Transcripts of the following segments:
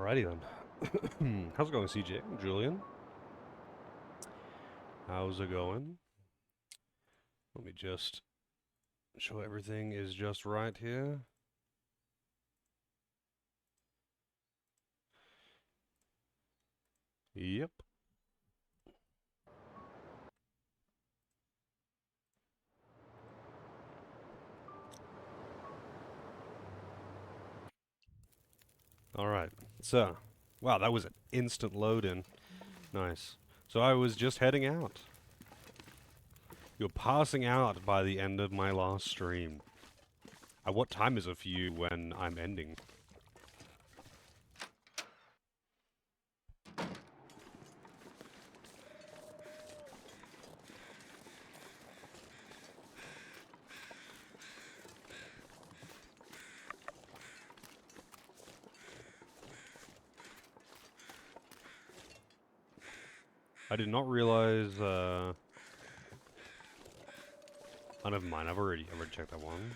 Alrighty then. How's it going, CJ? Julian? How's it going? Let me just show everything is just right here. Yep. Alright. So, wow, that was an instant load in. Nice. So I was just heading out. You're passing out by the end of my last stream. What time is it for you when I'm ending? I did not realize, oh, never mind, I've already checked that one.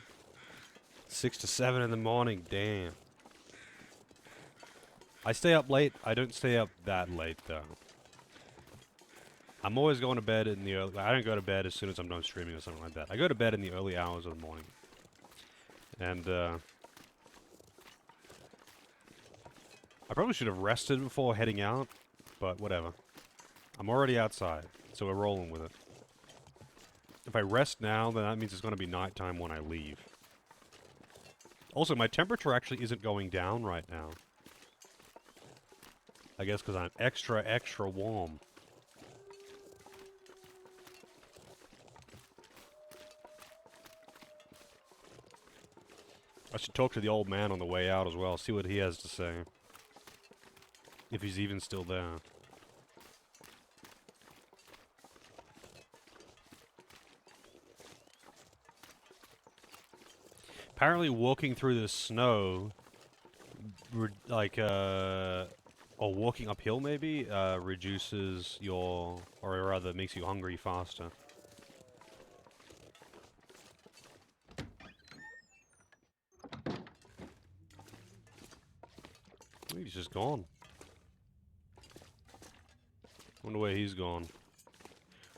6 to 7 in the morning, damn. I stay up late. I don't stay up that late, though. I'm always going to bed in the early... I don't go to bed as soon as I'm done streaming or something like that. I go to bed in the early hours of the morning. And, I probably should have rested before heading out, but whatever. I'm already outside, so we're rolling with it. If I rest now, then that means it's going to be nighttime when I leave. Also, my temperature actually isn't going down right now. I guess because I'm extra, extra warm. I should talk to the old man on the way out as well, see what he has to say. If he's even still there. Apparently walking through the snow, like, or walking uphill maybe, reduces your, or rather makes you hungry faster. He's just gone. Wonder where he's gone.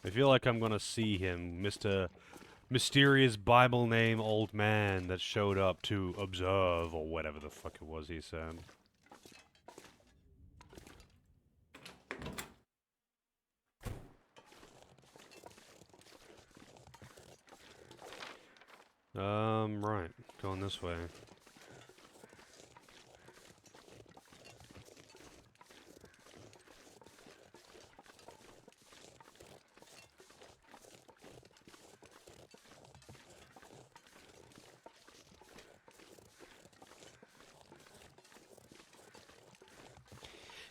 I feel like I'm gonna see him, Mr. Mysterious Bible name old man that showed up to observe, or whatever the fuck it was he said. Right. Going this way.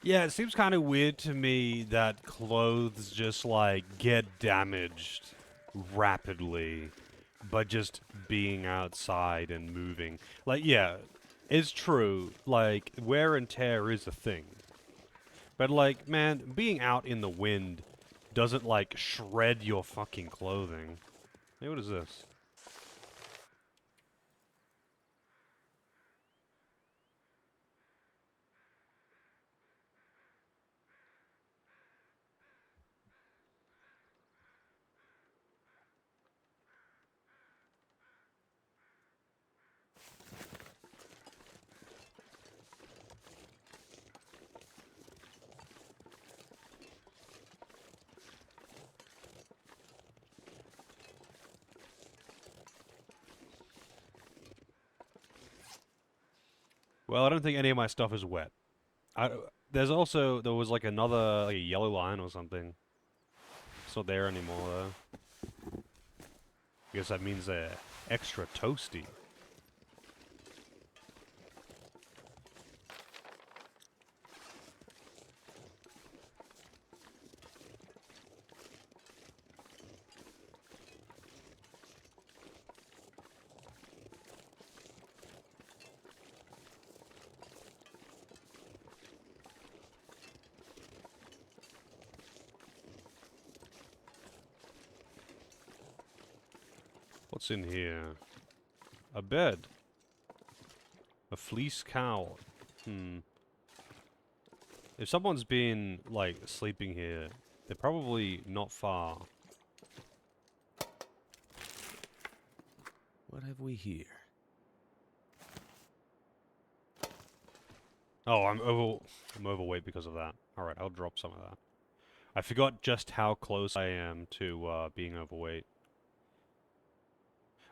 Yeah, it seems kind of weird to me that clothes just, like, get damaged rapidly, but just being outside and moving. Like, yeah, it's true. Like, wear and tear is a thing. But, like, man, being out in the wind doesn't, like, shred your fucking clothing. Hey, what is this? Well, I don't think any of my stuff is wet. There was like another, like a yellow line or something. It's not there anymore, though. I guess that means they're extra toasty. What's in here? A bed. A fleece cowl. If someone's been, like, sleeping here, they're probably not far. What have we here? Oh, I'm overweight because of that. Alright, I'll drop some of that. I forgot just how close I am to being overweight.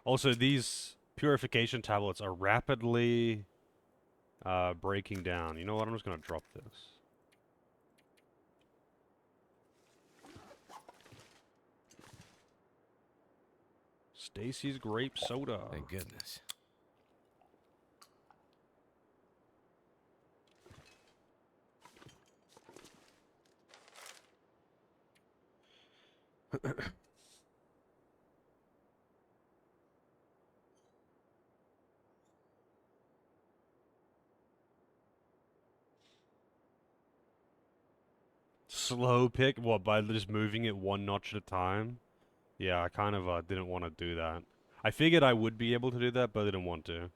Also, these purification tablets are rapidly breaking down. You know what? I'm just gonna drop this. Stacy's grape soda. Thank goodness. Slow pick? What, by just moving it one notch at a time? Yeah, I kind of didn't want to do that. I figured I would be able to do that, but I didn't want to.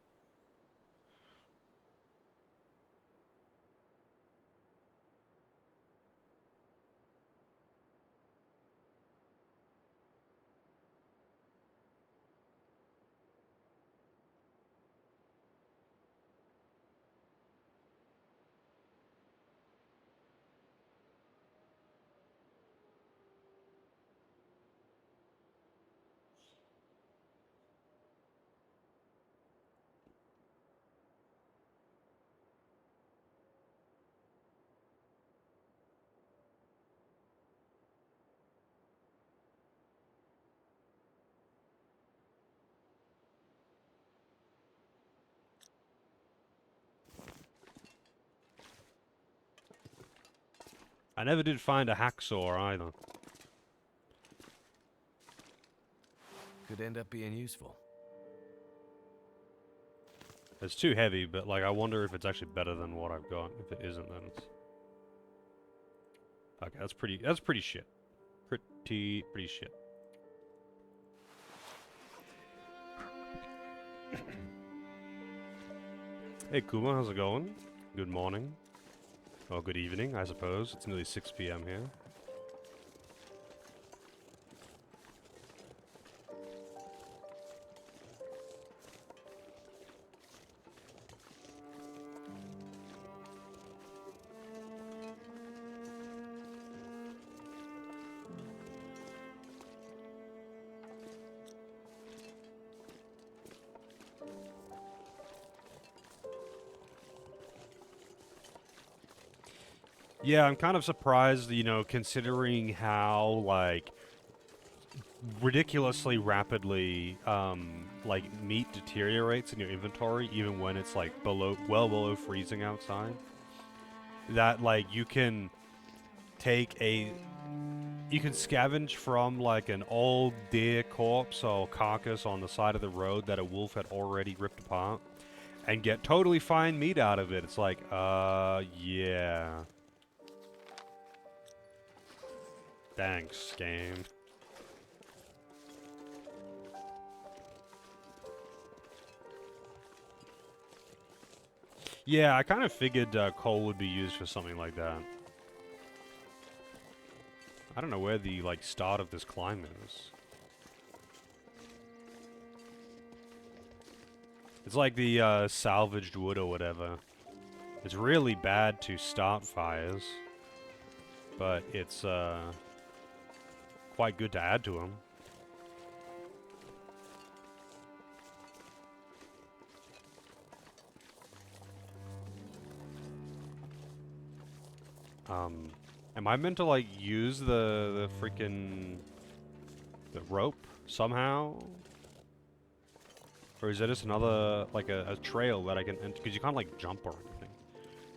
I never did find a hacksaw either. Could end up being useful. It's too heavy, but like I wonder if it's actually better than what I've got. If it isn't, then it's okay. That's pretty shit. Pretty shit. Hey Kuma, how's it going? Good morning. Or good evening, I suppose. It's nearly 6 p.m. here. Yeah, I'm kind of surprised, you know, considering how, like, ridiculously rapidly, like, meat deteriorates in your inventory, even when it's, like, well below freezing outside. That, like, you can scavenge from, like, an old deer corpse or carcass on the side of the road that a wolf had already ripped apart, and get totally fine meat out of it. It's like, yeah. Thanks, game. Yeah, I kind of figured coal would be used for something like that. I don't know where the, like, start of this climb is. It's like the salvaged wood or whatever. It's really bad to start fires, but it's quite good to add to them. Am I meant to, like, use the freaking the rope somehow? Or is that just another, like, a trail that I can, because you can't, like, jump or anything.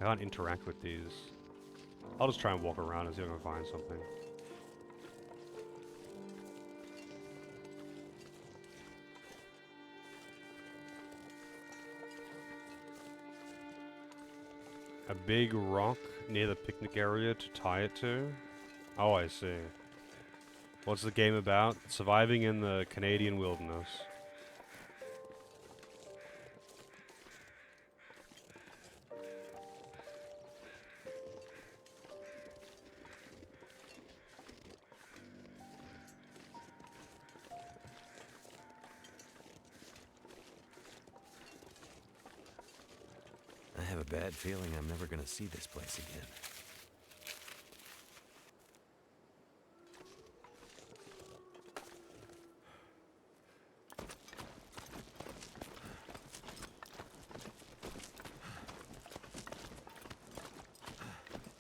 I can't interact with these. I'll just try and walk around and see if I can find something. A big rock near the picnic area to tie it to? Oh, I see. What's the game about? Surviving in the Canadian wilderness. I have a bad feeling I'm never gonna see this place again.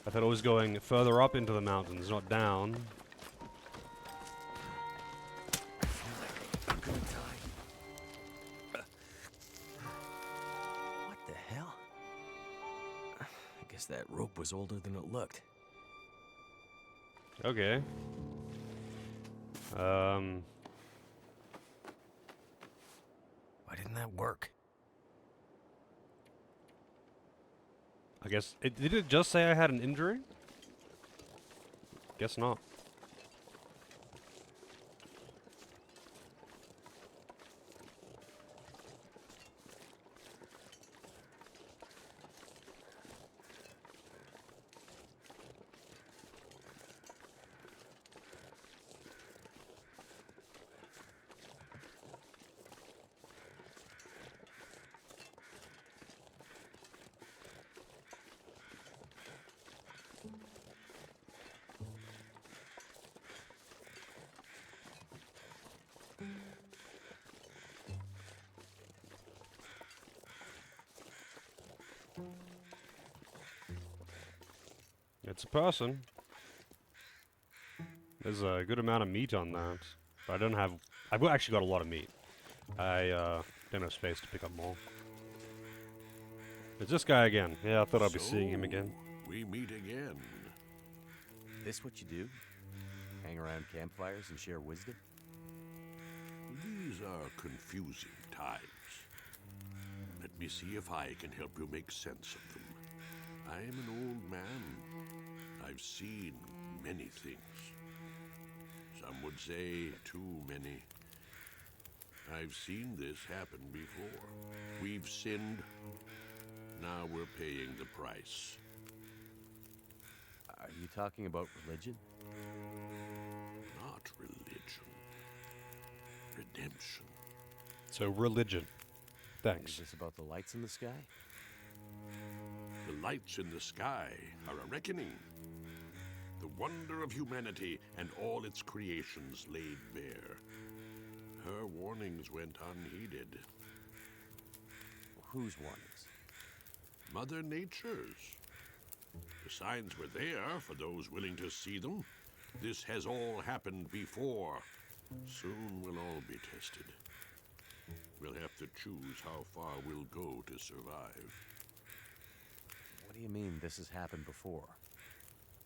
I thought it was going further up into the mountains, not down. I feel like I'm gonna die. What the hell? I guess that rope was older than it looked. Okay. Why didn't that work? I guess did it just say I had an injury? Guess not. It's a person. There's a good amount of meat on that. But I don't have... I've actually got a lot of meat. I don't have space to pick up more. It's this guy again. Yeah, I thought I'd be seeing him again. We meet again. This what you do? Hang around campfires and share wisdom? These are confusing times. Let me see if I can help you make sense of them. I am an old man. I've seen many things. Some would say too many. I've seen this happen before. We've sinned. Now we're paying the price. Are you talking about religion? Not religion. Redemption. So, religion. Thanks. Is this about the lights in the sky? The lights in the sky are a reckoning. The wonder of humanity and all its creations laid bare. Her warnings went unheeded. Whose warnings? Mother Nature's. The signs were there for those willing to see them. This has all happened before. Soon we'll all be tested. We'll have to choose how far we'll go to survive. What do you mean this has happened before?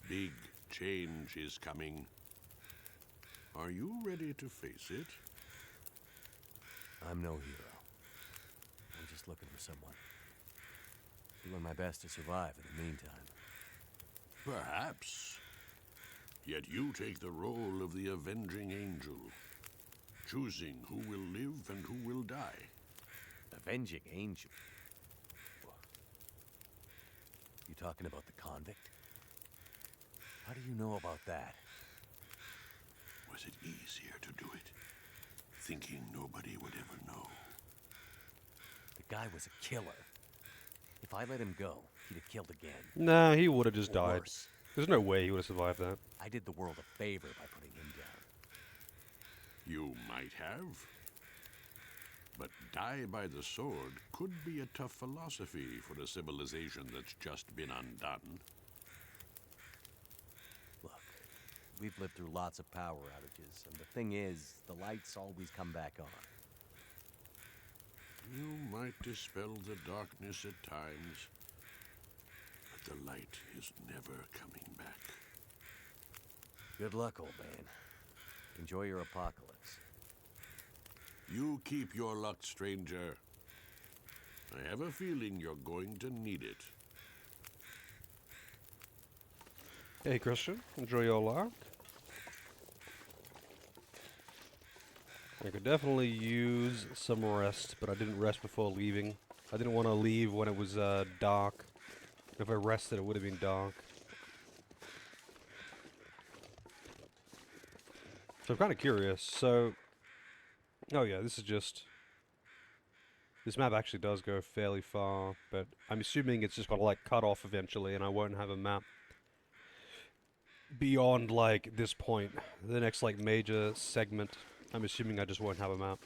Big change is coming. Are you ready to face it? I'm no hero. I'm just looking for someone. Doing my best to survive in the meantime. Perhaps. Yet you take the role of the avenging angel, choosing who will live and who will die. Avenging angel? You talking about the convict? How do you know about that? Was it easier to do it, thinking nobody would ever know? The guy was a killer. If I let him go, he'd have killed again. Nah, he would have just Or died. worse. There's no way he would have survived that. I did the world a favor by putting him down. You might have. But die by the sword could be a tough philosophy for a civilization that's just been undone. Look, we've lived through lots of power outages, and the thing is, the lights always come back on. You might dispel the darkness at times, but the light is never coming back. Good luck, old man. Enjoy your apocalypse. You keep your luck, stranger. I have a feeling you're going to need it. Hey, Christian. Enjoy your luck. I could definitely use some rest, but I didn't rest before leaving. I didn't want to leave when it was dark. If I rested, it would have been dark. So I'm kind of curious. So, oh yeah, this This map actually does go fairly far, but I'm assuming it's just got to like cut off eventually, and I won't have a map beyond like this point. The next like major segment, I'm assuming I just won't have a map.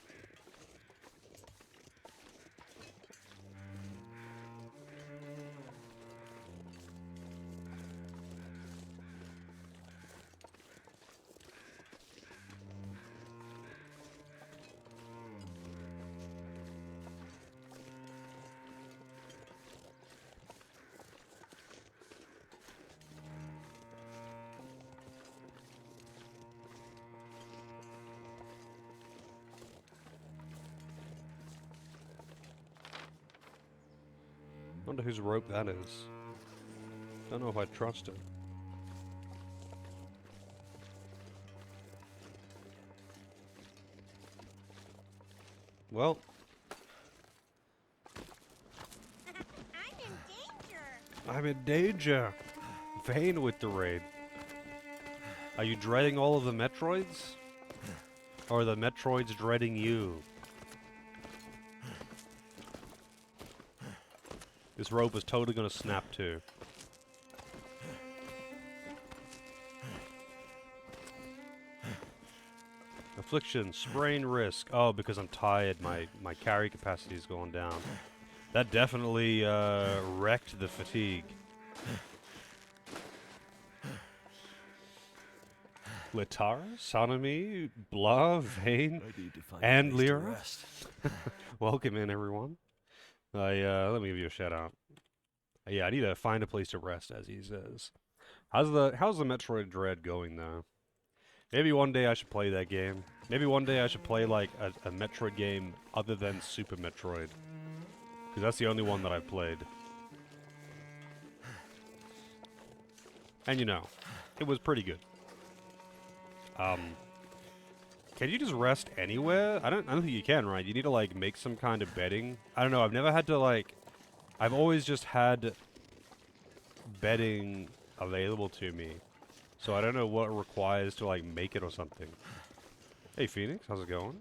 Wonder whose rope that is. Don't know if I trust it. Well, I'm in danger. I'm in danger. Vane with the raid. Are you dreading all of the Metroids? Or are the Metroids dreading you? This rope is totally gonna snap too. Affliction, sprain risk. Oh, because I'm tired, my carry capacity's going down. That definitely wrecked the fatigue. Litara, Sonomy, Blah, Vane, I need to find and a place to Lyra. rest. Welcome in, everyone. Let me give you a shout out. Yeah, I need to find a place to rest, as he says. How's the Metroid Dread going though? Maybe one day I should play that game. Maybe one day I should play like a Metroid game other than Super Metroid, because that's the only one that I've played. And you know, it was pretty good. Can you just rest anywhere? I don't think you can, right? You need to like make some kind of bedding. I don't know. I've never had to like. I've always just had bedding available to me, so I don't know what it requires to like make it or something. Hey Phoenix, how's it going?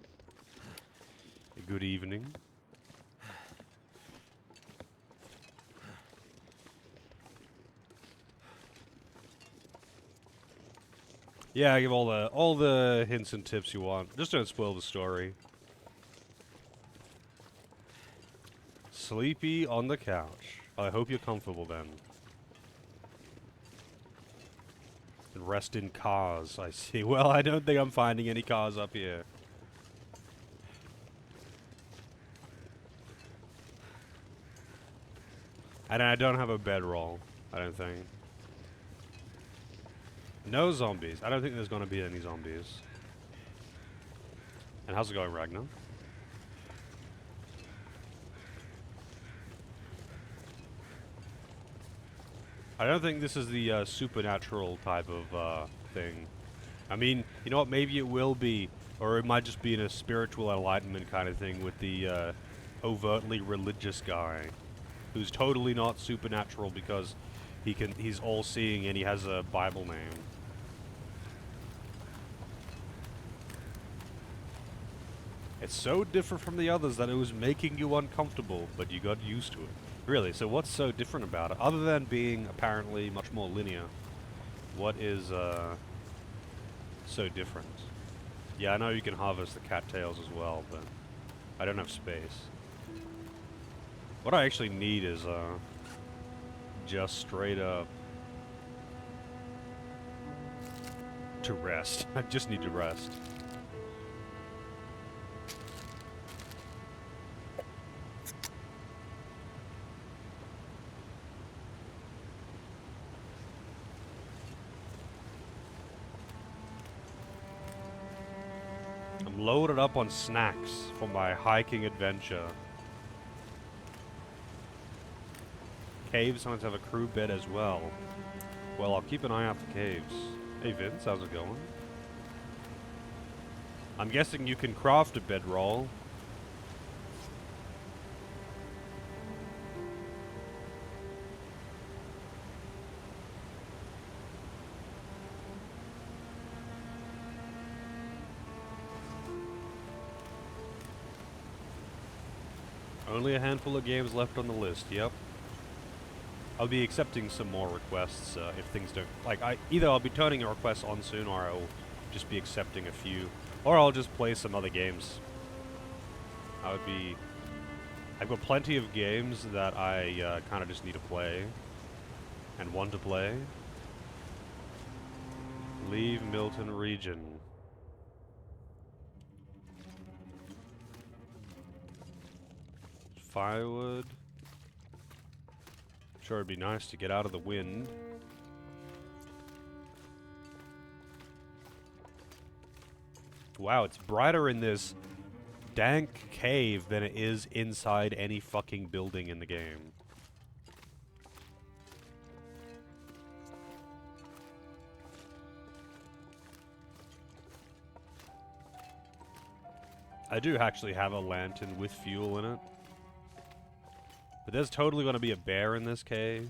Good evening. Yeah, give all the hints and tips you want. Just don't spoil the story. Sleepy on the couch. I hope you're comfortable then. And rest in cars, I see. Well, I don't think I'm finding any cars up here. And I don't have a bedroll, I don't think. No zombies. I don't think there's going to be any zombies. And how's it going, Ragnar? I don't think this is the supernatural type of thing. I mean, you know what? Maybe it will be, or it might just be in a spiritual enlightenment kind of thing with the overtly religious guy, who's totally not supernatural because he's all-seeing and he has a Bible name. It's so different from the others that it was making you uncomfortable, but you got used to it. Really, so what's so different about it? Other than being apparently much more linear, what is so different? Yeah, I know you can harvest the cattails as well, but I don't have space. What I actually need is just straight up to rest. I just need to rest. I'm loaded up on snacks for my hiking adventure. Caves sometimes have a crew bed as well. Well, I'll keep an eye out for caves. Hey Vince, how's it going? I'm guessing you can craft a bedroll. Only a handful of games left on the list, yep. I'll be accepting some more requests if things don't... either I'll be turning a request on soon, or I'll just be accepting a few. Or I'll just play some other games. I've got plenty of games that I kind of just need to play. And want to play. Leave Milton region. Firewood. Sure, it'd be nice to get out of the wind. Wow, it's brighter in this dank cave than it is inside any fucking building in the game. I do actually have a lantern with fuel in it. But there's totally going to be a bear in this cave.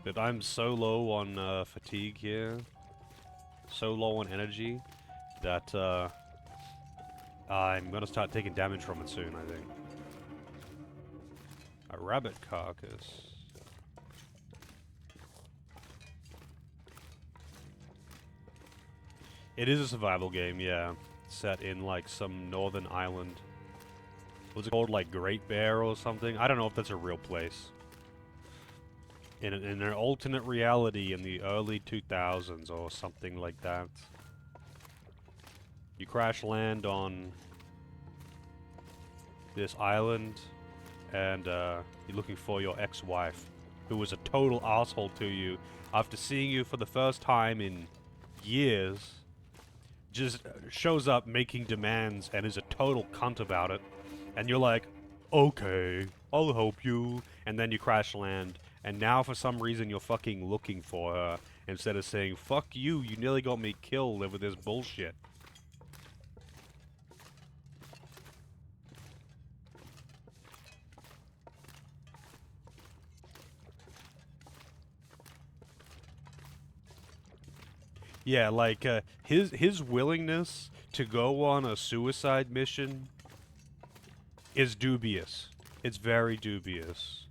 But I'm so low on fatigue here. So low on energy that I'm going to start taking damage from it soon, I think. A rabbit carcass. It is a survival game, yeah. Set in like some northern island. Was it called like Great Bear or something? I don't know if that's a real place. In an alternate reality in the early 2000s or something like that. You crash land on this island and you're looking for your ex-wife, who was a total asshole to you after seeing you for the first time in years. Just shows up making demands and is a total cunt about it. And you're like, okay, I'll help you. And then you crash land. And now for some reason you're fucking looking for her. Instead of saying, fuck you, you nearly got me killed over this bullshit. Yeah, like, his willingness to go on a suicide mission is dubious. It's very dubious.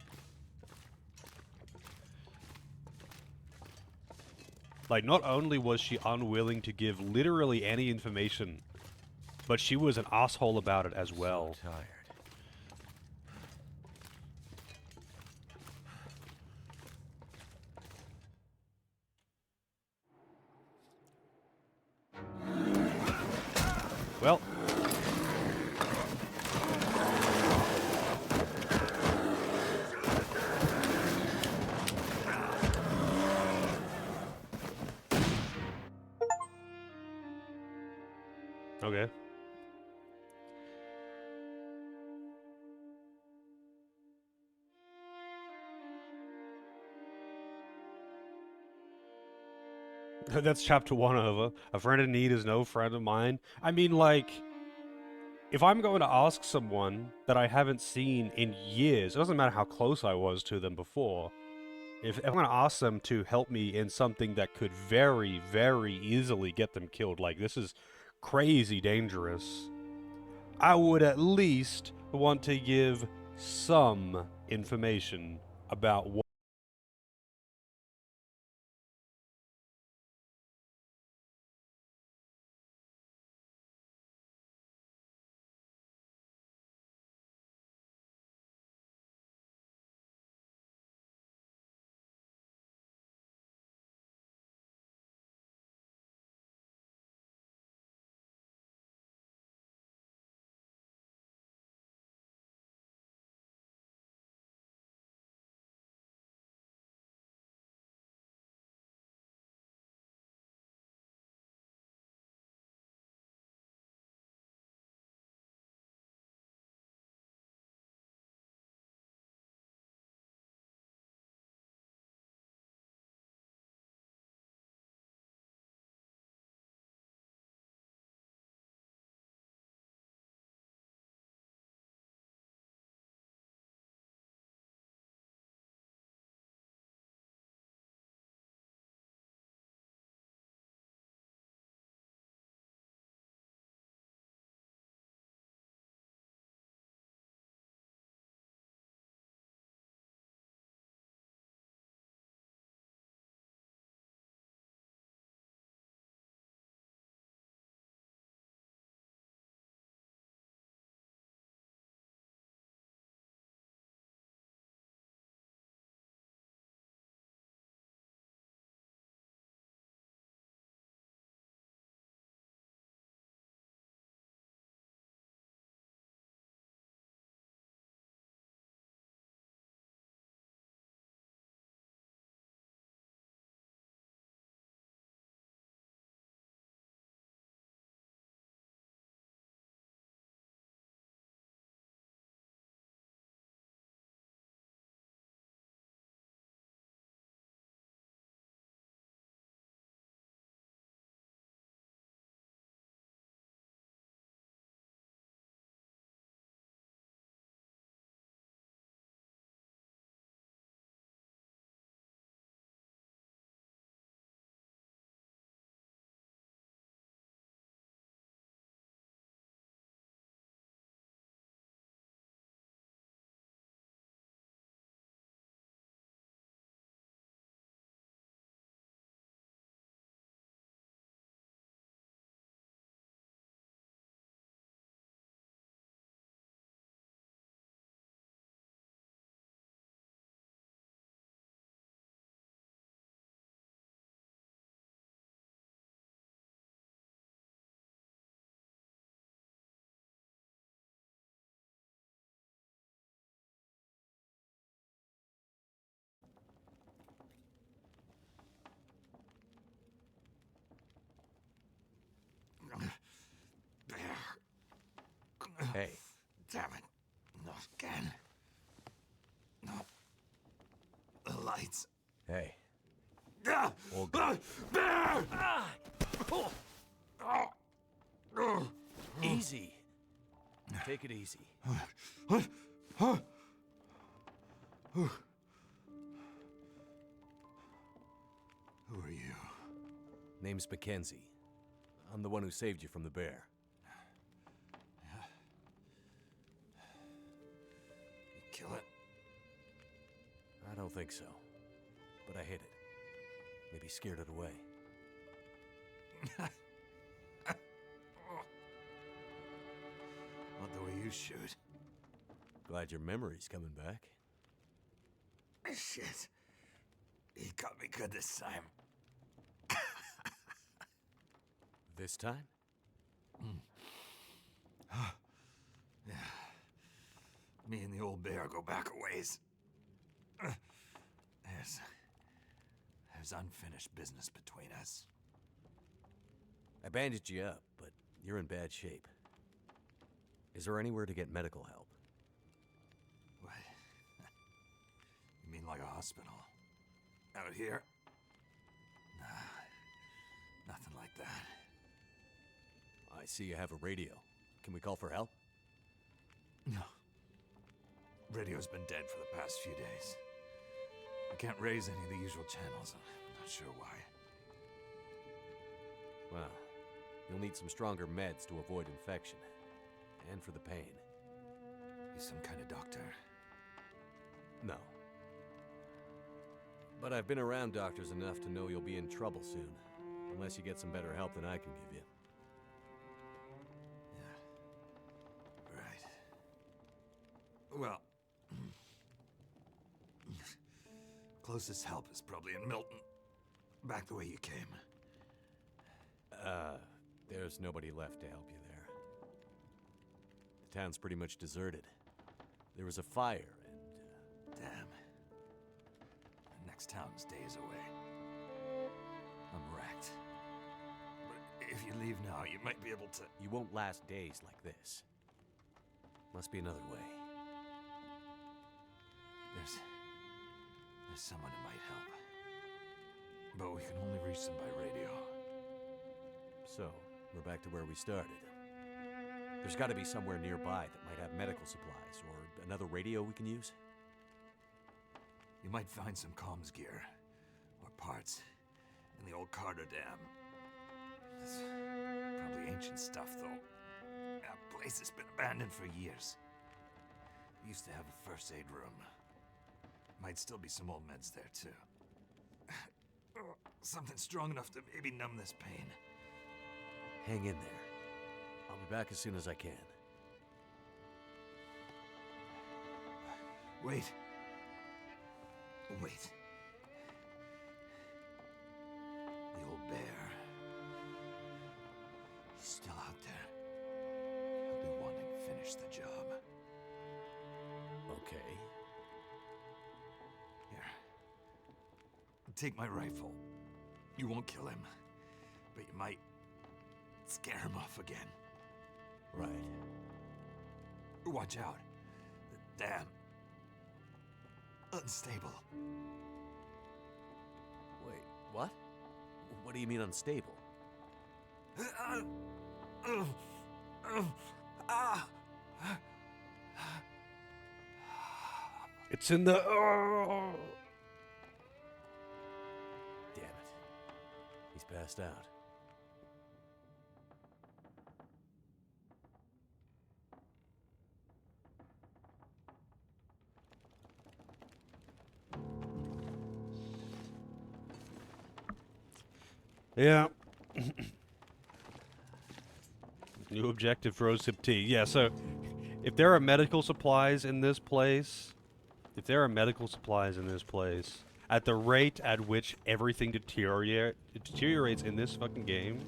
Like, not only was she unwilling to give literally any information, but she was an asshole about it as well. So tired. Well. Okay. That's chapter 1 over. A friend in need is no friend of mine. I mean, like, if I'm going to ask someone that I haven't seen in years, it doesn't matter how close I was to them before, if I'm going to ask them to help me in something that could very, very easily get them killed, like this is crazy dangerous, I would at least want to give some information about what Damn it. Not again. No. The lights. Hey, Ah! all good. Easy. Take it easy. Who are you? Name's Mackenzie. I'm the one who saved you from the bear. You kill it? I don't think so. But I hit it. Maybe scared it away. Not the way you shoot. Glad your memory's coming back. Shit. He got me good this time. This time? Yeah. Me and the old bear go back a ways. There's unfinished business between us. I bandaged you up, but you're in bad shape. Is there anywhere to get medical help? What? You mean like a hospital? Out here? Nah, nothing like that. I see you have a radio. Can we call for help? No. Radio's been dead for the past few days. I can't raise any of the usual channels. I'm not sure why. Well, you'll need some stronger meds to avoid infection. And for the pain. You some kind of doctor? No. But I've been around doctors enough to know you'll be in trouble soon. Unless you get some better help than I can give you. Yeah. Right. Well... closest help is probably in Milton. Back the way you came. There's nobody left to help you there. The town's pretty much deserted. There was a fire and... Damn. The next town's days away. I'm wrecked. But if you leave now, you might be able to... You won't last days like this. Must be another way. There's someone who might help. But we can only reach them by radio. So, we're back to where we started. There's got to be somewhere nearby that might have medical supplies, or another radio we can use. You might find some comms gear, or parts, in the old Carter Dam. It's probably ancient stuff, though. That place has been abandoned for years. It used to have a first aid room. Might still be some old meds there, too. Something strong enough to maybe numb this pain. Hang in there. I'll be back as soon as I can. Wait. Wait. The old bear. He's still out there. He'll be wanting to finish the job. Okay. Here. Take my rifle. You won't kill him, but you might scare him off again. Right. Watch out. The dam. Unstable. Wait, what? What do you mean unstable? It's in the... Damn it. He's passed out. Yeah. New objective for OSIP T. Yeah, so if there are medical supplies in this place, at the rate at which everything deteriorates in this fucking game,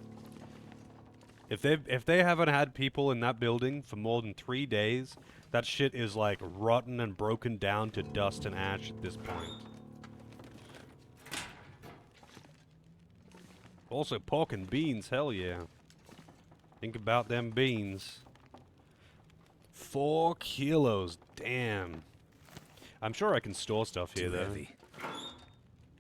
if they haven't had people in that building for more than 3 days, that shit is like rotten and broken down to dust and ash at this point. Also, pork and beans, hell yeah. Think about them beans. 4 kilos. Damn. I'm sure I can store stuff here, Too though. heavy.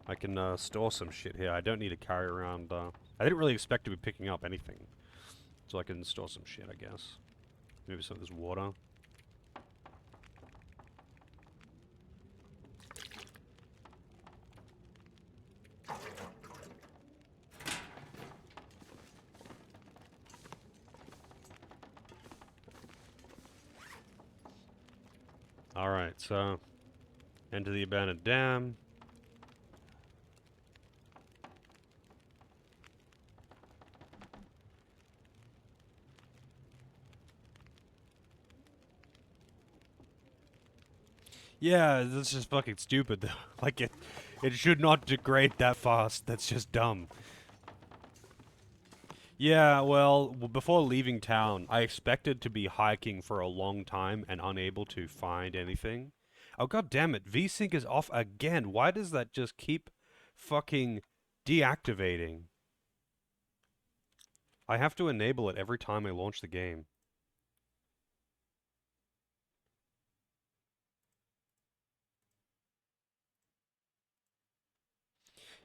I can store some shit here. I don't need to carry around. I didn't really expect to be picking up anything. So I can store some shit, I guess. Maybe some of this water. Alright, so enter the abandoned dam. Yeah, this is just fucking stupid though. Like it should not degrade that fast. That's just dumb. Yeah, well, before leaving town, I expected to be hiking for a long time and unable to find anything. Oh god damn it, VSync is off again. Why does that just keep fucking deactivating? I have to enable it every time I launch the game.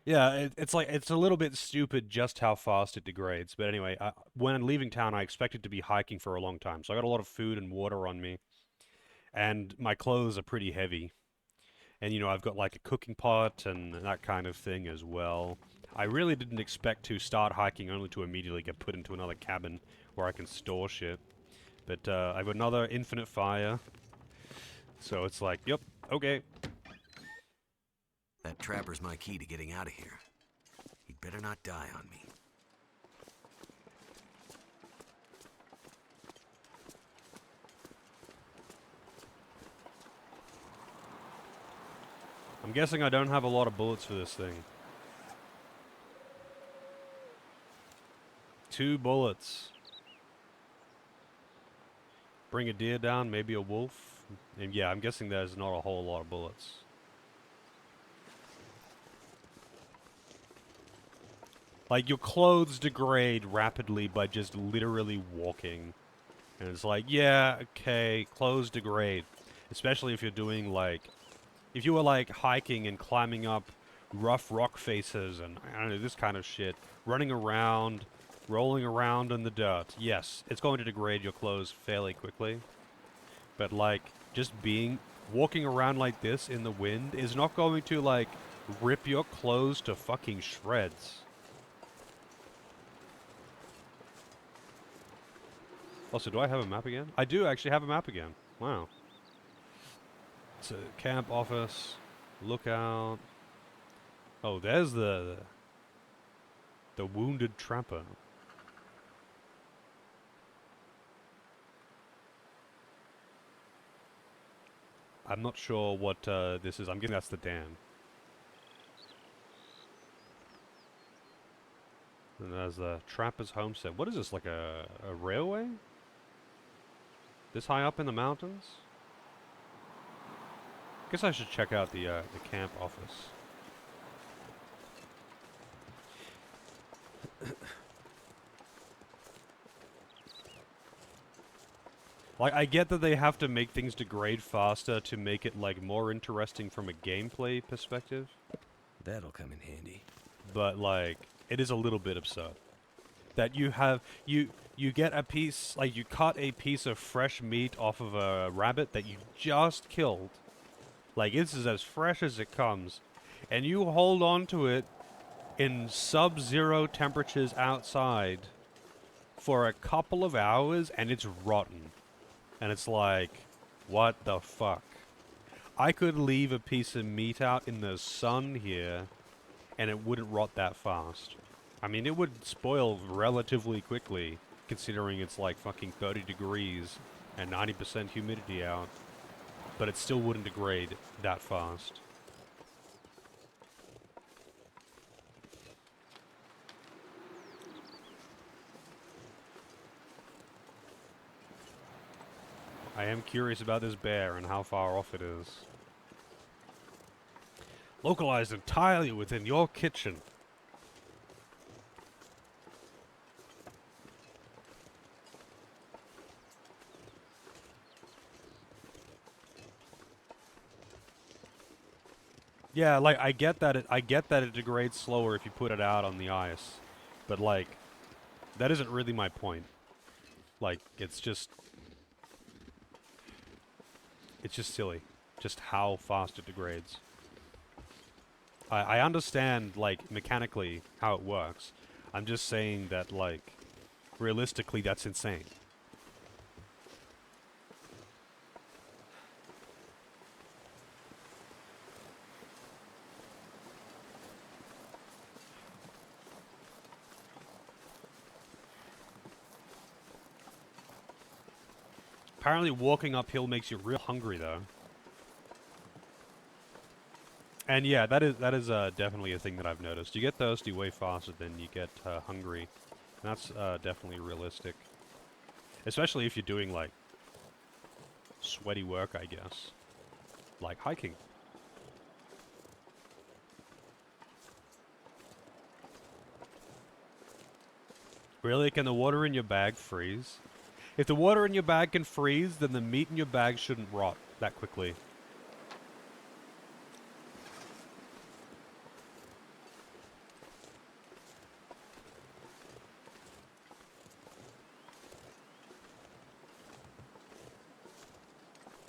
Yeah, it's like, it's a little bit stupid just how fast it degrades. But anyway, when leaving town, I expected to be hiking for a long time. So I got a lot of food and water on me. And my clothes are pretty heavy. And, you know, I've got like a cooking pot and that kind of thing as well. I really didn't expect to start hiking only to immediately get put into another cabin where I can store shit. But I've got another infinite fire. So it's like, yep, okay. That trapper's my key to getting out of here. He'd better not die on me. I'm guessing I don't have a lot of bullets for this thing. 2 bullets. Bring a deer down, maybe a wolf. And yeah, I'm guessing there's not a whole lot of bullets. Like, your clothes degrade rapidly by just literally walking. And it's like, yeah, okay, clothes degrade. Especially if you're doing, like... If you were, like, hiking and climbing up rough rock faces and, I don't know, this kind of shit. Running around, rolling around in the dirt. Yes, it's going to degrade your clothes fairly quickly. But, like, just walking around like this in the wind is not going to, like, rip your clothes to fucking shreds. Also, do I have a map again? I do actually have a map again. Wow. It's a camp office, lookout. Oh, there's the wounded trapper. I'm not sure what this is. I'm guessing that's the dam. And there's the trapper's homestead. What is this, like a railway? This high up in the mountains? Guess I should check out the camp office. Like, I get that they have to make things degrade faster to make it, like, more interesting from a gameplay perspective. That'll come in handy. But, like, it is a little bit absurd. That you have, you get a piece, like, you cut a piece of fresh meat off of a rabbit that you just killed. Like, this is as fresh as it comes. And you hold on to it in sub-zero temperatures outside for a couple of hours, and it's rotten. And it's like, what the fuck? I could leave a piece of meat out in the sun here, and it wouldn't rot that fast. I mean, it would spoil relatively quickly, considering it's like fucking 30 degrees and 90% humidity out. But it still wouldn't degrade that fast. I am curious about this bear and how far off it is. Localized entirely within your kitchen. Yeah, like I get that it degrades slower if you put it out on the ice, but like that isn't really my point. Like it's just silly, just how fast it degrades. I understand like mechanically how it works. I'm just saying that like realistically that's insane. Apparently walking uphill makes you real hungry though. And yeah, that is definitely a thing that I've noticed. You get thirsty way faster than you get hungry. And that's definitely realistic. Especially if you're doing like sweaty work, I guess. Like hiking. Really? Can the water in your bag freeze? If the water in your bag can freeze, then the meat in your bag shouldn't rot that quickly.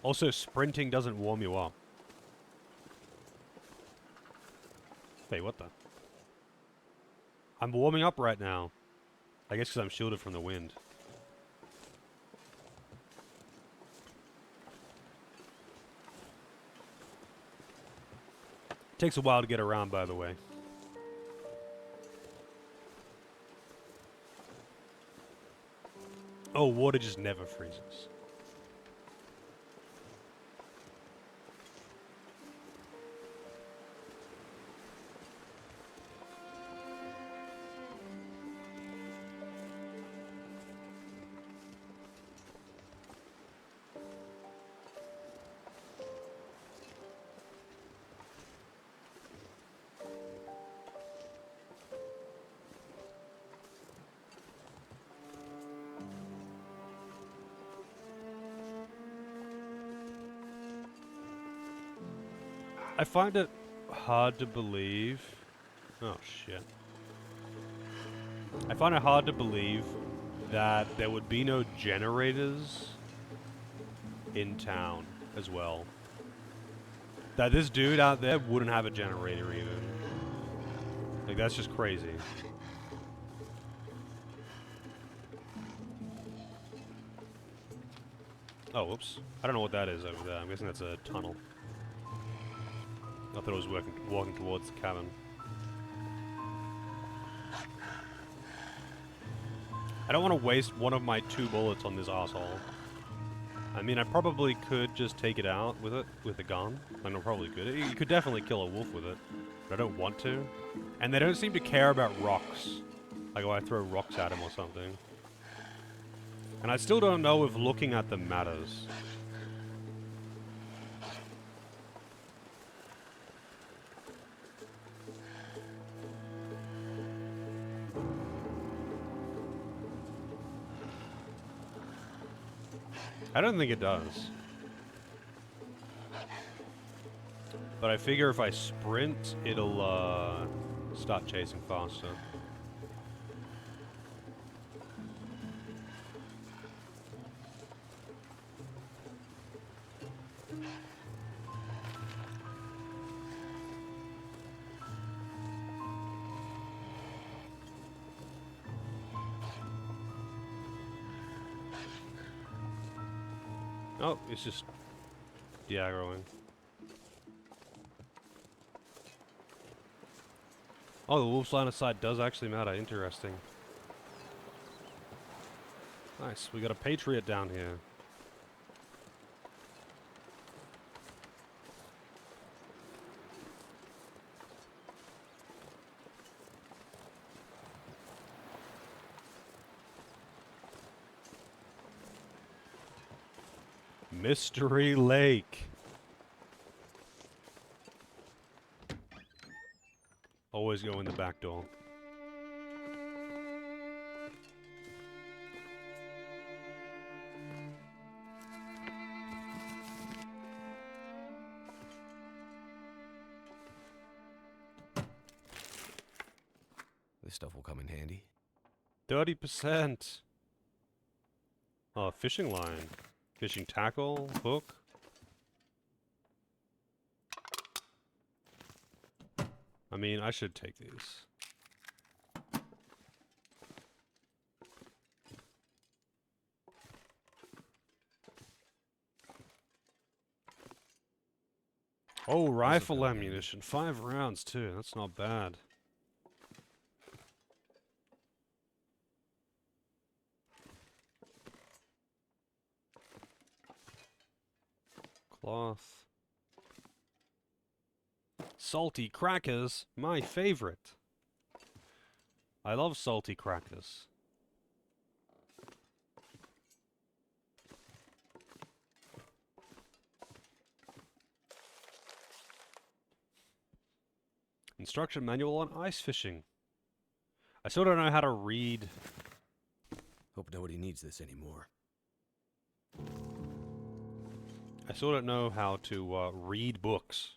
Also, sprinting doesn't warm you up. Wait, what the? I'm warming up right now. I guess because I'm shielded from the wind. Takes a while to get around, by the way. Oh, water just never freezes. I find it hard to believe. Oh, shit. I find it hard to believe that there would be no generators in town as well. That this dude out there wouldn't have a generator even. Like, that's just crazy. Oh, whoops. I don't know what that is over there. I'm guessing that's a tunnel. I thought it was walking towards the cabin. I don't want to waste one of my 2 bullets on this asshole. I mean, I probably could just take it out with a gun. I know, probably could. You could definitely kill a wolf with it, but I don't want to. And they don't seem to care about rocks. Like, if I throw rocks at him or something. And I still don't know if looking at them matters. I don't think it does. But I figure if I sprint, it'll start chasing faster. Oh, it's just de-aggroing. Oh, the wolf's line of sight does actually matter. Interesting. Nice. We got a patriot down here. Mystery Lake. Always go in the back door. stuff will come in handy. 30%. Oh, fishing line. Fishing tackle, hook. I mean, I should take these. Oh, rifle ammunition. 5 rounds, too. That's not bad. Cloth. Salty crackers. My favorite. I love salty crackers. Instruction manual on ice fishing. I still don't know how to read. Hope nobody needs this anymore. I still don't know how to read books.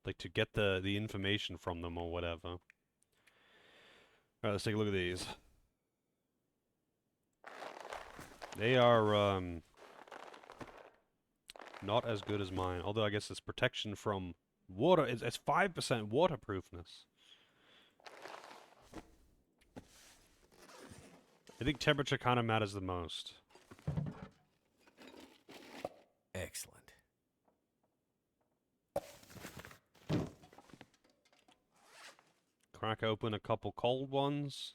Like to get the information from them or whatever. Alright, let's take a look at these. They are not as good as mine. Although I guess it's protection from water. It's 5% waterproofness. I think temperature kind of matters the most. Excellent. Crack open a couple cold ones.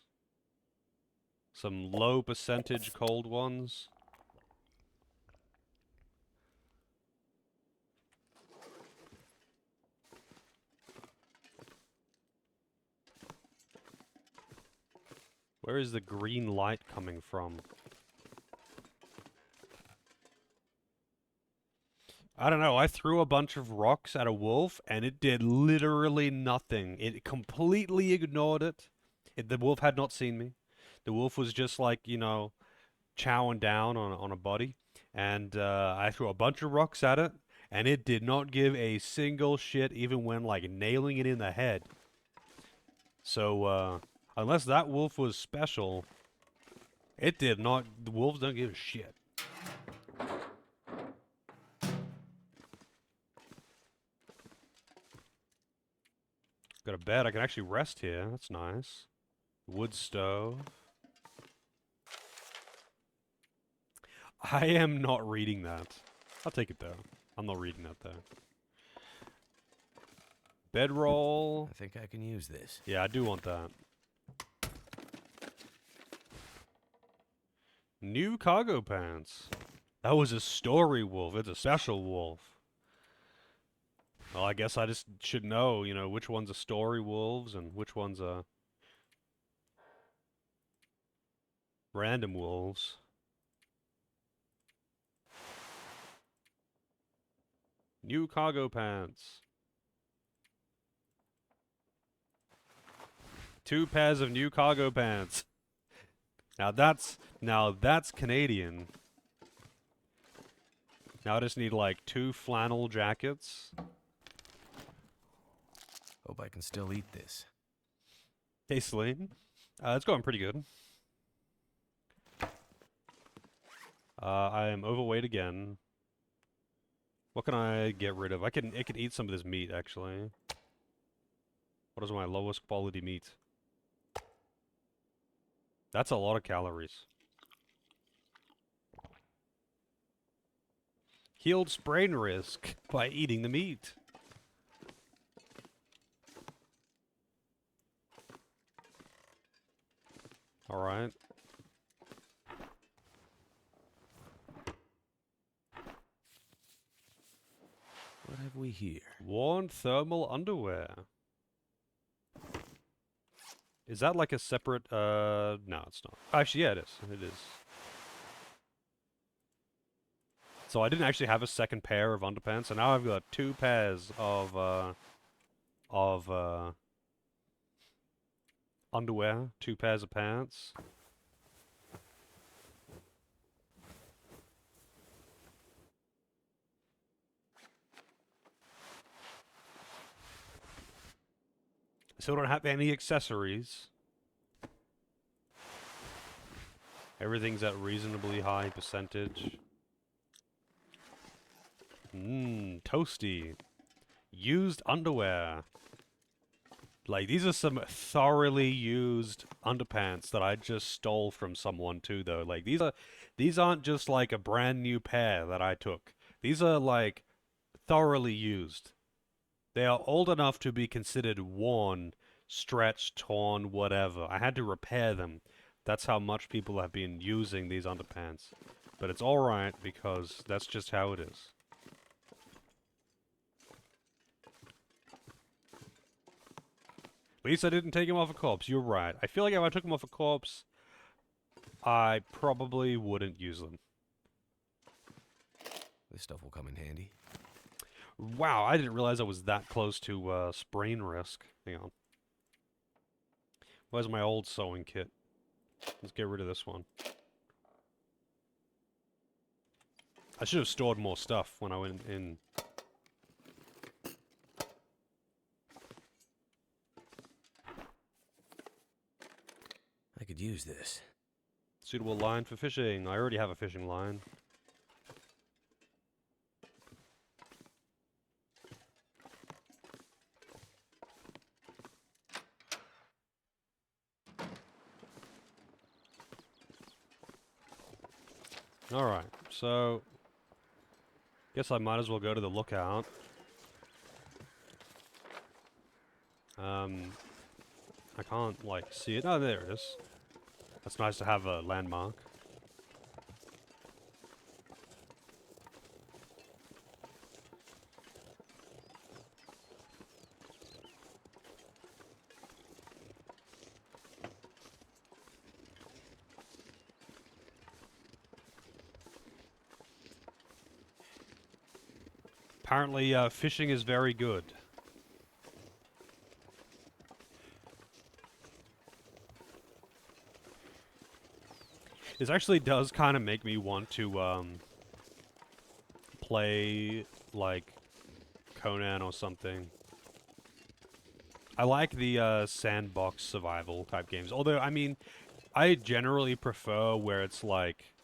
Some low percentage cold ones. Where is the green light coming from? I don't know, I threw a bunch of rocks at a wolf, and it did literally nothing. It completely ignored it. The wolf had not seen me. The wolf was just like, you know, chowing down on a body. And I threw a bunch of rocks at it, and it did not give a single shit, even when, like, nailing it in the head. So, unless that wolf was special, it did not. The wolves don't give a shit. Got a bed. I can actually rest here. That's nice. Wood stove. I am not reading that. I'll take it, though. I'm not reading that, though. Bedroll. I think I can use this. Yeah, I do want that. New cargo pants. That was a story wolf. It's a special wolf. Well, I guess I just should know, you know, which ones are story wolves and which ones are random wolves. New cargo pants. 2 pairs of new cargo pants. Now that's Canadian. Now I just need like 2 flannel jackets. Hope I can still eat this. Hey, Celine. It's going pretty good. I am overweight again. What can I get rid of? I can eat some of this meat, actually. What is my lowest quality meat? That's a lot of calories. Healed sprain risk by eating the meat. Alright. What have we here? Worn thermal underwear. Is that like a separate, no, it's not. Actually, yeah, it is. It is. So I didn't actually have a second pair of underpants, so now I've got 2 pairs of underwear, 2 pairs of pants. still don't have any accessories. Everything's at reasonably high percentage. Toasty. Used underwear. Like, these are some thoroughly used underpants that I just stole from someone too, though. Like, these aren't just like a brand new pair that I took. These are like thoroughly used. They are old enough to be considered worn, stretched, torn, whatever. I had to repair them. That's how much people have been using these underpants. But it's alright because that's just how it is. At least I didn't take him off a corpse. You're right. I feel like if I took him off a corpse, I probably wouldn't use them. This stuff will come in handy. Wow, I didn't realize I was that close to sprain risk. Hang on. Where's my old sewing kit? Let's get rid of this one. I should have stored more stuff when I went in. I could use this. Suitable line for fishing. I already have a fishing line. Alright, so guess I might as well go to the lookout. I can't, like, see it. Oh, there it is. That's nice to have a landmark. Apparently, fishing is very good. This actually does kind of make me want to, play, like, Conan or something. I like the, sandbox survival type games. Although, I mean, I generally prefer where it's, like,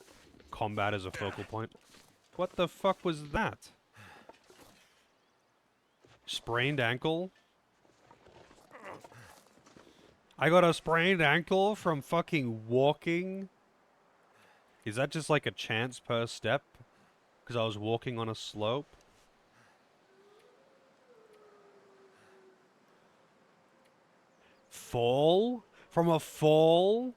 combat as a focal point. What the fuck was that? Sprained ankle? I got a sprained ankle from fucking walking? Is that just like a chance per step? Because I was walking on a slope? Fall? From a fall?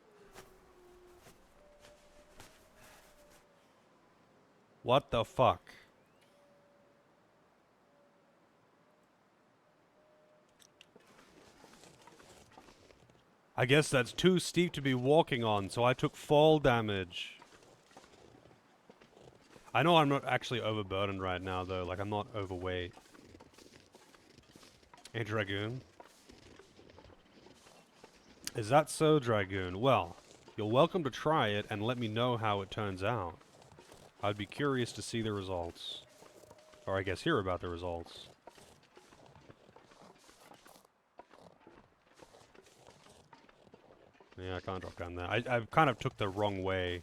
What the fuck? I guess that's too steep to be walking on, so I took fall damage. I know I'm not actually overburdened right now, though. Like, I'm not overweight. Hey, Dragoon. Is that so, Dragoon? Well, you're welcome to try it and let me know how it turns out. I'd be curious to see the results. Or I guess hear about the results. Yeah, I can't drop down there. I kind of took the wrong way.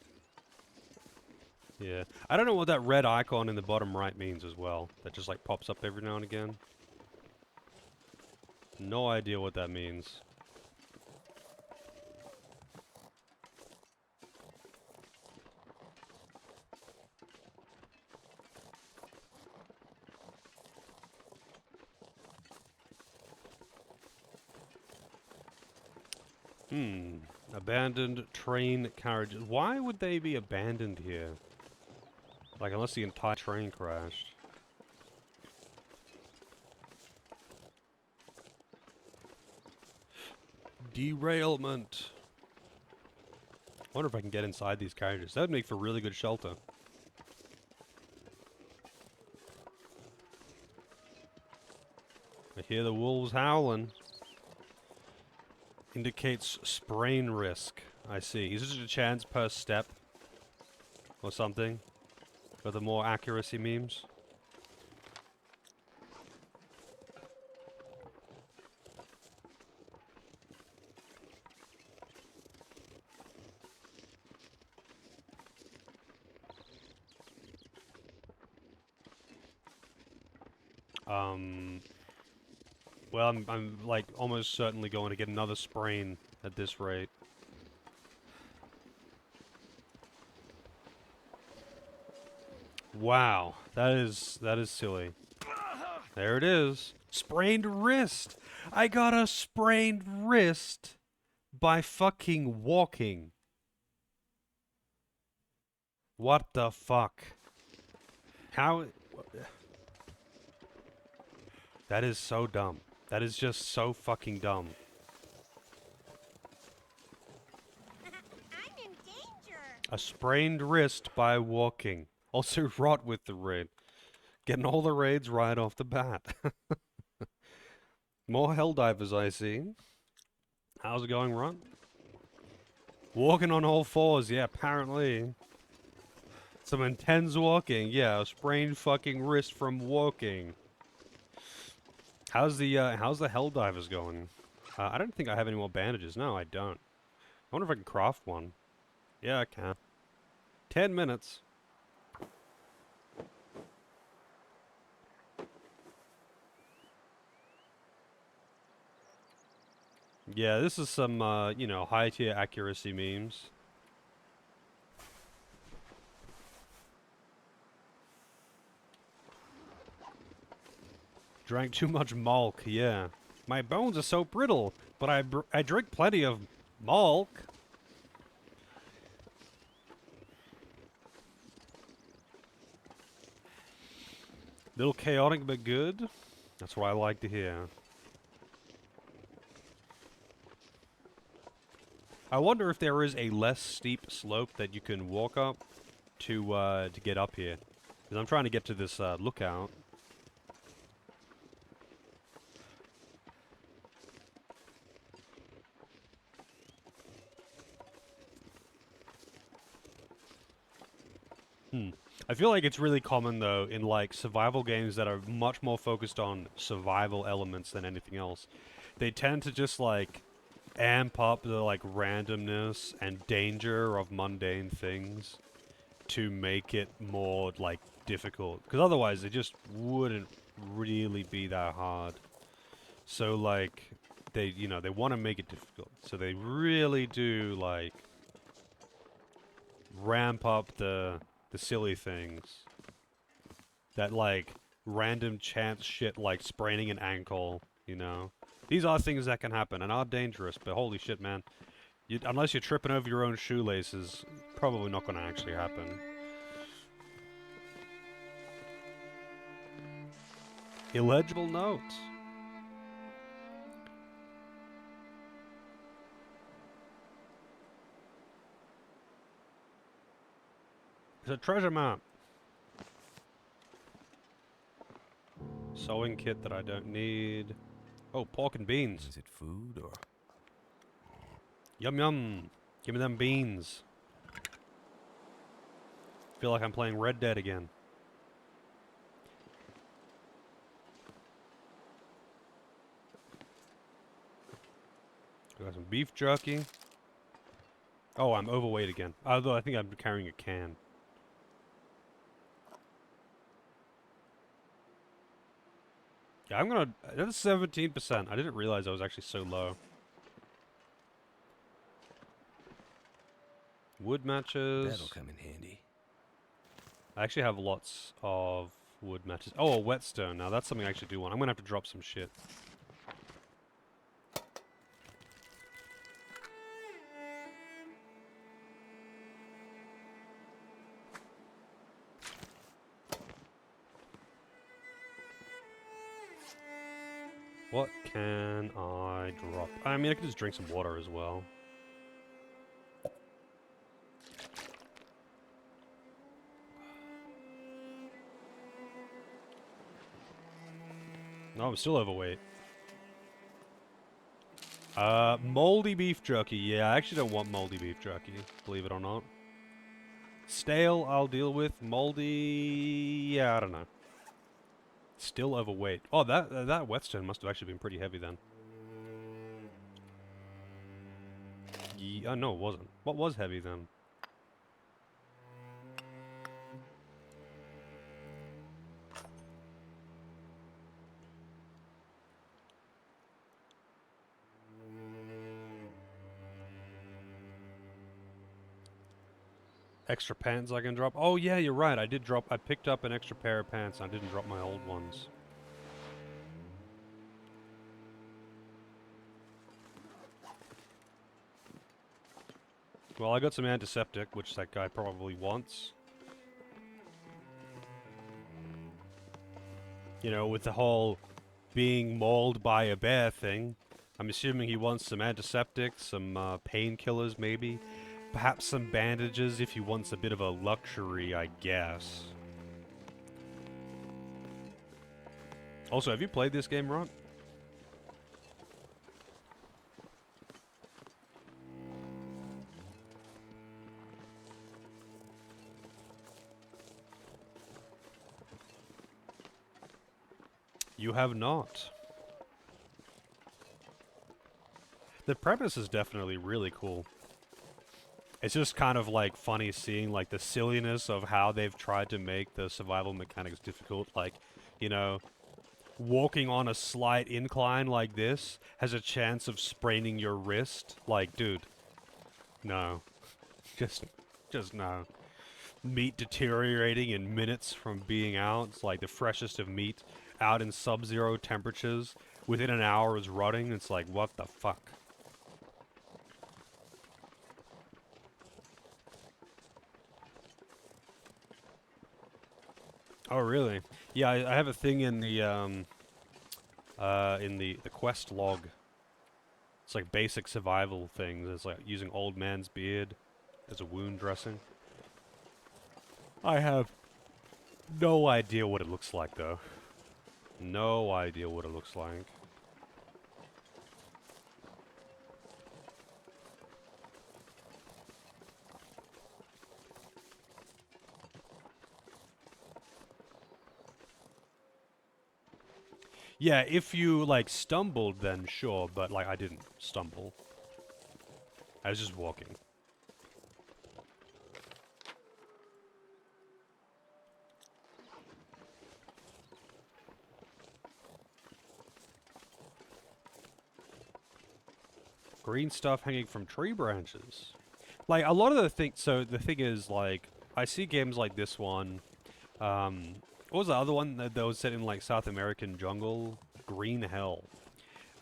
Yeah. I don't know what that red icon in the bottom right means as well. That just like pops up every now and again. No idea what that means. Abandoned train carriages. Why would they be abandoned here? Like, unless the entire train crashed. Derailment. I wonder if I can get inside these carriages. That would make for really good shelter. I hear the wolves howling. Indicates sprain risk. I see. Is this a chance per step? Or something? For the more accuracy memes? Well, I'm like almost certainly going to get another sprain at this rate. Wow, that is silly. There it is. Sprained wrist. I got a sprained wrist by fucking walking. What the fuck? How? That is so dumb. That is just so fucking dumb. I'm in danger. A sprained wrist by walking. Also rot with the raid. Getting all the raids right off the bat. More Helldivers I see. How's it going, Ron? Walking on all fours, yeah, apparently. Some intense walking, yeah, a sprained fucking wrist from walking. How's the Helldivers going? I don't think I have any more bandages. No, I don't. I wonder if I can craft one. Yeah, I can. 10 minutes. Yeah, this is some, you know, high-tier accuracy memes. Drank too much milk, yeah. My bones are so brittle, but I drink plenty of milk. Little chaotic but good. That's what I like to hear. I wonder if there is a less steep slope that you can walk up to get up here. Because I'm trying to get to this lookout. I feel like it's really common though in like survival games that are much more focused on survival elements than anything else. They tend to just like amp up the like randomness and danger of mundane things to make it more like difficult. Because otherwise it just wouldn't really be that hard. So like they, you know, they want to make it difficult. So they really do like ramp up the silly things. That like random chance shit like spraining an ankle, you know. These are things that can happen and are dangerous, but holy shit, man. Unless you're tripping over your own shoelaces, probably not going to actually happen. Illegible notes. It's a treasure map. Sewing kit that I don't need. Oh, pork and beans. Is it food or? Yum yum. Give me them beans. Feel like I'm playing Red Dead again. Got some beef jerky. Oh, I'm overweight again. Although I think I'm carrying a can. Yeah, I'm gonna... That's 17%. I didn't realize I was actually so low. Wood matches. That'll come in handy. I actually have lots of wood matches. Oh, a whetstone. Now that's something I actually do want. I'm gonna have to drop some shit. What can I drop? I mean, I could just drink some water as well. No, I'm still overweight. Moldy beef jerky. Yeah, I actually don't want moldy beef jerky, believe it or not. Stale, I'll deal with. Moldy, yeah, I don't know. Still overweight. Oh, that whetstone must have actually been pretty heavy then. Yeah, no, it wasn't. What was heavy then? Extra pants I can drop. Oh yeah, you're right. I picked up an extra pair of pants. I didn't drop my old ones. Well, I got some antiseptic, which that guy probably wants. You know, with the whole being mauled by a bear thing. I'm assuming he wants some antiseptic, some painkillers maybe. Perhaps some bandages if he wants a bit of a luxury, I guess. Also, have you played this game, Ron? You have not. The premise is definitely really cool. It's just kind of like funny seeing like the silliness of how they've tried to make the survival mechanics difficult. Like, you know, walking on a slight incline like this has a chance of spraining your wrist. Like, dude, no. Just no. Meat deteriorating in minutes from being out. It's like the freshest of meat out in sub-zero temperatures. Within an hour is rotting. It's like, what the fuck? Oh, really? Yeah, I have a thing in the quest log. It's like basic survival things. It's like using old man's beard as a wound dressing. I have no idea what it looks like, though. No idea what it looks like. Yeah, if you, like, stumbled, then sure, but, like, I didn't stumble. I was just walking. Green stuff hanging from tree branches. Like, a lot of the things... So, the thing is, like, I see games like this one. What was the other one that was set in, like, South American jungle? Green Hell.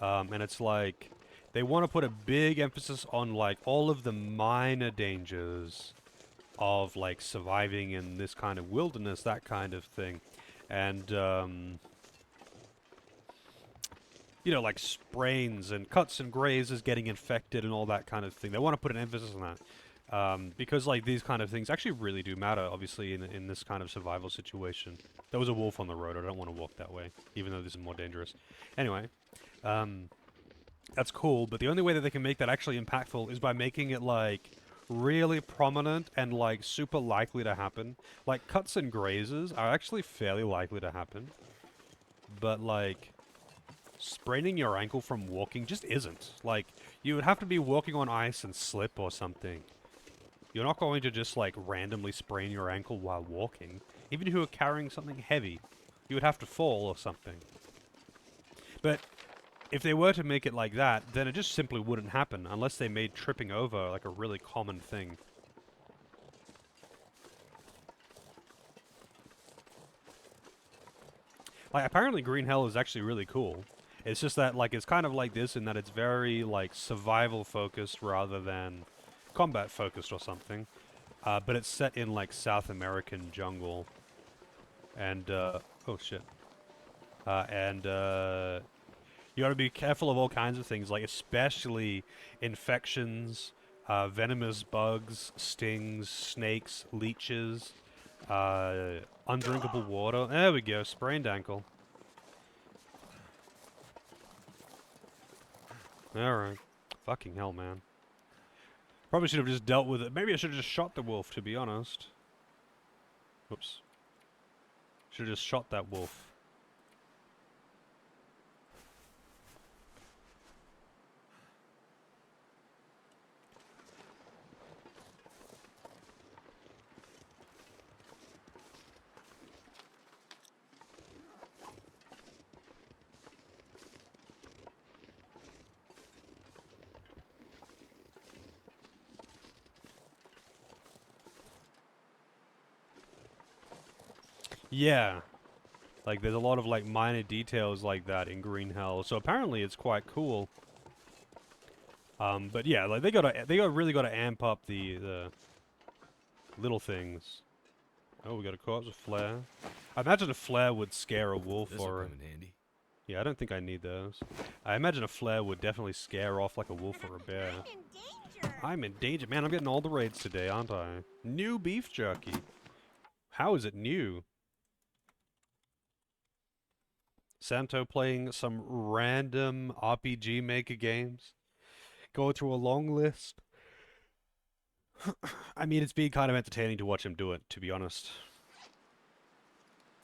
And it's like... They want to put a big emphasis on, like, all of the minor dangers of, like, surviving in this kind of wilderness, that kind of thing. And, you know, like sprains and cuts and grazes getting infected and all that kind of thing. They want to put an emphasis on that. Because, like, these kind of things actually really do matter, obviously, in this kind of survival situation. There was a wolf on the road. I don't want to walk that way, even though this is more dangerous. Anyway, that's cool, but the only way that they can make that actually impactful is by making it, like, really prominent and, like, super likely to happen. Like, cuts and grazes are actually fairly likely to happen. But, like, spraining your ankle from walking just isn't. Like, you would have to be walking on ice and slip or something. You're not going to just, like, randomly sprain your ankle while walking. Even if you were carrying something heavy, you would have to fall or something. But if they were to make it like that, then it just simply wouldn't happen unless they made tripping over, like, a really common thing. Like, apparently Green Hell is actually really cool. It's just that, like, it's kind of like this in that it's very, like, survival-focused rather than combat-focused or something. But it's set in, like, South American jungle. And, oh shit. You gotta be careful of all kinds of things, like, especially infections, venomous bugs, stings, snakes, leeches, undrinkable water. There we go, sprained ankle. Alright. Fucking hell, man. Probably should have just dealt with it. Maybe I should have just shot the wolf, to be honest. Whoops. Should have just shot that wolf. Yeah. Like, there's a lot of, like, minor details like that in Green Hell, so apparently it's quite cool. But yeah, like, really gotta amp up the little things. Oh, we got a corpse, a flare. I imagine a flare would scare a wolf This'll or... come in handy. Yeah, I don't think I need those. I imagine a flare would definitely scare off, like, a wolf or a bear. I'm in danger. I'm in danger. Man, I'm getting all the raids today, aren't I? New beef jerky. How is it new? Santo playing some random RPG Maker games. Going through a long list. I mean, it's been kind of entertaining to watch him do it, to be honest.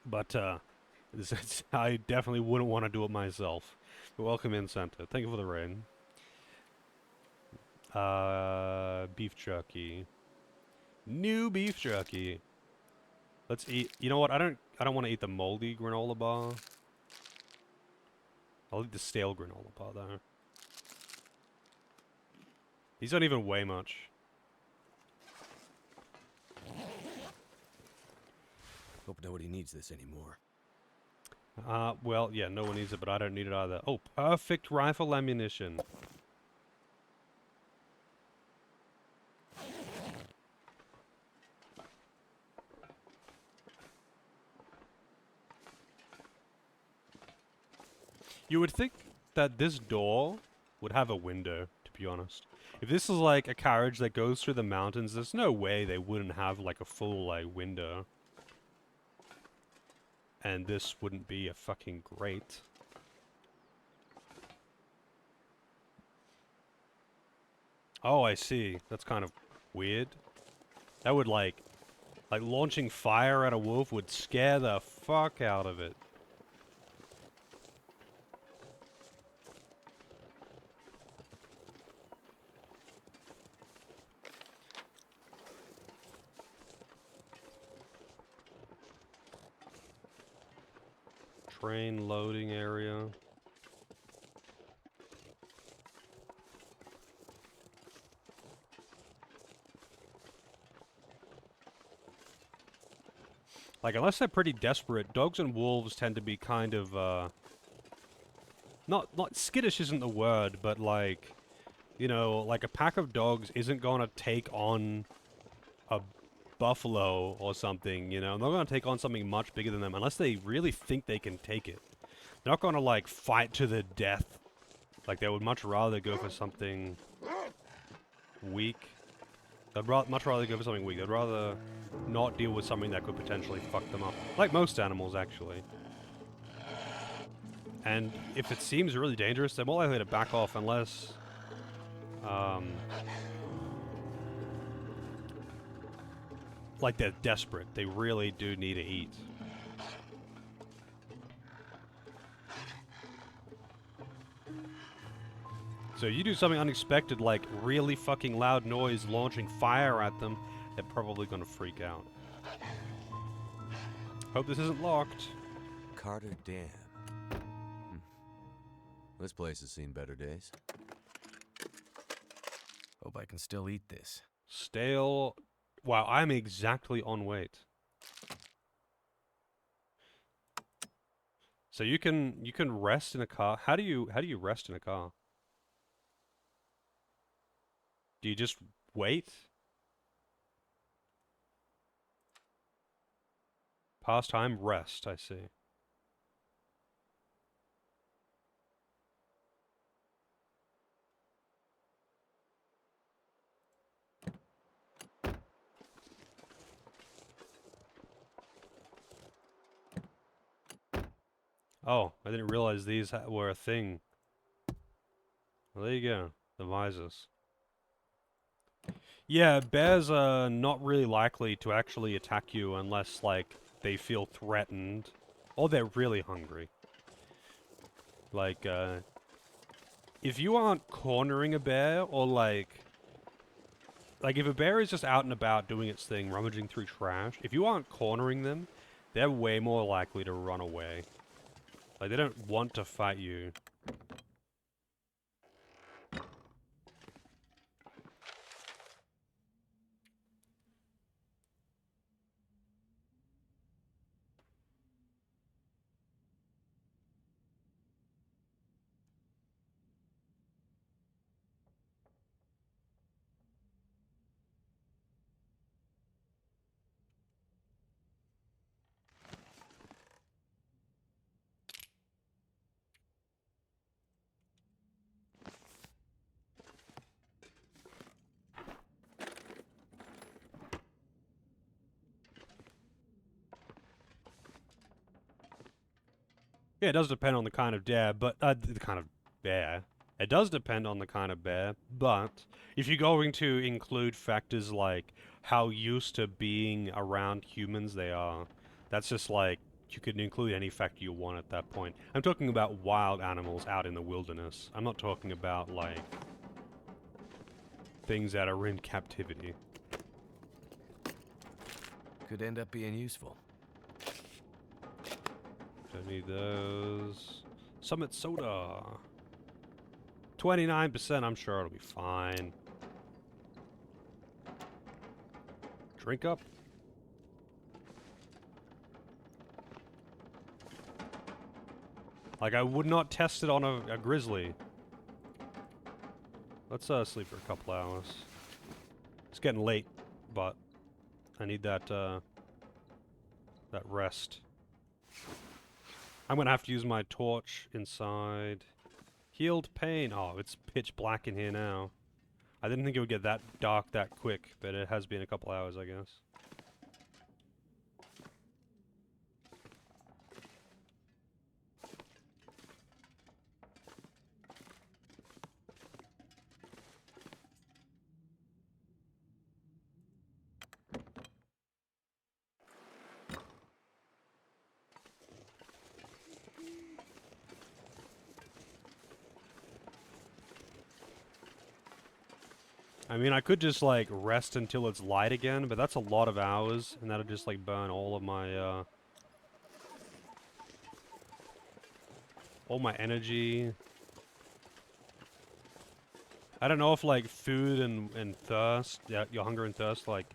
But, I definitely wouldn't want to do it myself. But welcome in, Santo. Thank you for the raid. Beef jerky. New beef jerky. Let's eat. You know what? I don't want to eat the moldy granola bar. I'll eat the stale granola bar though. These don't even weigh much. Hope nobody needs this anymore. Well, yeah, no one needs it, but I don't need it either. Oh, perfect rifle ammunition. You would think that this door would have a window, to be honest. If this is like a carriage that goes through the mountains, there's no way they wouldn't have like a full like window. And this wouldn't be a fucking grate. Oh, I see. That's kind of weird. That would like launching fire at a wolf would scare the fuck out of it. Train loading area. Like, unless they're pretty desperate, dogs and wolves tend to be kind of, not skittish isn't the word, but like, you know, like a pack of dogs isn't gonna take on a buffalo or something, you know? They're not gonna take on something much bigger than them unless they really think they can take it. They're not gonna, like, fight to the death. Like, they would much rather go for something weak. They'd much rather go for something weak. They'd rather not deal with something that could potentially fuck them up. Like most animals, actually. And if it seems really dangerous, they're more likely to back off unless... like they're desperate. They really do need to eat. So you do something unexpected, like really fucking loud noise launching fire at them, they're probably gonna freak out. Hope this isn't locked. Carter Dam. This place has seen better days. Hope I can still eat this. Stale. Wow, I'm exactly on weight. So you can rest in a car. How do you rest in a car? Do you just wait? Pastime rest, I see. Oh, I didn't realize these were a thing. Well, there you go. The visors. Yeah, bears are not really likely to actually attack you unless, like, they feel threatened. Or they're really hungry. Like, if you aren't cornering a bear, or like, if a bear is just out and about doing its thing, rummaging through trash, if you aren't cornering them, they're way more likely to run away. Like, they don't want to fight you. Yeah, it does depend on the kind of bear, but the kind of bear. It does depend on the kind of bear, but if you're going to include factors like how used to being around humans they are, that's just like you could include any factor you want at that point. I'm talking about wild animals out in the wilderness. I'm not talking about like things that are in captivity. Could end up being useful. Don't need those. Summit soda. 29%, I'm sure it'll be fine. Drink up. Like, I would not test it on a grizzly. Let's sleep for a couple hours. It's getting late, but I need that that rest. I'm gonna have to use my torch inside. Healed pain. Oh, it's pitch black in here now. I didn't think it would get that dark that quick, but it has been a couple hours, I guess. I mean, I could just, like, rest until it's light again, but that's a lot of hours, and that'll just, like, burn all of my, all my energy. I don't know if, like, food and thirst, yeah, your hunger and thirst, like,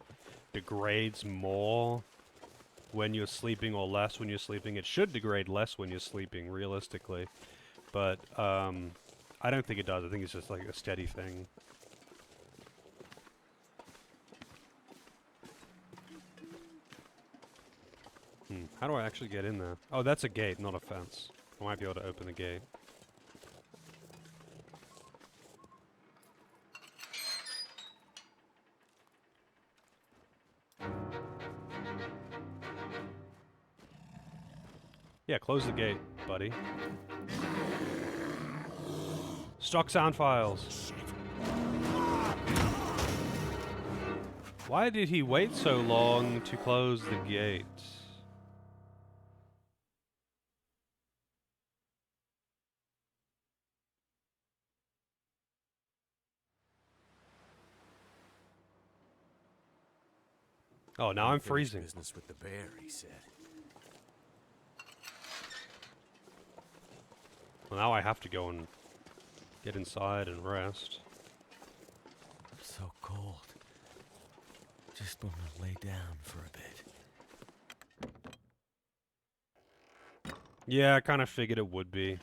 degrades more when you're sleeping or less when you're sleeping. It should degrade less when you're sleeping, realistically. But, I don't think it does. I think it's just, like, a steady thing. How do I actually get in there? Oh, that's a gate, not a fence. I might be able to open the gate. Yeah, close the gate, buddy. Stock sound files. Why did he wait so long to close the gate? Oh, now I'm Unfinished freezing. Business with the bear, he said. Well, now I have to go and get inside and rest. So cold. Just want to lay down for a bit. Yeah, I kind of figured it would be.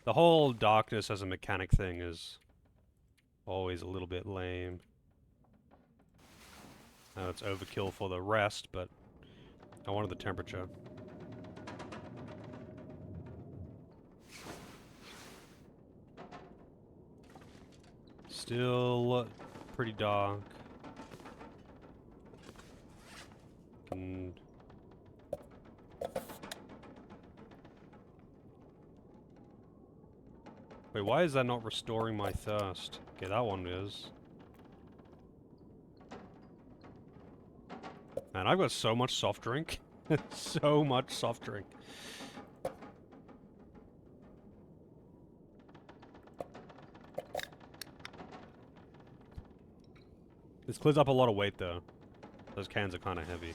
The whole darkness as a mechanic thing is always a little bit lame. Now it's overkill for the rest, but I wanted the temperature. Still pretty dark. And wait, why is that not restoring my thirst? Okay, that one is. Man, I've got so much soft drink. So much soft drink. This clears up a lot of weight, though. Those cans are kind of heavy.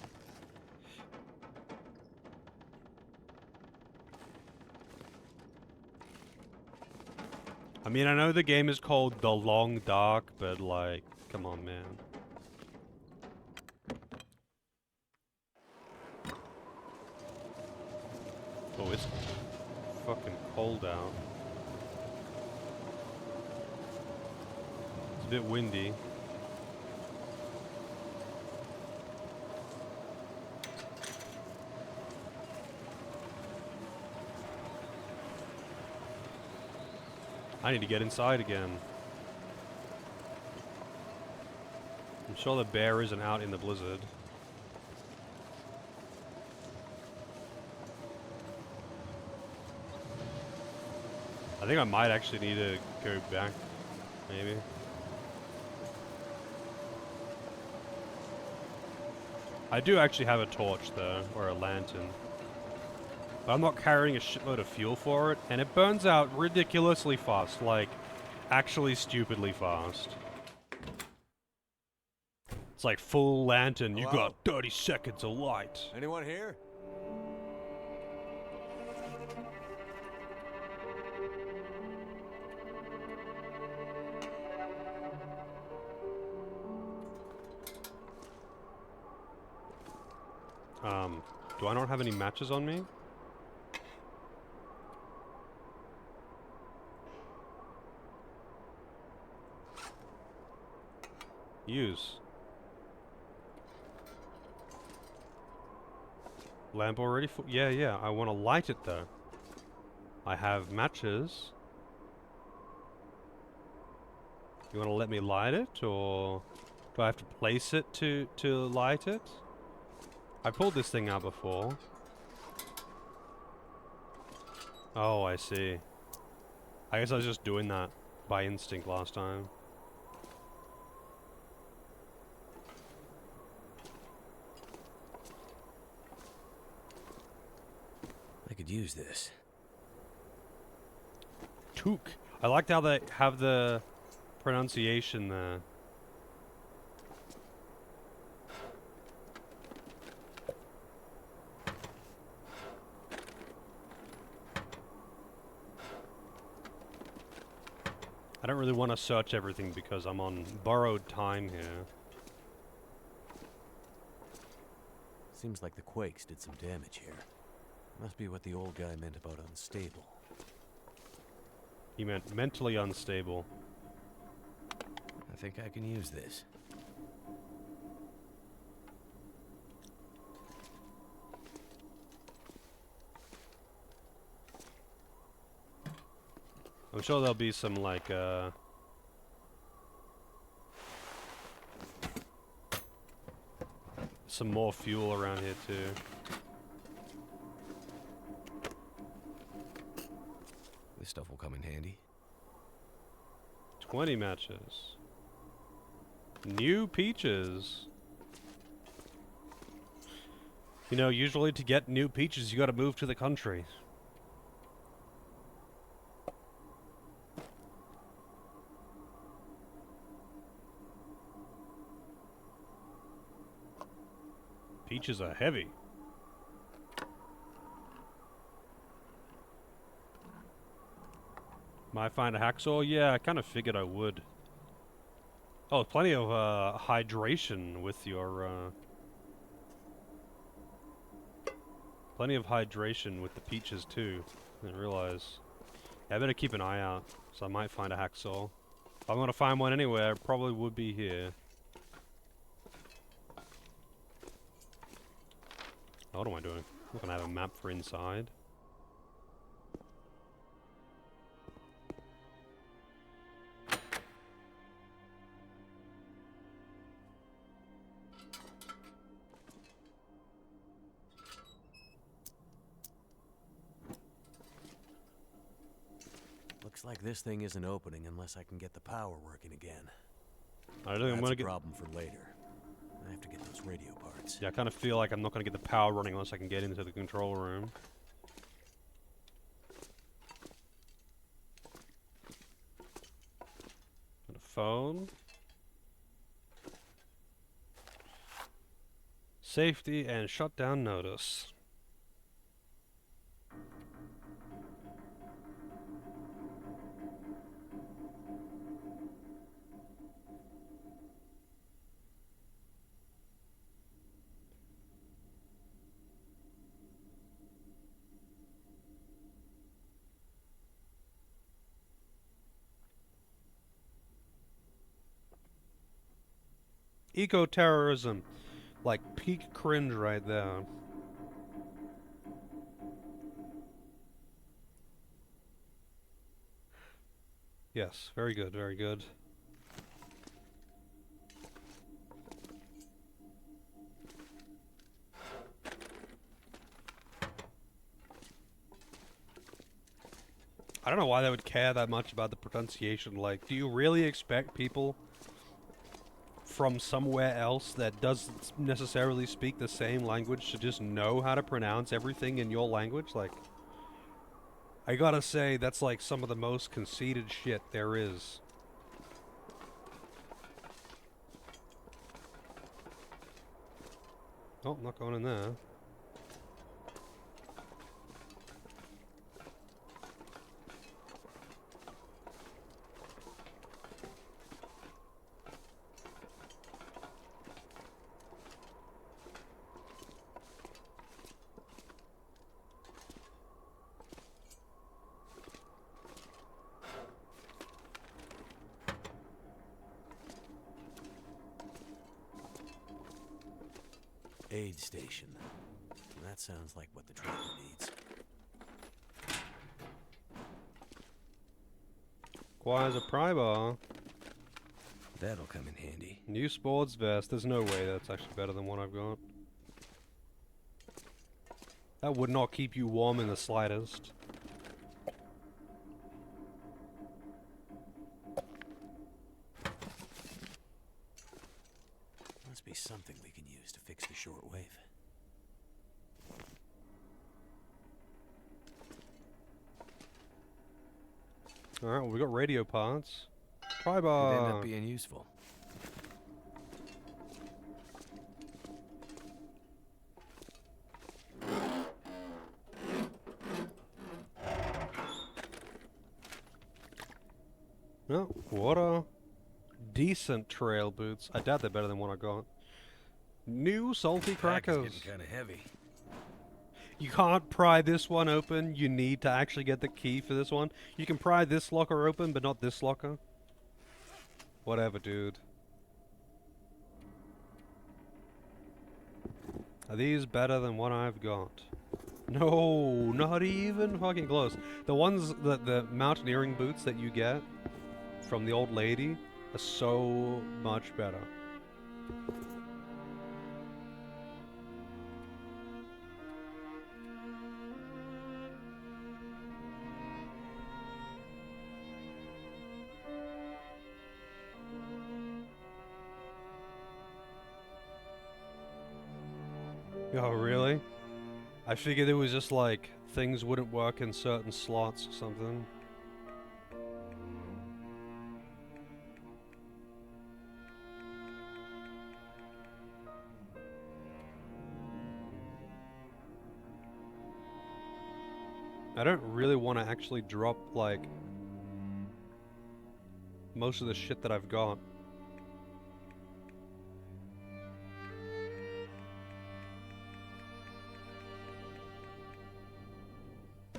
I mean, I know the game is called The Long Dark, but, like, come on, man. Oh, it's fucking cold out. It's a bit windy. I need to get inside again. I'm sure the bear isn't out in the blizzard. I think I might actually need to go back, maybe. I do actually have a torch though, or a lantern. But I'm not carrying a shitload of fuel for it, and it burns out ridiculously fast, like, actually stupidly fast. It's like full lantern, you Hello? got 30 seconds of light. Anyone here? Do I not have any matches on me? Use. Lamp already full? Yeah, I want to light it though. I have matches. You want to let me light it, or do I have to place it to light it? I pulled this thing out before. Oh, I see. I guess I was just doing that by instinct last time. I could use this. Took. I liked how they have the pronunciation there. I don't really want to search everything because I'm on borrowed time here. Seems like the quakes did some damage here. Must be what the old guy meant about unstable. He meant mentally unstable. I think I can use this. I'm sure there'll be some, like, some more fuel around here, too. This stuff will come in handy. 20 matches. New peaches. You know, usually to get new peaches, you gotta move to the country. Peaches are heavy. Might find a hacksaw? Yeah, I kind of figured I would. Oh, plenty of hydration with your plenty of hydration with the peaches too. Didn't realize. Yeah, I better keep an eye out, so I might find a hacksaw. If I'm gonna find one anywhere, it probably would be here. What am I doing? I'm not gonna have a map for inside. Looks like this thing isn't opening unless I can get the power working again. I don't think I'm That's gonna a get. problem for later. I have to get those radio parts. Yeah, I kind of feel like I'm not gonna get the power running unless I can get into the control room. And a phone. Safety and shutdown notice. Eco-terrorism. Like peak cringe right there. Yes, very good, very good. I don't know why they would care that much about the pronunciation. Like, do you really expect people from somewhere else that doesn't necessarily speak the same language to just know how to pronounce everything in your language? Like, I gotta say, that's like some of the most conceited shit there is. Oh, not going in there. Aid station. That sounds like what the trailer needs. Requires a pry bar. That'll come in handy. New sports vest. There's no way that's actually better than what I've got. That would not keep you warm in the slightest. Must be something we can use to fix the shortwave. Alright, well, we got radio parts. Pry Could bar. end up being useful. Oh, what a decent trail boots. I doubt they're better than what I got. New salty Pack is crackers. getting kind of heavy. You can't pry this one open. You need to actually get the key for this one. You can pry this locker open, but not this locker. Whatever, dude. Are these better than what I've got? No, not even fucking close. The ones that the mountaineering boots that you get from the old lady are so much better. Oh, really? I figured it was just like things wouldn't work in certain slots or something. I don't really want to actually drop, like, most of the shit that I've got.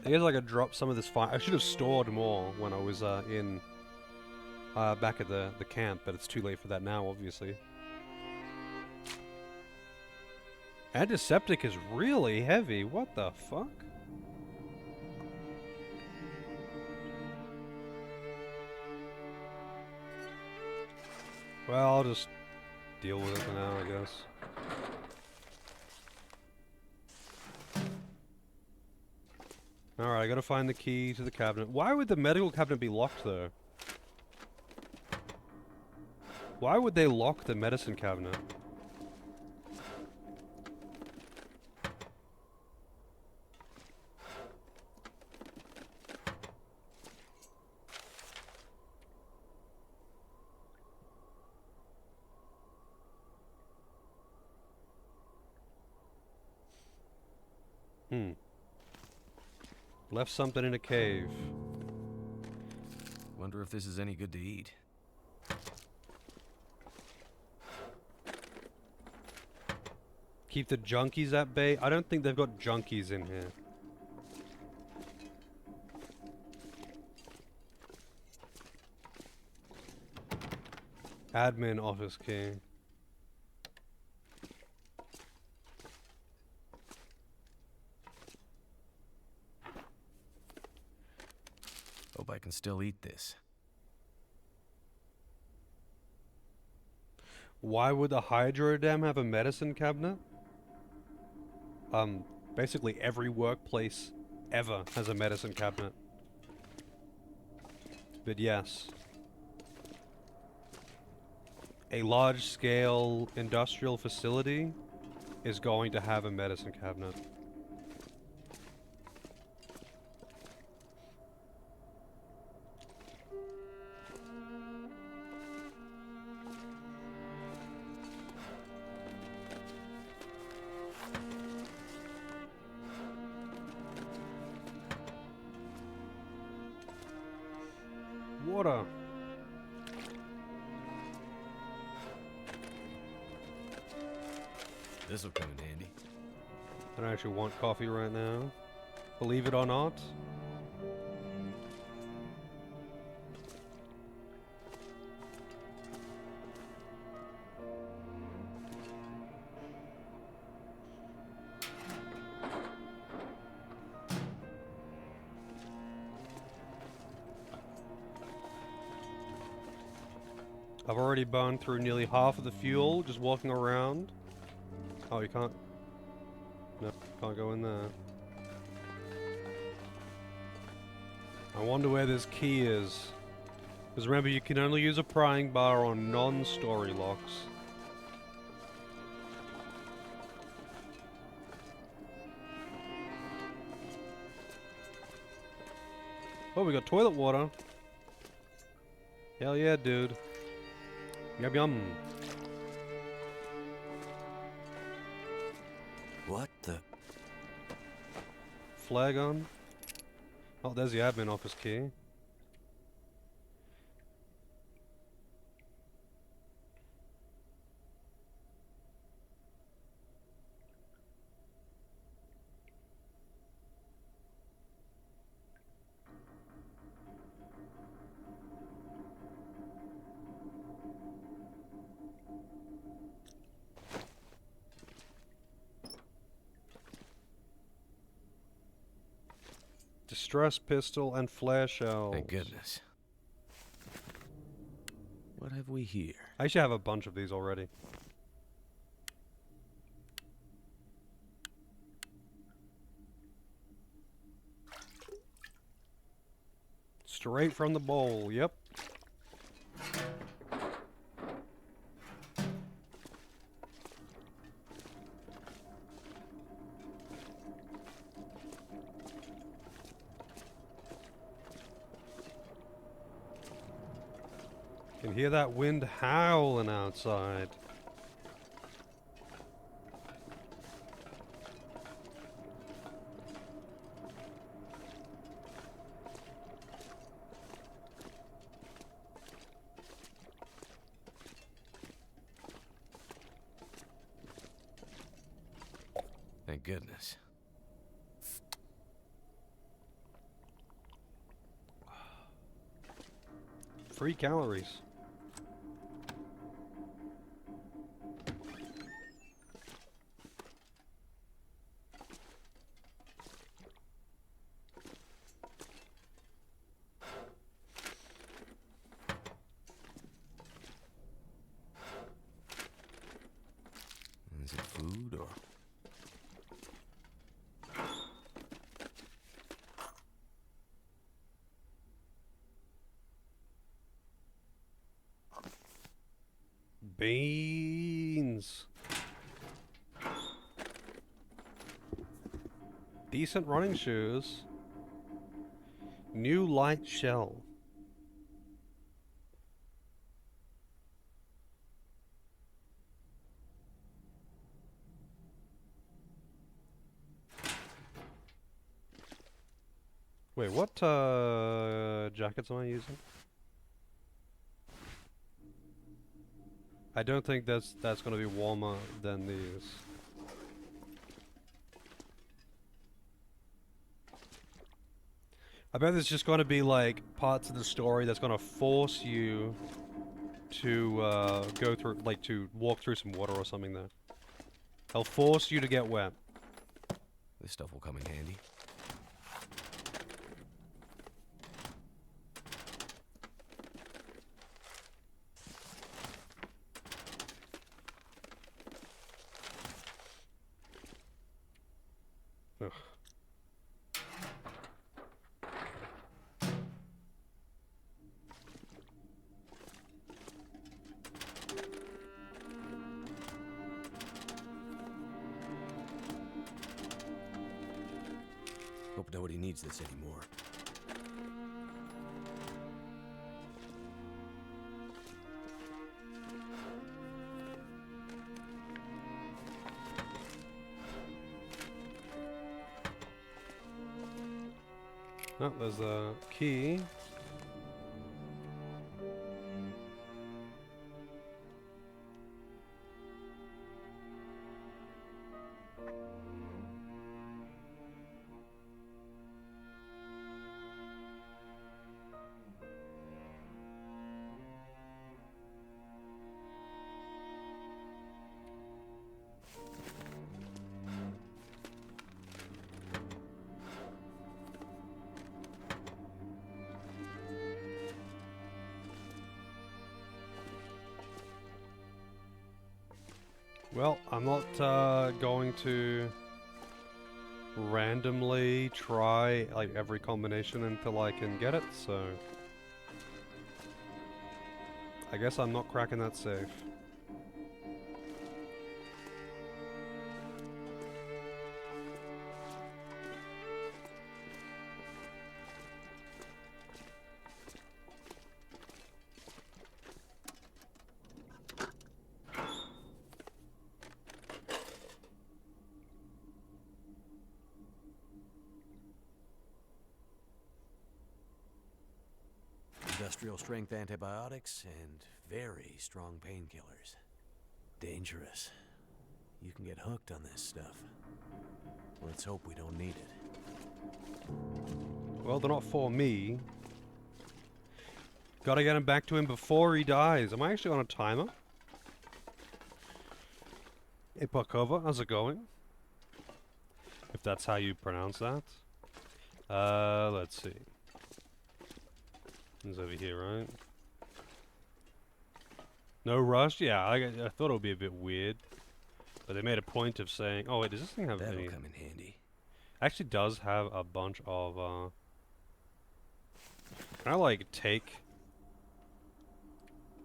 I guess I could drop some of this fire. I should have stored more when I was back at the camp, but it's too late for that now, obviously. Antiseptic is really heavy. What the fuck? Well, I'll just deal with it for now, I guess. Alright, I gotta find the key to the cabinet. Why would the medical cabinet be locked, though? Why would they lock the medicine cabinet? Left something in a cave. Wonder if this is any good to eat. Keep the junkies at bay? I don't think they've got junkies in here. Admin office key. Hope I can still eat this. Why would the hydro dam have a medicine cabinet? Basically every workplace ever has a medicine cabinet. But yes. A large-scale industrial facility is going to have a medicine cabinet. Water. This'll come in handy. I don't actually want coffee right now. Believe it or not. I've already burned through nearly half of the fuel just walking around. Oh, you can't. No, can't go in there. I wonder where this key is. Because remember, you can only use a prying bar on non-story locks. Oh, we got toilet water. Hell yeah, dude. Yum yum. What the? Flag on. Oh, there's the admin office key. Distress pistol and flare shells. Thank goodness. What have we here? I should have a bunch of these already. Straight from the bowl, yep. Can hear that wind howling outside. Thank goodness. Free calories. Is it food or? Beans. Decent running shoes. New light shell. Wait, what jackets am I using? I don't think that's gonna be warmer than these. I bet there's just gonna be like parts of the story that's gonna force you to go through, like to walk through some water or something there. They'll force you to get wet. This stuff will come in handy. Ugh. needs this anymore. Oh, there's a key. Well, I'm not going to randomly try like every combination until I can get it, so I guess I'm not cracking that safe. Industrial strength antibiotics and very strong painkillers. Dangerous. You can get hooked on this stuff. Let's hope we don't need it. Well, they're not for me. Gotta get him back to him before he dies. Am I actually on a timer? Hey, Pakova, how's it going? If that's how you pronounce that. Let's see. He's over here, right? No rush? Yeah, I thought it would be a bit weird. But they made a point of saying... Oh, wait, does this thing have That'll any... come in handy. Actually does have a bunch of, Can I, like, take...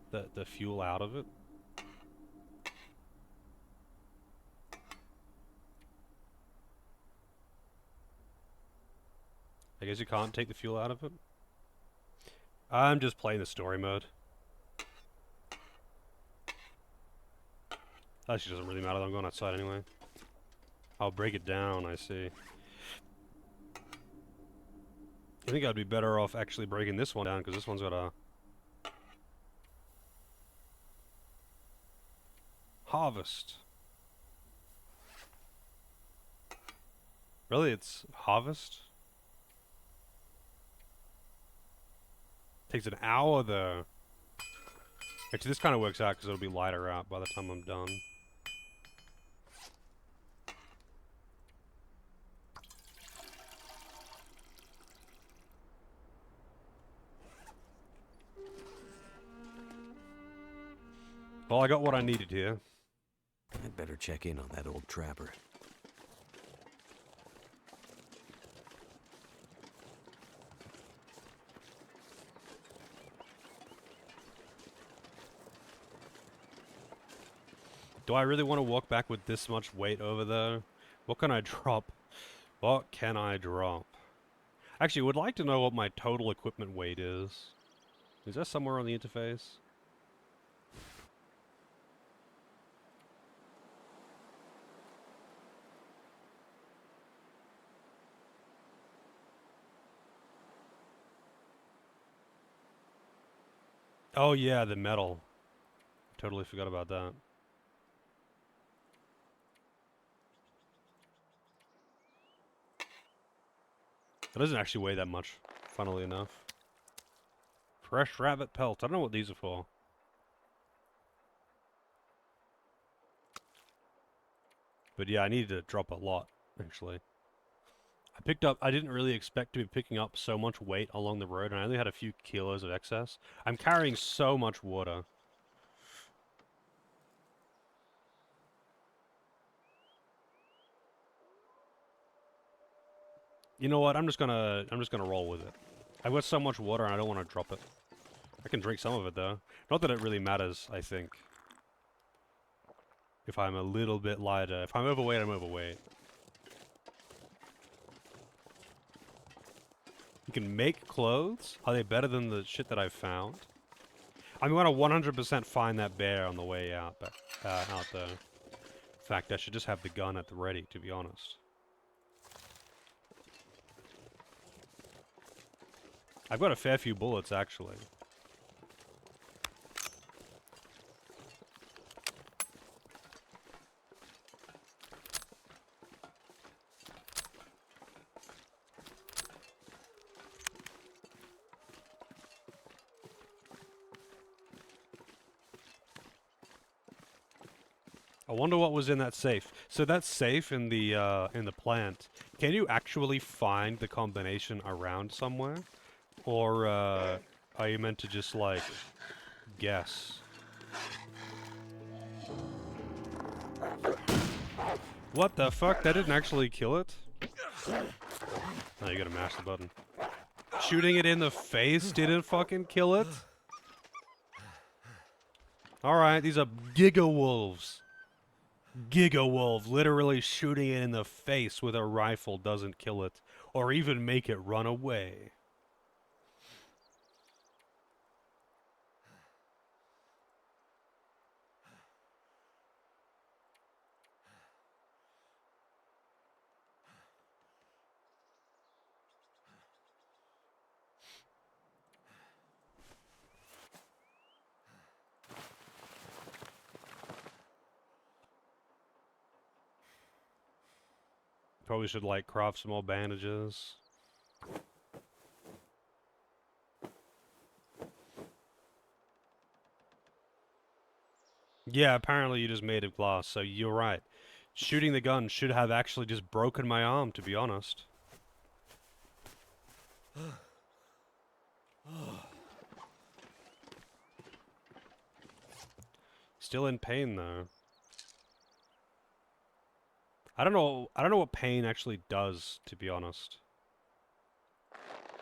the fuel out of it? I guess you can't take the fuel out of it? I'm just playing the story mode. Actually doesn't really matter, I'm going outside anyway. I'll break it down, I see. I think I'd be better off actually breaking this one down, because this one's got a... Harvest. Really, it's harvest? Takes an hour though. Actually, this kind of works out because it'll be lighter out by the time I'm done. Well, I got what I needed here. I'd better check in on that old trapper. Do I really want to walk back with this much weight over there? What can I drop? What can I drop? Actually, would like to know what my total equipment weight is. Is that somewhere on the interface? Oh yeah, the metal. Totally forgot about that. That doesn't actually weigh that much, funnily enough. Fresh rabbit pelt. I don't know what these are for. But yeah, I needed to drop a lot, actually. I didn't really expect to be picking up so much weight along the road, and I only had a few kilos of excess. I'm carrying so much water. You know what? I'm just gonna roll with it. I've got so much water and I don't want to drop it. I can drink some of it though. Not that it really matters, I think. If I'm a little bit lighter. If I'm overweight, I'm overweight. You can make clothes? Are they better than the shit that I found? I'm gonna 100% find that bear on the way out, but out there. In fact, I should just have the gun at the ready, to be honest. I've got a fair few bullets, actually. I wonder what was in that safe. So that safe in the plant, can you actually find the combination around somewhere? Or, are you meant to just, like, guess? What the fuck? That didn't actually kill it? Oh, you gotta mash the button. Shooting it in the face didn't fucking kill it? Alright, these are Giga Wolves. Giga Wolf, literally shooting it in the face with a rifle doesn't kill it, or even make it run away. Probably should, like, craft some more bandages. Yeah, apparently you just made of glass, so you're right. Shooting the gun should have actually just broken my arm, to be honest. Still in pain, though. I don't know what pain actually does, to be honest.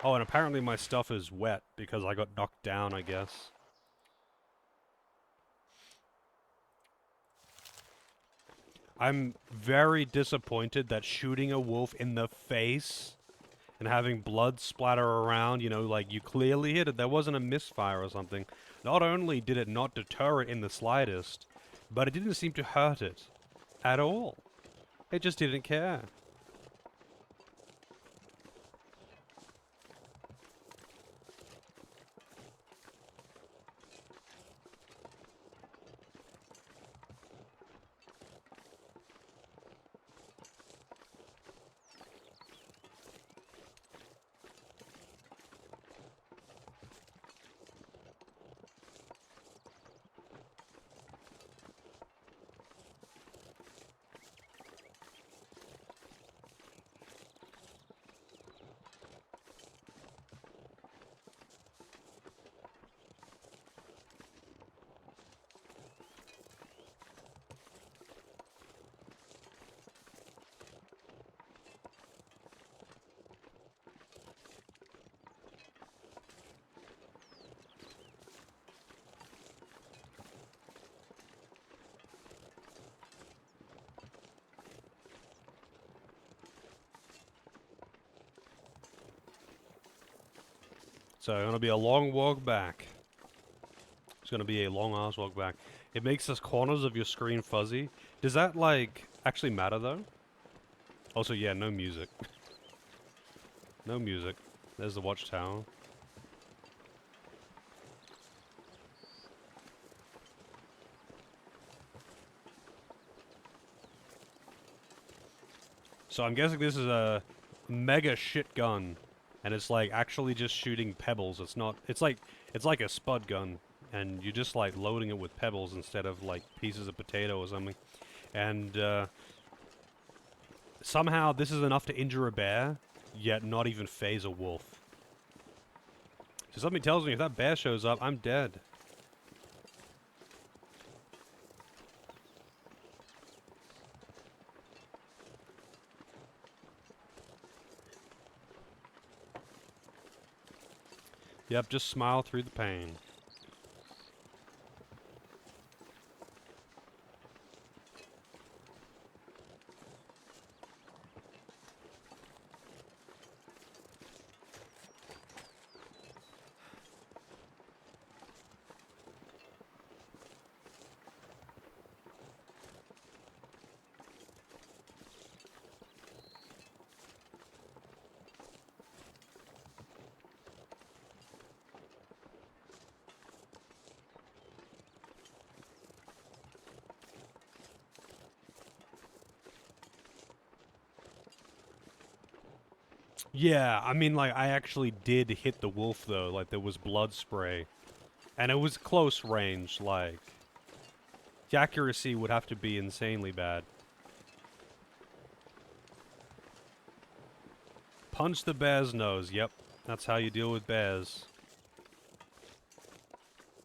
Oh, and apparently my stuff is wet because I got knocked down, I guess. I'm very disappointed that shooting a wolf in the face and having blood splatter around, you know, like you clearly hit it. There wasn't a misfire or something. Not only did it not deter it in the slightest, but it didn't seem to hurt it at all. It just didn't care. So, gonna be a long walk back. It's gonna be a long ass walk back. It makes the corners of your screen fuzzy. Does that, like, actually matter, though? Also, yeah, no music. No music. There's the watchtower. So I'm guessing this is a mega shit gun. And it's like actually just shooting pebbles. It's not, it's like a spud gun. And you're just like loading it with pebbles instead of like pieces of potato or something. And somehow this is enough to injure a bear, yet not even phase a wolf. So something tells me if that bear shows up, I'm dead. Yep, just smile through the pain. Yeah, I mean, like, I actually did hit the wolf, though. Like, there was blood spray. And it was close range, like... The accuracy would have to be insanely bad. Punch the bear's nose. Yep, that's how you deal with bears.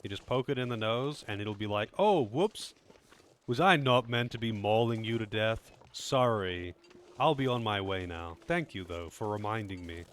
You just poke it in the nose, and it'll be like, oh, whoops. Was I not meant to be mauling you to death? Sorry. I'll be on my way now. Thank you, though, for reminding me.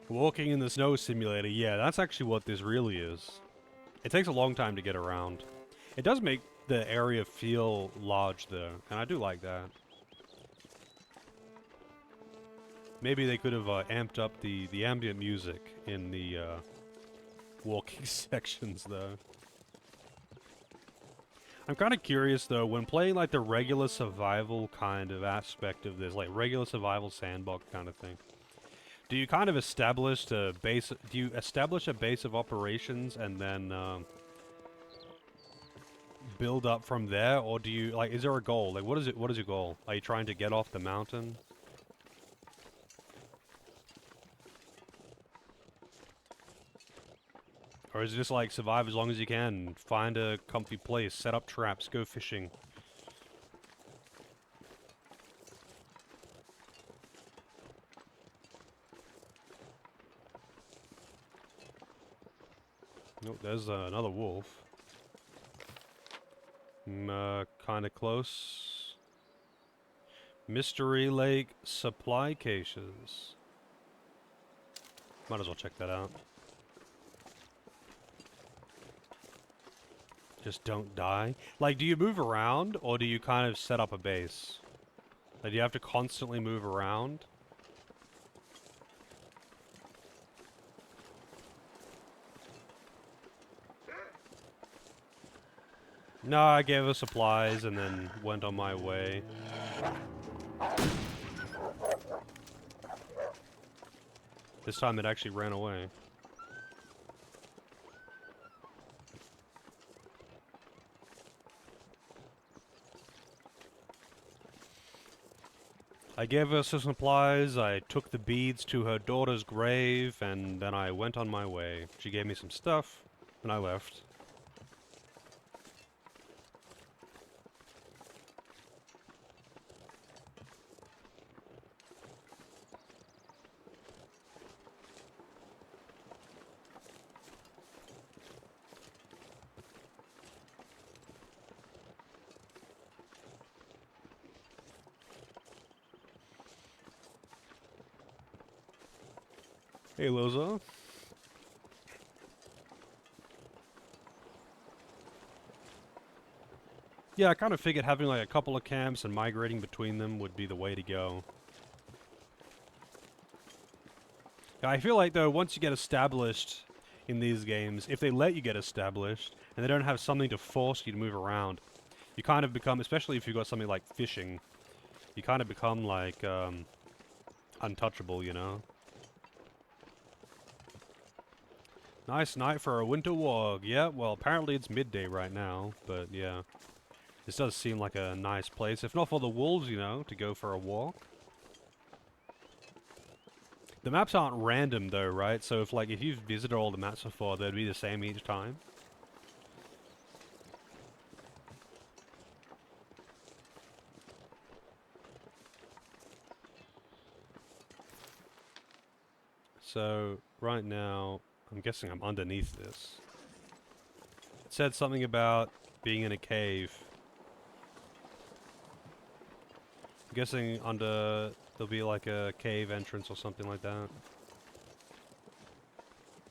Walking in the snow simulator, yeah, that's actually what this really is. It takes a long time to get around. It does make the area feel large, though, and I do like that. Maybe they could have amped up the ambient music in the walking sections, though. I'm kind of curious, though, when playing, like, the regular survival kind of aspect of this, like, regular survival sandbox kind of thing, do you kind of establish a base, do you establish a base of operations and then, build up from there, or do you, like, is there a goal? Like, what is your goal? Are you trying to get off the mountain? Or is it just like survive as long as you can, find a comfy place, set up traps, go fishing? Nope, there's another wolf. Kinda close. Mystery Lake supply caches. Might as well check that out. Just don't die. Like, do you move around, or do you kind of set up a base? Like, do you have to constantly move around? No, I gave her supplies and then went on my way. This time it actually ran away. I gave her some supplies, I took the beads to her daughter's grave, and then I went on my way. She gave me some stuff, and I left. Hey, Loza. Yeah, I kind of figured having like a couple of camps and migrating between them would be the way to go. Yeah, I feel like, though, once you get established in these games, if they let you get established, and they don't have something to force you to move around, you kind of become, especially if you've got something like fishing, you kind of become like, untouchable, you know? Nice night for a winter walk. Yeah, well, apparently it's midday right now, but yeah. This does seem like a nice place, if not for the wolves, you know, to go for a walk. The maps aren't random though, right? So if you've visited all the maps before, they'd be the same each time. So, right now, I'm guessing I'm underneath this. It said something about being in a cave. I'm guessing under there'll be like a cave entrance or something like that.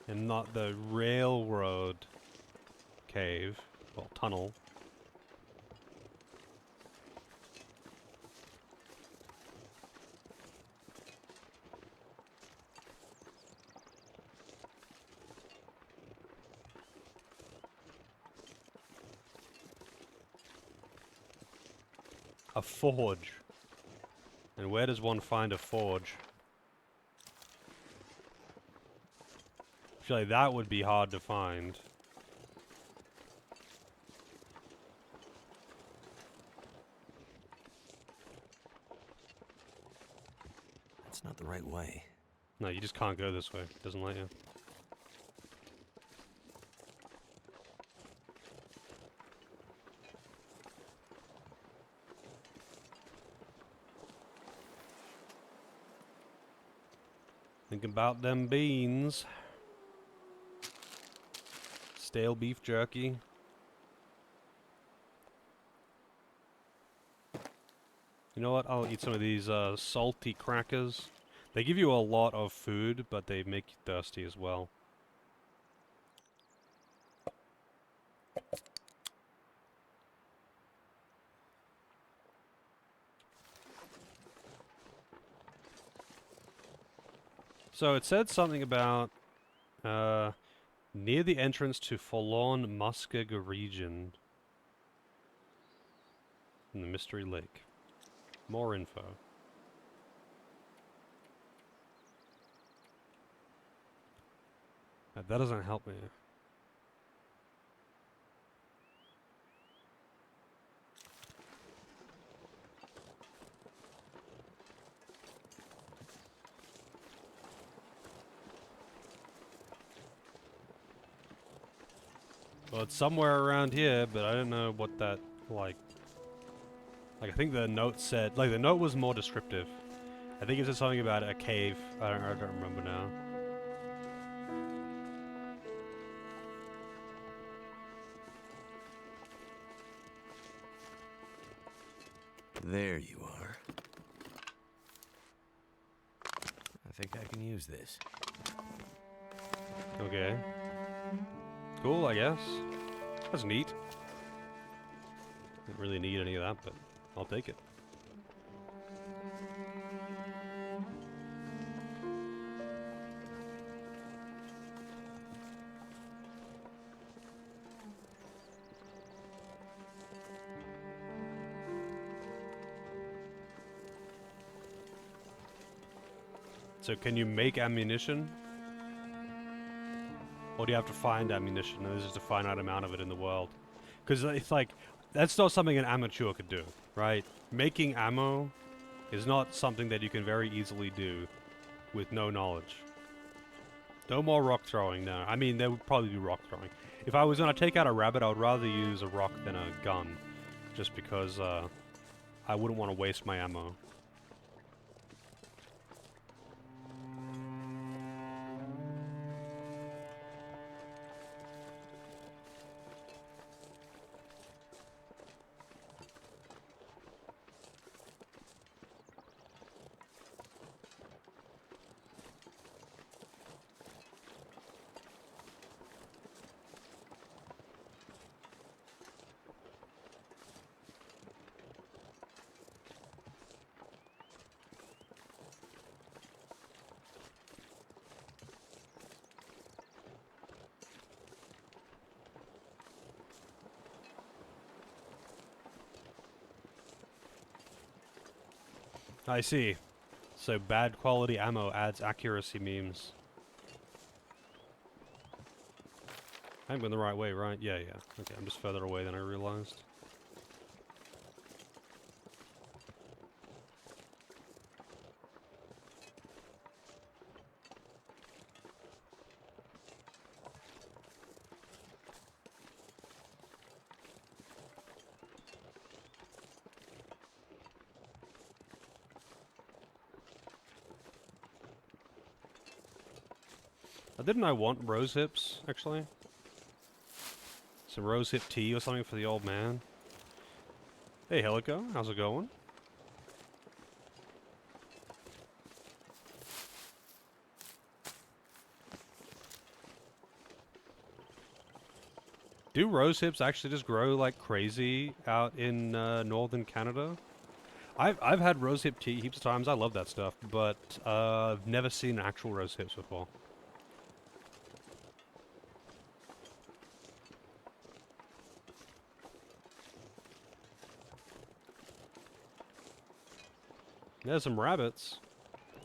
And not the railroad cave, well, tunnel. A forge. And where does one find a forge? I feel like that would be hard to find. That's not the right way. No, you just can't go this way. It doesn't let you. Think about them beans. Stale beef jerky. You know what? I'll eat some of these salty crackers. They give you a lot of food, but they make you thirsty as well. So it said something about near the entrance to Forlorn Muskeg region in the Mystery Lake. More info. That doesn't help me. Well, it's somewhere around here, but I don't know what that, like... Like, I think the note said... Like, the note was more descriptive. I think it said something about a cave. I don't remember now. There you are. I think I can use this. Okay. Cool, I guess. That's neat. Didn't really need any of that, but I'll take it. So can you make ammunition? Or do you have to find ammunition and there's just a finite amount of it in the world? Because it's like, that's not something an amateur could do, right? Making ammo is not something that you can very easily do with no knowledge. No more rock throwing now. I mean, there would probably be rock throwing. If I was going to take out a rabbit, I would rather use a rock than a gun. Just because I wouldn't want to waste my ammo. I see. So bad quality ammo adds accuracy memes. I'm going the right way, right? Yeah. Okay, I'm just further away than I realized. Didn't I want rose hips, actually? Some rosehip tea or something for the old man. Hey, Helico, how's it going? Do rosehips actually just grow like crazy out in northern Canada? I've had rosehip tea heaps of times. I love that stuff, but I've never seen actual rosehips before. There's some rabbits.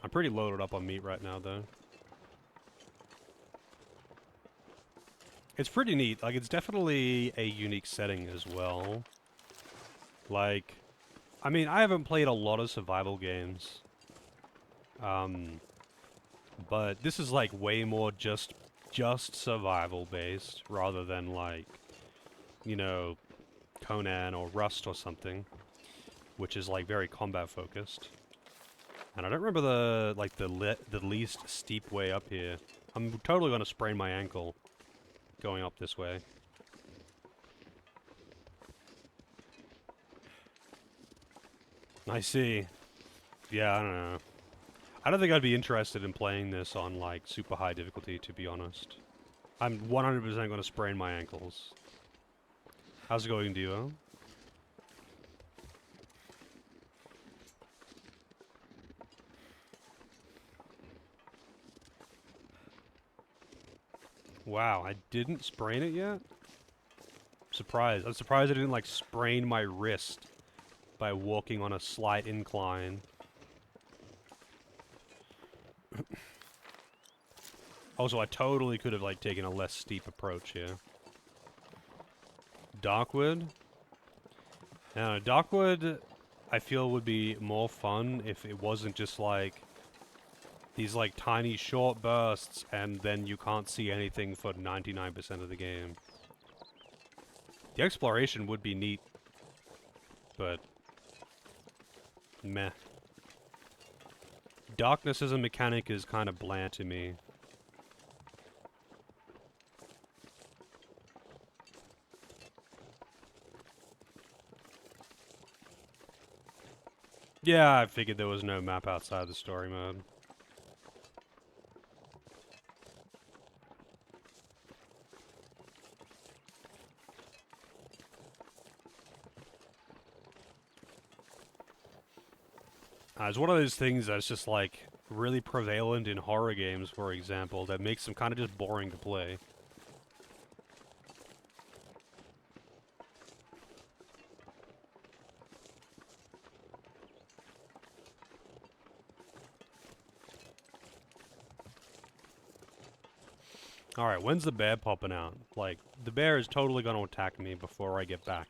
I'm pretty loaded up on meat right now, though. It's pretty neat. Like, it's definitely a unique setting as well. Like, I mean, I haven't played a lot of survival games. But this is, like, way more just survival-based, rather than, like, you know, Conan or Rust or something, which is, like, very combat-focused. And I don't remember the, like, the least steep way up here. I'm totally gonna sprain my ankle going up this way. I see. Yeah, I don't know. I don't think I'd be interested in playing this on, like, super high difficulty, to be honest. I'm 100% gonna sprain my ankles. How's it going, Duo? Wow, I didn't sprain it yet? Surprised. I'm surprised I didn't, like, sprain my wrist by walking on a slight incline. Also, I totally could have, like, taken a less steep approach here. Darkwood? Now, Darkwood, I feel would be more fun if it wasn't just, like, these, like, tiny short bursts, and then you can't see anything for 99% of the game. The exploration would be neat, but meh. Darkness as a mechanic is kind of bland to me. Yeah, I figured there was no map outside the story mode. It's one of those things that's just, like, really prevalent in horror games, for example, that makes them kind of just boring to play. Alright, when's the bear popping out? Like, the bear is totally gonna attack me before I get back.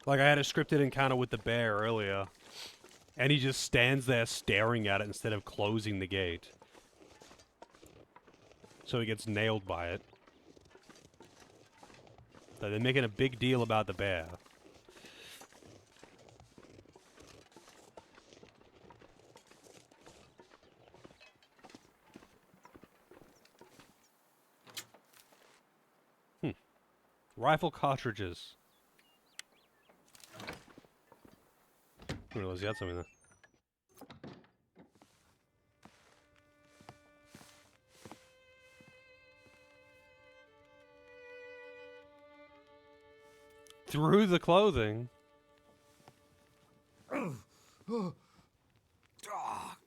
Like, I had a scripted encounter with the bear earlier, and he just stands there staring at it instead of closing the gate. So he gets nailed by it. So they're making a big deal about the bear. Rifle cartridges. I didn't realize you had something there. Through the clothing. Oh,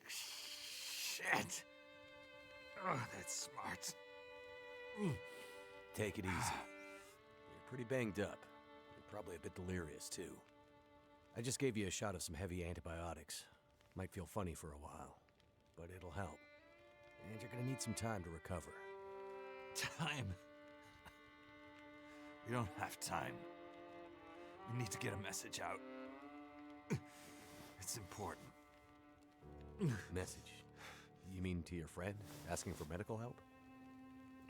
shit. Oh, that's smart. Take it easy. You're pretty banged up. You're probably a bit delirious, too. I just gave you a shot of some heavy antibiotics. Might feel funny for a while, but it'll help. And you're gonna need some time to recover. Time? We don't have time. We need to get a message out. It's important. Message. You mean to your friend? Asking for medical help?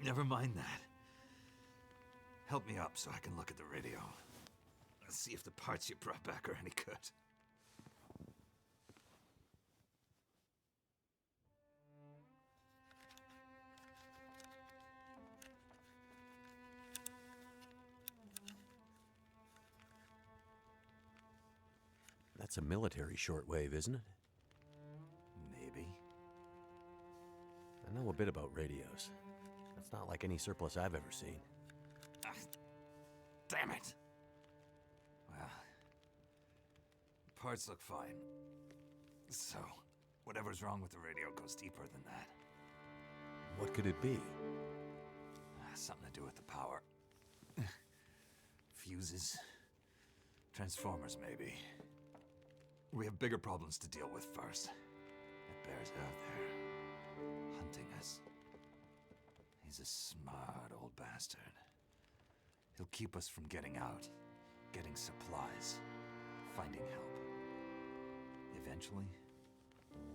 Never mind that. Help me up so I can look at the radio. Let's see if the parts you brought back are any good. That's a military shortwave, isn't it? Maybe. I know a bit about radios. That's not like any surplus I've ever seen. Ah, damn it! Well, the parts look fine. So, whatever's wrong with the radio goes deeper than that. What could it be? Something to do with the power. Fuses. Transformers, maybe. We have bigger problems to deal with first. That bear's out there, hunting us. He's a smart old bastard. He'll keep us from getting out, getting supplies, finding help. Eventually,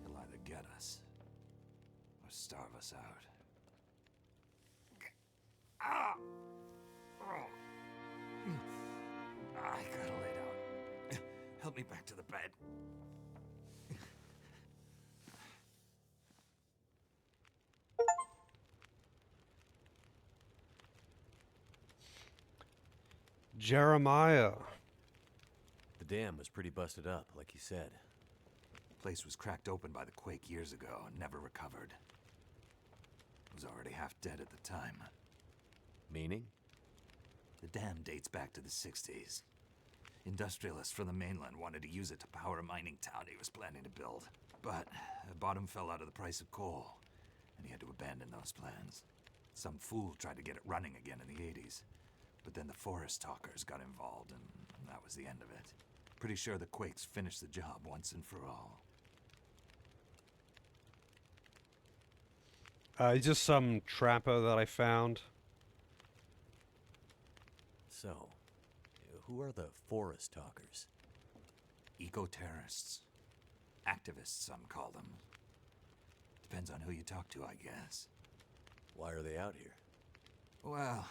he'll either get us or starve us out. Ah! Oh. I gotta lay down. Help me back to the bed. Jeremiah. The dam was pretty busted up, like you said. The place was cracked open by the quake years ago and never recovered. It was already half dead at the time. Meaning? The dam dates back to the 60s. Industrialists from the mainland wanted to use it to power a mining town he was planning to build. But the bottom fell out of the price of coal, and he had to abandon those plans. Some fool tried to get it running again in the 80s. But then the forest talkers got involved, and that was the end of it. Pretty sure the quakes finished the job once and for all. Just some trapper that I found. So, who are the forest talkers? Eco-terrorists. Activists, some call them. Depends on who you talk to, I guess. Why are they out here? Well,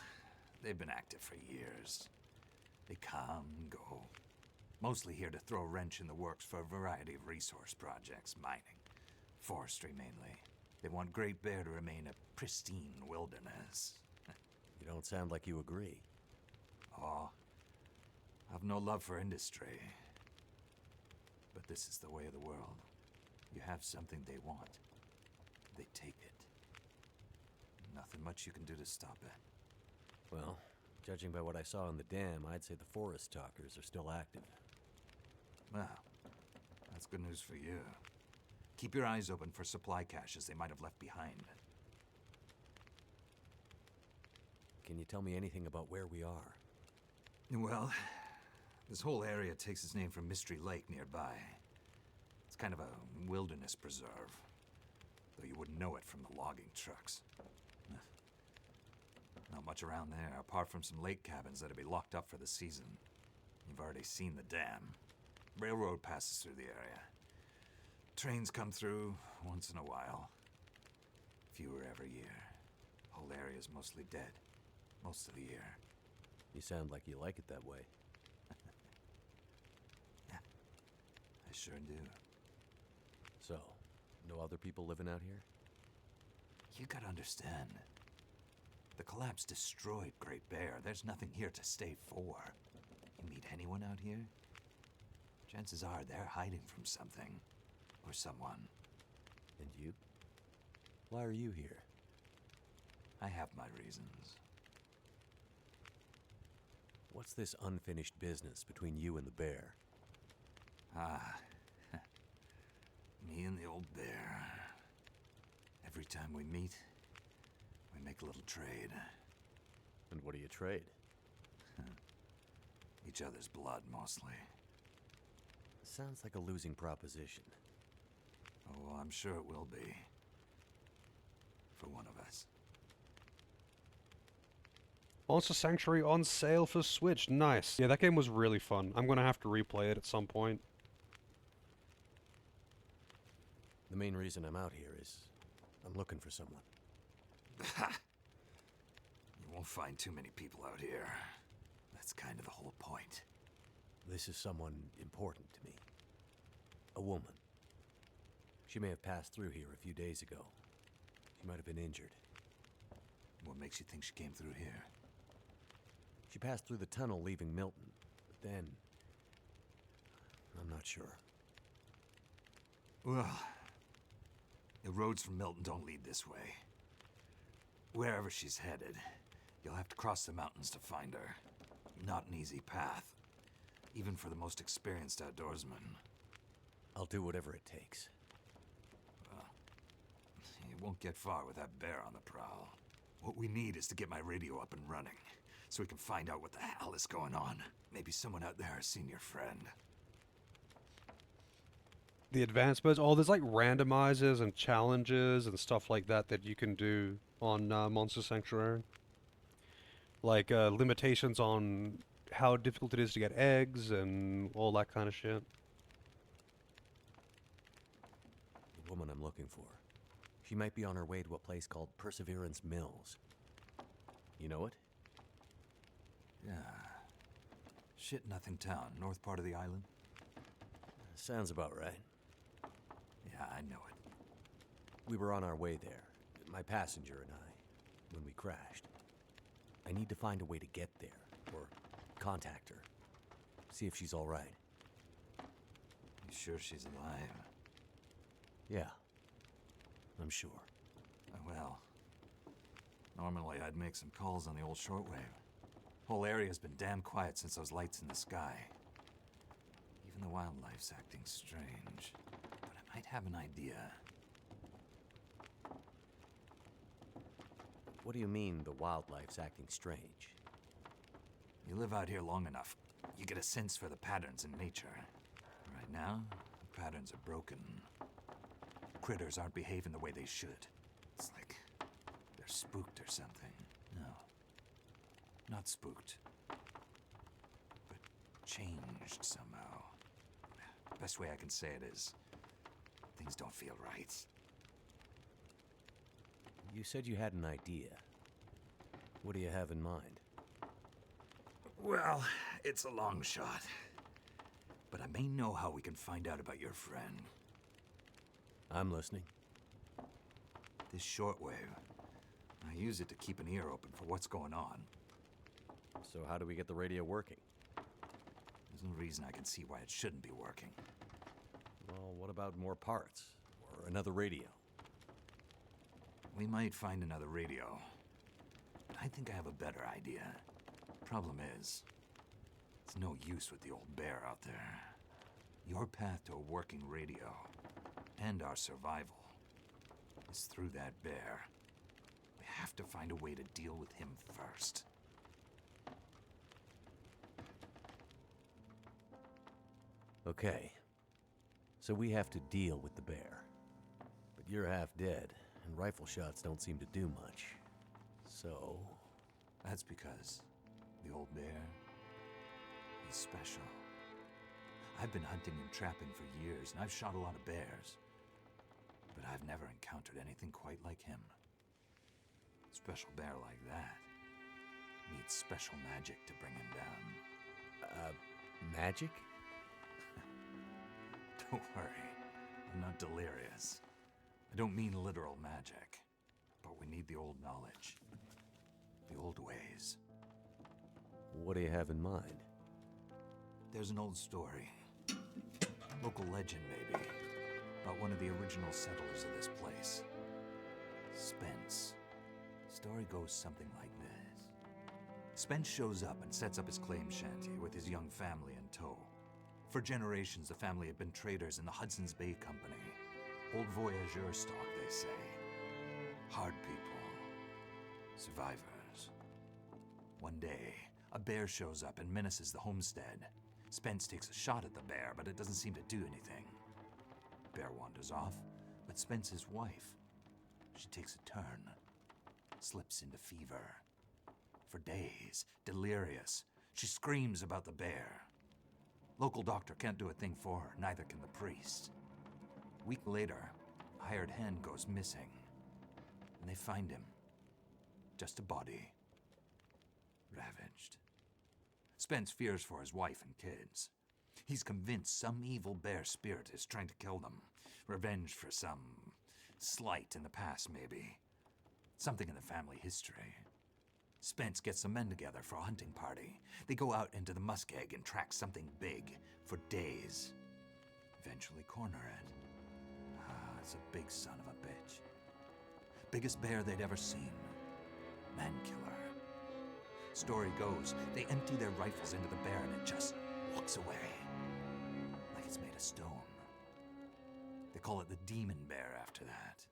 they've been active for years. They come and go. Mostly here to throw a wrench in the works for a variety of resource projects, mining, forestry mainly. They want Great Bear to remain a pristine wilderness. You don't sound like you agree. Oh, I've no love for industry. But this is the way of the world. You have something they want. They take it. Nothing much you can do to stop it. Well, judging by what I saw in the dam, I'd say the forest talkers are still active. Well, that's good news for you. Keep your eyes open for supply caches they might have left behind. Can you tell me anything about where we are? Well, this whole area takes its name from Mystery Lake nearby. It's kind of a wilderness preserve, though you wouldn't know it from the logging trucks. Not much around there, apart from some lake cabins that'll be locked up for the season. You've already seen the dam. Railroad passes through the area. Trains come through once in a while. Fewer every year. Whole area's mostly dead. Most of the year. You sound like you like it that way. Yeah, I sure do. So, no other people living out here? You gotta understand. The collapse destroyed Great Bear. There's nothing here to stay for. You meet anyone out here? Chances are they're hiding from something. Or someone. And you? Why are you here? I have my reasons. What's this unfinished business between you and the bear? Ah. Me and the old bear. Every time we meet, we make a little trade. And what do you trade? Each other's blood, mostly. Sounds like a losing proposition. Oh, I'm sure it will be. For one of us. Monster Sanctuary on sale for Switch. Nice. Yeah, that game was really fun. I'm gonna have to replay it at some point. The main reason I'm out here is I'm looking for someone. You won't find too many people out here. That's kind of the whole point. This is someone important to me. A woman. She may have passed through here a few days ago. She might have been injured. What makes you think she came through here? She passed through the tunnel leaving Milton, but then... I'm not sure. Well, the roads from Milton don't lead this way. Wherever she's headed, you'll have to cross the mountains to find her. Not an easy path, even for the most experienced outdoorsman. I'll do whatever it takes. You won't get far with that bear on the prowl. What we need is to get my radio up and running, so we can find out what the hell is going on. Maybe someone out there has seen your friend. The advanced modes, oh, there's like randomizers and challenges and stuff like that that you can do on Monster Sanctuary. Like limitations on how difficult it is to get eggs and all that kind of shit. The woman I'm looking for. She might be on her way to a place called Perseverance Mills. You know it? Yeah. Shit Nothing Town, north part of the island? Sounds about right. Yeah, I know it. We were on our way there, my passenger and I, when we crashed. I need to find a way to get there, or contact her. See if she's all right. You sure she's alive? Yeah, I'm sure. Well, normally I'd make some calls on the old shortwave. Whole area's been damn quiet since those lights in the sky. Even the wildlife's acting strange. But I might have an idea. What do you mean the wildlife's acting strange? You live out here long enough, you get a sense for the patterns in nature. Right now, the patterns are broken. Critters aren't behaving the way they should. It's like they're spooked or something. No, not spooked, but changed somehow. Best way I can say it is, things don't feel right. You said you had an idea. What do you have in mind? Well, it's a long shot. But I may know how we can find out about your friend. I'm listening. This shortwave, I use it to keep an ear open for what's going on. So how do we get the radio working? There's no reason I can see why it shouldn't be working. Well, what about more parts? Or another radio? We might find another radio. But I think I have a better idea. Problem is, it's no use with the old bear out there. Your path to a working radio, and our survival, is through that bear. We have to find a way to deal with him first. Okay. So we have to deal with the bear. But you're half dead, and rifle shots don't seem to do much. So... That's because the old bear, he's special. I've been hunting and trapping for years, and I've shot a lot of bears. But I've never encountered anything quite like him. Special bear like that needs special magic to bring him down. Magic? Don't worry, I'm not delirious. I don't mean literal magic, but we need the old knowledge. The old ways. What do you have in mind? There's an old story. Local legend, maybe. About one of the original settlers of this place. Spence. Story goes something like this. Spence shows up and sets up his claim shanty with his young family in tow. For generations, the family had been traders in the Hudson's Bay Company. Old voyageur stock, they say. Hard people. Survivors. One day, a bear shows up and menaces the homestead. Spence takes a shot at the bear, but it doesn't seem to do anything. Bear wanders off, but Spence's wife, she takes a turn. Slips into fever. For days, delirious, she screams about the bear. Local doctor can't do a thing for her, neither can the priest. A week later, hired hand goes missing, and they find him. Just a body. Ravaged. Spence fears for his wife and kids. He's convinced some evil bear spirit is trying to kill them. Revenge for some slight in the past, maybe. Something in the family history. Spence gets some men together for a hunting party. They go out into the muskeg and track something big for days. Eventually corner it. Ah, it's a big son of a bitch. Biggest bear they'd ever seen. Man-killer. Story goes, they empty their rifles into the bear and it just walks away. Like it's made of stone. They call it the demon bear after that.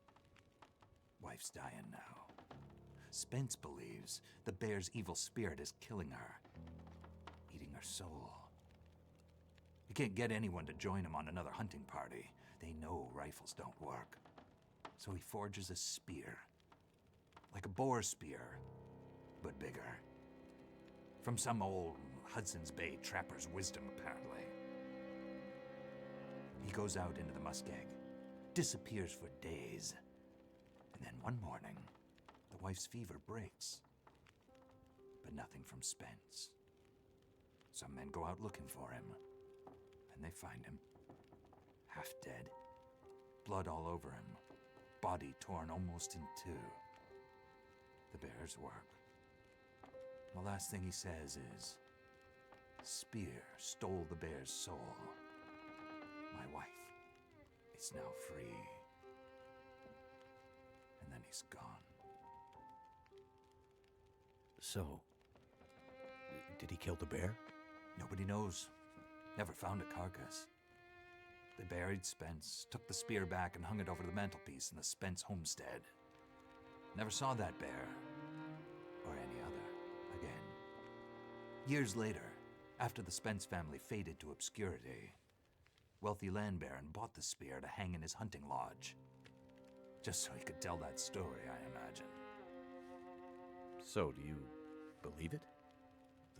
Wife's dying now. Spence believes the bear's evil spirit is killing her. Eating her soul. He can't get anyone to join him on another hunting party. They know rifles don't work. So he forges a spear. Like a boar spear, but bigger. From some old Hudson's Bay trapper's wisdom, apparently. He goes out into the muskeg, disappears for days, and then one morning, the wife's fever breaks. But nothing from Spence. Some men go out looking for him, and they find him. Half dead, blood all over him, body torn almost in two. The bear's work. The last thing he says is, "Spear stole the bear's soul. My wife is now free." And then he's gone. So, did he kill the bear? Nobody knows. Never found a carcass. They buried Spence, took the spear back and hung it over the mantelpiece in the Spence homestead. Never saw that bear, or any other, again. Years later, after the Spence family faded to obscurity, wealthy land baron bought the spear to hang in his hunting lodge. Just so he could tell that story, I imagine. So, do you believe it?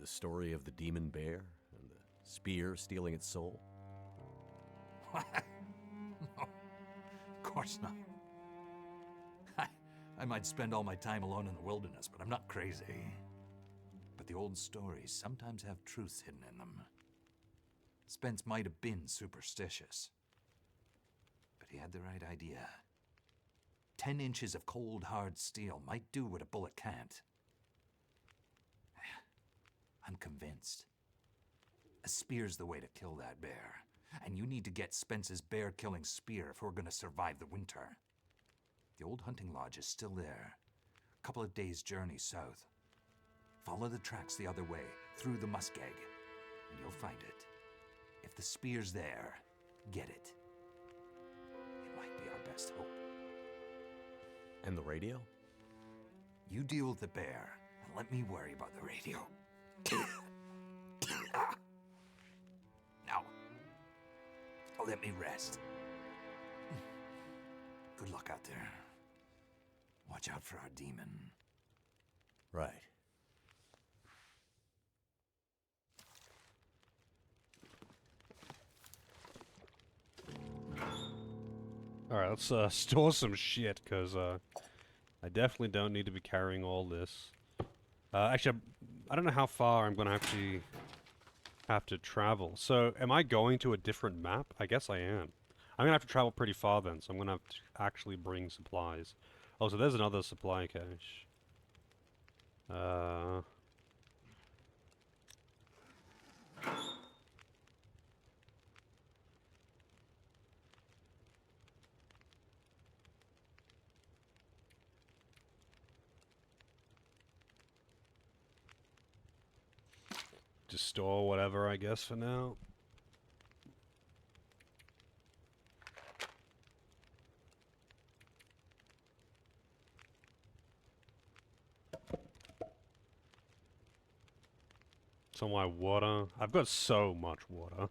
The story of the demon bear and the spear stealing its soul? What? No, of course not. I might spend all my time alone in the wilderness, but I'm not crazy. But the old stories sometimes have truths hidden in them. Spence might have been superstitious, but he had the right idea. 10 inches of cold, hard steel might do what a bullet can't. I'm convinced. A spear's the way to kill that bear. And you need to get Spence's bear-killing spear if we're gonna survive the winter. The old hunting lodge is still there. A couple of days' journey south. Follow the tracks the other way, through the muskeg, and you'll find it. If the spear's there, get it. It might be our best hope. And the radio? You deal with the bear, and let me worry about the radio. Now, let me rest. Good luck out there. Watch out for our demon. Right. Alright, let's store some shit, because I definitely don't need to be carrying all this. Actually, I don't know how far I'm going to actually have to travel. So, am I going to a different map? I guess I am. I'm going to have to travel pretty far then, so I'm going to have to actually bring supplies. Oh, so there's another supply cache. Just store whatever, I guess, for now. Some of my water. I've got so much water.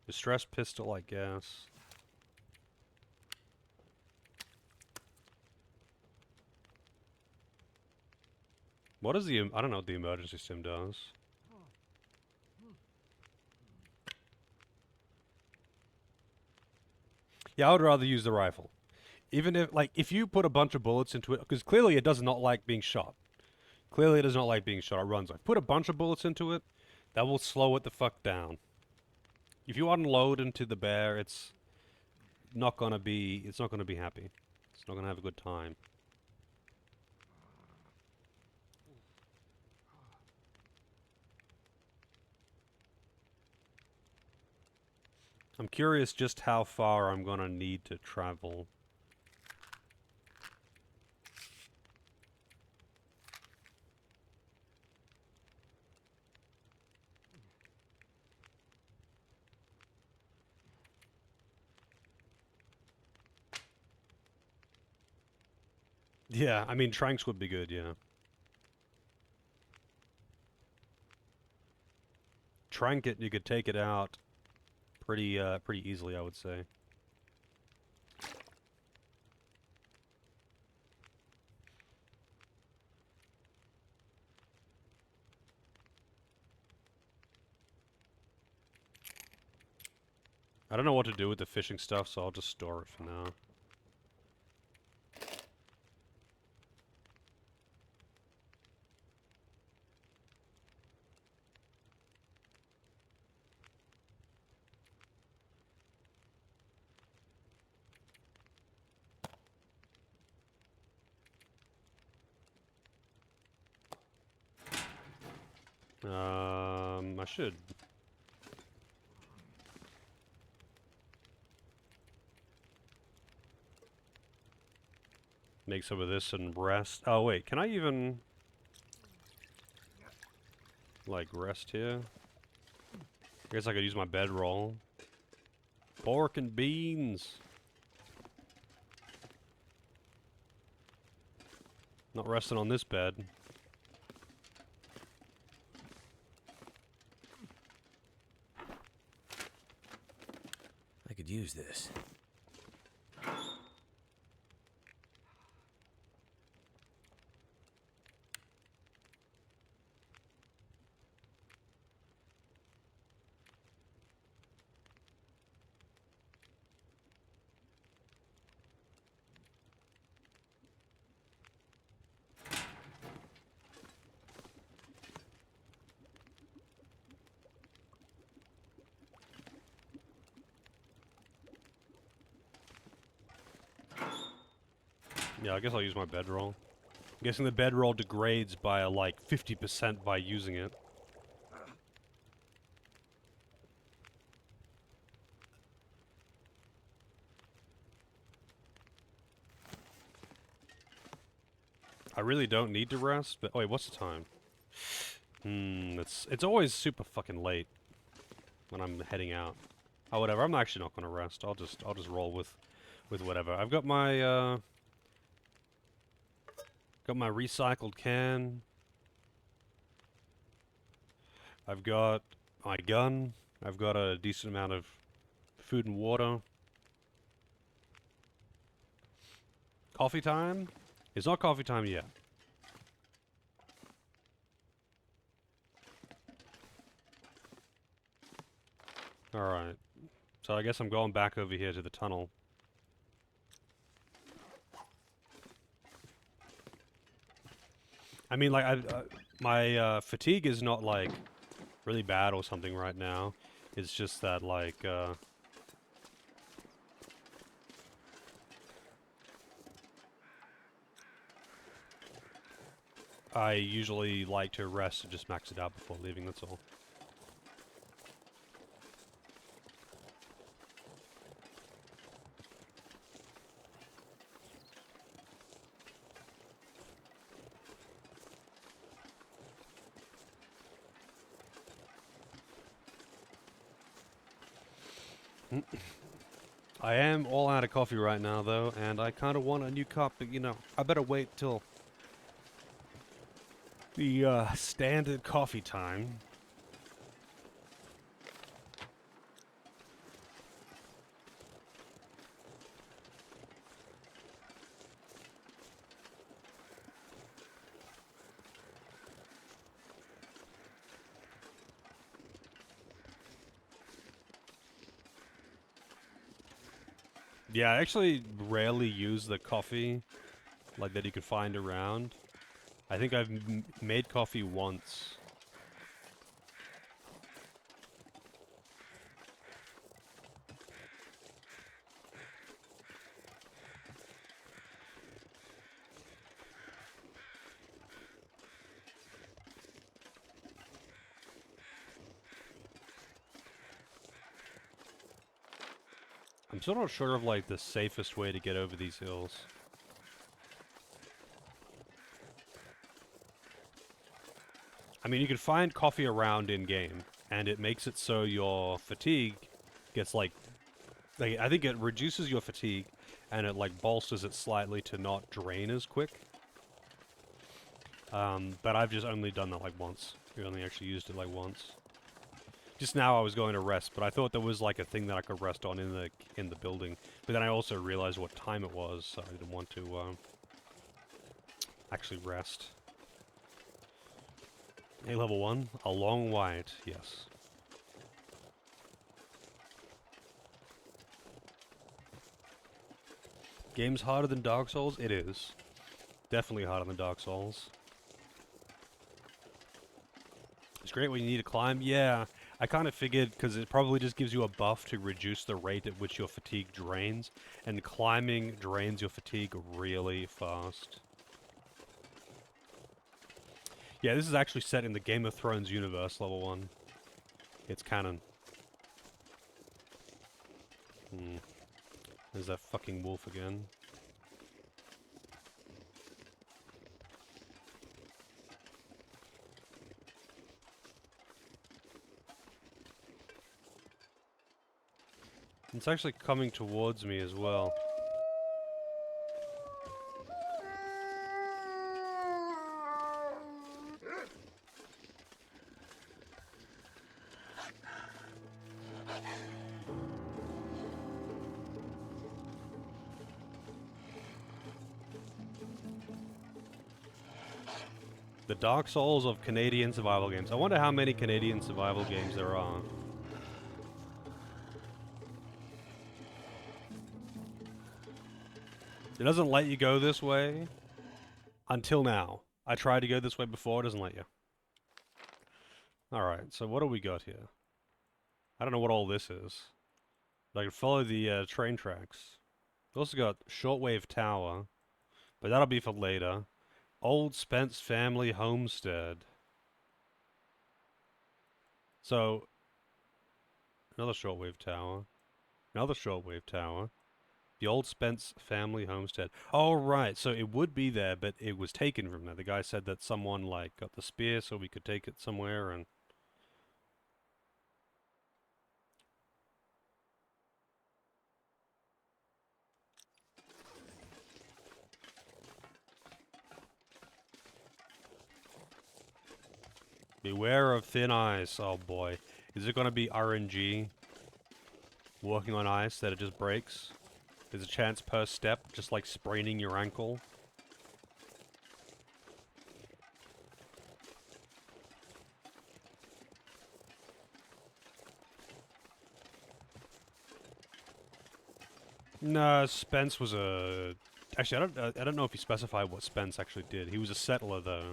Distress pistol, I guess. What is the... I don't know what the emergency sim does. Yeah, I would rather use the rifle. Even if, like, if you put a bunch of bullets into it, because clearly it does not like being shot. Clearly it does not like being shot. It runs away. Put a bunch of bullets into it, that will slow it the fuck down. If you unload into the bear, it's not gonna be happy. It's not gonna have a good time. I'm curious just how far I'm gonna need to travel. Yeah, I mean, tranks would be good, yeah. Trank it, you could take it out pretty easily, I would say. I don't know what to do with the fishing stuff, so I'll just store it for now. I should. Make some of this and rest. Oh, wait, can I even, like, rest here? I guess I could use my bedroll. Pork and beans. Not resting on this bed. I could use this. Yeah, I guess I'll use my bedroll. I'm guessing the bedroll degrades by like 50% by using it. I really don't need to rest, but wait, what's the time? It's always super fucking late when I'm heading out. Oh, whatever. I'm actually not gonna rest. I'll just roll with whatever. I've got my recycled can. I've got my gun. I've got a decent amount of food and water. Coffee time? It's not coffee time yet. Alright. So I guess I'm going back over here to the tunnel. I mean, like, my fatigue is not, like, really bad or something right now. It's just that, like, I usually like to rest and just max it out before leaving, that's all. I am all out of coffee right now, though, and I kind of want a new cup, but, you know, I better wait till the standard coffee time. Yeah, I actually rarely use the coffee, like, that you could find around. I think I've made coffee once. I'm still not sure of, like, the safest way to get over these hills. I mean, you can find coffee around in-game, and it makes it so your fatigue gets, like, I think it reduces your fatigue, and it, like, bolsters it slightly to not drain as quick. But I've just only done that, like, once. We only actually used it, like, once. Just now I was going to rest, but I thought there was, like, a thing that I could rest on in the building. But then I also realized what time it was, so I didn't want to, actually rest. A level 1, a long wait, yes. Game's harder than Dark Souls? It is. Definitely harder than Dark Souls. It's great when you need to climb. Yeah, I kind of figured, because it probably just gives you a buff to reduce the rate at which your fatigue drains, and climbing drains your fatigue really fast. Yeah, this is actually set in the Game of Thrones universe, level 1. It's canon. There's that fucking wolf again. It's actually coming towards me as well. The Dark Souls of Canadian survival games. I wonder how many Canadian survival games there are. It doesn't let you go this way. Until now. I tried to go this way before, it doesn't let you. Alright, so what do we got here? I don't know what all this is. But I can follow the train tracks. We also got Shortwave Tower. But that'll be for later. Old Spence Family Homestead. So, another shortwave tower. Another shortwave tower. The Old Spence Family Homestead. Oh, right. So it would be there, but it was taken from there. The guy said that someone, like, got the spear so we could take it somewhere and... Beware of thin ice. Oh, boy. Is it going to be RNG? Walking on ice that it just breaks? There's a chance per step, just like spraining your ankle. No, Spence was a... Actually, I don't know if he specified what Spence actually did. He was a settler, though.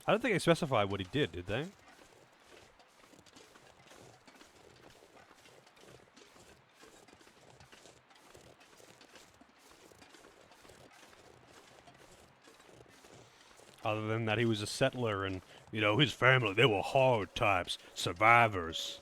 I don't think they specified what he did they? Other than that, he was a settler and, you know, his family, they were hard types, survivors.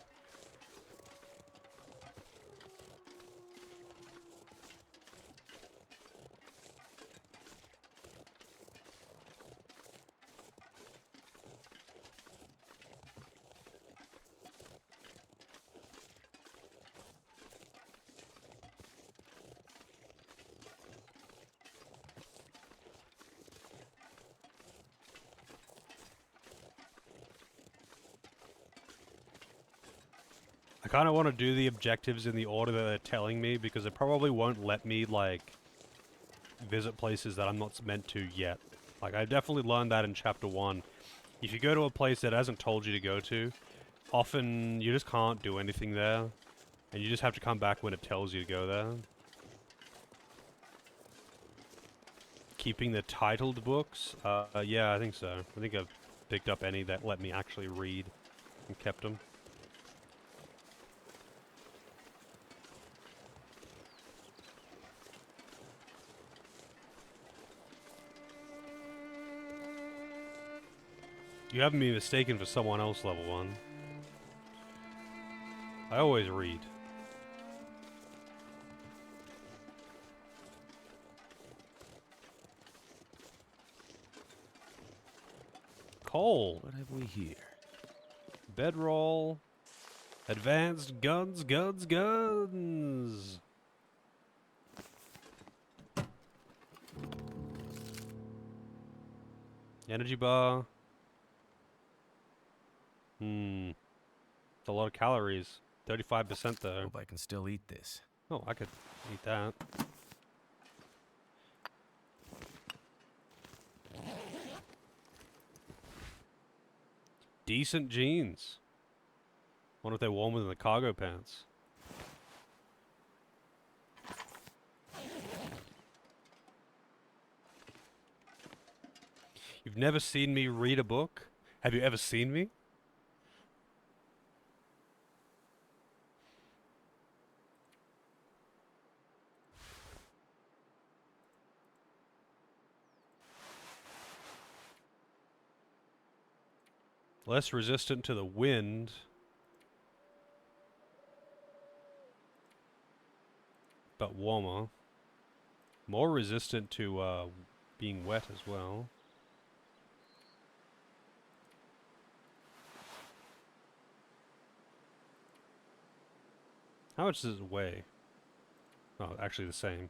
I kind of want to do the objectives in the order that they're telling me, because it probably won't let me, like, visit places that I'm not meant to yet. Like, I definitely learned that in Chapter 1. If you go to a place that hasn't told you to go to, often you just can't do anything there, and you just have to come back when it tells you to go there. Keeping the titled books? Yeah, I think so. I think I've picked up any that let me actually read and kept them. You haven't been mistaken for someone else, level 1. I always read. Coal. What have we here? Bedroll. Advanced guns, guns, guns. Energy bar. It's a lot of calories. 35% though. Hope I can still eat this. Oh, I could eat that. Decent jeans. Wonder if they're warmer than the cargo pants. You've never seen me read a book? Have you ever seen me? Less resistant to the wind. But warmer. More resistant to being wet as well. How much does it weigh? Oh, actually the same.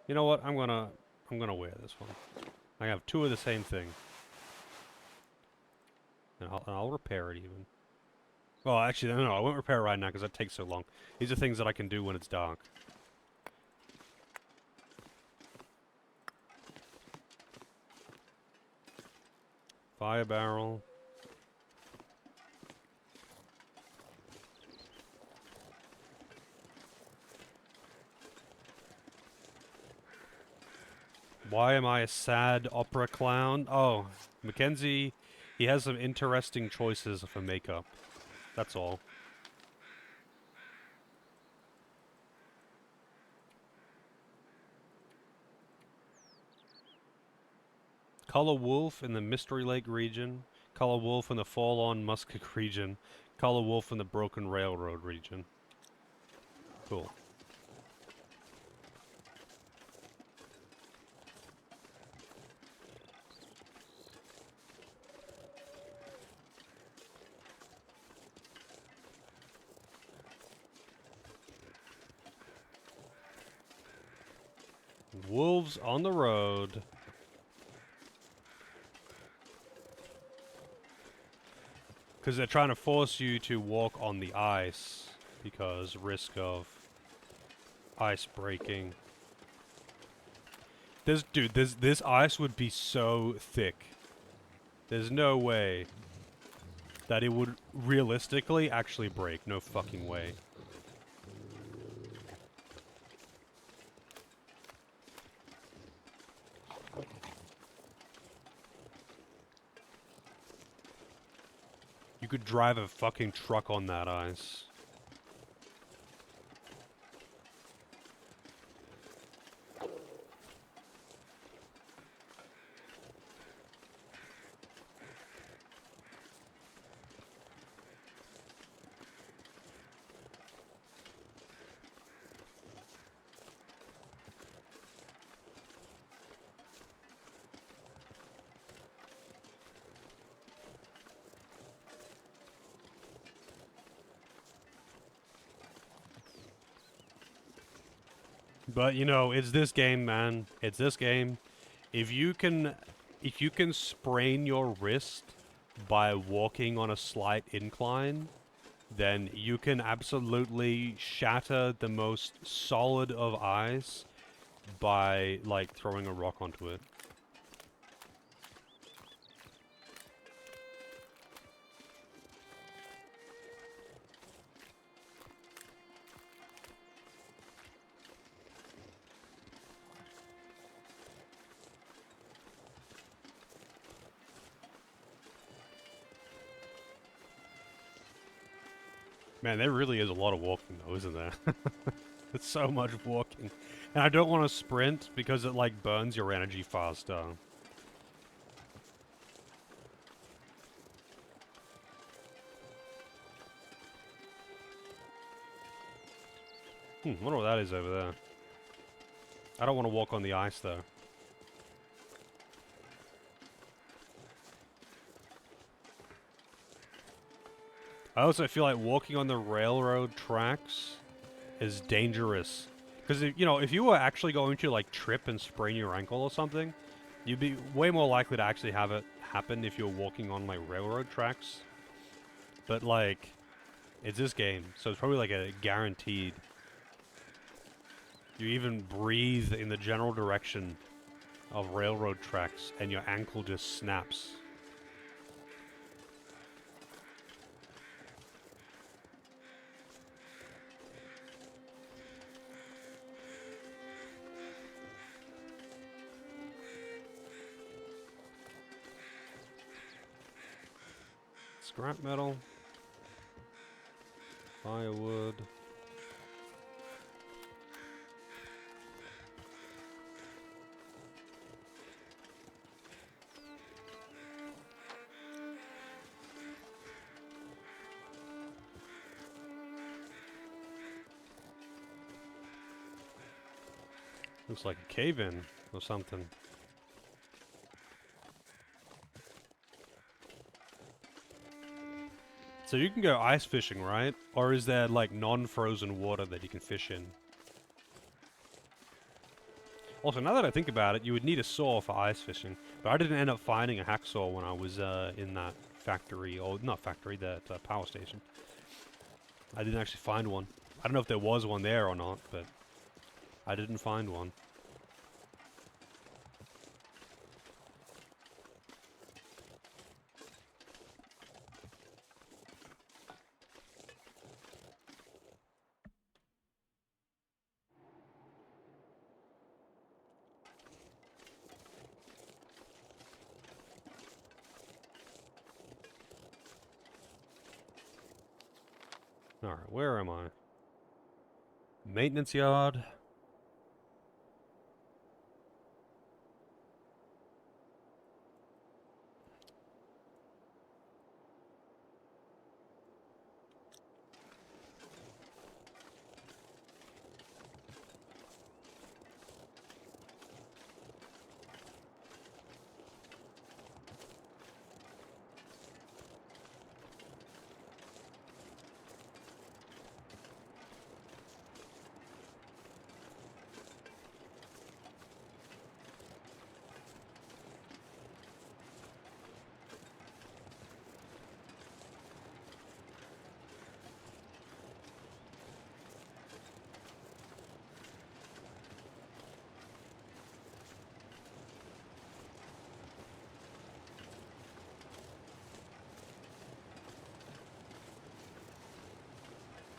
You know what? I'm gonna wear this one. I have 2 of the same thing. And I'll repair it even. Well, actually, no, I won't repair it right now because that takes so long. These are things that I can do when it's dark. Fire barrel. Why am I a sad opera clown? Oh, Mackenzie, he has some interesting choices for makeup. That's all. Color Wolf in the Mystery Lake region. Color Wolf in the Fall-on Muskeg region. Color Wolf in the Broken Railroad region. Cool. Wolves on the road. Because they're trying to force you to walk on the ice. Because risk of ice breaking. This ice would be so thick. There's no way that it would realistically actually break. No fucking way. You could drive a fucking truck on that ice. But you know, it's this game, man. It's this game. If you can sprain your wrist by walking on a slight incline, then you can absolutely shatter the most solid of ice by like throwing a rock onto it. Man, there really is a lot of walking though, isn't there? It's so much walking. And I don't want to sprint because it like burns your energy faster. Wonder what that is over there. I don't want to walk on the ice though. I also feel like walking on the railroad tracks is dangerous. Because, you know, if you were actually going to, like, trip and sprain your ankle or something, you'd be way more likely to actually have it happen if you're walking on, like, railroad tracks. But, like, it's this game, so it's probably, like, a guaranteed. You even breathe in the general direction of railroad tracks, and your ankle just snaps. Scrap metal. Firewood. Looks like a cave-in or something. So you can go ice fishing, right? Or is there, like, non-frozen water that you can fish in? Also, now that I think about it, you would need a saw for ice fishing. But I didn't end up finding a hacksaw when I was in that factory, or not factory, that power station. I didn't actually find one. I don't know if there was one there or not, but I didn't find one. Alright, where am I? Maintenance yard.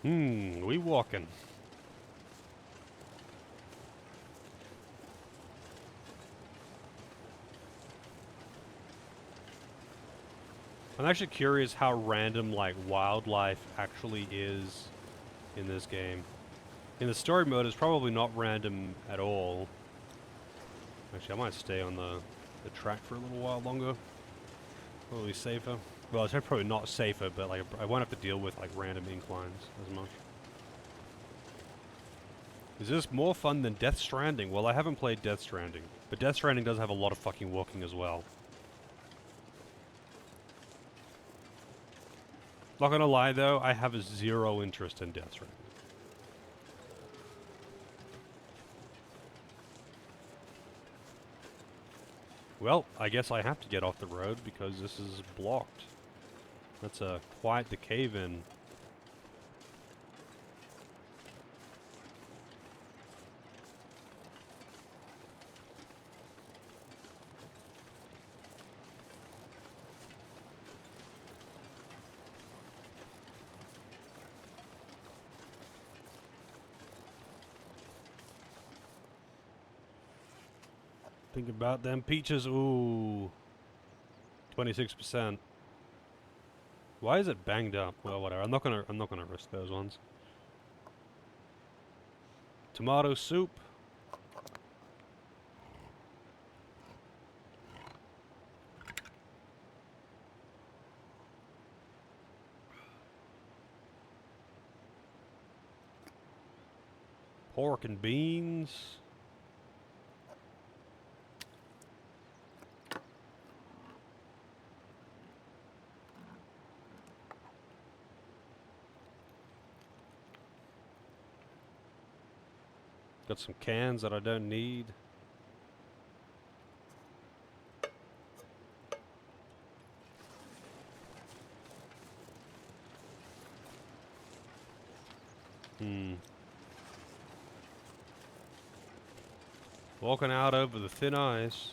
We walking. I'm actually curious how random, like, wildlife actually is in this game. In the story mode, it's probably not random at all. Actually, I might stay on the track for a little while longer. Probably safer. Well, it's probably not safer, but, like, I won't have to deal with, like, random inclines as much. Is this more fun than Death Stranding? Well, I haven't played Death Stranding, but Death Stranding does have a lot of fucking walking as well. Not gonna lie though, I have zero interest in Death Stranding. Well, I guess I have to get off the road because this is blocked. That's quite the cave-in. Think about them peaches. Ooh. 26%. Why is it banged up? Well, whatever. I'm not gonna risk those ones. Tomato soup. Pork and beans. Got some cans that I don't need. Walking out over the thin ice.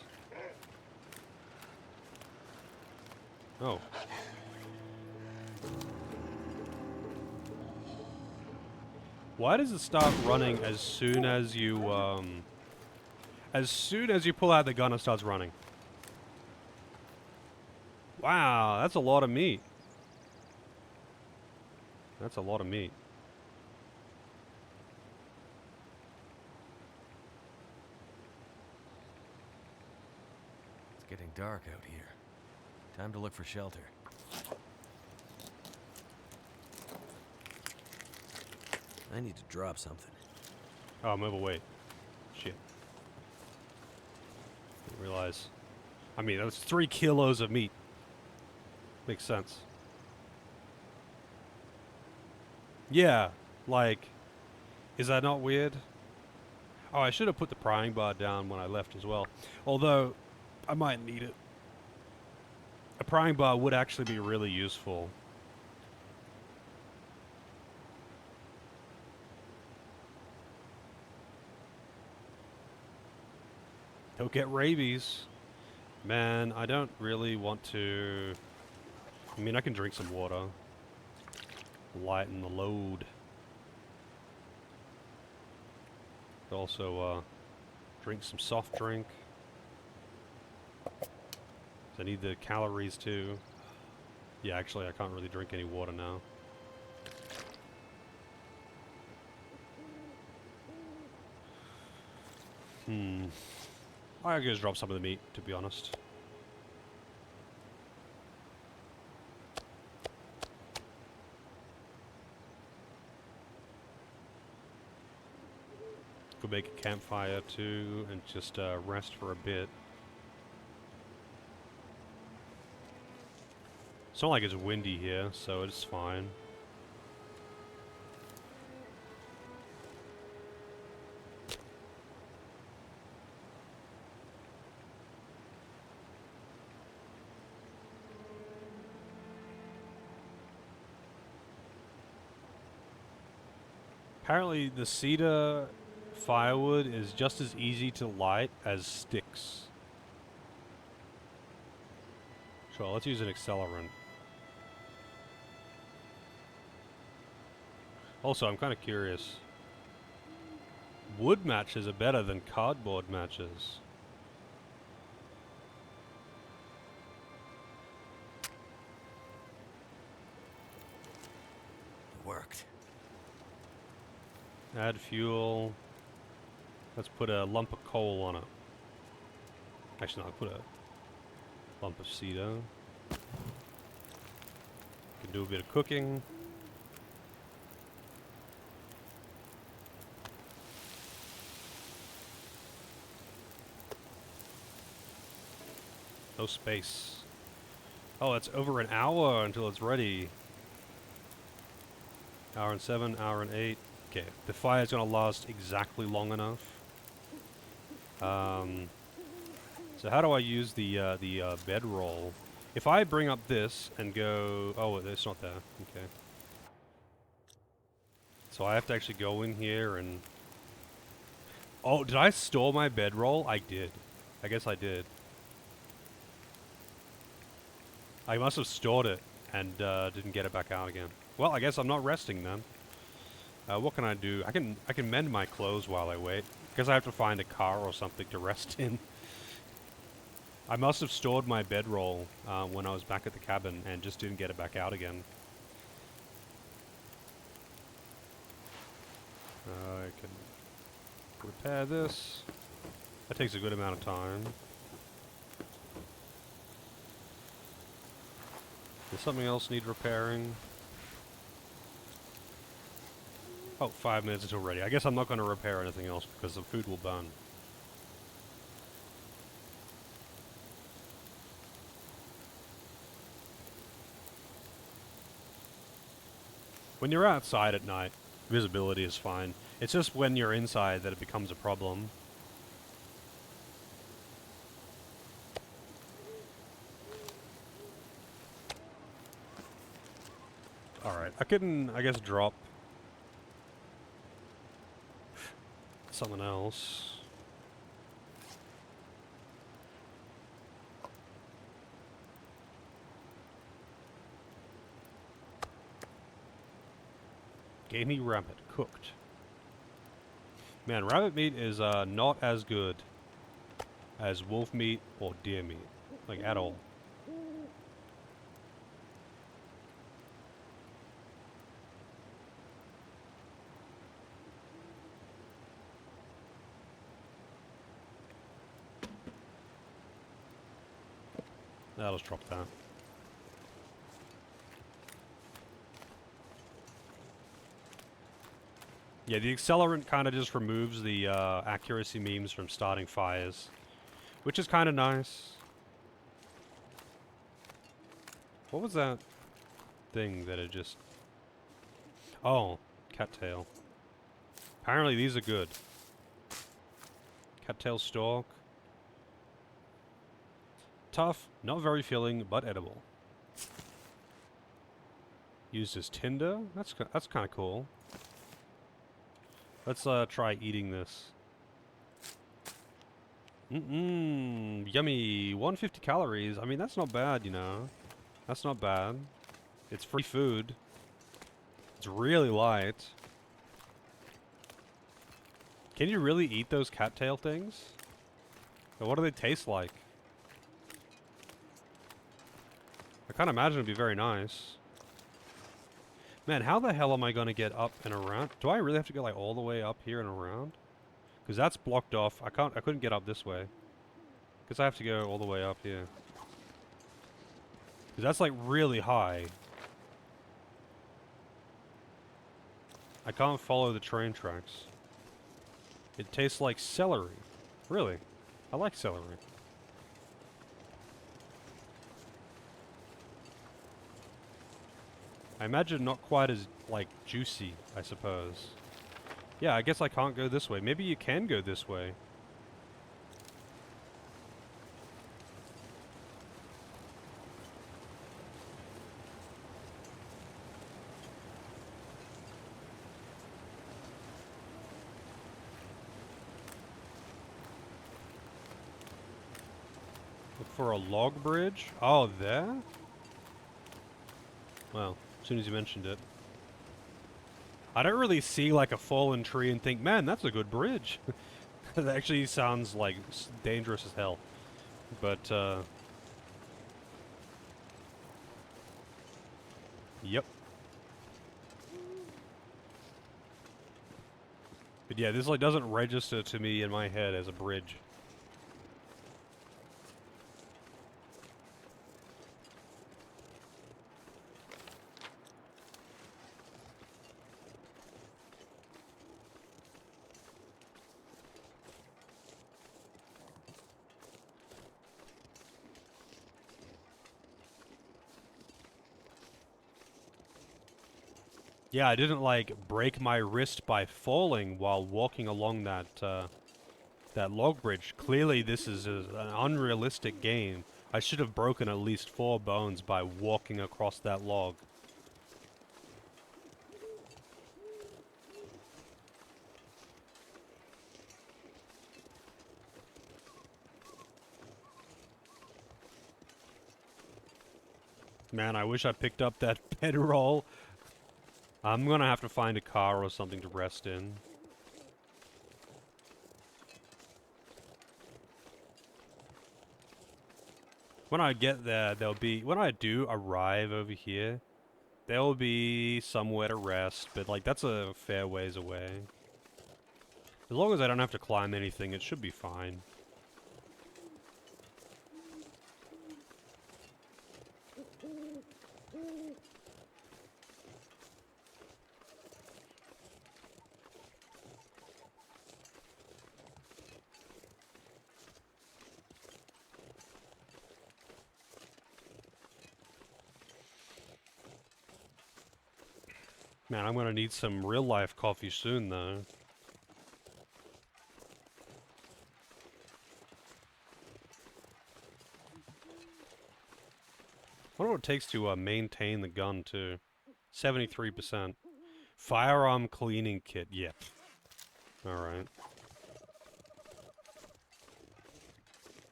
Oh. Why does it start running as soon as you pull out the gun, it starts running? Wow, that's a lot of meat. That's a lot of meat. It's getting dark out here. Time to look for shelter. I need to drop something. Oh, I'm overweight. Shit. Didn't realize. I mean, that's 3 kilos of meat. Makes sense. Yeah, like, is that not weird? Oh, I should have put the prying bar down when I left as well. Although, I might need it. A prying bar would actually be really useful. Don't get rabies. Man, I don't really want to... I mean, I can drink some water. Lighten the load. Also, drink some soft drink. 'Cause I need the calories too. Yeah, actually, I can't really drink any water now. I could just drop some of the meat, to be honest. Could make a campfire too, and just rest for a bit. It's not like it's windy here, so it's fine. Apparently the cedar firewood is just as easy to light as sticks. Sure, let's use an accelerant. Also, I'm kind of curious. Wood matches are better than cardboard matches. It worked. Add fuel. Let's put a lump of coal on it. Actually, no, I'll put a lump of cedar. Can do a bit of cooking. No space. Oh, it's over an hour until it's ready. Hour and 7, hour and 8. Okay, the fire's gonna last exactly long enough. So how do I use the bedroll? If I bring up this and go, oh, it's not there. Okay. So I have to actually go in here and. Oh, did I store my bedroll? I did. I guess I did. I must have stored it and didn't get it back out again. Well, I guess I'm not resting then. What can I do? I can mend my clothes while I wait. Because I have to find a car or something to rest in. I must have stored my bedroll when I was back at the cabin and just didn't get it back out again. I can repair this. That takes a good amount of time. Does something else need repairing? Oh, 5 minutes until ready. I guess I'm not going to repair anything else because the food will burn. When you're outside at night, visibility is fine. It's just when you're inside that it becomes a problem. Alright, I couldn't, I guess, drop something else. Gamey rabbit, cooked. Man, rabbit meat is not as good as wolf meat or deer meat. Like, at all. I'll just drop that. Yeah, the accelerant kind of just removes the accuracy memes from starting fires, which is kind of nice. What was that thing that it just... Oh, cattail. Apparently these are good. Cattail stalk. Tough, not very filling, but edible. Used as tinder? That's kind of cool. Let's try eating this. Yummy. 150 calories. I mean, that's not bad, you know. That's not bad. It's free food. It's really light. Can you really eat those cattail things? Or what do they taste like? I can't imagine it'd be very nice. Man, how the hell am I gonna get up and around? Do I really have to go like all the way up here and around? Because that's blocked off. I couldn't get up this way. Because I have to go all the way up here. Because that's like really high. I can't follow the train tracks. It tastes like celery. Really? I like celery. I imagine not quite as, like, juicy, I suppose. Yeah, I guess I can't go this way. Maybe you can go this way. Look for a log bridge? Oh, there? Well, as soon as you mentioned it. I don't really see like a fallen tree and think, man, that's a good bridge. That actually sounds like dangerous as hell. But, yep. But yeah, this like doesn't register to me in my head as a bridge. Yeah, I didn't like break my wrist by falling while walking along that that log bridge. Clearly this is an unrealistic game. I should have broken at least 4 bones by walking across that log. Man, I wish I picked up that bedroll. I'm gonna have to find a car or something to rest in. When I get there, there'll be... When I do arrive over here, there'll be somewhere to rest, but, like, that's a fair ways away. As long as I don't have to climb anything, it should be fine. Man, I'm gonna need some real-life coffee soon, though. I wonder what it takes to maintain the gun, too. 73%. Firearm cleaning kit, yep. Alright.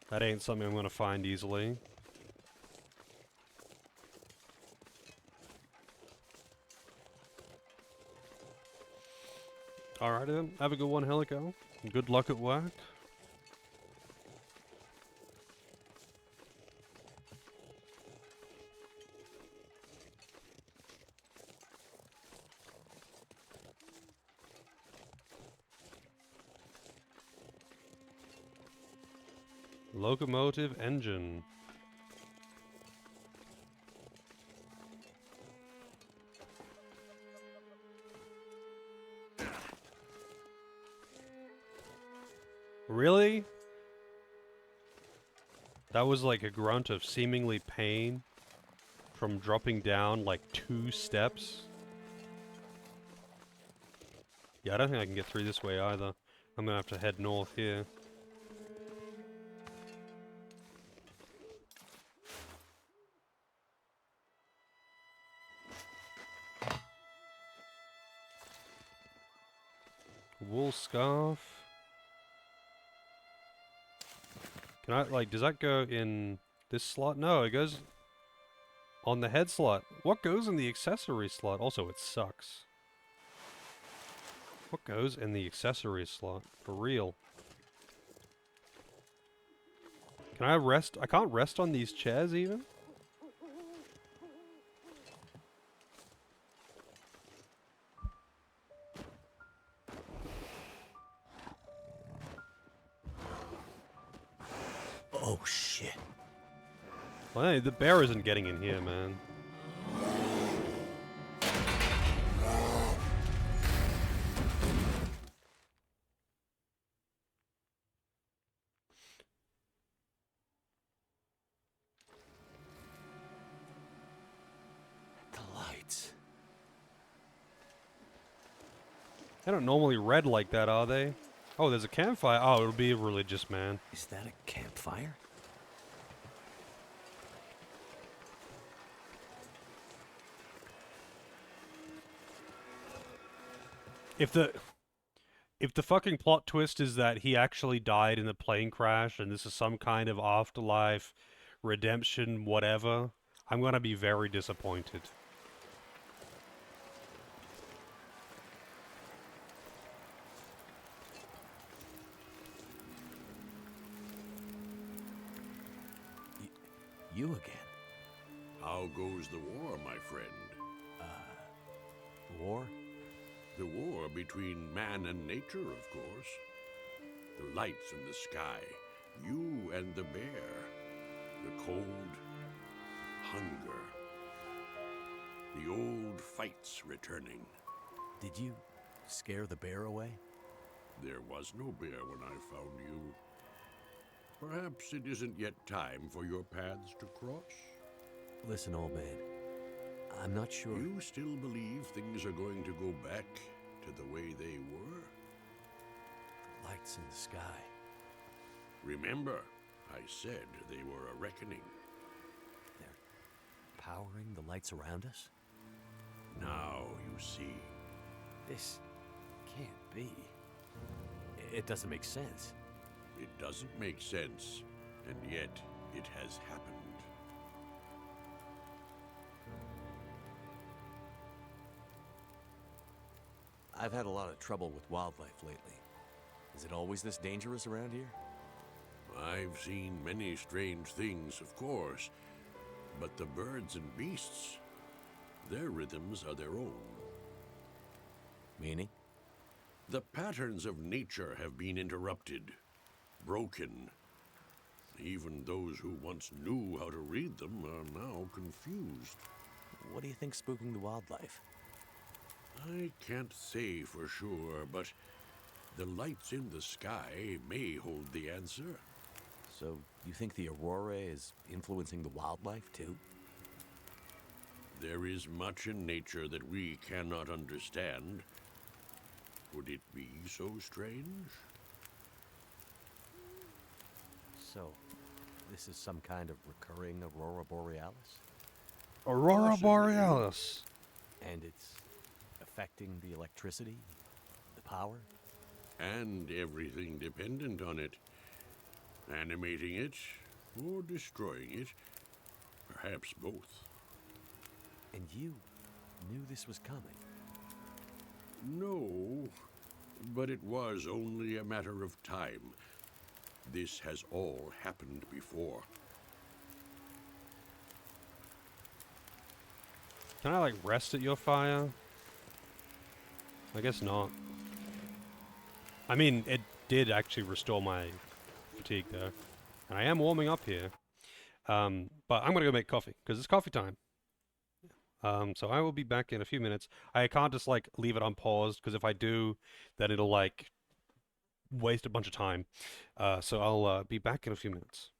That ain't something I'm gonna find easily. Alright then, have a good one, Helico. Good luck at work. Locomotive engine. Really? That was like a grunt of seemingly pain from dropping down like 2 steps. Yeah, I don't think I can get through this way either. I'm gonna have to head north here. Wool scarf. Can I, like, does that go in this slot? No, it goes on the head slot. What goes in the accessory slot? Also, it sucks. What goes in the accessory slot? For real. Can I rest? I can't rest on these chairs even? Oh, shit. Well, hey, the bear isn't getting in here, man. The lights. They don't normally red like that, are they? Oh, there's a campfire. Oh, it'll be a religious man. Is that a campfire? If the fucking plot twist is that he actually died in the plane crash and this is some kind of afterlife, redemption, whatever, I'm gonna be very disappointed. You again? How goes the war, my friend? War? The war between man and nature, of course. The lights in the sky, you and the bear, the cold, hunger, the old fights returning. Did you scare the bear away? There was no bear when I found you. Perhaps it isn't yet time for your paths to cross. Listen, old man. I'm not sure. You still believe things are going to go back to the way they were? The lights in the sky. Remember, I said they were a reckoning. They're powering the lights around us? Now you see. This can't be. It doesn't make sense. It doesn't make sense, and yet it has happened. I've had a lot of trouble with wildlife lately. Is it always this dangerous around here? I've seen many strange things, of course, but the birds and beasts, their rhythms are their own. Meaning? The patterns of nature have been interrupted, broken. Even those who once knew how to read them are now confused. What do you think's spooking the wildlife? I can't say for sure, but the lights in the sky may hold the answer. So, you think the aurora is influencing the wildlife, too? There is much in nature that we cannot understand. Would it be so strange? So, this is some kind of recurring aurora borealis? Aurora Possibly. Borealis. And it's affecting the electricity? The power? And everything dependent on it. Animating it, or destroying it. Perhaps both. And you knew this was coming? No, but it was only a matter of time. This has all happened before. Can I, like, rest at your fire? I guess not. I mean, it did actually restore my fatigue, though. And I am warming up here. But I'm gonna go make coffee, because it's coffee time. So I will be back in a few minutes. I can't just, like, leave it unpaused, because if I do, then it'll, like, waste a bunch of time. So I'll be back in a few minutes.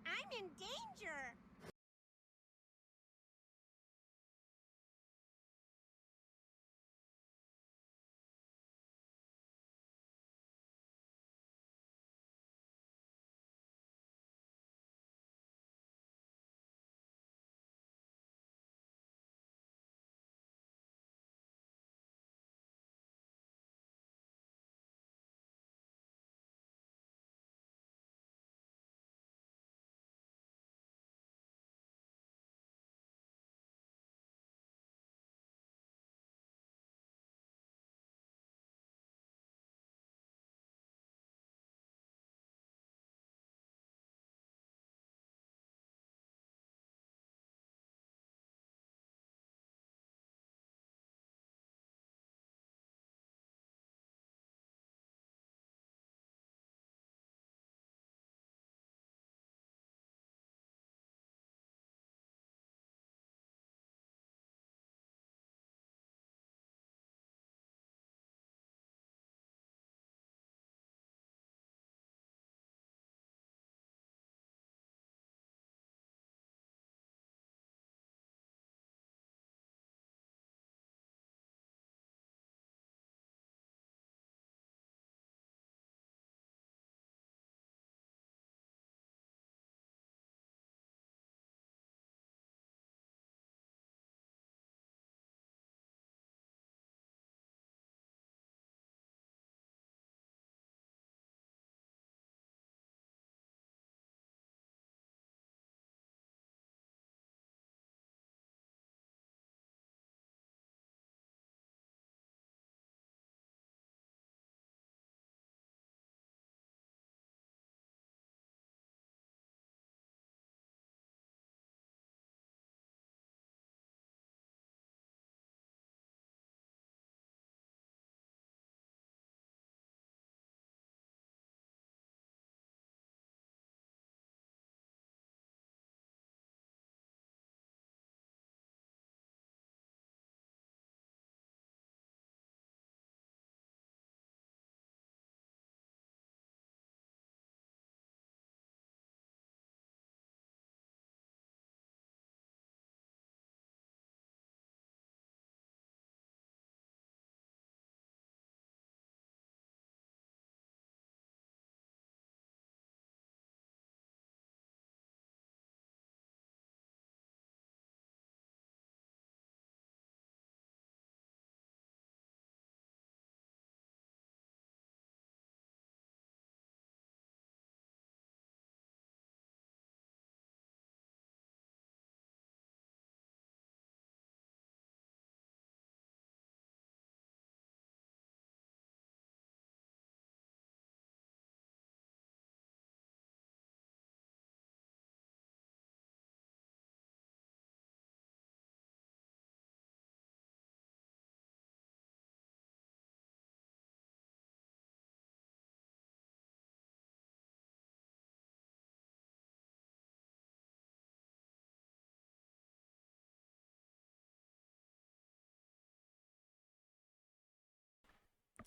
I'm in danger.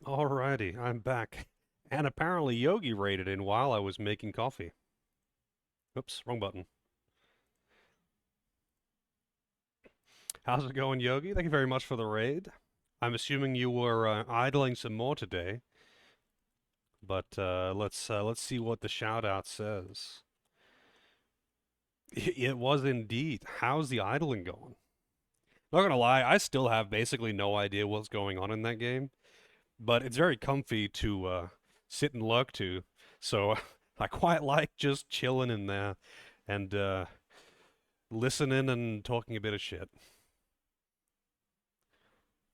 Alrighty, I'm back. And apparently Yogi raided in while I was making coffee. Oops, wrong button. How's it going, Yogi? Thank you very much for the raid. I'm assuming you were idling some more today. But let's see what the shout-out says. It was indeed. How's the idling going? Not gonna lie, I still have basically no idea what's going on in that game. But it's very comfy to sit and lurk to. So I quite like just chilling in there and listening and talking a bit of shit.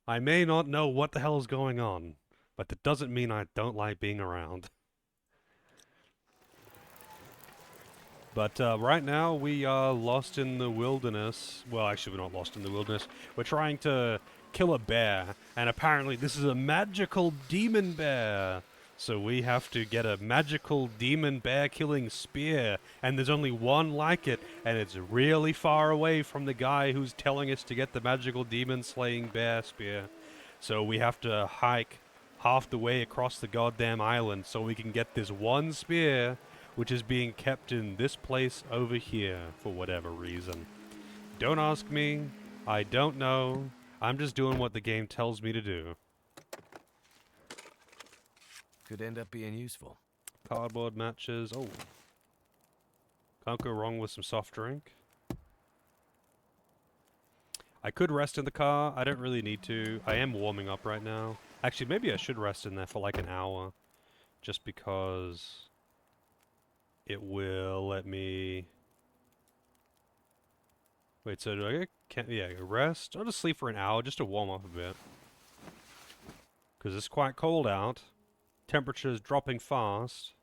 I may not know what the hell is going on, but that doesn't mean I don't like being around. But right now we are lost in the wilderness. Well, actually we're not lost in the wilderness. We're trying to kill a bear, and apparently this is a magical demon bear. So we have to get a magical demon bear killing spear, and there's only one like it, and it's really far away from the guy who's telling us to get the magical demon slaying bear spear. So we have to hike half the way across the goddamn island so we can get this one spear, which is being kept in this place over here for whatever reason. Don't ask me. I don't know. I'm just doing what the game tells me to do. Could end up being useful. Cardboard matches. Oh. Can't go wrong with some soft drink. I could rest in the car. I don't really need to. I am warming up right now. Actually, maybe I should rest in there for like an hour. Just because it will let me... Wait, so do I get... yeah, rest? I'll just sleep for an hour just to warm up a bit. Because it's quite cold out. Temperature's dropping fast.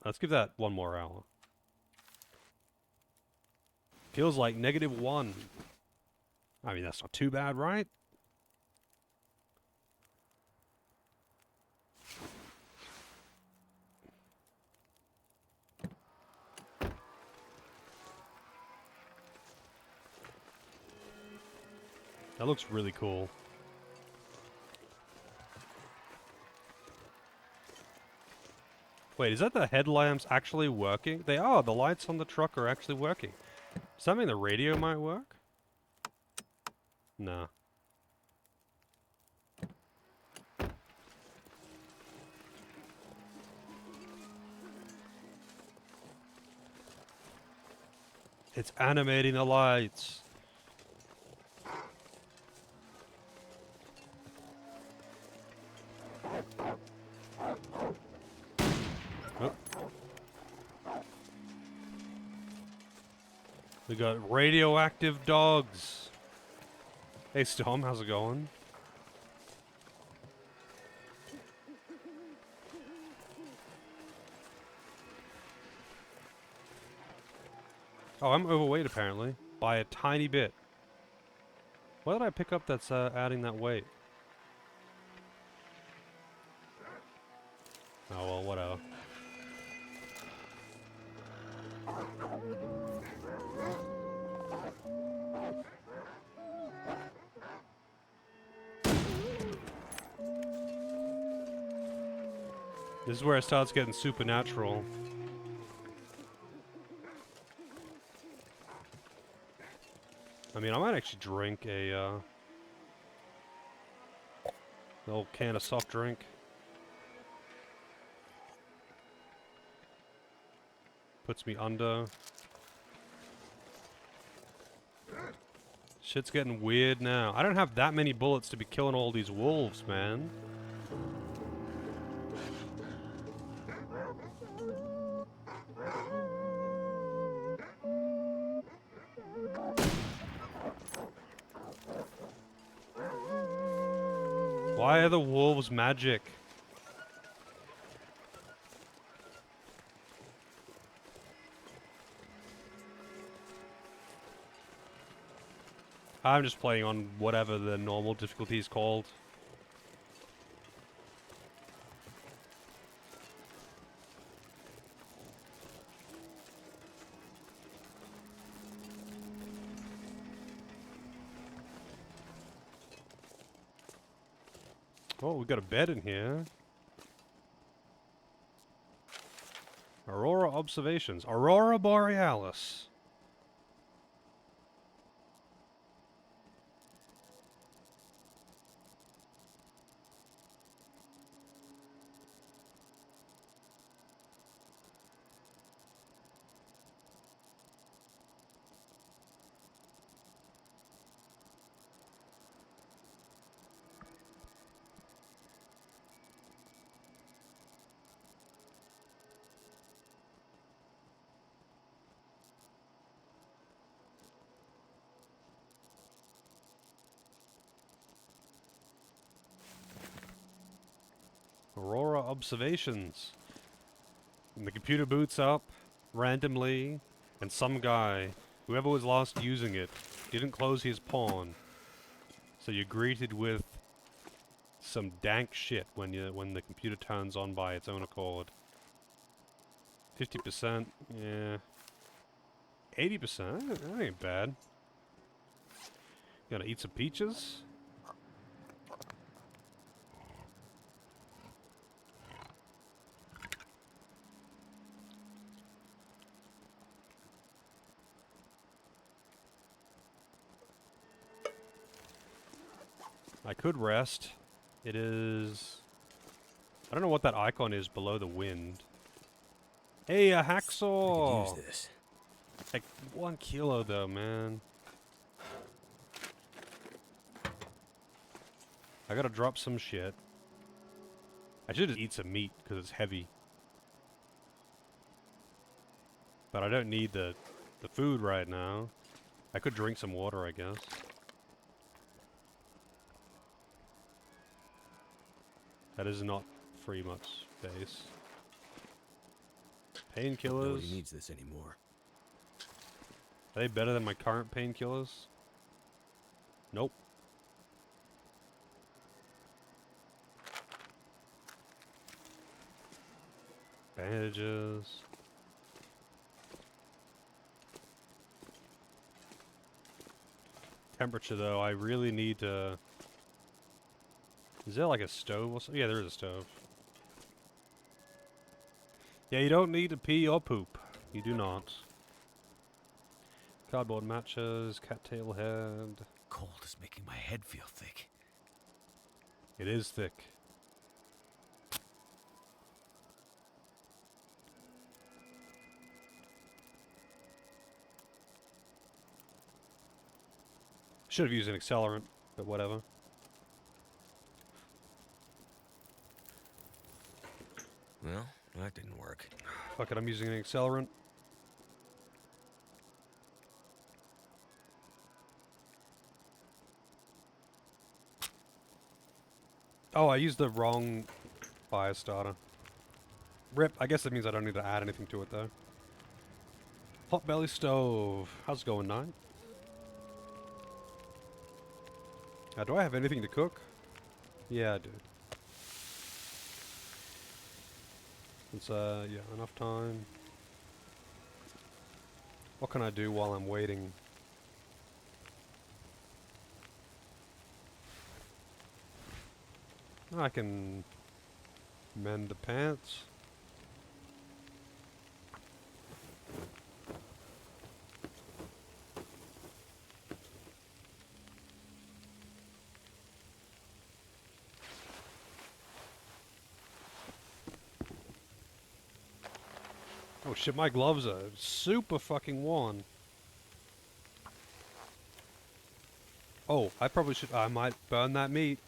Let's give that one more hour. Feels like -1. I mean, that's not too bad, right? That looks really cool. Wait, is that the headlamps actually working? They are. The lights on the truck are actually working. Does that mean the radio might work? Nah. It's animating the lights. Oh. We got radioactive dogs. Hey Storm, how's it going? Oh, I'm overweight apparently. By a tiny bit. What did I pick up that's adding that weight? Oh well, whatever. This is where it starts getting supernatural. I mean, I might actually drink a little can of soft drink. Puts me under. Shit's getting weird now. I don't have that many bullets to be killing all these wolves, man. Why are the wolves magic? I'm just playing on whatever the normal difficulty is called. Oh, we got a bed in here. Aurora observations. Aurora Borealis. Aurora observations. And the computer boots up randomly, and some guy, whoever was last using it, didn't close his pawn. So you're greeted with some dank shit when the computer turns on by its own accord. 50%, yeah. 80%, that ain't bad. Gonna eat some peaches? I could rest. It is... I don't know what that icon is below the wind. Hey, a I hacksaw! could use this. Like 1 kilo though, man. I gotta drop some shit. I should just eat some meat because it's heavy. But I don't need the food right now. I could drink some water, I guess. That is not free much space. Painkillers. Nobody needs this anymore. Are they better than my current painkillers? Nope. Bandages. Temperature though, I really need to... Is there like a stove or something? Yeah, there is a stove. Yeah, you don't need to pee or poop. You do not. Cardboard matches, cattail head. Cold is making my head feel thick. It is thick. Should have used an accelerant, but whatever. Well, that didn't work. Fuck it, I'm using an accelerant. Oh, I used the wrong fire starter. Rip, I guess that means I don't need to add anything to it though. Potbelly stove. How's it going, Knight? Do I have anything to cook? Yeah, I do. It's, yeah, enough time. What can I do while I'm waiting? I can mend the pants. Oh shit, my gloves are super fucking worn. Oh, I probably should, I might burn that meat.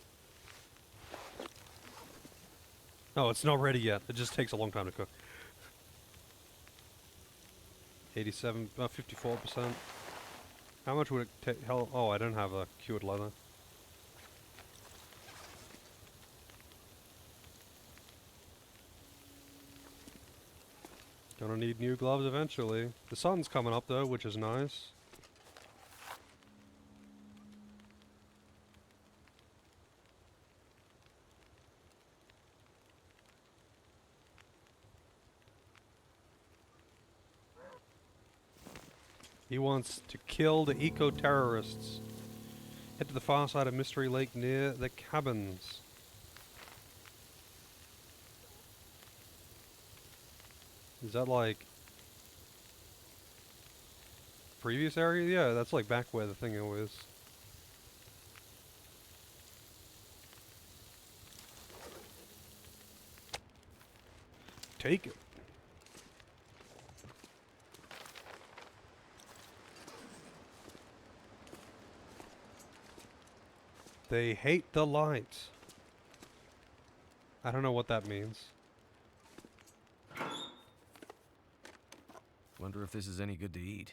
No, it's not ready yet. It just takes a long time to cook. 87, 54%. How much would it take? Hell, oh, I don't have a cured leather. Gonna need new gloves eventually. The sun's coming up though, which is nice. He wants to kill the eco-terrorists. Head to the far side of Mystery Lake near the cabins. Is that like previous area? Yeah, that's like back where the thing was. Take it. They hate the light. I don't know what that means. Wonder if this is any good to eat.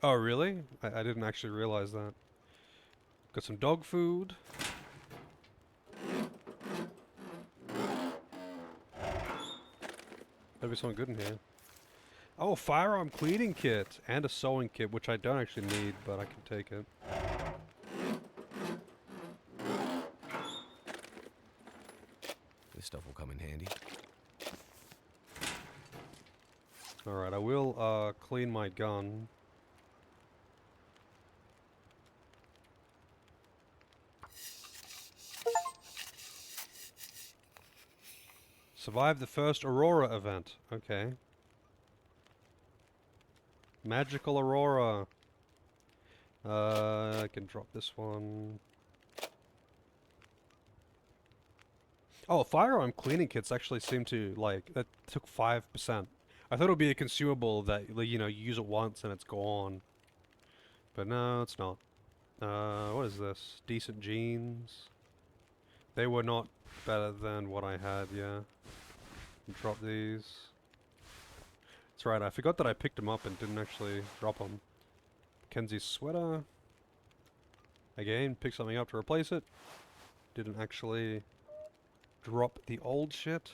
Oh, really? I didn't actually realize that. Got some dog food. There'll be something good in here. Oh, firearm cleaning kit and a sewing kit, which I don't actually need, but I can take it. This stuff will come in handy. Alright, I will clean my gun. Survive the first Aurora event. Okay. Magical Aurora. I can drop this one. Oh, firearm cleaning kits actually seem to, like, that took 5%. I thought it would be a consumable that, like, you know, you use it once and it's gone. But no, it's not. What is this? Decent jeans. They were not better than what I had, yeah. Drop these. That's right, I forgot that I picked them up and didn't actually drop them. Kenzie's sweater. Again, pick something up to replace it. Didn't actually drop the old shit.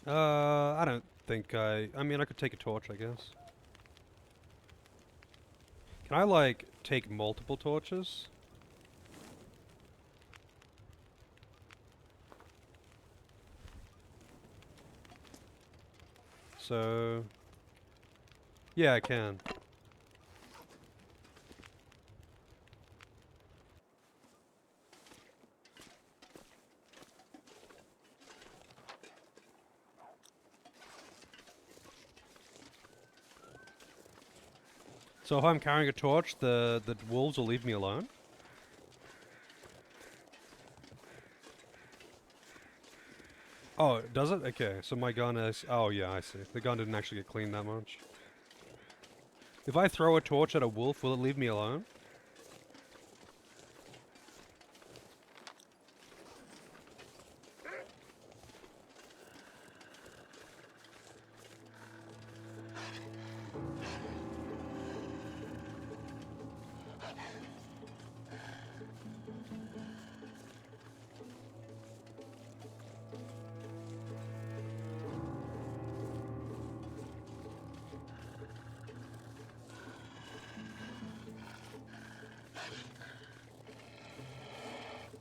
I don't think I mean, I could take a torch, I guess. Can I, like, take multiple torches? So... yeah, I can. So if I'm carrying a torch, the wolves will leave me alone? Oh, does it? Okay, so my gun is... oh yeah, I see. The gun didn't actually get cleaned that much. If I throw a torch at a wolf, will it leave me alone?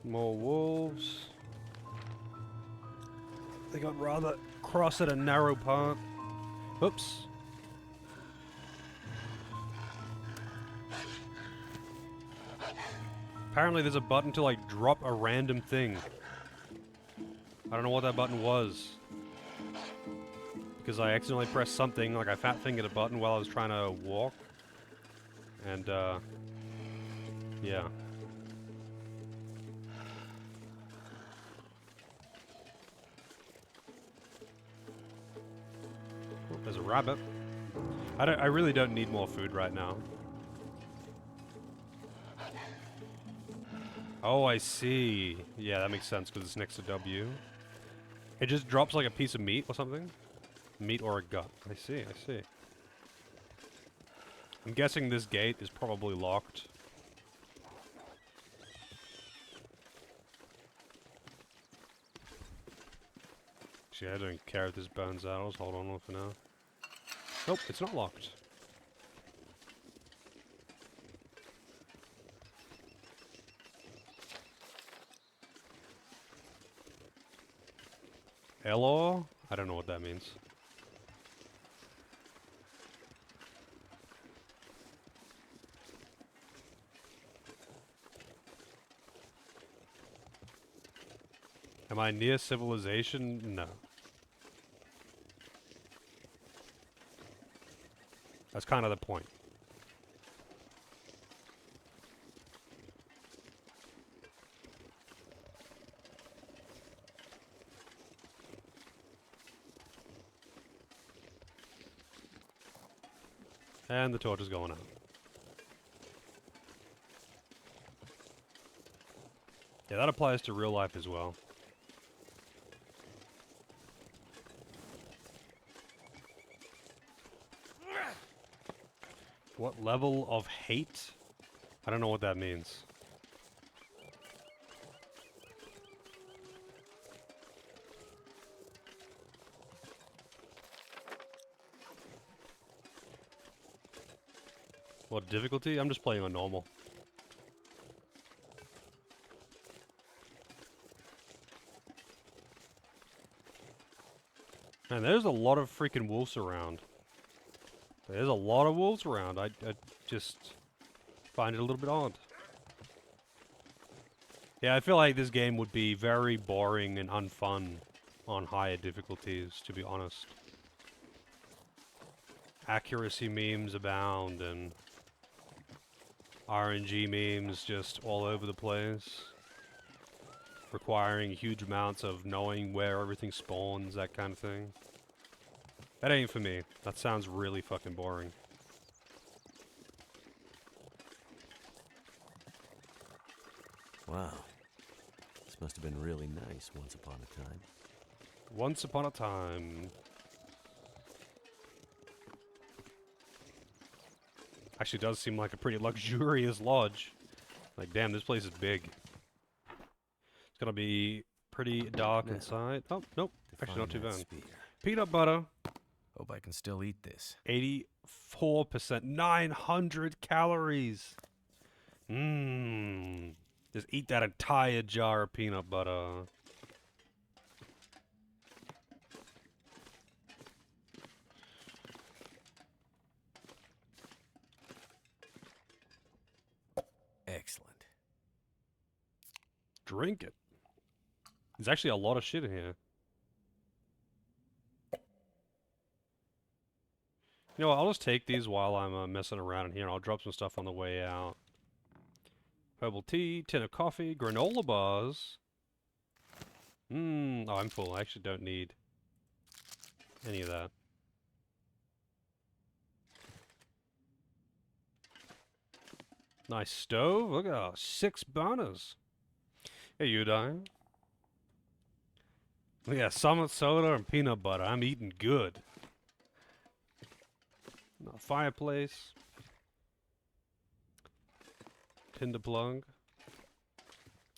More wolves. They got rather cross at a narrow part. Oops. Apparently there's a button to, like, drop a random thing. I don't know what that button was. Because I accidentally pressed something, like I fat fingered a button while I was trying to walk. And, yeah. Oh, there's a rabbit. I really don't need more food right now. Oh, I see. Yeah, that makes sense because it's next to W. It just drops like a piece of meat or something? Meat or a gut. I see, I see. I'm guessing this gate is probably locked. Actually, I don't care if this burns out. I'll just hold on one for now. Nope, it's not locked. Hello? I don't know what that means. Am I near civilization? No. That's kind of the point. And the torch is going out. Yeah, that applies to real life as well. What level of hate? I don't know what that means. What difficulty? I'm just playing on normal. Man, there's a lot of freaking wolves around. There's a lot of wolves around. I just find it a little bit odd. Yeah, I feel like this game would be very boring and unfun on higher difficulties, to be honest. Accuracy memes abound and RNG memes just all over the place. Requiring huge amounts of knowing where everything spawns, that kind of thing. That ain't for me. That sounds really fucking boring. Wow. This must have been really nice once upon a time. Once upon a time. Actually does seem like a pretty luxurious lodge. Like, damn, this place is big. It's gonna be pretty dark Now, inside. Oh, nope. Actually, not too Define that bad. spear. Peanut butter. Hope I can still eat this. 84%. 900 calories. Mmm. Just eat that entire jar of peanut butter. Excellent. Drink it. There's actually a lot of shit in here. You know what, I'll just take these while I'm messing around in here, and I'll drop some stuff on the way out. Herbal tea, tin of coffee, granola bars. Oh, I'm full. I actually don't need any of that. Nice stove. Look at 6 burners. Hey, you dying? Look at Summit soda and peanut butter. I'm eating good. Fireplace. Tinder plug.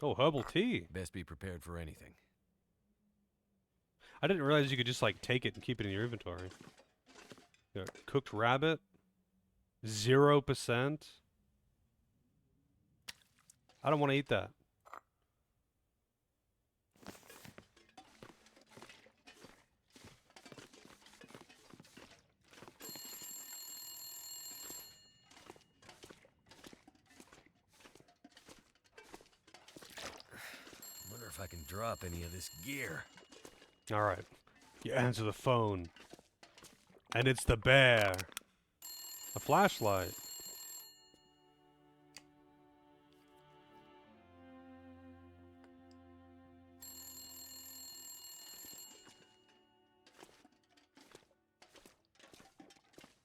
Oh, herbal tea. Best be prepared for anything. I didn't realize you could just like take it and keep it in your inventory. Cooked rabbit. 0%. I don't want to eat that. Wonder if I can drop any of this gear. Alright. You answer the phone. And it's the bear. A flashlight.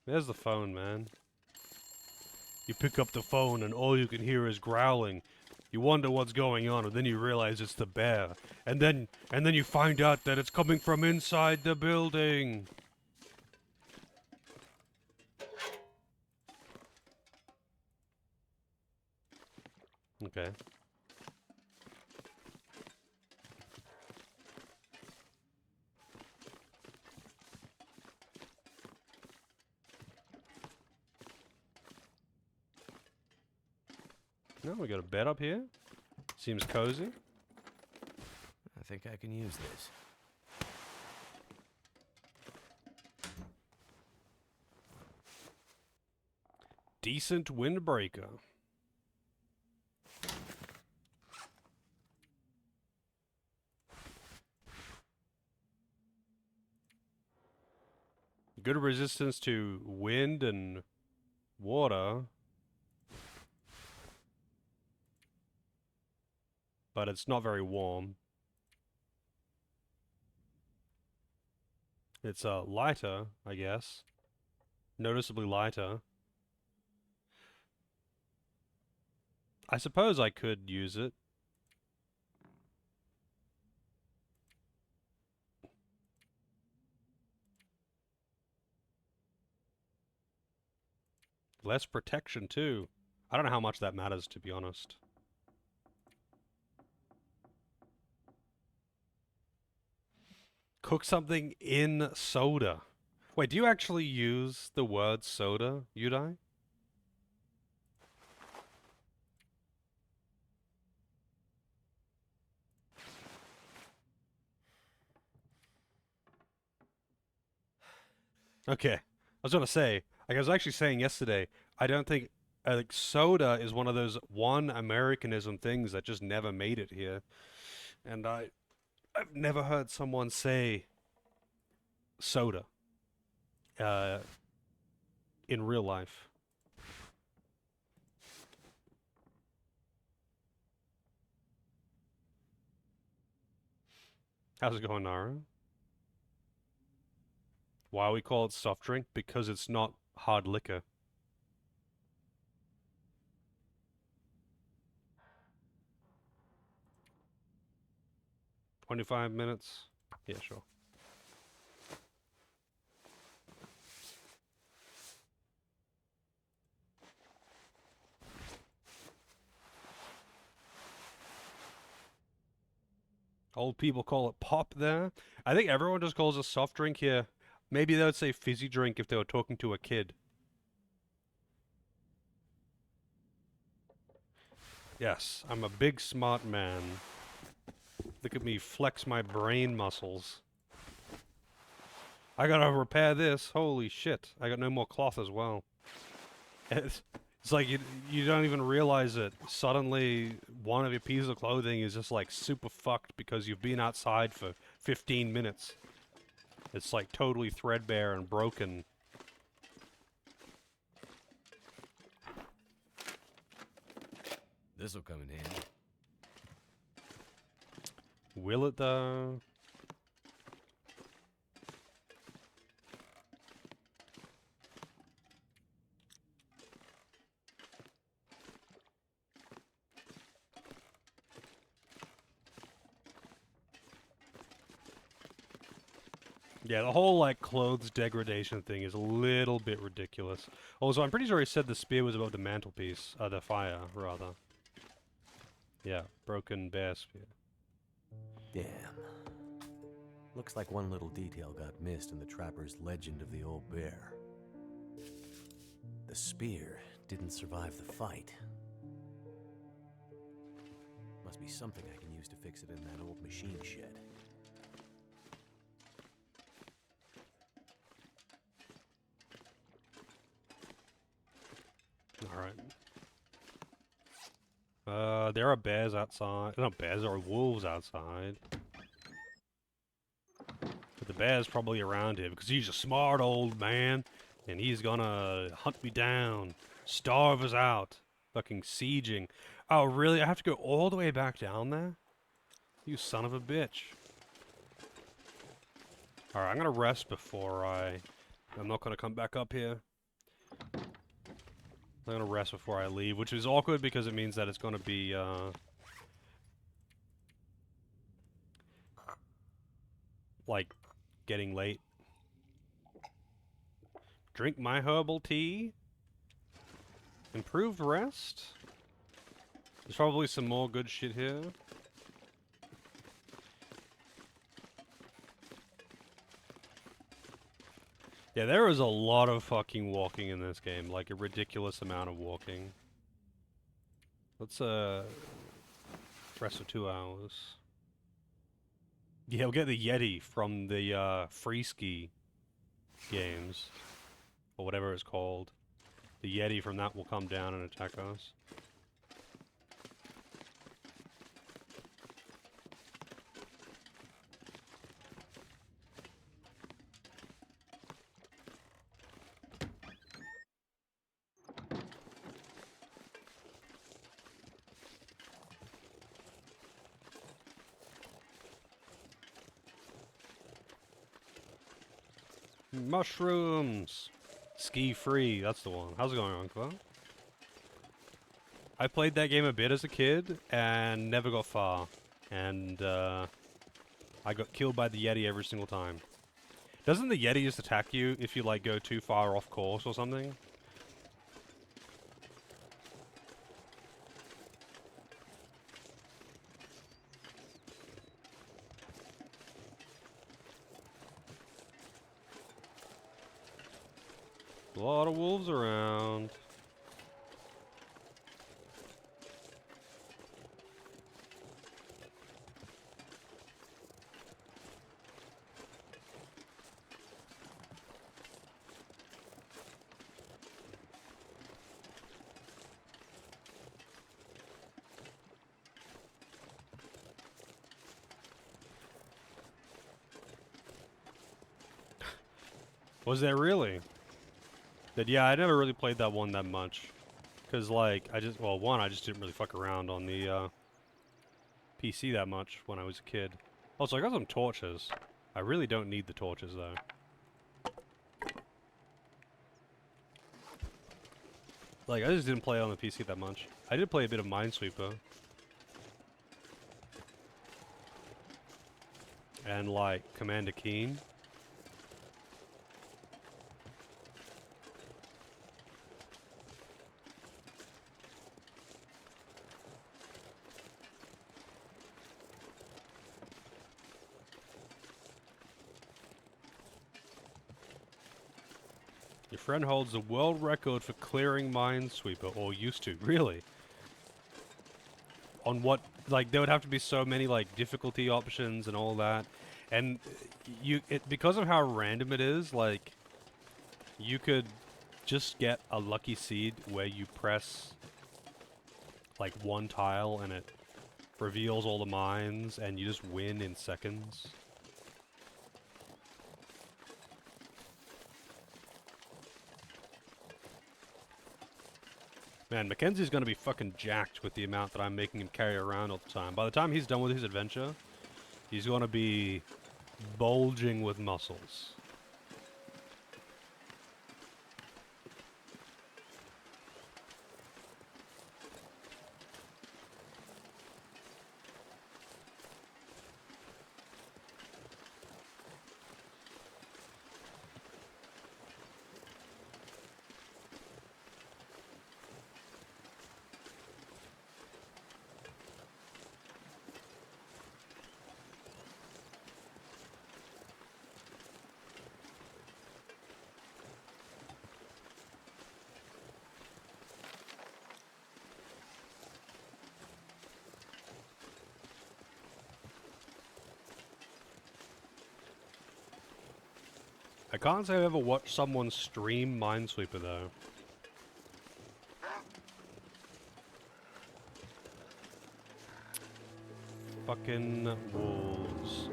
There's the phone, man. You pick up the phone and all you can hear is growling. You wonder what's going on, and then you realize it's the bear. And then you find out that it's coming from inside the building. Okay. No, we got a bed up here. Seems cozy. I think I can use this. Decent windbreaker. Good resistance to wind and water. But it's not very warm. It's lighter, I guess. Noticeably lighter. I suppose I could use it. Less protection, too. I don't know how much that matters, to be honest. Cook something in soda. Wait, do you actually use the word soda, Yudai? Okay. I was gonna say, like I was actually saying yesterday, I don't think like soda is one of those one Americanism things that just never made it here. And I've never heard someone say soda uh, in real life. How's it going, Nara? Why we call it soft drink? Because it's not hard liquor. "25 minutes? Yeah, sure. Old people call it pop there. I think everyone just calls it soft drink here. Maybe they would say fizzy drink if they were talking to a kid. Yes, I'm a big smart man. Look at me flex my brain muscles. I gotta repair this. Holy shit. I got no more cloth as well. It's like you don't even realize it. Suddenly, one of your pieces of clothing is just like super fucked because you've been outside for 15 minutes. It's like totally threadbare and broken. This'll come in handy. Will it though? Yeah, the whole, like, clothes degradation thing is a little bit ridiculous. Also, I'm pretty sure he said the spear was above the mantelpiece. The fire, rather. Yeah, broken bear spear. Damn. Looks like one little detail got missed in the trapper's legend of the old bear. The spear didn't survive the fight. Must be something I can use to fix it in that old machine shed. Alright. There are bears outside. No, bears, there are wolves outside. But the bear's probably around here because he's a smart old man and he's gonna hunt me down, starve us out. Fucking sieging. Oh, really? I have to go all the way back down there? You son of a bitch. Alright, I'm gonna rest before I'm not gonna come back up here. I'm gonna rest before I leave, which is awkward because it means that it's gonna be, like, getting late. Drink my herbal tea? Improved rest? There's probably some more good shit here. Yeah, there is a lot of fucking walking in this game, like a ridiculous amount of walking. Let's, rest for 2 hours. Yeah, we'll get the Yeti from the, free ski games. Or whatever it's called. The Yeti from that will come down and attack us. Mushrooms! Ski Free, that's the one. How's it going, Uncle? I played that game a bit as a kid, and never got far. And, I got killed by the Yeti every single time. Doesn't the Yeti just attack you if you, like, go too far off course or something? A lot of wolves around. Was there really? Yeah, I never really played that one that much. Because, like, I just didn't really fuck around on the, PC that much when I was a kid. Also, I got some torches. I really don't need the torches, though. Like, I just didn't play on the PC that much. I did play a bit of Minesweeper. And, like, Commander Keen. Your friend holds the world record for clearing Minesweeper, or used to. Really? On what, like, there would have to be so many, like, difficulty options and all that. And because of how random it is, like, you could just get a lucky seed where you press, like, one tile and it reveals all the mines and you just win in seconds. Man, Mackenzie's gonna be fucking jacked with the amount that I'm making him carry around all the time. By the time he's done with his adventure, he's gonna be bulging with muscles. I can't say I've ever watched someone stream Minesweeper, though. Fucking wolves.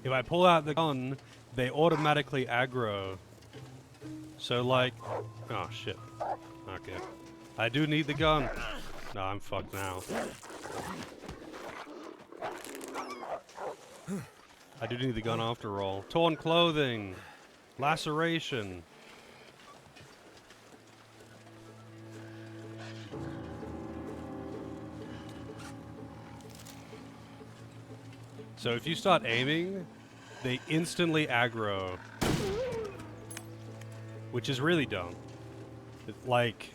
If I pull out the gun, they automatically aggro. So, like... Oh, shit. Okay. I do need the gun. No, I'm fucked now. I do need the gun after all. Torn clothing. Laceration. So if you start aiming, they instantly aggro. Which is really dumb. Like,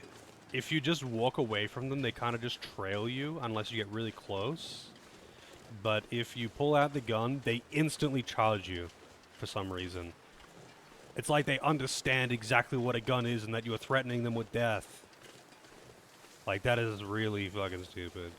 if you just walk away from them, they kind of just trail you unless you get really close. But if you pull out the gun, they instantly charge you for some reason. It's like they understand exactly what a gun is and that you are threatening them with death. Like, that is really fucking stupid.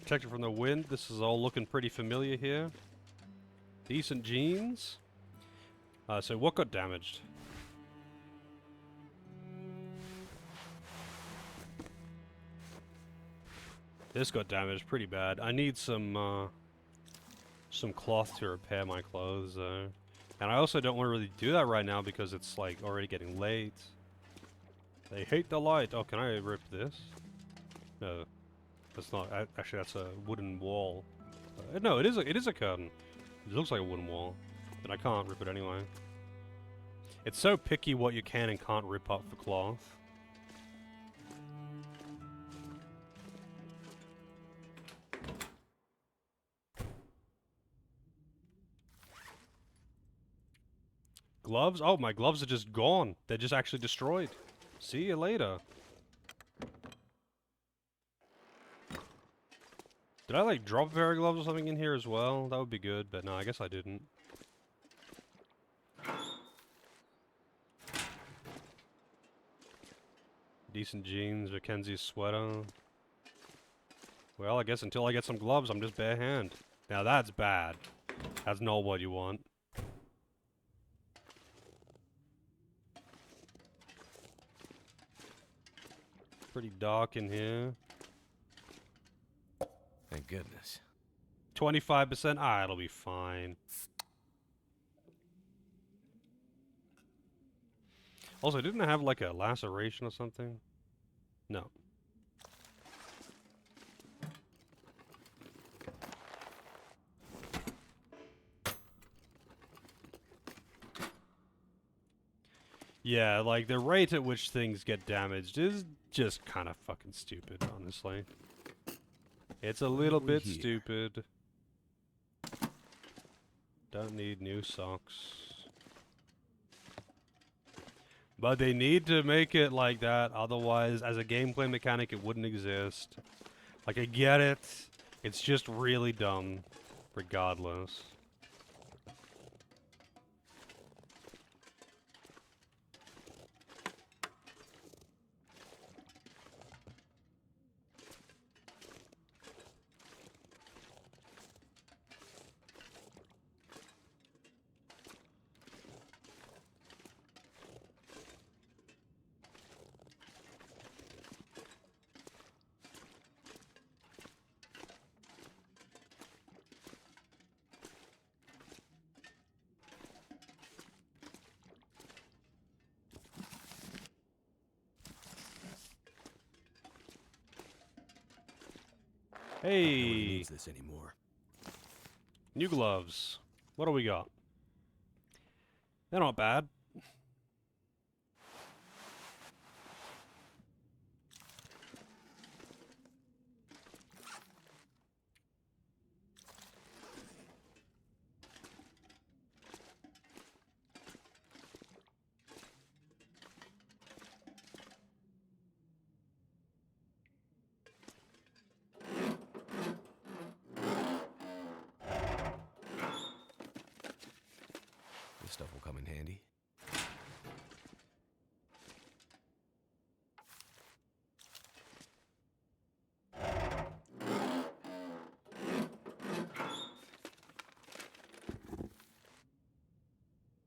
protected from the wind. This is all looking pretty familiar here. Decent jeans. So what got damaged? This got damaged pretty bad. I need some cloth to repair my clothes, though. And I also don't want to really do that right now because it's, like, already getting late. They hate the light. Oh, can I rip this? No. That's not... Actually, that's a wooden wall. No, it is a curtain. It looks like a wooden wall. But I can't rip it anyway. It's so picky what you can and can't rip up for cloth. Gloves? Oh, my gloves are just gone. They're just actually destroyed. See you later. Did I, like, drop fairy gloves or something in here as well? That would be good, but no, I guess I didn't. Decent jeans, Mackenzie's sweater. Well, I guess until I get some gloves, I'm just bare hand. Now that's bad. That's not what you want. Pretty dark in here. Thank goodness. 25%? Ah, it'll be fine. Also, didn't I have like a laceration or something? No. Yeah, like the rate at which things get damaged is just kind of fucking stupid, honestly. It's a little bit stupid. Don't need new socks. But they need to make it like that, otherwise, as a gameplay mechanic, it wouldn't exist. Like, I get it. It's just really dumb, regardless. Nobody Hey, needs this anymore. new gloves. What do we got? They're not bad. This stuff will come in handy.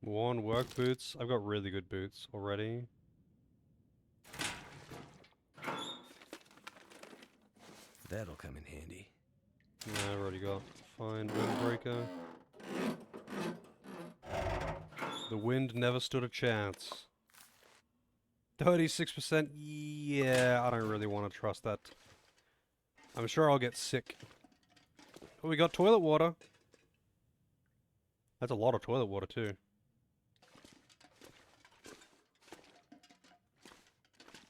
Worn work boots. I've got really good boots already. That'll come in handy. Yeah, I've already got fine windbreaker. The wind never stood a chance. 36%? Yeah, I don't really want to trust that. I'm sure I'll get sick. Oh, we got toilet water. That's a lot of toilet water, too.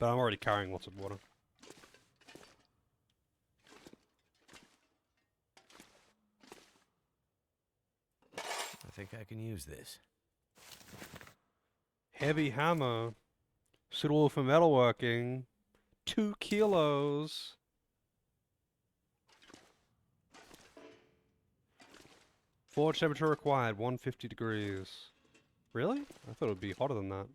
But I'm already carrying lots of water. I think I can use this. Heavy hammer. Suitable for metalworking. 2 kilos. Forge temperature required, 150 degrees. Really? I thought it would be hotter than that.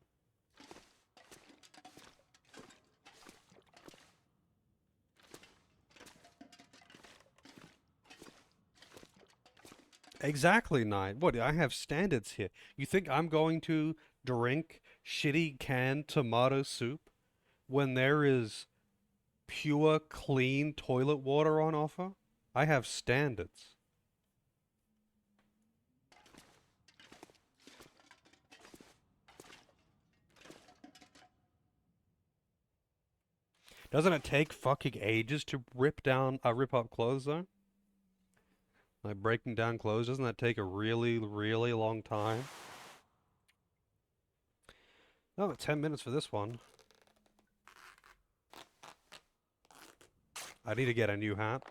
Exactly, Knight. What, I have standards here. You think I'm going to drink shitty canned tomato soup when there is pure, clean toilet water on offer? I have standards. Doesn't it take fucking ages to rip up clothes though? Like breaking down clothes, doesn't that take a really, really long time? Oh, 10 minutes for this one. I need to get a new hat.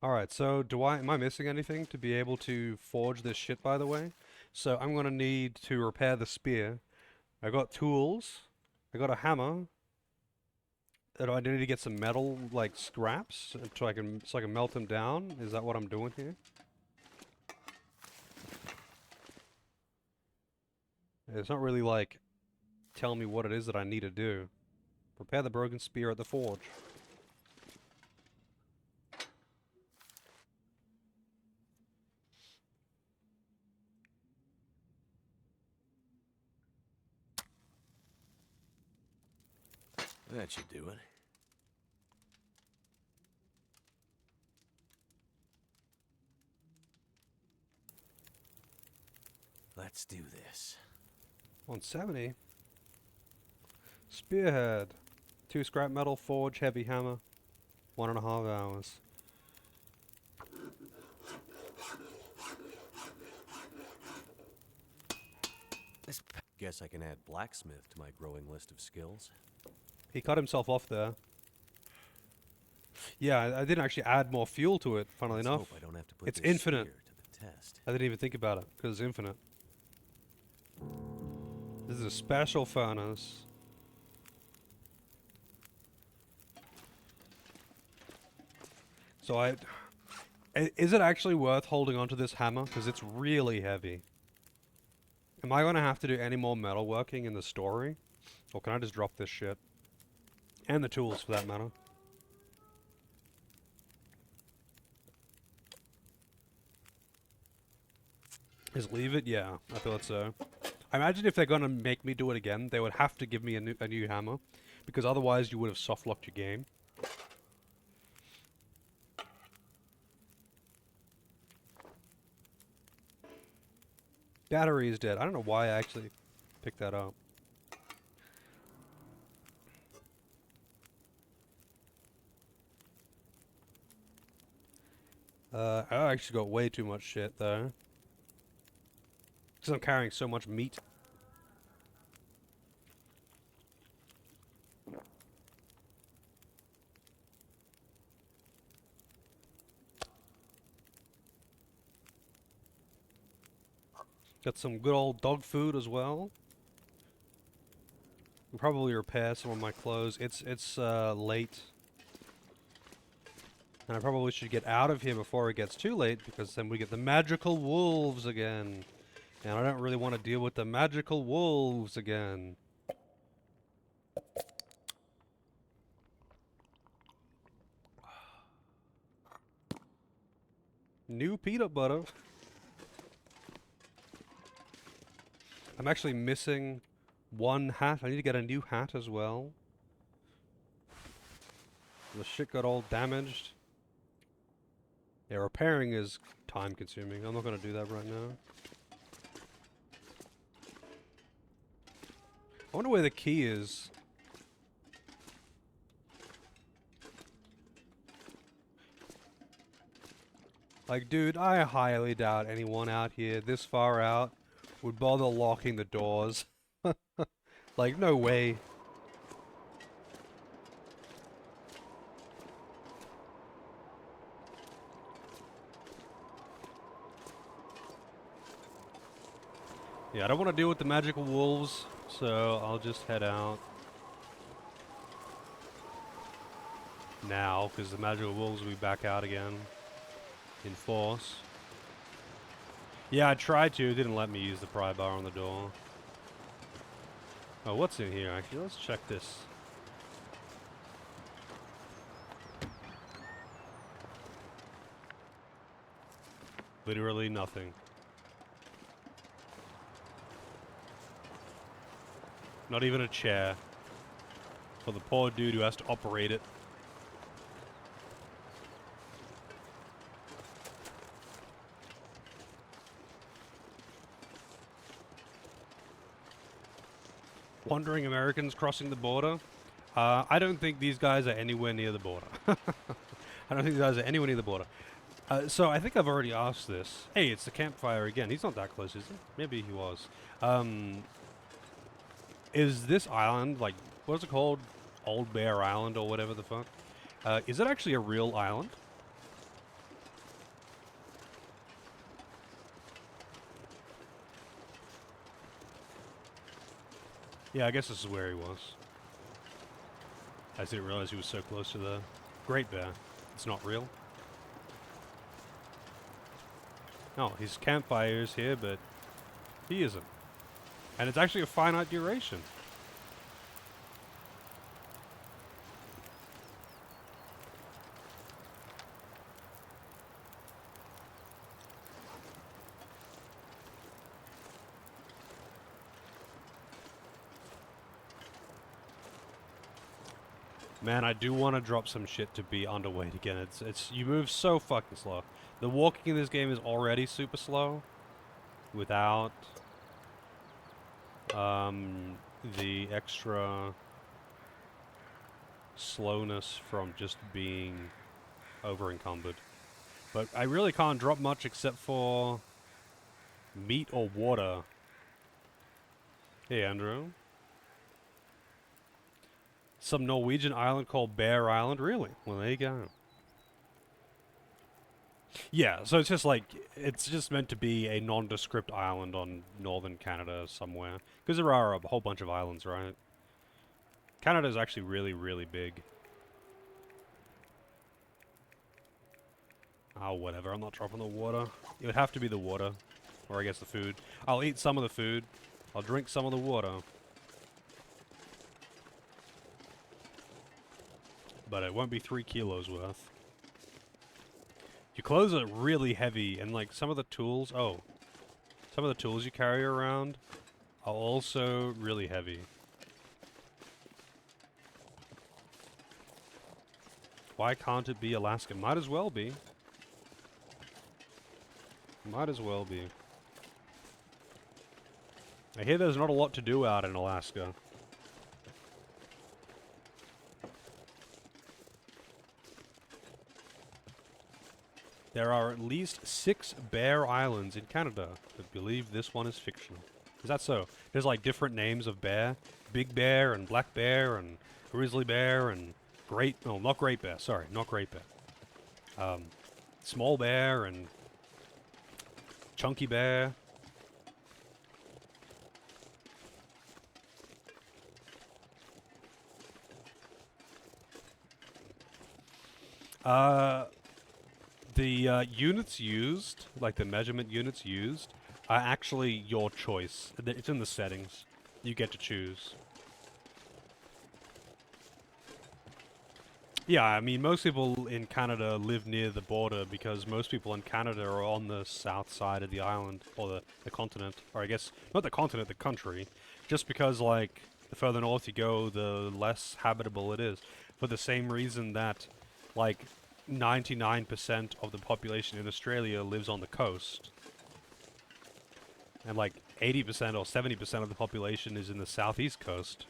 Alright, so am I missing anything to be able to forge this shit, by the way? So I'm gonna need to repair the spear. I got tools. I got a hammer. And I need to get some metal, like, scraps, so I can melt them down. Is that what I'm doing here? It's not really, like, telling me what it is that I need to do. Prepare the broken spear at the forge. That should do it. Let's do this. 170. Spearhead. 2 scrap metal, forge, heavy hammer. 1.5 hours. Guess I can add blacksmith to my growing list of skills. He cut himself off there. Yeah, I didn't actually add more fuel to it, funnily Let's enough. hope I don't have to put It's this infinite. spear to the test. I didn't even think about it, because it's infinite. This is a special furnace. So is it actually worth holding onto this hammer? Because it's really heavy. Am I going to have to do any more metalworking in the story? Or can I just drop this shit? And the tools, for that matter. Just leave it? Yeah, I thought so. I imagine if they're going to make me do it again, they would have to give me a new hammer. Because otherwise you would have soft-locked your game. Battery is dead. I don't know why I actually picked that up. I actually got way too much shit though. Because I'm carrying so much meat. Got some good old dog food as well. I'll probably repair some of my clothes. It's late. And I probably should get out of here before it gets too late, because then we get the magical wolves again. And I don't really want to deal with the magical wolves again. New peanut butter. I'm actually missing one hat. I need to get a new hat as well. The shit got all damaged. Yeah, repairing is time consuming. I'm not going to do that right now. I wonder where the key is. Like, dude, I highly doubt anyone out here this far out would bother locking the doors. Like, no way. Yeah, I don't want to deal with the magical wolves, so I'll just head out now, because the magical wolves will be back out again in force. Yeah, I tried to. It didn't let me use the pry bar on the door. Oh, what's in here, actually? Let's check this. Literally nothing. Not even a chair. For the poor dude who has to operate it. Wandering Americans crossing the border. I don't think these guys are anywhere near the border. I don't think these guys are anywhere near the border. So I think I've already asked this. Hey, it's the campfire again. He's not that close, is he? Maybe he was. Is this island, like, what's it called? Old Bear Island or whatever the fuck? Is it actually a real island? Yeah, I guess this is where he was. I didn't realize he was so close to the Great Bear. It's not real. No, his campfire is here, but he isn't. And it's actually a finite duration. Man, I do want to drop some shit to be underweight again. It's you move so fucking slow. The walking in this game is already super slow without the extra slowness from just being over encumbered. But I really can't drop much except for meat or water. Hey, Andrew. Some Norwegian island called Bear Island? Really? Well, there you go. Yeah, so it's just like, it's just meant to be a nondescript island on northern Canada somewhere. Because there are a whole bunch of islands, right? Canada is actually really, really big. Oh, whatever, I'm not dropping the water. It would have to be the water. Or I guess the food. I'll eat some of the food. I'll drink some of the water. But it won't be 3 kilos worth. Your clothes are really heavy, and like some of the tools, some of the tools you carry around are also really heavy. Why can't it be Alaska? Might as well be. Might as well be. I hear there's not a lot to do out in Alaska. There are at least 6 bear islands in Canada, but believe this one is fictional. Is that so? There's like different names of bear. Big bear and black bear and grizzly bear and not great bear, sorry, not great bear. Small bear and chunky bear. The units used, like the measurement units used, are actually your choice. It's in the settings. You get to choose. Yeah, I mean, most people in Canada live near the border because most people in Canada are on the south side of the island, or the continent, or I guess, not the continent, the country. Just because, like, the further north you go, the less habitable it is. For the same reason that, like, 99% of the population in Australia lives on the coast. And like 80% or 70% of the population is in the southeast coast.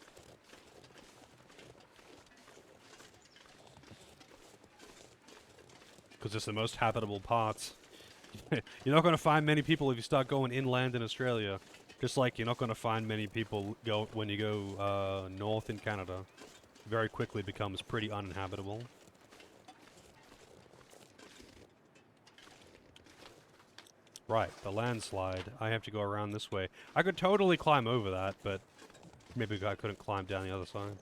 Because it's the most habitable parts. You're not going to find many people if you start going inland in Australia. Just like you're not going to find many people when you go north in Canada. Very quickly becomes pretty uninhabitable. Right, the landslide. I have to go around this way. I could totally climb over that, but maybe I couldn't climb down the other side.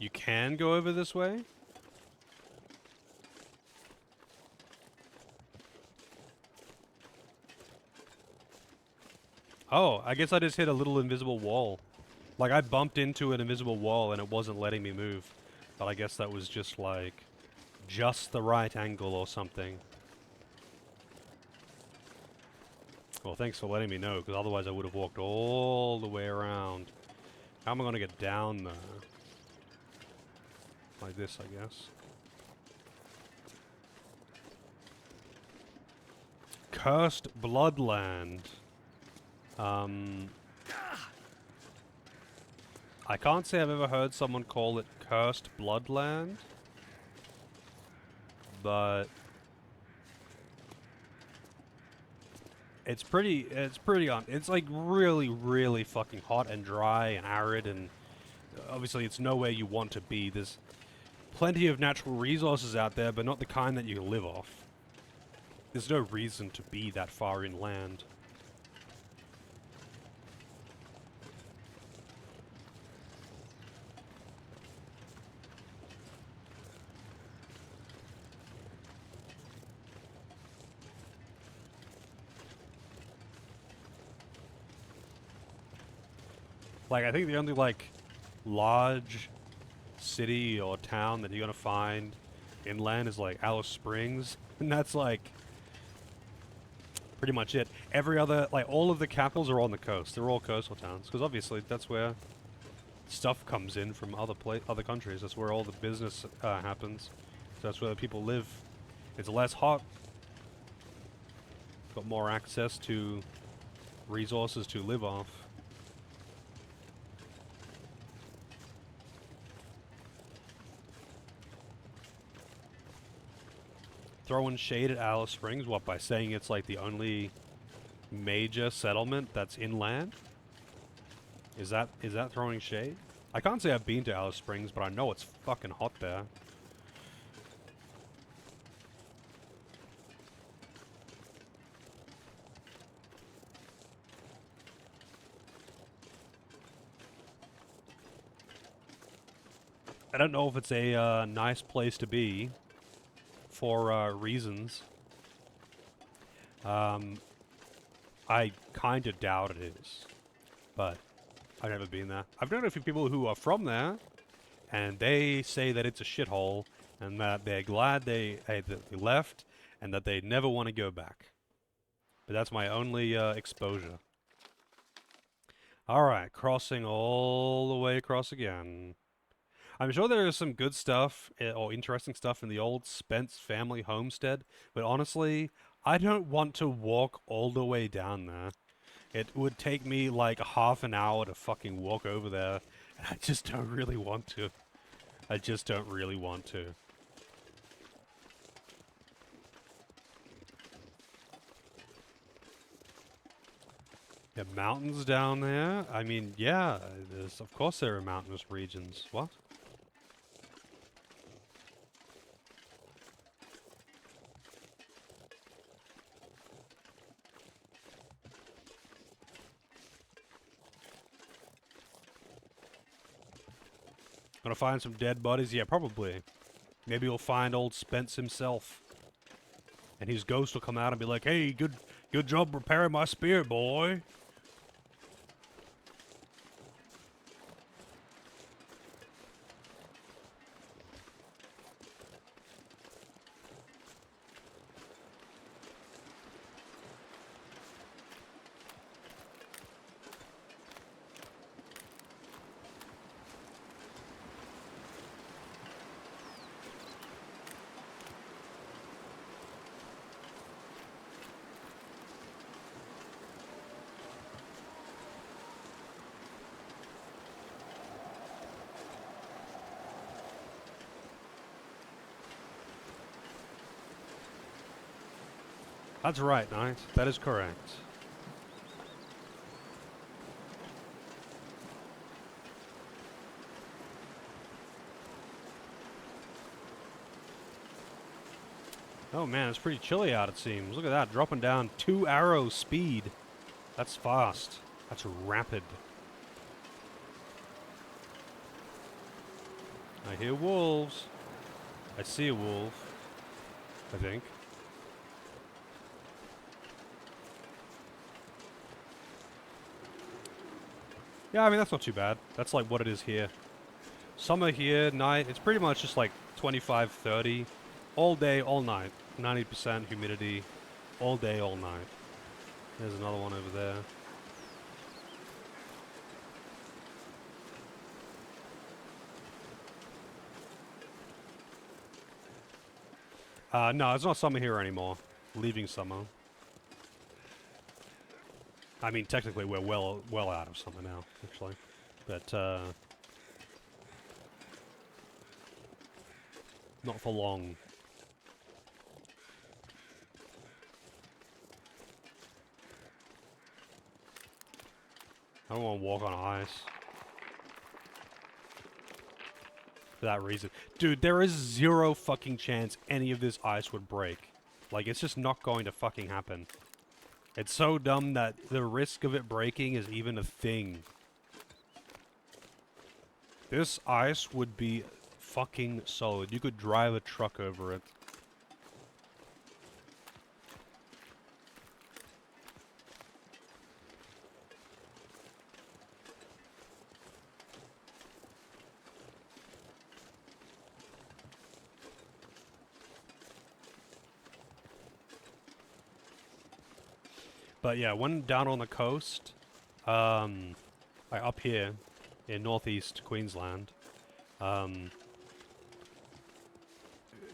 You can go over this way? Oh, I guess I just hit a little invisible wall. Like, I bumped into an invisible wall and it wasn't letting me move. But I guess that was just, like, just the right angle or something. Well, thanks for letting me know, because otherwise I would have walked all the way around. How am I going to get down there? Like this, I guess. Cursed Bloodland. I can't say I've ever heard someone call it Cursed Bloodland. But it's like really, really fucking hot and dry and arid, and obviously it's nowhere you want to be. There's plenty of natural resources out there, but not the kind that you can live off. There's no reason to be that far inland. Like, I think the only, like, large city or town that you're gonna find inland is, like, Alice Springs. And that's, like, pretty much it. Every other, like, all of the capitals are on the coast. They're all coastal towns. Because obviously that's where stuff comes in from other countries. That's where all the business happens. So that's where the people live. It's less hot. Got more access to resources to live off. Throwing shade at Alice Springs, what, by saying it's like the only major settlement that's inland? Is that throwing shade? I can't say I've been to Alice Springs, but I know it's fucking hot there. I don't know if it's a nice place to be for reasons. I kind of doubt it is, but I've never been there. I've known a few people who are from there, and they say that it's a shithole, and that they're glad that they left, and that they never want to go back. But that's my only exposure. Alright, crossing all the way across again. I'm sure there is some good stuff, or interesting stuff in the old Spence family homestead, but honestly, I don't want to walk all the way down there. It would take me like half an hour to fucking walk over there, and I just don't really want to. I just don't really want to. Yeah, mountains down there? I mean, yeah, of course there are mountainous regions. What? Gonna find some dead bodies? Yeah, probably. Maybe we'll find old Spence himself. And his ghost will come out and be like, hey, good job repairing my spear, boy. That's right, Knight. That is correct. Oh man, it's pretty chilly out, it seems. Look at that, dropping down 2 arrow speed. That's fast. That's rapid. I hear wolves. I see a wolf. I think. Yeah, I mean, that's not too bad. That's like what it is here. Summer here, night, it's pretty much just like 25, 30. All day, all night. 90% humidity. All day, all night. There's another one over there. No, it's not summer here anymore. Leaving summer. I mean, technically, we're well out of summer now, actually. But, not for long. I don't want to walk on ice. For that reason. Dude, there is zero fucking chance any of this ice would break. Like, it's just not going to fucking happen. It's so dumb that the risk of it breaking is even a thing. This ice would be fucking solid. You could drive a truck over it. But yeah, when down on the coast, like up here in northeast Queensland,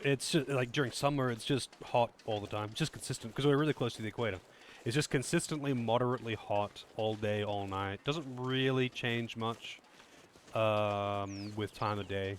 it's just, like during summer, it's just hot all the time, just consistent because we're really close to the equator. It's just consistently moderately hot all day, all night. Doesn't really change much with time of day.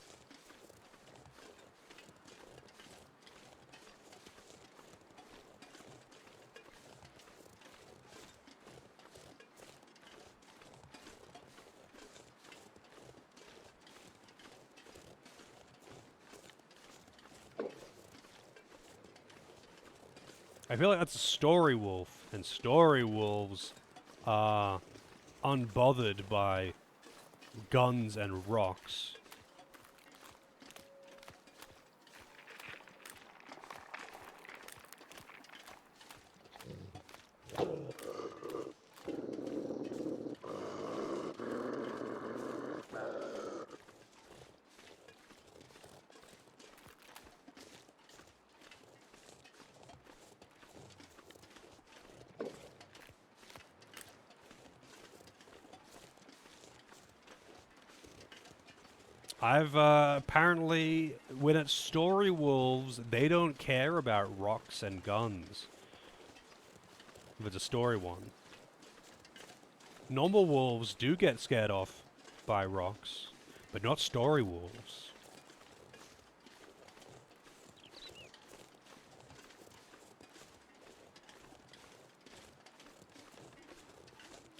I feel like that's a story wolf, and story wolves are unbothered by guns and rocks. I've apparently, when it's story wolves, they don't care about rocks and guns. If it's a story one. Normal wolves do get scared off by rocks, but not story wolves.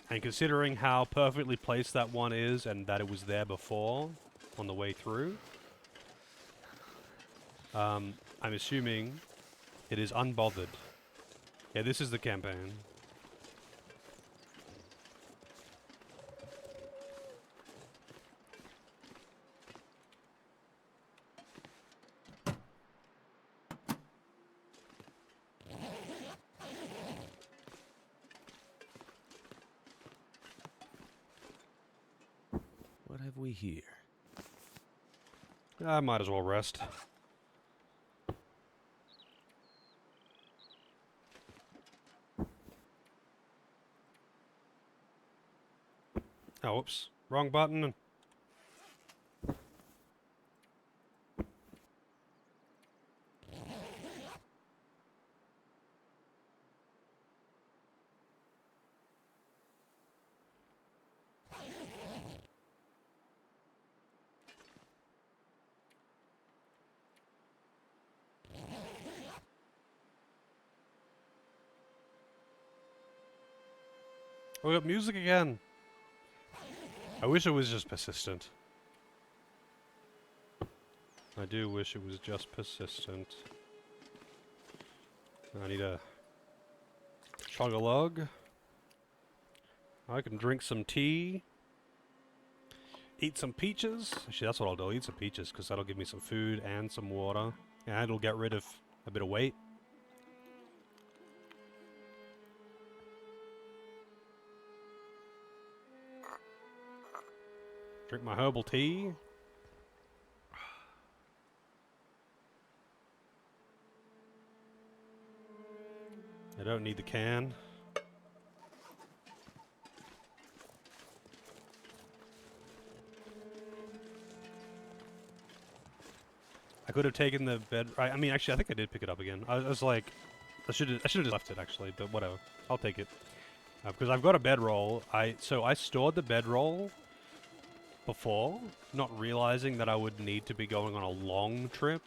And considering how perfectly placed that one is and that it was there before, on the way through, I'm assuming it is unbothered. Yeah, this is the campaign. What have we here? I might as well rest. Oh, whoops. Wrong button. Oh, we got music again. I wish it was just persistent. I do wish it was just persistent. I need a chug-a-lug. I can drink some tea. eat some peaches. Actually, that's what I'll do. I'll eat some peaches because that'll give me some food and some water. And it'll get rid of a bit of weight. Drink my herbal tea. I don't need the can. I could have taken the bed. I mean, actually, I think I did pick it up again. I was like, I should have just left it actually, but whatever. I'll take it because I've got a bedroll. So I stored the bedroll before, not realizing that I would need to be going on a long trip,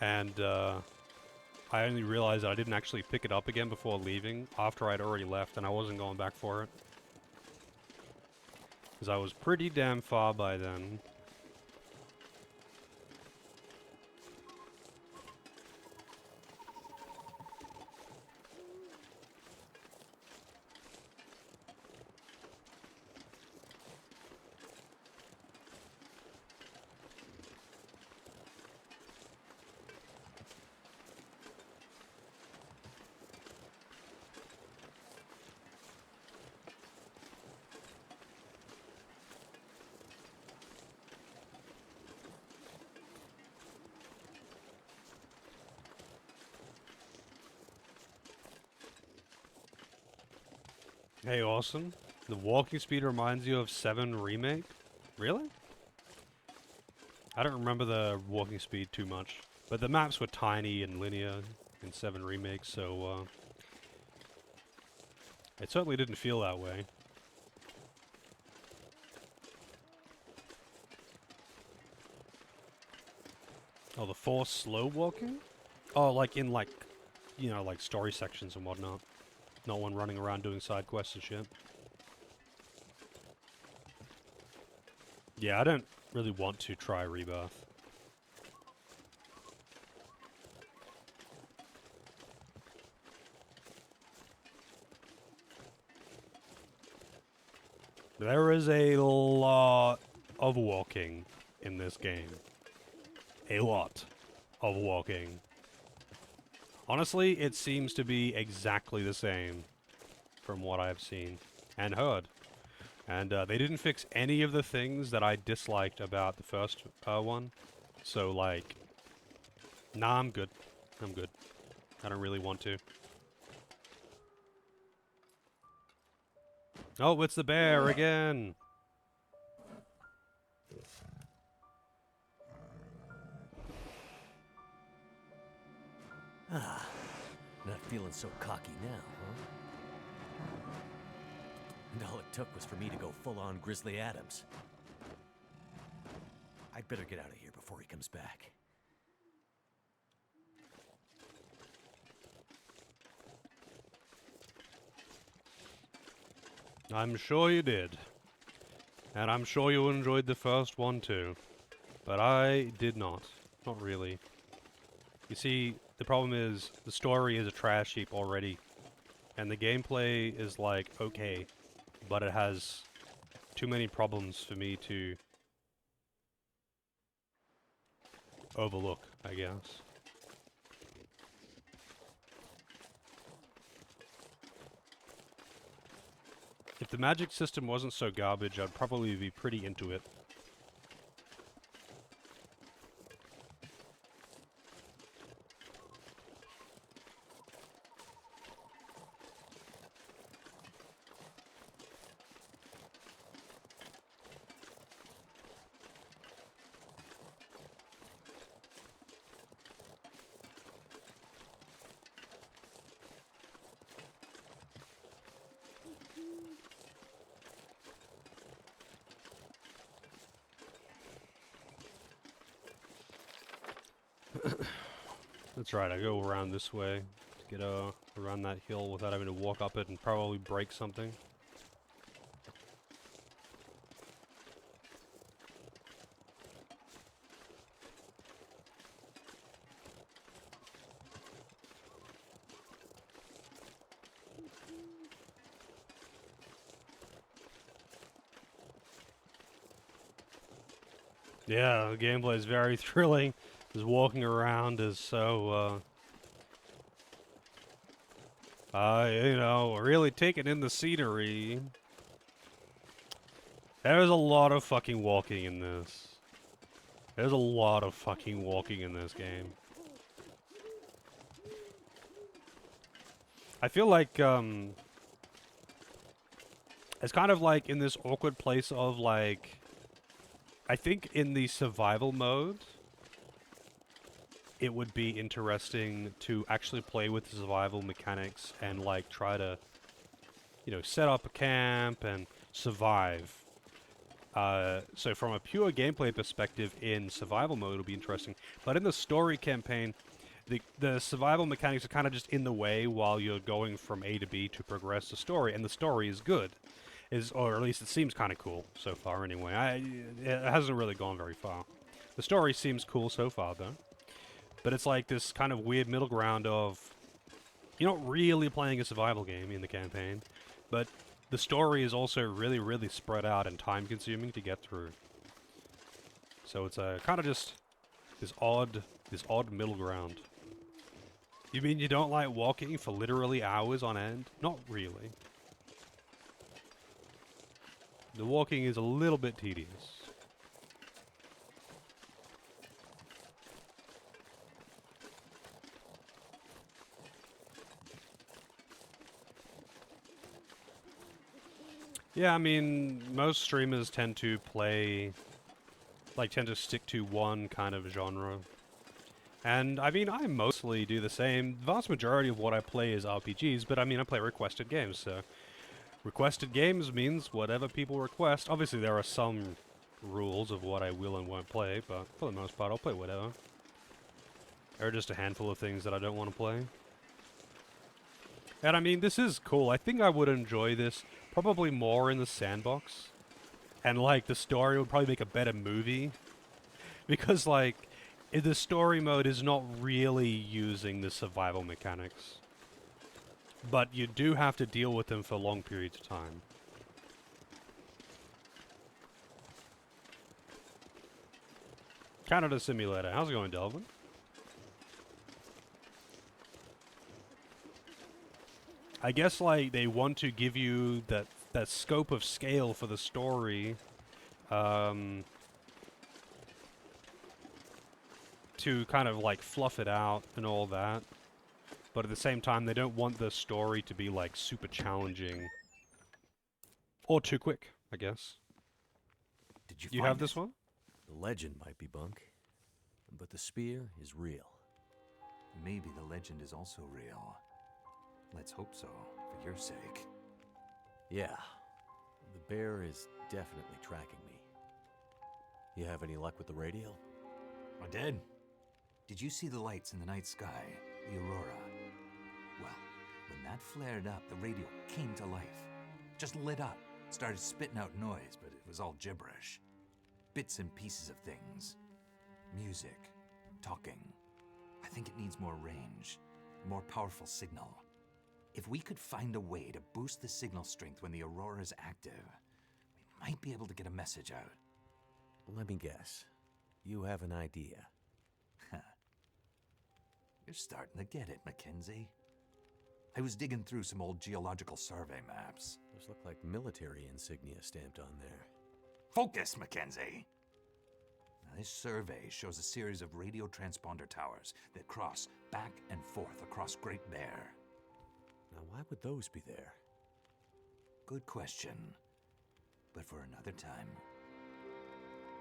and I only realized that I didn't actually pick it up again before leaving after I'd already left, and I wasn't going back for it because I was pretty damn far by then. Hey, Austin. The walking speed reminds you of 7 Remake? Really? I don't remember the walking speed too much. But the maps were tiny and linear in 7 Remake, so it certainly didn't feel that way. Oh, the forced slow walking? Oh, like in like, you know, like story sections and whatnot. Not one running around doing side quests and shit. Yeah, I don't really want to try Rebirth. There is a lot of walking in this game. A lot of walking. Honestly, it seems to be exactly the same from what I've seen and heard. And they didn't fix any of the things that I disliked about the first one. So, like, nah, I'm good. I'm good. I don't really want to. Oh, it's the bear again! Ah, not feeling so cocky now, huh? And all it took was for me to go full-on Grizzly Adams. I'd better get out of here before he comes back. I'm sure you did. And I'm sure you enjoyed the first one too. But I did not. Not really. You see, the problem is, the story is a trash heap already. And the gameplay is like, okay. But it has too many problems for me to overlook, I guess. If the magic system wasn't so garbage, I'd probably be pretty into it. That's right, I go around this way to get around that hill without having to walk up it and probably break something. Yeah, the gameplay is very thrilling. Just walking around is so, you know, really taking in the scenery. There's a lot of fucking walking in this. There's a lot of fucking walking in this game. I feel like, it's kind of like in this awkward place of like, I think in the survival mode, it would be interesting to actually play with the survival mechanics and like try to, you know, set up a camp and survive. So from a pure gameplay perspective in survival mode, it'll be interesting. But in the story campaign, the survival mechanics are kind of just in the way while you're going from A to B to progress the story, and the story is good. Or at least it seems kind of cool so far anyway. It hasn't really gone very far. The story seems cool so far though. But it's like this kind of weird middle ground of you're not really playing a survival game in the campaign, but the story is also really, really spread out and time consuming to get through. So it's a kind of just this odd middle ground. You mean you don't like walking for literally hours on end? Not really. The walking is a little bit tedious. Yeah, I mean, most streamers tend to tend to stick to one kind of genre. And, I mean, I mostly do the same. The vast majority of what I play is RPGs, but I mean, I play requested games, so... Requested games means whatever people request. Obviously, there are some rules of what I will and won't play, but for the most part, I'll play whatever. There are just a handful of things that I don't want to play. And I mean, this is cool. I think I would enjoy this probably more in the sandbox. And, like, the story would probably make a better movie. Because, like, the story mode is not really using the survival mechanics. But you do have to deal with them for long periods of time. Canada Simulator. How's it going, Delvin? I guess, like, they want to give you that scope of scale for the story, to kind of, like, fluff it out and all that. But at the same time, they don't want the story to be, like, super challenging. Or too quick, I guess. Did you You find have this it? one? The legend might be bunk, but the spear is real. Maybe the legend is also real. Let's hope so, for your sake. Yeah, the bear is definitely tracking me. You have any luck with the radio? I did. Did you see the lights in the night sky? The aurora? Well, when that flared up, the radio came to life. Just lit up. Started spitting out noise, but it was all gibberish. Bits and pieces of things. Music. Talking. I think it needs more range. More powerful signal. If we could find a way to boost the signal strength when the aurora is active, we might be able to get a message out. Let me guess. You have an idea. You're starting to get it, Mackenzie. I was digging through some old geological survey maps. Those look like military insignia stamped on there. Focus, Mackenzie! Now, this survey shows a series of radio transponder towers that cross back and forth across Great Bear. Now, why would those be there? Good question. But for another time.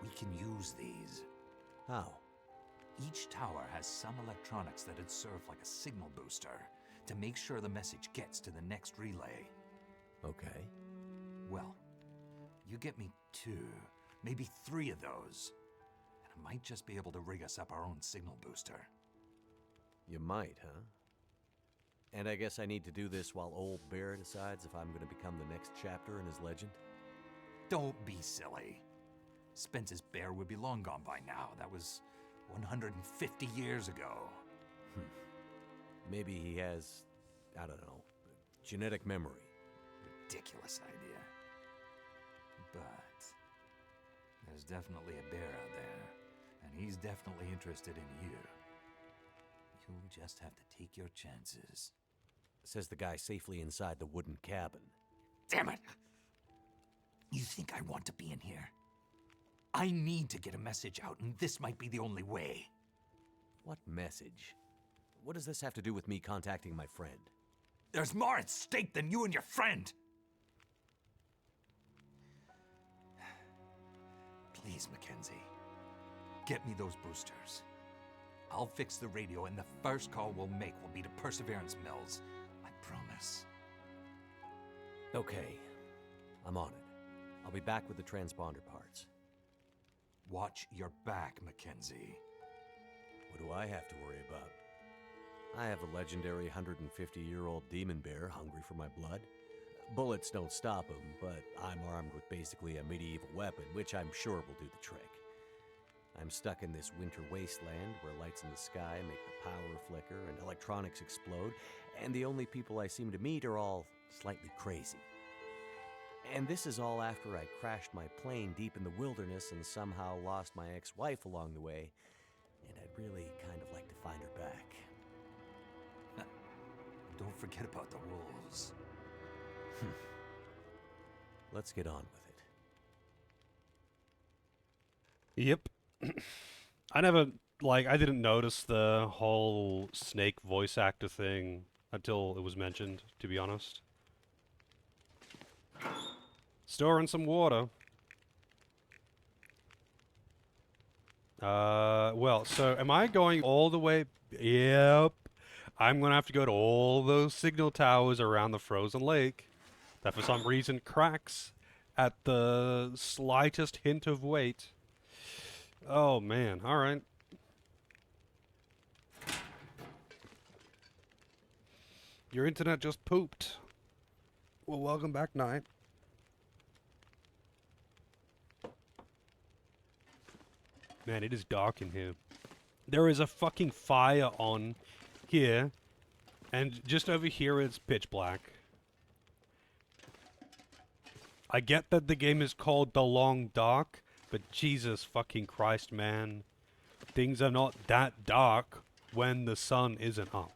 We can use these. How? Each tower has some electronics that'd serve like a signal booster to make sure the message gets to the next relay. Okay. Well, you get me 2, maybe 3 of those, and I might just be able to rig us up our own signal booster. You might, huh? And I guess I need to do this while old Bear decides if I'm going to become the next chapter in his legend? Don't be silly. Spence's bear would be long gone by now. That was 150 years ago. Maybe he has, I don't know, genetic memory. Ridiculous idea. But there's definitely a bear out there. He's definitely interested in you. You'll just have to take your chances. Says the guy safely inside the wooden cabin. Damn it! You think I want to be in here? I need to get a message out, and this might be the only way. What message? What does this have to do with me contacting my friend? There's more at stake than you and your friend! Please, Mackenzie. Get me those boosters. I'll fix the radio, and the first call we'll make will be to Perseverance Mills. I promise. Okay. I'm on it. I'll be back with the transponder parts. Watch your back, Mackenzie. What do I have to worry about? I have a legendary 150-year-old demon bear hungry for my blood. Bullets don't stop him, but I'm armed with basically a medieval weapon, which I'm sure will do the trick. I'm stuck in this winter wasteland where lights in the sky make the power flicker and electronics explode, and the only people I seem to meet are all slightly crazy. And this is all after I crashed my plane deep in the wilderness and somehow lost my ex-wife along the way, and I'd really kind of like to find her back. Don't forget about the wolves. Let's get on with it. Yep. I didn't notice the whole Snake voice actor thing until it was mentioned, to be honest. Storing some water. Well, so am I going all the way? Yep. I'm gonna have to go to all those signal towers around the frozen lake that for some reason cracks at the slightest hint of weight. Oh man, alright. Your internet just pooped. Well, welcome back, Knight. Man, it is dark in here. There is a fucking fire on here, and just over here it's pitch black. I get that the game is called The Long Dark, but Jesus fucking Christ, man. Things are not that dark when the sun isn't up.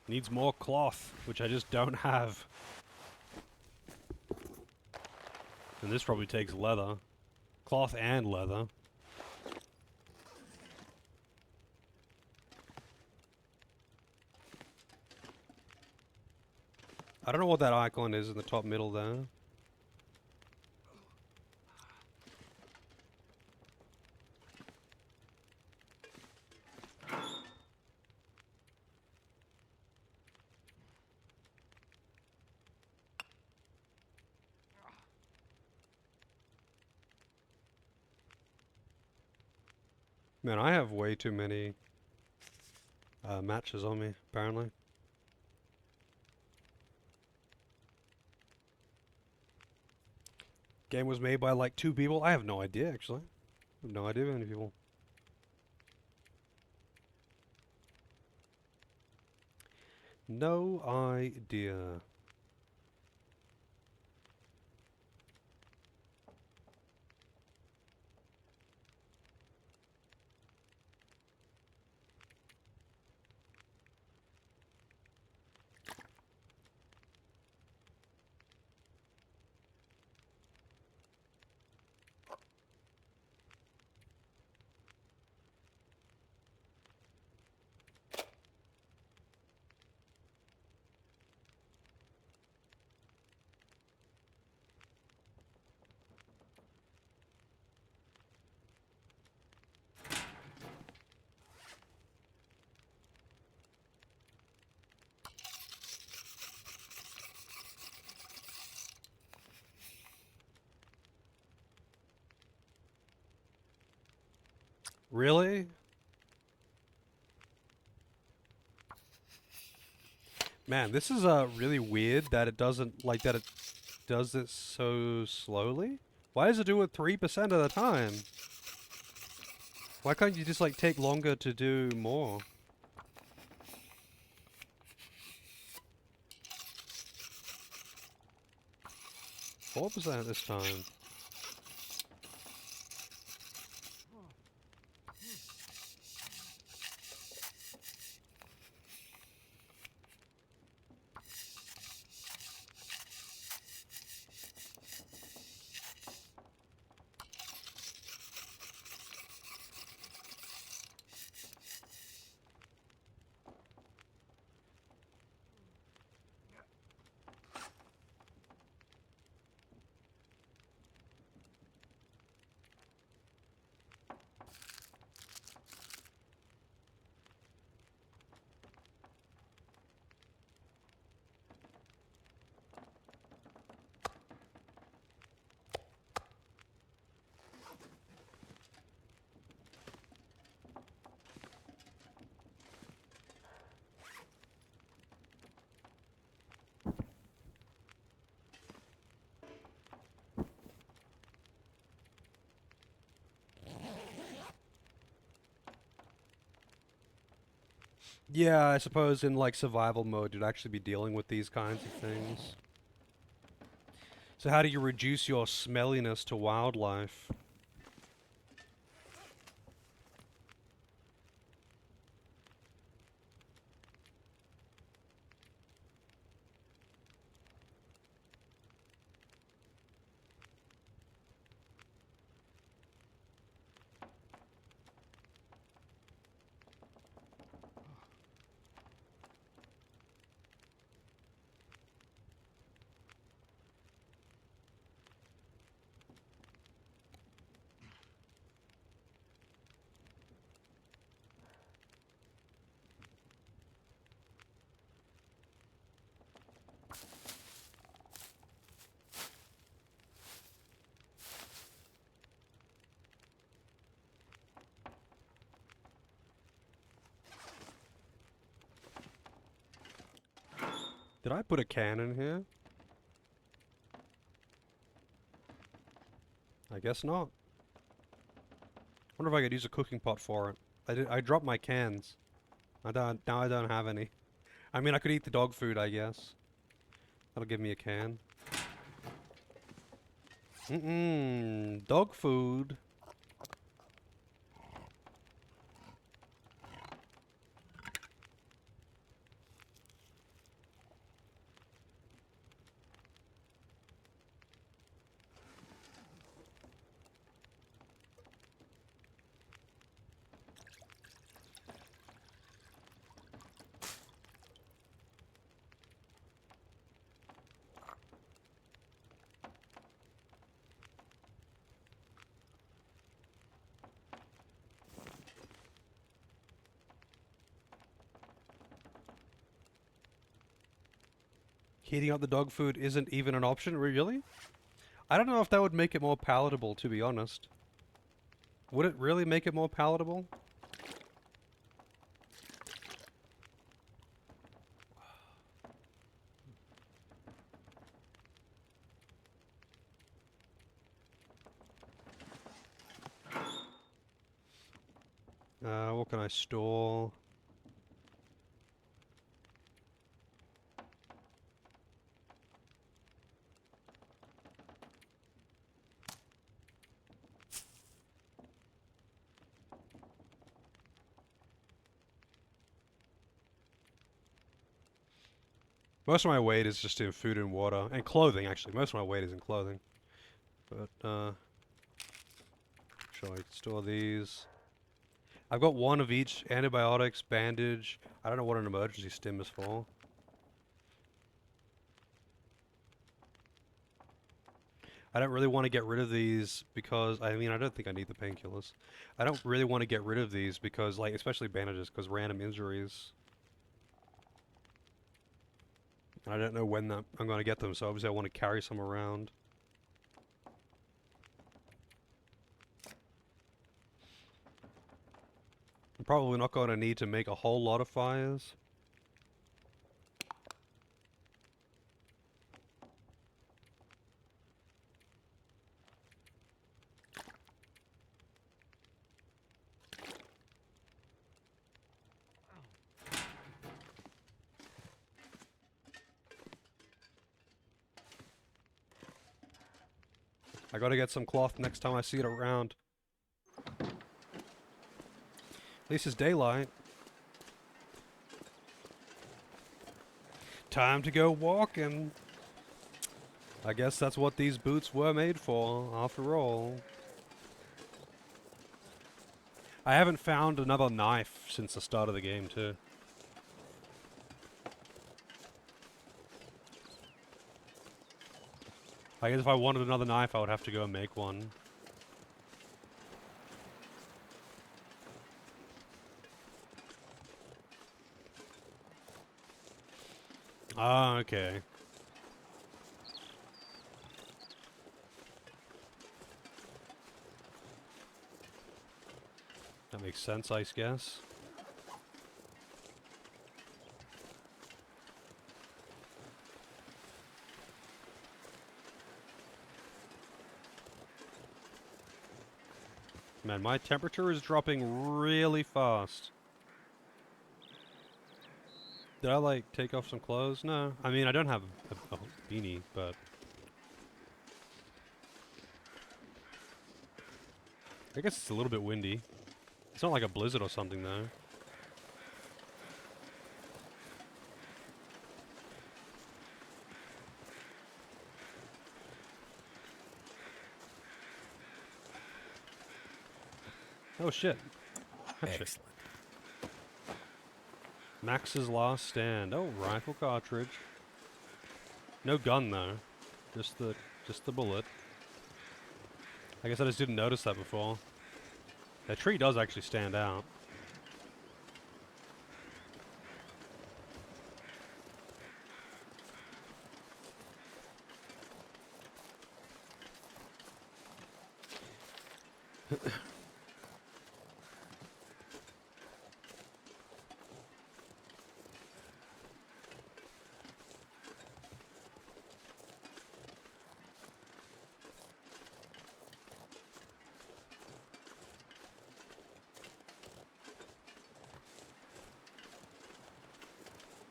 Needs more cloth, which I just don't have. And this probably takes leather. Cloth and leather. I don't know what that icon is in the top middle there. Man, I have way too many matches on me, apparently. Game was made by like 2 people. I have no idea, actually. I have no idea how many people. No idea. Really? Man, this is really weird that it doesn't like that it does it so slowly. Why does it do it 3% of the time? Why can't you just like take longer to do more? 4% this time. Yeah, I suppose in like survival mode you'd actually be dealing with these kinds of things. So how do you reduce your smelliness to wildlife? Did I put a can in here? I guess not. Wonder if I could use a cooking pot for it. I dropped my cans. Now I don't have any. I mean, I could eat the dog food, I guess. That'll give me a can. Dog food. Heating up the dog food isn't even an option, really? I don't know if that would make it more palatable, to be honest. Would it really make it more palatable? What can I store? Most of my weight is just in food and water. And clothing, actually. Most of my weight is in clothing. But, shall I store these? I've got one of each. Antibiotics, bandage. I don't know what an emergency stim is for. I don't really want to get rid of these because, I mean, I don't think I need the painkillers. I don't really want to get rid of these because, like, especially bandages, because random injuries. And I don't know when I'm going to get them, so obviously I want to carry some around. I'm probably not going to need to make a whole lot of fires. I gotta get some cloth next time I see it around. At least it's daylight. Time to go walking. I guess that's what these boots were made for, after all. I haven't found another knife since the start of the game, too. I guess if I wanted another knife, I would have to go and make one. Ah, okay. That makes sense, I guess. Man, my temperature is dropping really fast. Did I, like, take off some clothes? No. I mean, I don't have a beanie, but... I guess it's a little bit windy. It's not like a blizzard or something, though. Oh, shit. Hatchet. Excellent. Max's last stand. Oh, rifle cartridge. No gun, though. Just the bullet. I guess I just didn't notice that before. That tree does actually stand out.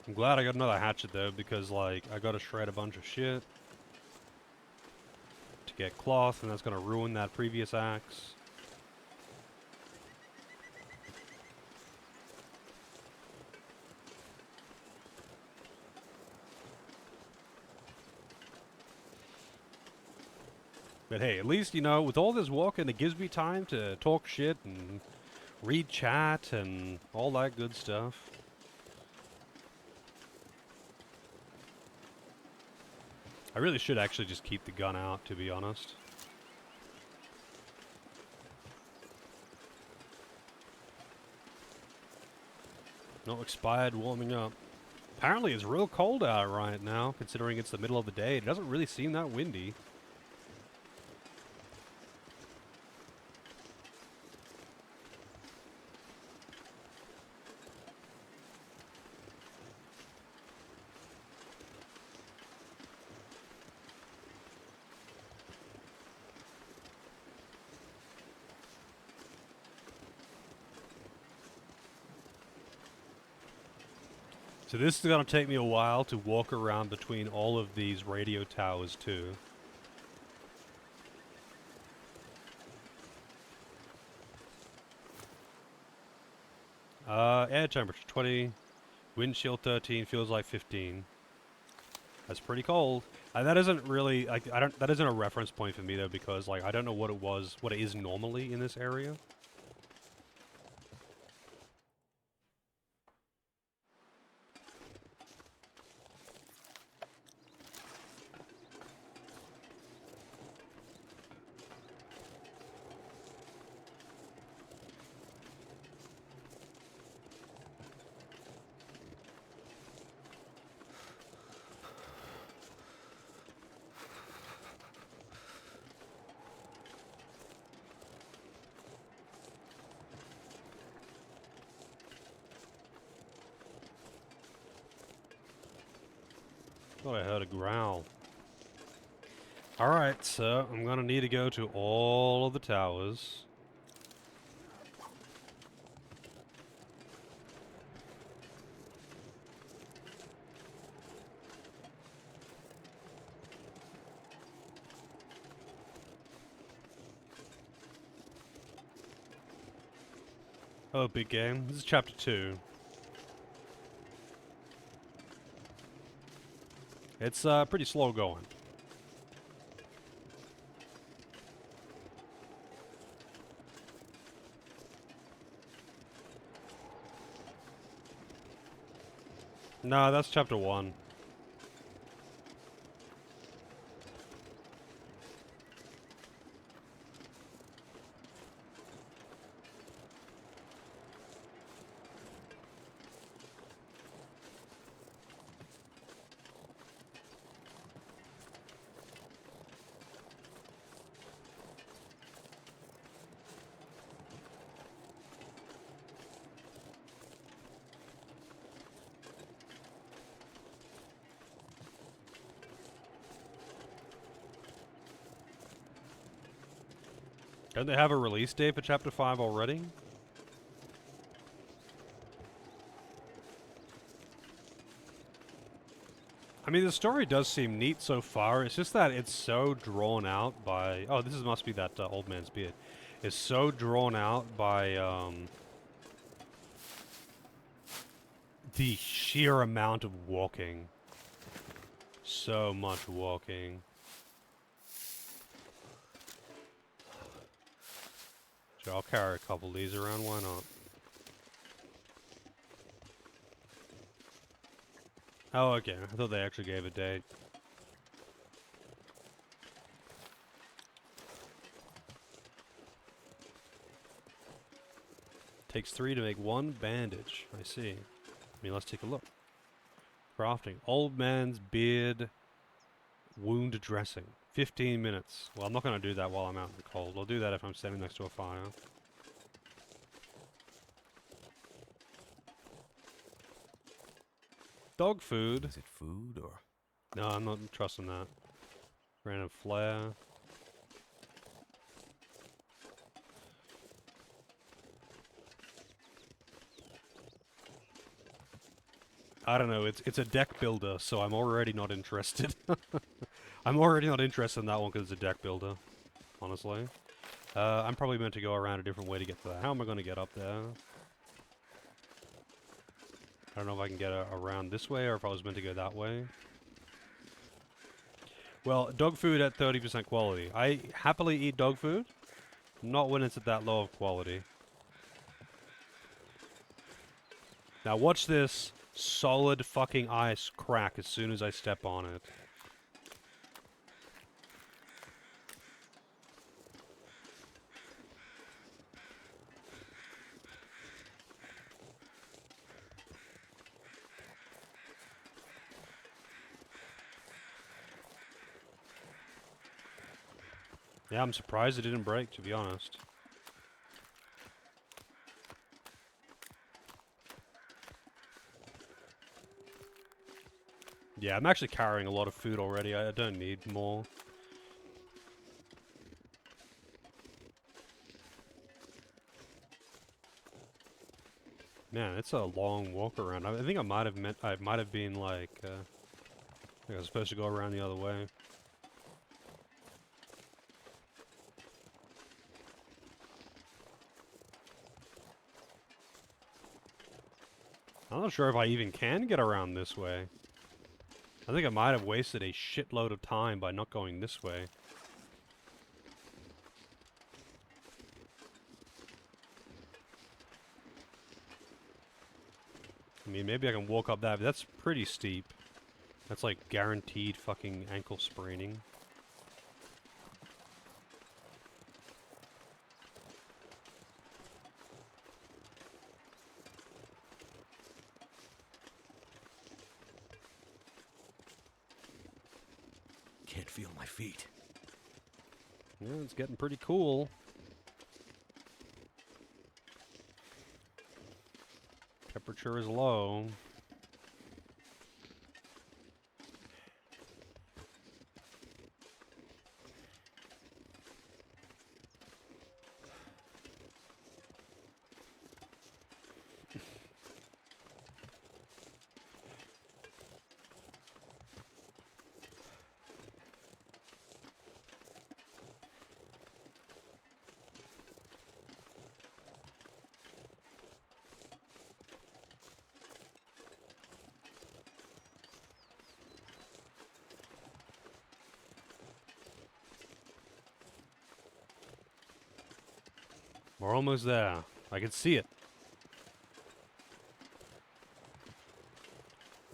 I'm glad I got another hatchet though, because like I gotta shred a bunch of shit to get cloth, and that's gonna ruin that previous axe. But hey, at least, you know, with all this walking, it gives me time to talk shit and read chat and all that good stuff. I really should actually just keep the gun out, to be honest. No expired warming up. Apparently it's real cold out right now, considering it's the middle of the day. It doesn't really seem that windy. So this is going to take me a while to walk around between all of these radio towers too. Air temperature 20, wind chill 13, feels like 15. That's pretty cold. That isn't really, like, that isn't a reference point for me though, because like I don't know what it is normally in this area. Thought I heard a growl. Alright, so I'm gonna need to go to all of the towers. Oh, big game. This is chapter 2. It's pretty slow going. No, that's chapter 1. Don't they have a release date for chapter 5 already? I mean, the story does seem neat so far. It's just that it's so drawn out by... Oh, must be that old man's beard. It's so drawn out by the sheer amount of walking. So much walking. Sure, I'll carry a couple of these around, why not? Oh, okay. I thought they actually gave a date. Takes 3 to make 1 bandage. I see. I mean, let's take a look. Crafting. Old man's beard wound dressing. 15 minutes. Well, I'm not going to do that while I'm out in the cold. I'll do that if I'm standing next to a fire. Dog food. Is it food or? No, I'm not trusting that. Random flare. I don't know, it's a deck builder, so I'm already not interested. I'm already not interested in that one because it's a deck builder, honestly. I'm probably meant to go around a different way to get to that. How am I going to get up there? I don't know if I can get around this way or if I was meant to go that way. Well, dog food at 30% quality. I happily eat dog food, not when it's at that low of quality. Now watch this solid fucking ice crack as soon as I step on it. Yeah, I'm surprised it didn't break, to be honest. Yeah, I'm actually carrying a lot of food already. I don't need more. Man, it's a long walk around. I think I might have been like, I think I was supposed to go around the other way. I'm not sure if I even can get around this way. I think I might have wasted a shitload of time by not going this way. I mean, maybe I can walk up that, but that's pretty steep. That's like guaranteed fucking ankle spraining. Can't feel my feet. Yeah, it's getting pretty cool. Temperature is low. We're almost there. I can see it.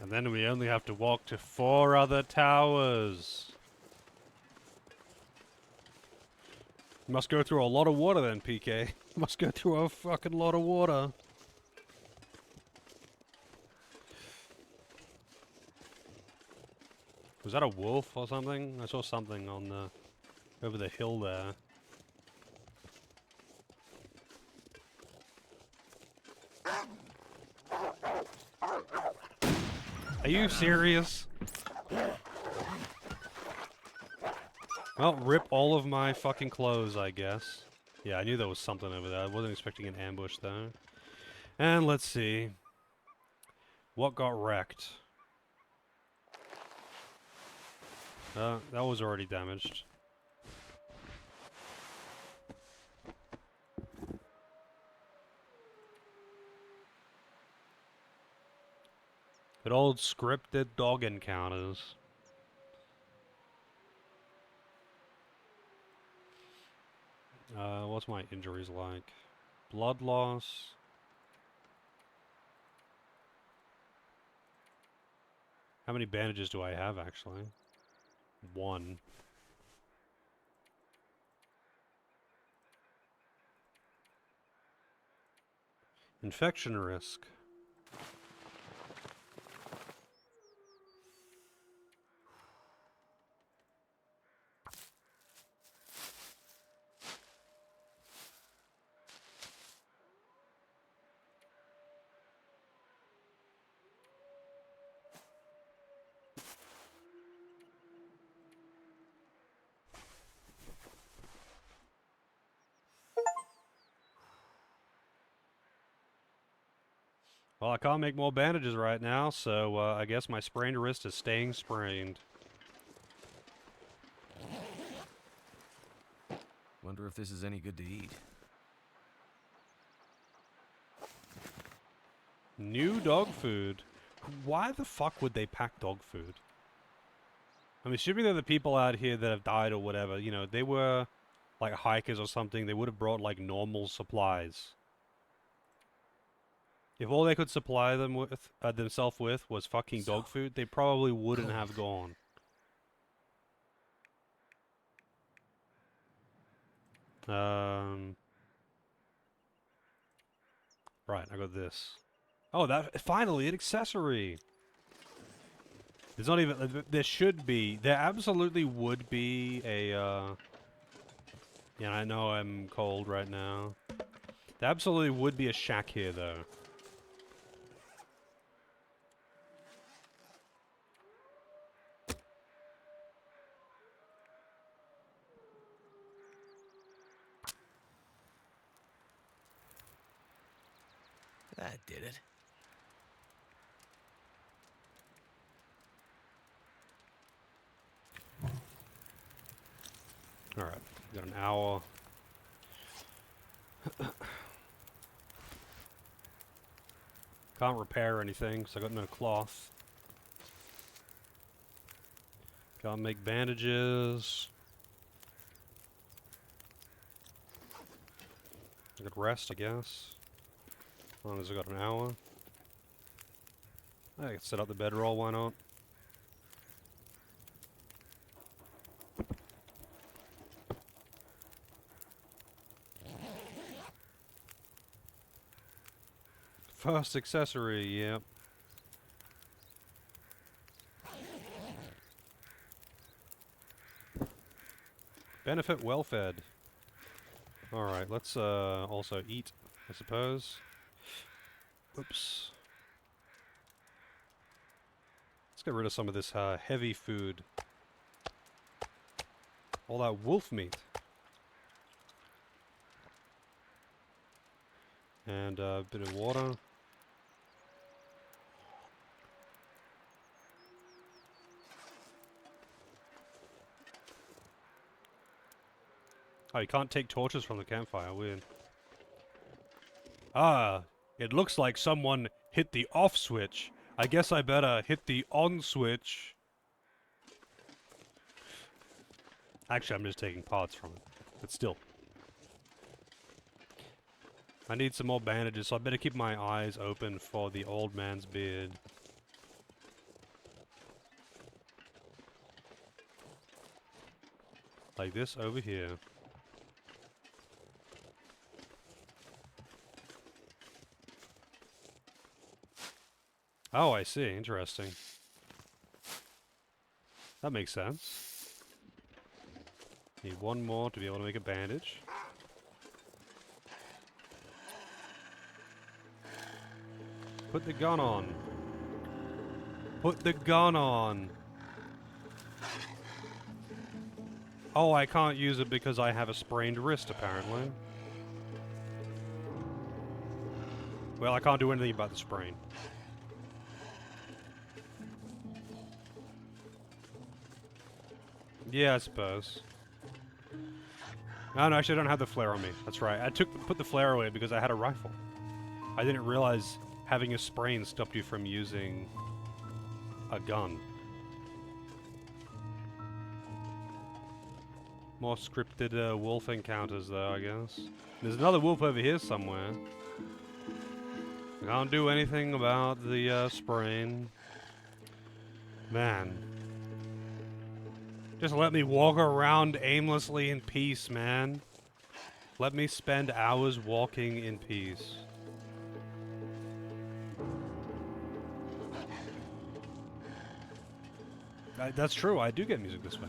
And then we only have to walk to 4 other towers. Must go through a lot of water then, PK. Must go through a fucking lot of water. Was that a wolf or something? I saw something on the over the hill there. Are you serious? Well, rip all of my fucking clothes, I guess. Yeah, I knew there was something over there. I wasn't expecting an ambush, though. And let's see. What got wrecked? That was already damaged. Good old scripted dog encounters. What's my injuries like? Blood loss. How many bandages do I have, actually? 1. Infection risk. Well, I can't make more bandages right now, so I guess my sprained wrist is staying sprained. Wonder if this is any good to eat. New dog food. Why the fuck would they pack dog food? I'm assuming they're the people out here that have died or whatever. You know, they were like hikers or something. They would have brought like normal supplies. If all they could supply them with themselves with was fucking dog food, they probably wouldn't have gone. Right, I got this. Oh, that finally an accessory. There's not even. There should be. There absolutely would be a. Yeah, I know I'm cold right now. There absolutely would be a shack here, though. That did it. Alright, got an hour. Can't repair anything, because I got no cloth. Can't make bandages. I could rest, I guess. As long as I got an hour. I could set up the bedroll, why not? First accessory, yep. Benefit well fed. Alright, let's also eat, I suppose. Oops. Let's get rid of some of this heavy food. All that wolf meat. And a bit of water. Oh, you can't take torches from the campfire, weird. Ah, it looks like someone hit the off switch. I guess I better hit the on switch. Actually, I'm just taking parts from it, but still. I need some more bandages, so I better keep my eyes open for the old man's beard. Like this over here. Oh, I see. Interesting. That makes sense. Need one more to be able to make a bandage. Put the gun on. Put the gun on. Oh, I can't use it because I have a sprained wrist, apparently. Well, I can't do anything about the sprain. Yeah, I suppose. Oh, no, actually, I don't have the flare on me. That's right. I put the flare away because I had a rifle. I didn't realize having a sprain stopped you from using a gun. More scripted wolf encounters, though, I guess. There's another wolf over here somewhere. I can't do anything about the sprain. Man. Just let me walk around aimlessly in peace, man. Let me spend hours walking in peace. That's true, I do get music this way.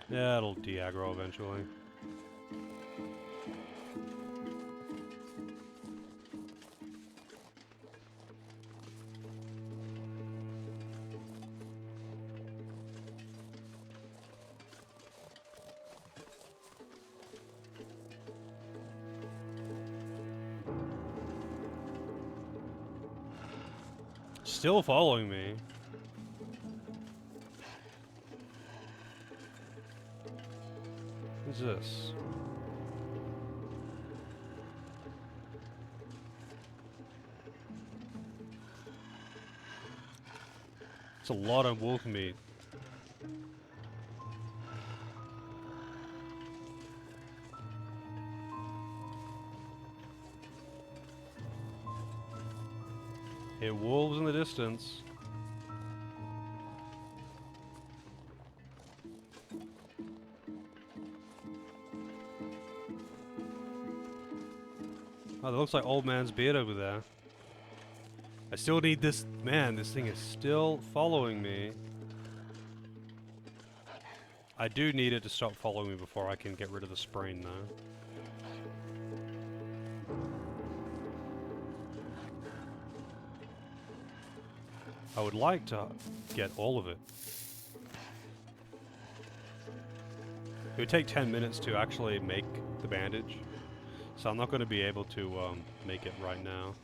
Yeah, it'll de-aggro eventually. Still following me. What's this? It's a lot of wolf meat. Hear wolves in the distance. Oh, that looks like old man's beard over there. I still need this. Man, this thing is still following me. I do need it to stop following me before I can get rid of the sprain, though. I would like to get all of it. It would take 10 minutes to actually make the bandage, so I'm not going to be able to make it right now.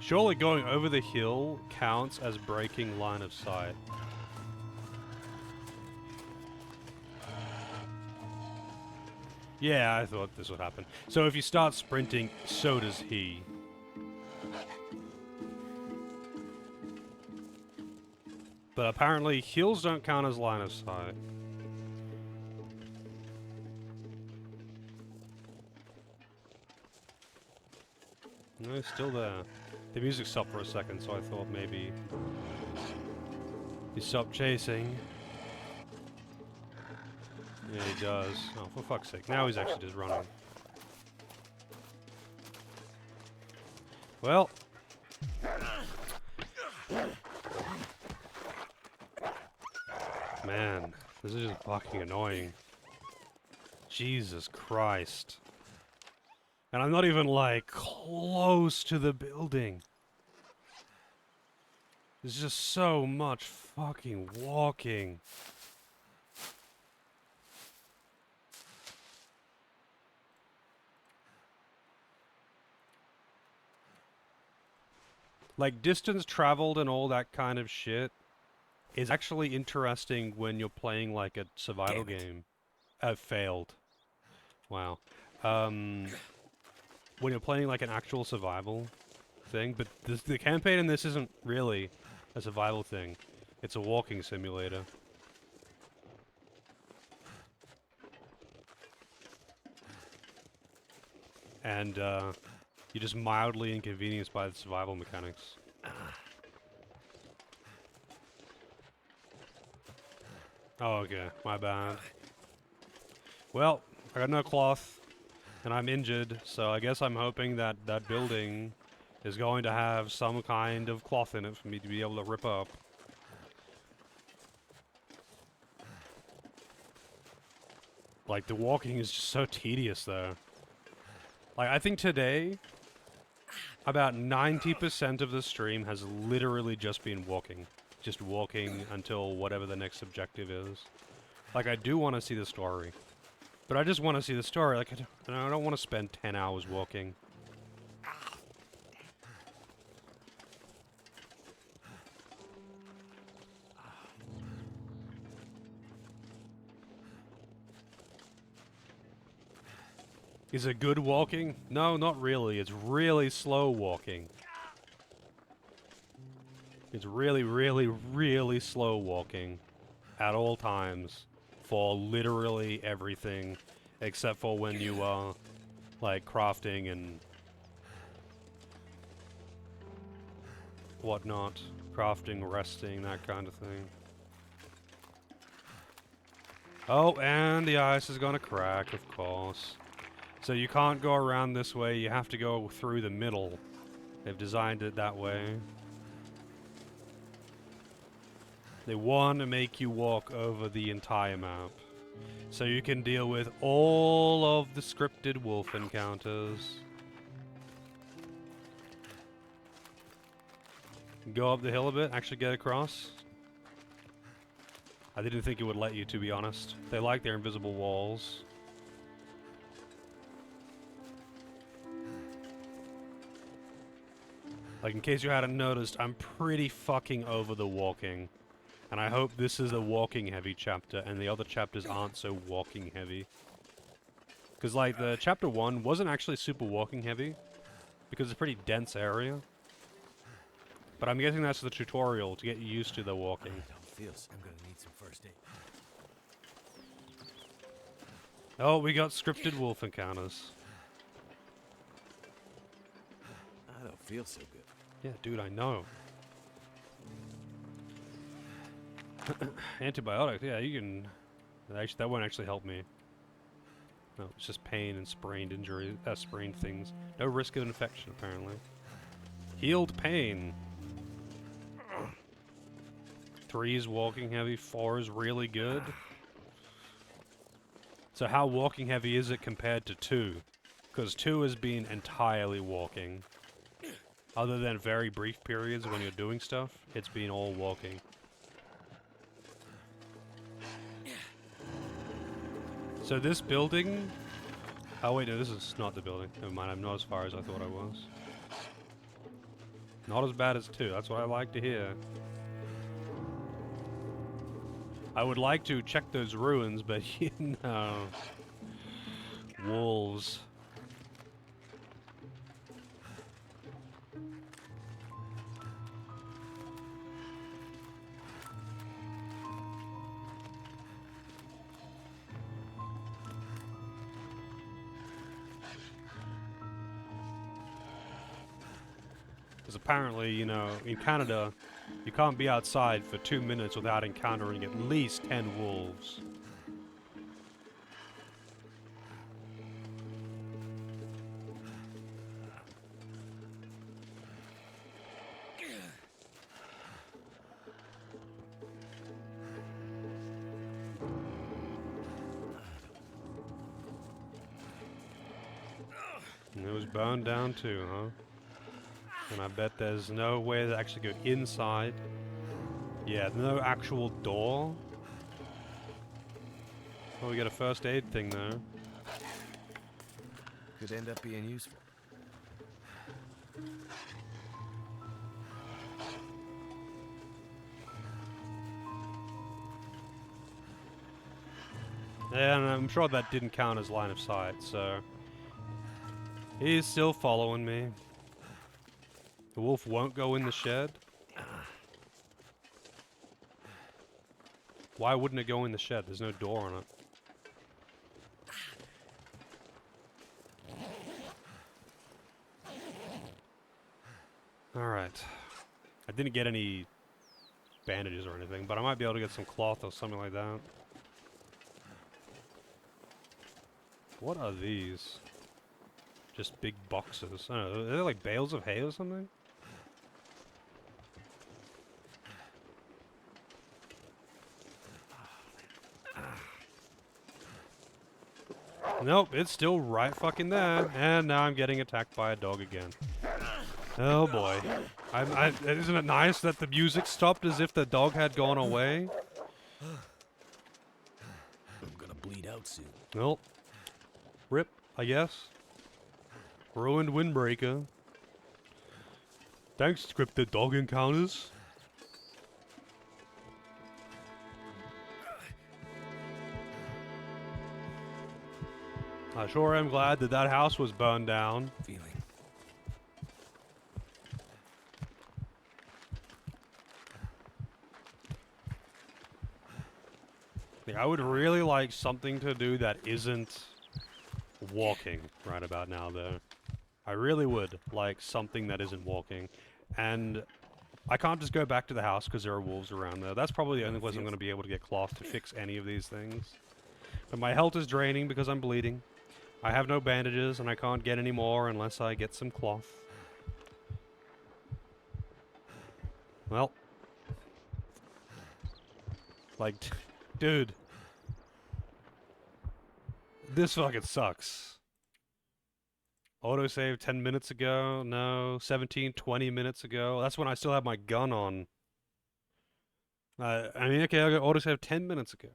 Surely going over the hill counts as breaking line of sight. Yeah, I thought this would happen. So if you start sprinting, so does he. But apparently hills don't count as line of sight. No, he's still there. The music stopped for a second, so I thought maybe he stopped chasing. Yeah, he does. Oh, for fuck's sake. Now he's actually just running. Well. Man, this is just fucking annoying. Jesus Christ. And I'm not even, like, close to the building. There's just so much fucking walking. Like, distance traveled and all that kind of shit is actually interesting when you're playing, like, a survival game. Failed. Wow. When you're playing, like, an actual survival thing, but the campaign in this isn't really a survival thing. It's a walking simulator. And, you're just mildly inconvenienced by the survival mechanics. Oh, okay. My bad. Well, I got no cloth, and I'm injured, so I guess I'm hoping that that building is going to have some kind of cloth in it for me to be able to rip up. Like, the walking is just so tedious, though. Like, I think today, about 90% of the stream has literally just been walking. Just walking until whatever the next objective is. Like, I do want to see the story. But I just want to see the story. Like, I don't want to spend 10 hours walking. Is it good walking? No, not really. It's really slow walking. It's really, really, really slow walking. At all times. For literally everything. Except for when you are, like, crafting and whatnot. Crafting, resting, that kind of thing. Oh, and the ice is gonna crack, of course. So you can't go around this way, you have to go through the middle. They've designed it that way. They want to make you walk over the entire map. So you can deal with all of the scripted wolf encounters. Go up the hill a bit, actually get across. I didn't think it would let you, to be honest. They like their invisible walls. Like, in case you hadn't noticed, I'm pretty fucking over the walking. And I hope this is a walking heavy chapter, and the other chapters aren't so walking heavy. Because, like, the chapter 1 wasn't actually super walking heavy, because it's a pretty dense area. But I'm guessing that's the tutorial to get you used to the walking. I don't feel so. I'm gonna need some first aid. Oh, we got scripted wolf encounters. I don't feel so good. Yeah, dude, I know. Antibiotics, yeah, you can... Actually, that won't actually help me. No, it's just pain and sprained injuries, sprained things. No risk of infection, apparently. Healed pain. 3 is walking heavy, 4 is really good. So how walking heavy is it compared to 2? Because 2 has been entirely walking. Other than very brief periods when you're doing stuff, it's been all walking. So this building... Oh wait, no, this is not the building. Never mind, I'm not as far as I thought I was. Not as bad as 2, that's what I like to hear. I would like to check those ruins, but you know... Wolves. Because apparently, you know, in Canada, you can't be outside for 2 minutes without encountering at least 10 wolves. And it was burned down too, huh? And I bet there's no way to actually go inside. Yeah, no actual door. Oh, we got a first aid thing though. Could end up being useful. And I'm sure that didn't count as line of sight, so... He's still following me. The wolf won't go in the shed. Why wouldn't it go in the shed? There's no door on it. Alright. I didn't get any bandages or anything, but I might be able to get some cloth or something like that. What are these? Just big boxes. I don't know, are they like bales of hay or something? Nope, it's still right fucking there. And now I'm getting attacked by a dog again. Oh boy. Isn't it nice that the music stopped as if the dog had gone away? I'm gonna bleed out soon. Well, rip, I guess. Ruined windbreaker. Thanks, scripted dog encounters. I sure am glad that that house was burned down. Feeling. Yeah, I would really like something to do that isn't walking right about now, though. I really would like something that isn't walking. And I can't just go back to the house because there are wolves around there. That's probably the only place I'm going to be able to get cloth to fix any of these things. But my health is draining because I'm bleeding. I have no bandages, and I can't get any more unless I get some cloth. Well. Like, dude. This fucking sucks. Autosave 10 minutes ago? No. 17, 20 minutes ago? That's when I still had my gun on. I mean, okay, I got autosave 10 minutes ago.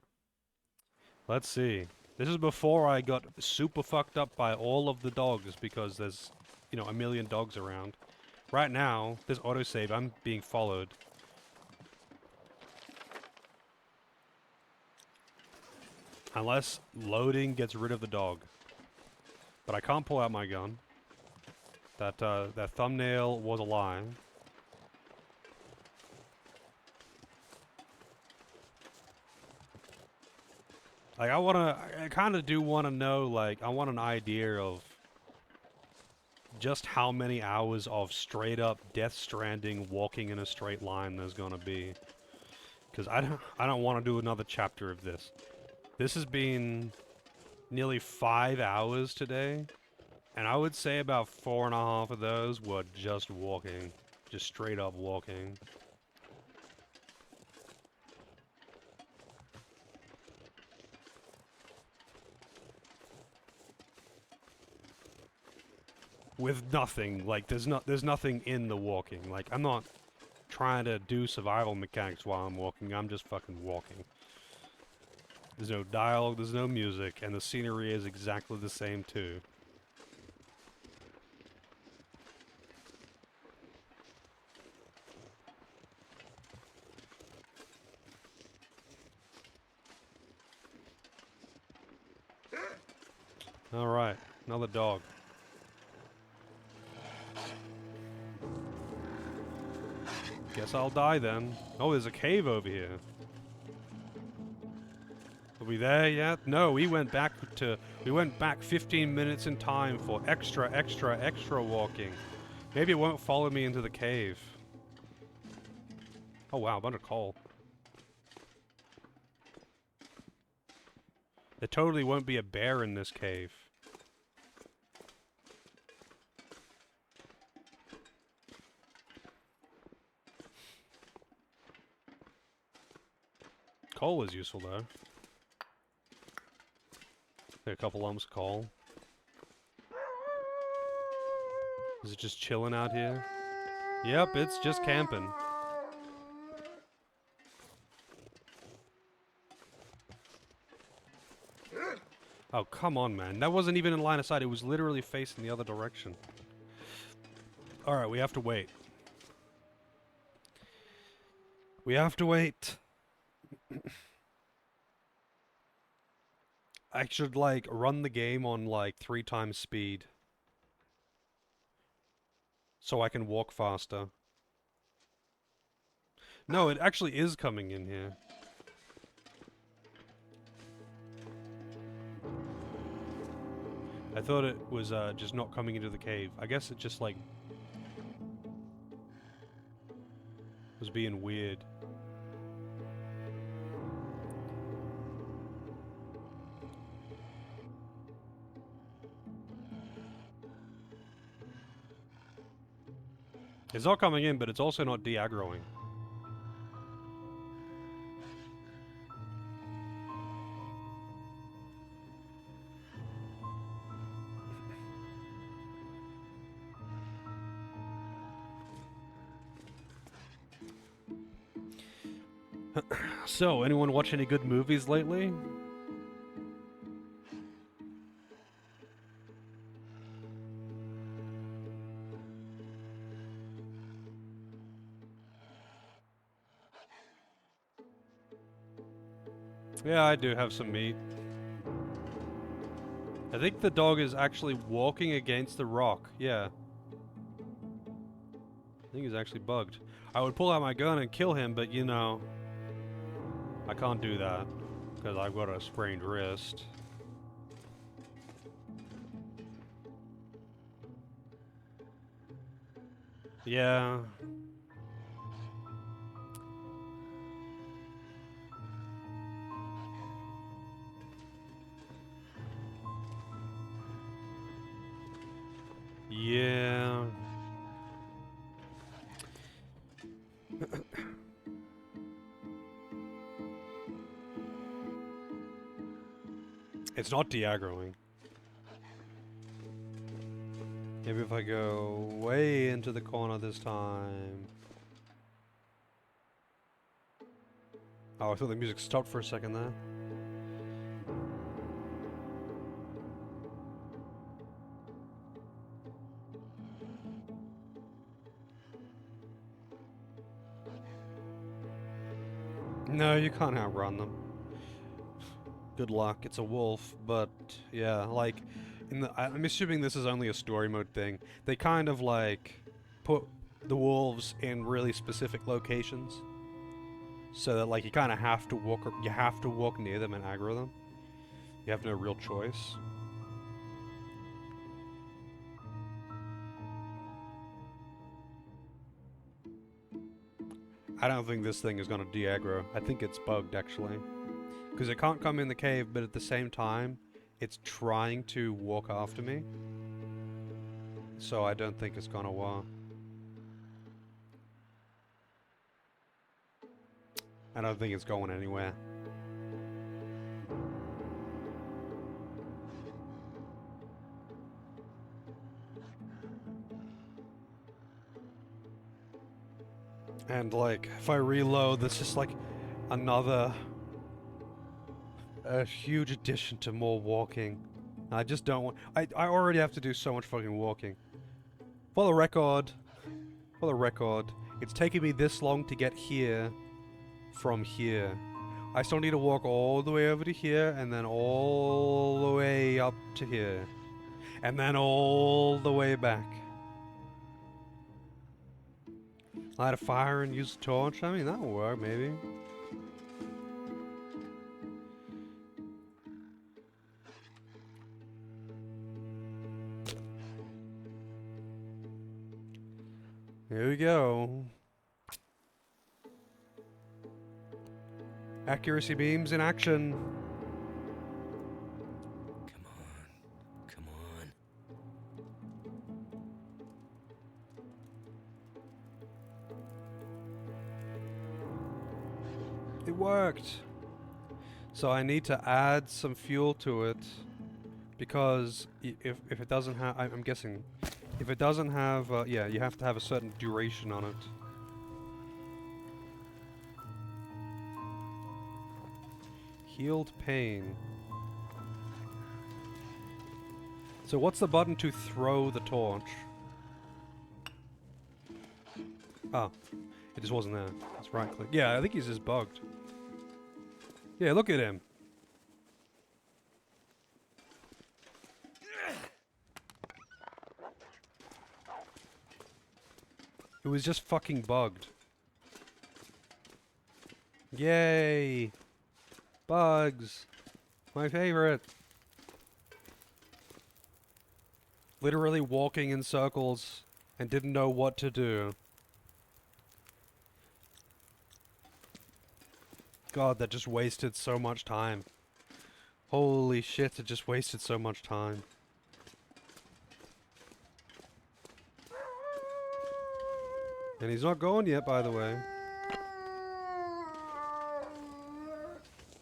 Let's see. This is before I got super fucked up by all of the dogs because there's, you know, a million dogs around. Right now, this autosave, I'm being followed. Unless loading gets rid of the dog. But I can't pull out my gun. That thumbnail was a lie. Like, I kind of do want to know, like, I want an idea of just how many hours of straight up Death Stranding walking in a straight line there's gonna be. Because I don't want to do another chapter of this. This has been nearly 5 hours today, and I would say about 4.5 of those were just walking. Just straight up walking. With nothing, like, there's nothing in the walking. Like, I'm not trying to do survival mechanics while I'm walking, I'm just fucking walking. There's no dialogue, there's no music, and the scenery is exactly the same too. Alright, another dog. Guess I'll die then. Oh, there's a cave over here. Are we there yet? No, we went back 15 minutes in time for extra walking. Maybe it won't follow me into the cave. Oh wow, a bunch of coal. There totally won't be a bear in this cave. Coal is useful though. A couple lumps of coal. Is it just chilling out here? Yep, it's just camping. Oh, come on, man. That wasn't even in line of sight. It was literally facing the other direction. Alright, we have to wait. We have to wait. I should, like, run the game on, like, 3 times speed. So I can walk faster. No, it actually is coming in here. I thought it was just not coming into the cave. I guess it just like was being weird. It's not coming in, but it's also not de-aggroing. So, anyone watch any good movies lately? Yeah, I do have some meat. I think the dog is actually walking against the rock. Yeah. I think he's actually bugged. I would pull out my gun and kill him, but you know, I can't do that because I've got a sprained wrist. Yeah. Yeah. It's not de-aggroing. Maybe if I go way into the corner this time. Oh, I thought the music stopped for a second there. No, you can't outrun them. Good luck, it's a wolf, but yeah, like, I'm assuming this is only a story mode thing. They kind of like put the wolves in really specific locations, so that like you kind of have to walk near them and aggro them. You have no real choice. I don't think this thing is gonna de-aggro. I think it's bugged actually. Because it can't come in the cave, but at the same time, it's trying to walk after me. So I don't think it's gonna work. I don't think it's going anywhere. And like, if I reload, that's just like another a huge addition to more walking. I just don't want. I already have to do so much fucking walking. For the record, it's taking me this long to get here from here. I still need to walk all the way over to here, and then all the way up to here, and then all the way back. Light a fire and use a torch. I mean, that'll work, maybe. Here we go. Accuracy beams in action. Come on. Come on. It worked. So I need to add some fuel to it because if it doesn't have, I'm guessing If it doesn't have, yeah, you have to have a certain duration on it. Healed pain. So what's the button to throw the torch? Oh, it just wasn't there. Let's right click. Yeah, I think he's just bugged. Yeah, look at him. It was just fucking bugged. Yay! Bugs! My favorite! Literally walking in circles and didn't know what to do. God, that just wasted so much time. Holy shit, it just wasted so much time. And he's not going yet, by the way.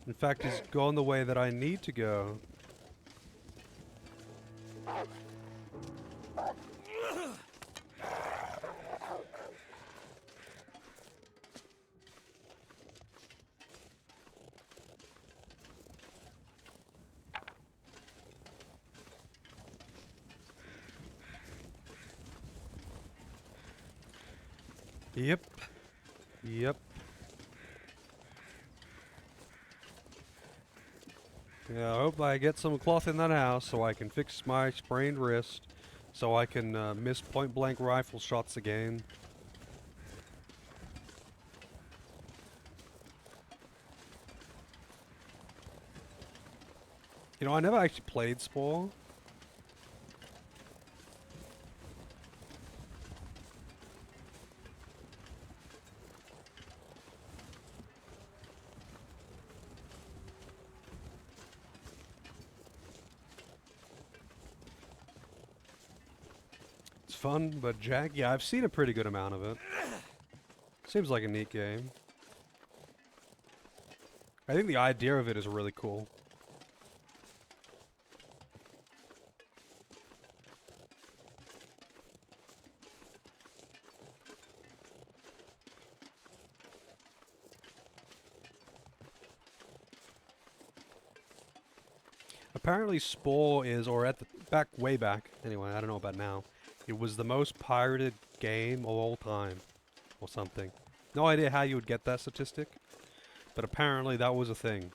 In fact, he's gone the way that I need to go. Yep. Yep. Yeah, I hope I get some cloth in that house so I can fix my sprained wrist, so I can miss point-blank rifle shots again. You know, I never actually played Spore. It's fun, but Jack, yeah, I've seen a pretty good amount of it. Seems like a neat game. I think the idea of it is really cool. Apparently Spore is, or at the way back, anyway, I don't know about now, it was the most pirated game of all time, or something. No idea how you would get that statistic, but apparently that was a thing.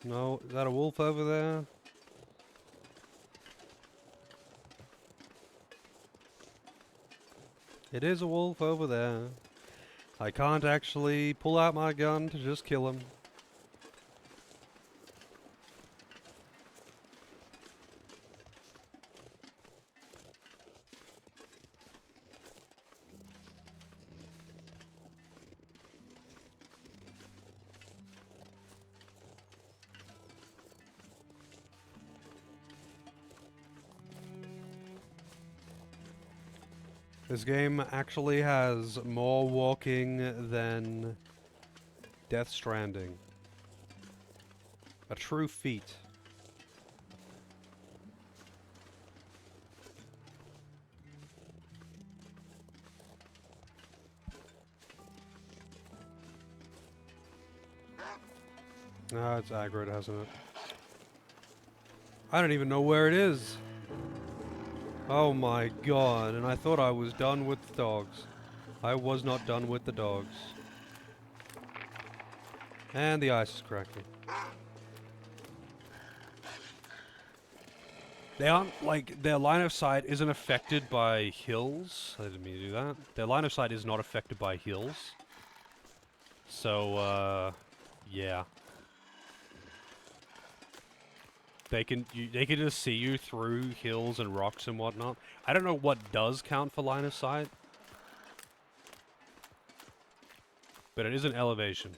No, is that a wolf over there? It is a wolf over there. I can't actually pull out my gun to just kill him. This game actually has more walking than Death Stranding. A true feat. Ah, it's aggroed, hasn't it? I don't even know where it is. Oh my god, and I thought I was done with the dogs. I was not done with the dogs. And the ice is cracking. They aren't, like, their line of sight isn't affected by hills. I didn't mean to do that. Their line of sight is not affected by hills. So, yeah. They can just see you through hills and rocks and whatnot. I don't know what does count for line of sight, but it is an elevation.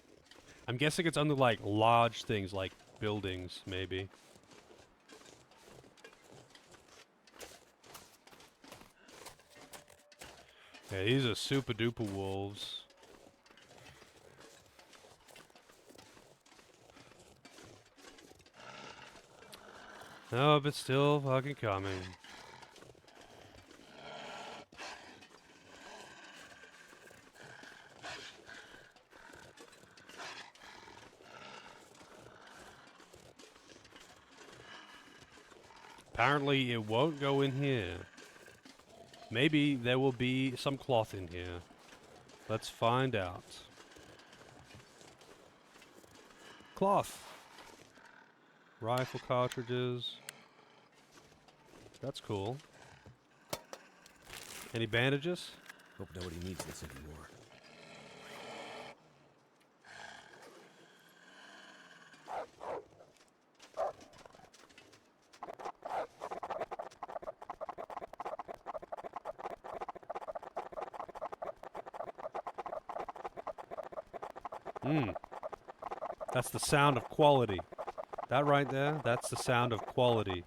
I'm guessing it's under like large things like buildings, maybe. Yeah, these are super duper wolves. No, but still fucking coming. Apparently it won't go in here. Maybe there will be some cloth in here. Let's find out. Cloth. Rifle cartridges. That's cool. Any bandages? Hope nobody needs this anymore. That's the sound of quality. That right there, that's the sound of quality.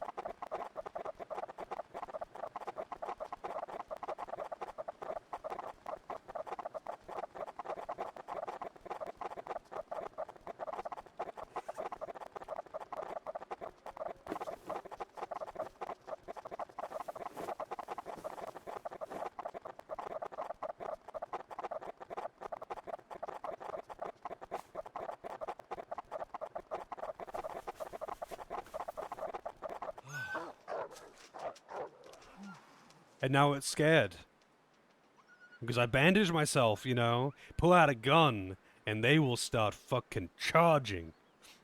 And now it's scared. Because I bandage myself, you know, pull out a gun, and they will start fucking charging.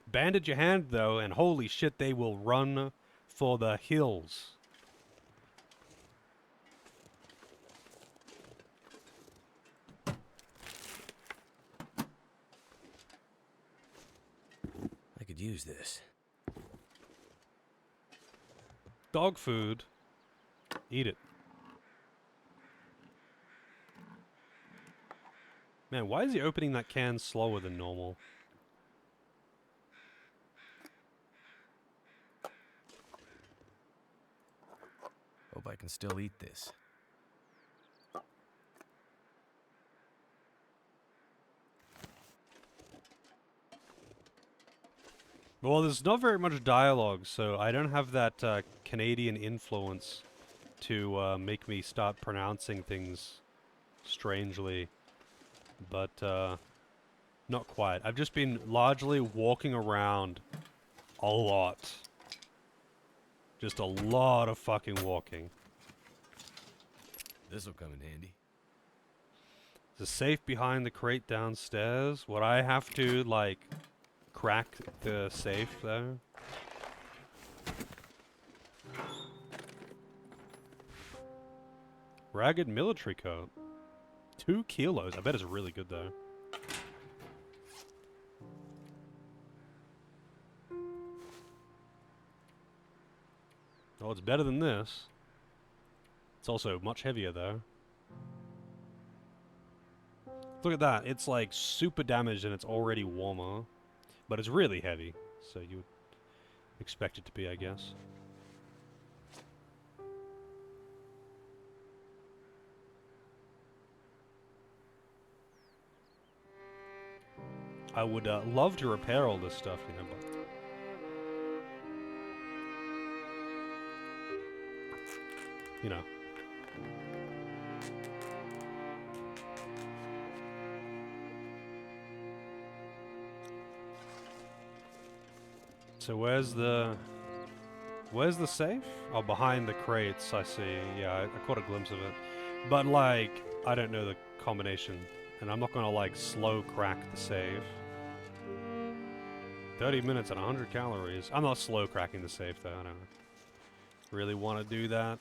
Bandage your hand, though, and holy shit, they will run for the hills. I could use this. Dog food. Eat it. Man, why is he opening that can slower than normal? Hope I can still eat this. Well, there's not very much dialogue, so I don't have that Canadian influence to make me start pronouncing things strangely. But, not quite. I've just been largely walking around a lot. Just a lot of fucking walking. This'll come in handy. The safe behind the crate downstairs. Would I have to, like, crack the safe, though? Ragged military coat. 2 kilos. I bet it's really good, though. Oh, it's better than this. It's also much heavier, though. Look at that. It's, like, super damaged and it's already warmer. But it's really heavy. So you would expect it to be, I guess. I would love to repair all this stuff, you know, but... You know. So where's the safe? Oh, behind the crates, I see. Yeah, I caught a glimpse of it. But, like, I don't know the combination. And I'm not gonna, like, slow crack the save. 30 minutes and 100 calories. I'm not slow cracking the safe, though. I don't really want to do that.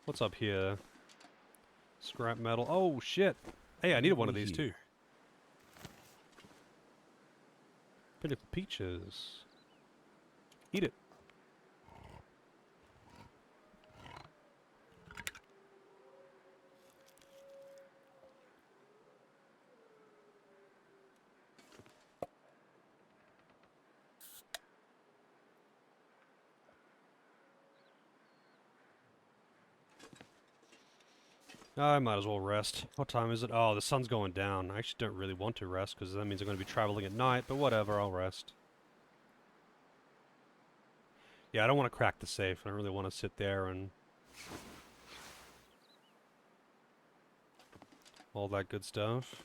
What's up here? Scrap metal. Oh, shit. Hey, I needed one of these, too. Pinnacle peaches. Eat it. I might as well rest. What time is it? Oh, the sun's going down. I actually don't really want to rest, because that means I'm going to be traveling at night, but whatever, I'll rest. Yeah, I don't want to crack the safe. I don't really want to sit there and... all that good stuff.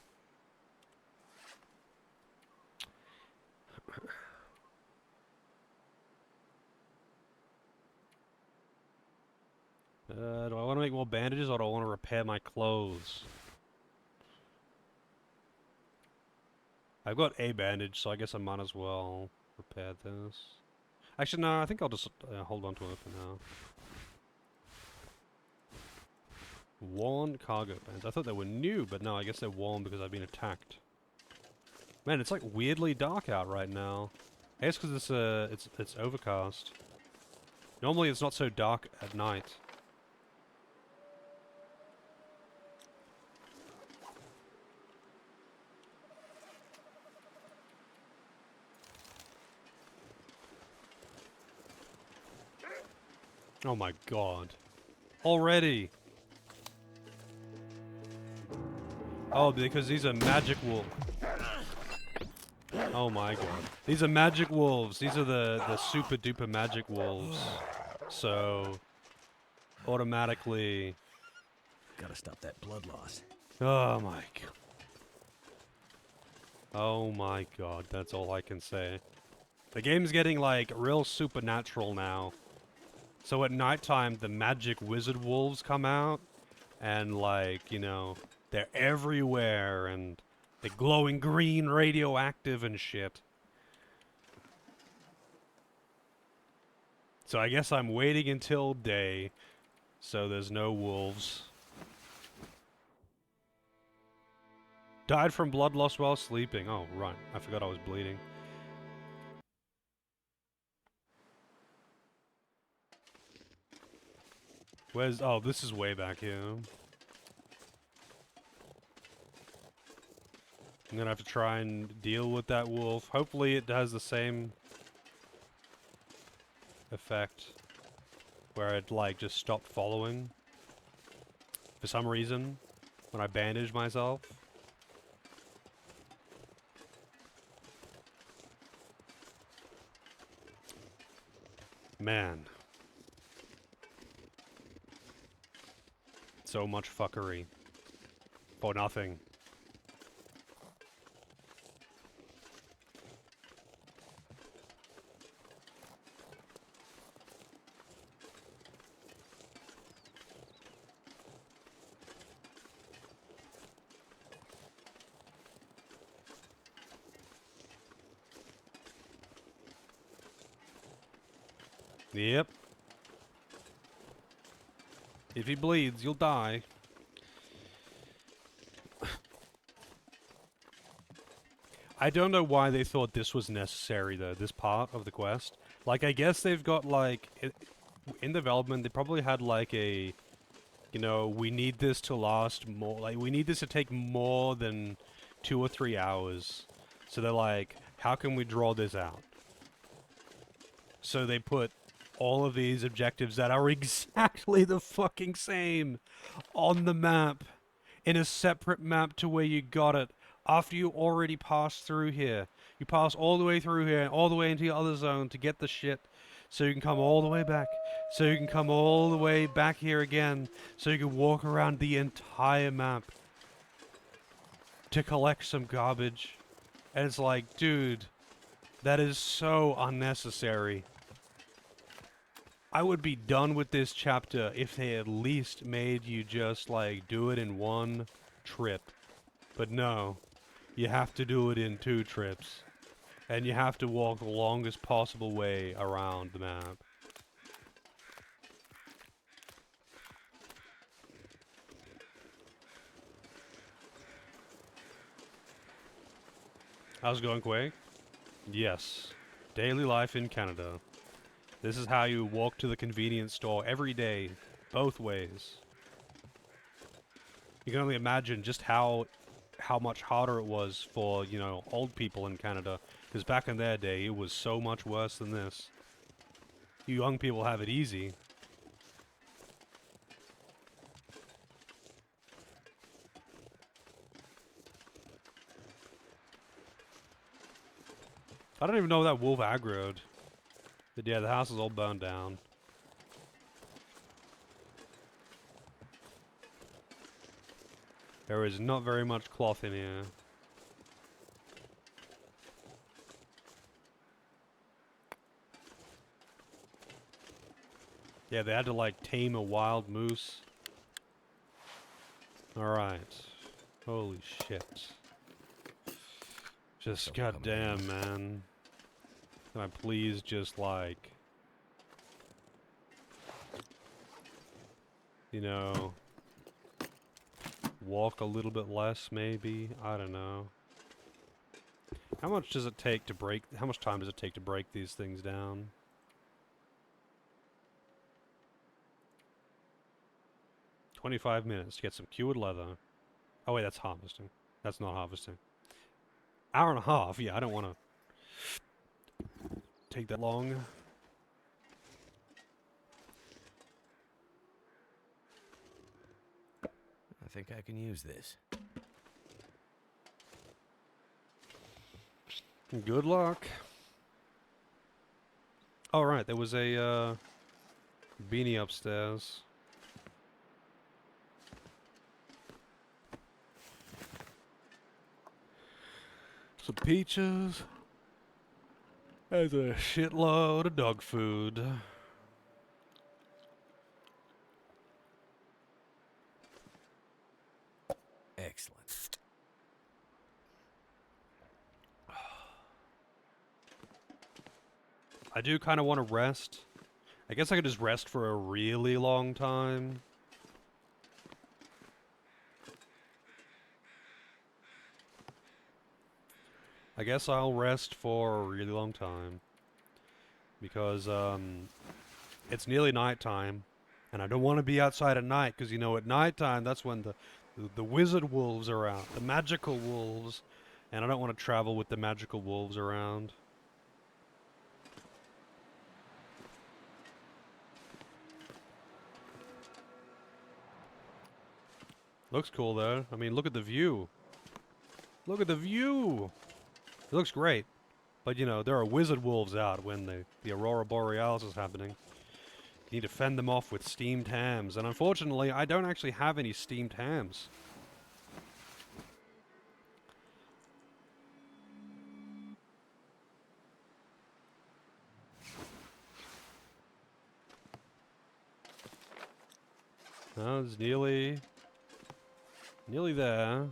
Do I want to make more bandages, or do I want to repair my clothes? I've got a bandage, so I guess I might as well repair this. Actually, no, I think I'll just hold on to it for now. Worn cargo pants. I thought they were new, but no, I guess they're worn because I've been attacked. Man, it's like weirdly dark out right now. I guess because it's overcast. Normally it's not so dark at night. Oh my god. Already! Oh, because these are magic wolves. Oh my god. These are magic wolves. These are the super duper magic wolves. So, automatically... Gotta stop that blood loss. Oh my god. Oh my god, that's all I can say. The game's getting, like, real supernatural now. So at nighttime, the magic wizard wolves come out, and, like, you know, they're everywhere, and they're glowing green, radioactive, and shit. So I guess I'm waiting until day, so there's no wolves. Died from blood loss while sleeping. Oh, right. I forgot I was bleeding. Where's... oh, this is way back here. I'm gonna have to try and deal with that wolf. Hopefully it has the same effect where it, like, just stopped following for some reason when I bandage myself. Man. So much fuckery. For nothing. Yep. If he bleeds, you'll die. I don't know why they thought this was necessary, though, this part of the quest. Like, I guess they've got, like, in development, they probably had, like, a, you know, we need this to last more, like, we need this to take more than 2 or 3 hours. So they're like, how can we draw this out? So they put all of these objectives that are exactly the fucking same on the map, in a separate map to where you got it. After you already passed through here. You pass all the way through here, all the way into your other zone to get the shit. So you can come all the way back. So you can come all the way back here again. So you can walk around the entire map. To collect some garbage. And it's like, dude, that is so unnecessary. I would be done with this chapter if they at least made you just, like, do it in one trip. But no. You have to do it in 2 trips. And you have to walk the longest possible way around the map. How's it going, Quake? Yes. Daily life in Canada. This is how you walk to the convenience store every day, both ways. You can only imagine just how much harder it was for, you know, old people in Canada. Because back in their day, it was so much worse than this. You young people have it easy. I don't even know that wolf aggroed. But yeah, the house is all burned down. There is not very much cloth in here. Yeah, they had to like tame a wild moose. Alright. Holy shit. Just Something coming goddamn, man. Can I please just like... You know... walk a little bit less, maybe? I don't know. How much does it take to break... How much time does it take to break these things down? "25 minutes to get some cured leather." Oh wait, that's harvesting. That's not harvesting. Hour and a half? Yeah, I don't want to take that long. I think I can use this. Good luck. Oh right, there was a beanie upstairs. Some peaches. There's a shitload of dog food. Excellent. I do kind of want to rest. I guess I could just rest for a really long time. I guess I'll rest for a really long time. Because, it's nearly nighttime. And I don't want to be outside at night, because, you know, at nighttime, that's when the wizard wolves are out. The magical wolves. And I don't want to travel with the magical wolves around. Looks cool, though. I mean, look at the view. Look at the view! It looks great. But, you know, there are wizard wolves out when the Aurora Borealis is happening. You need to fend them off with steamed hams. And unfortunately, I don't actually have any steamed hams. Oh, it's nearly there.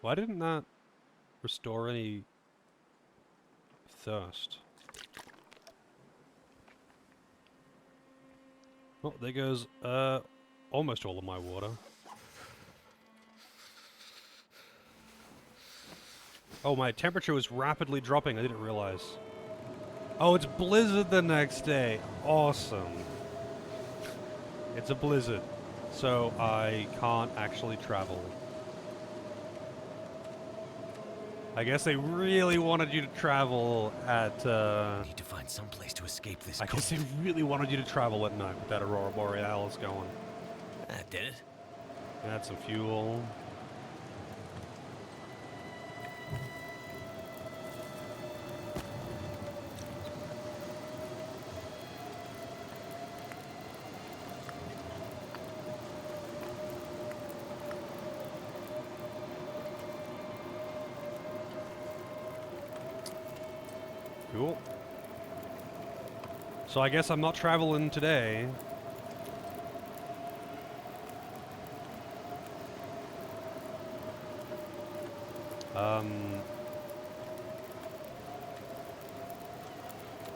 Why didn't that restore any thirst? Oh, there goes, almost all of my water. Oh, my temperature was rapidly dropping. I didn't realize. Oh, it's blizzard the next day. Awesome. It's a blizzard. So I can't actually travel. I guess they really wanted you to travel at, Need to find some place to escape this I cold. guess they really wanted you to travel at night with that Aurora Borealis going. That did it. Add some fuel. Cool. So I guess I'm not traveling today.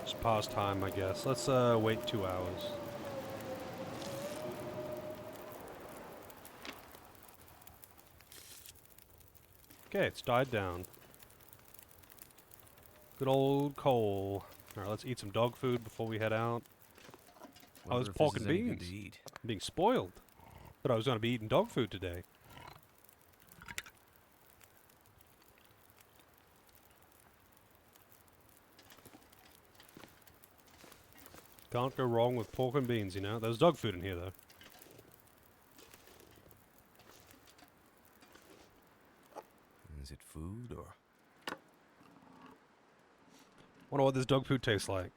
It's past time, I guess. Let's wait 2 hours. Okay, it's died down. Good old coal. Alright, let's eat some dog food before we head out. Oh, Wonder there's if pork this and is any good beans. to eat. I'm being spoiled. Thought I was going to be eating dog food today. Can't go wrong with pork and beans, you know? There's dog food in here, though. Is it food or? Wonder what this dog food tastes like.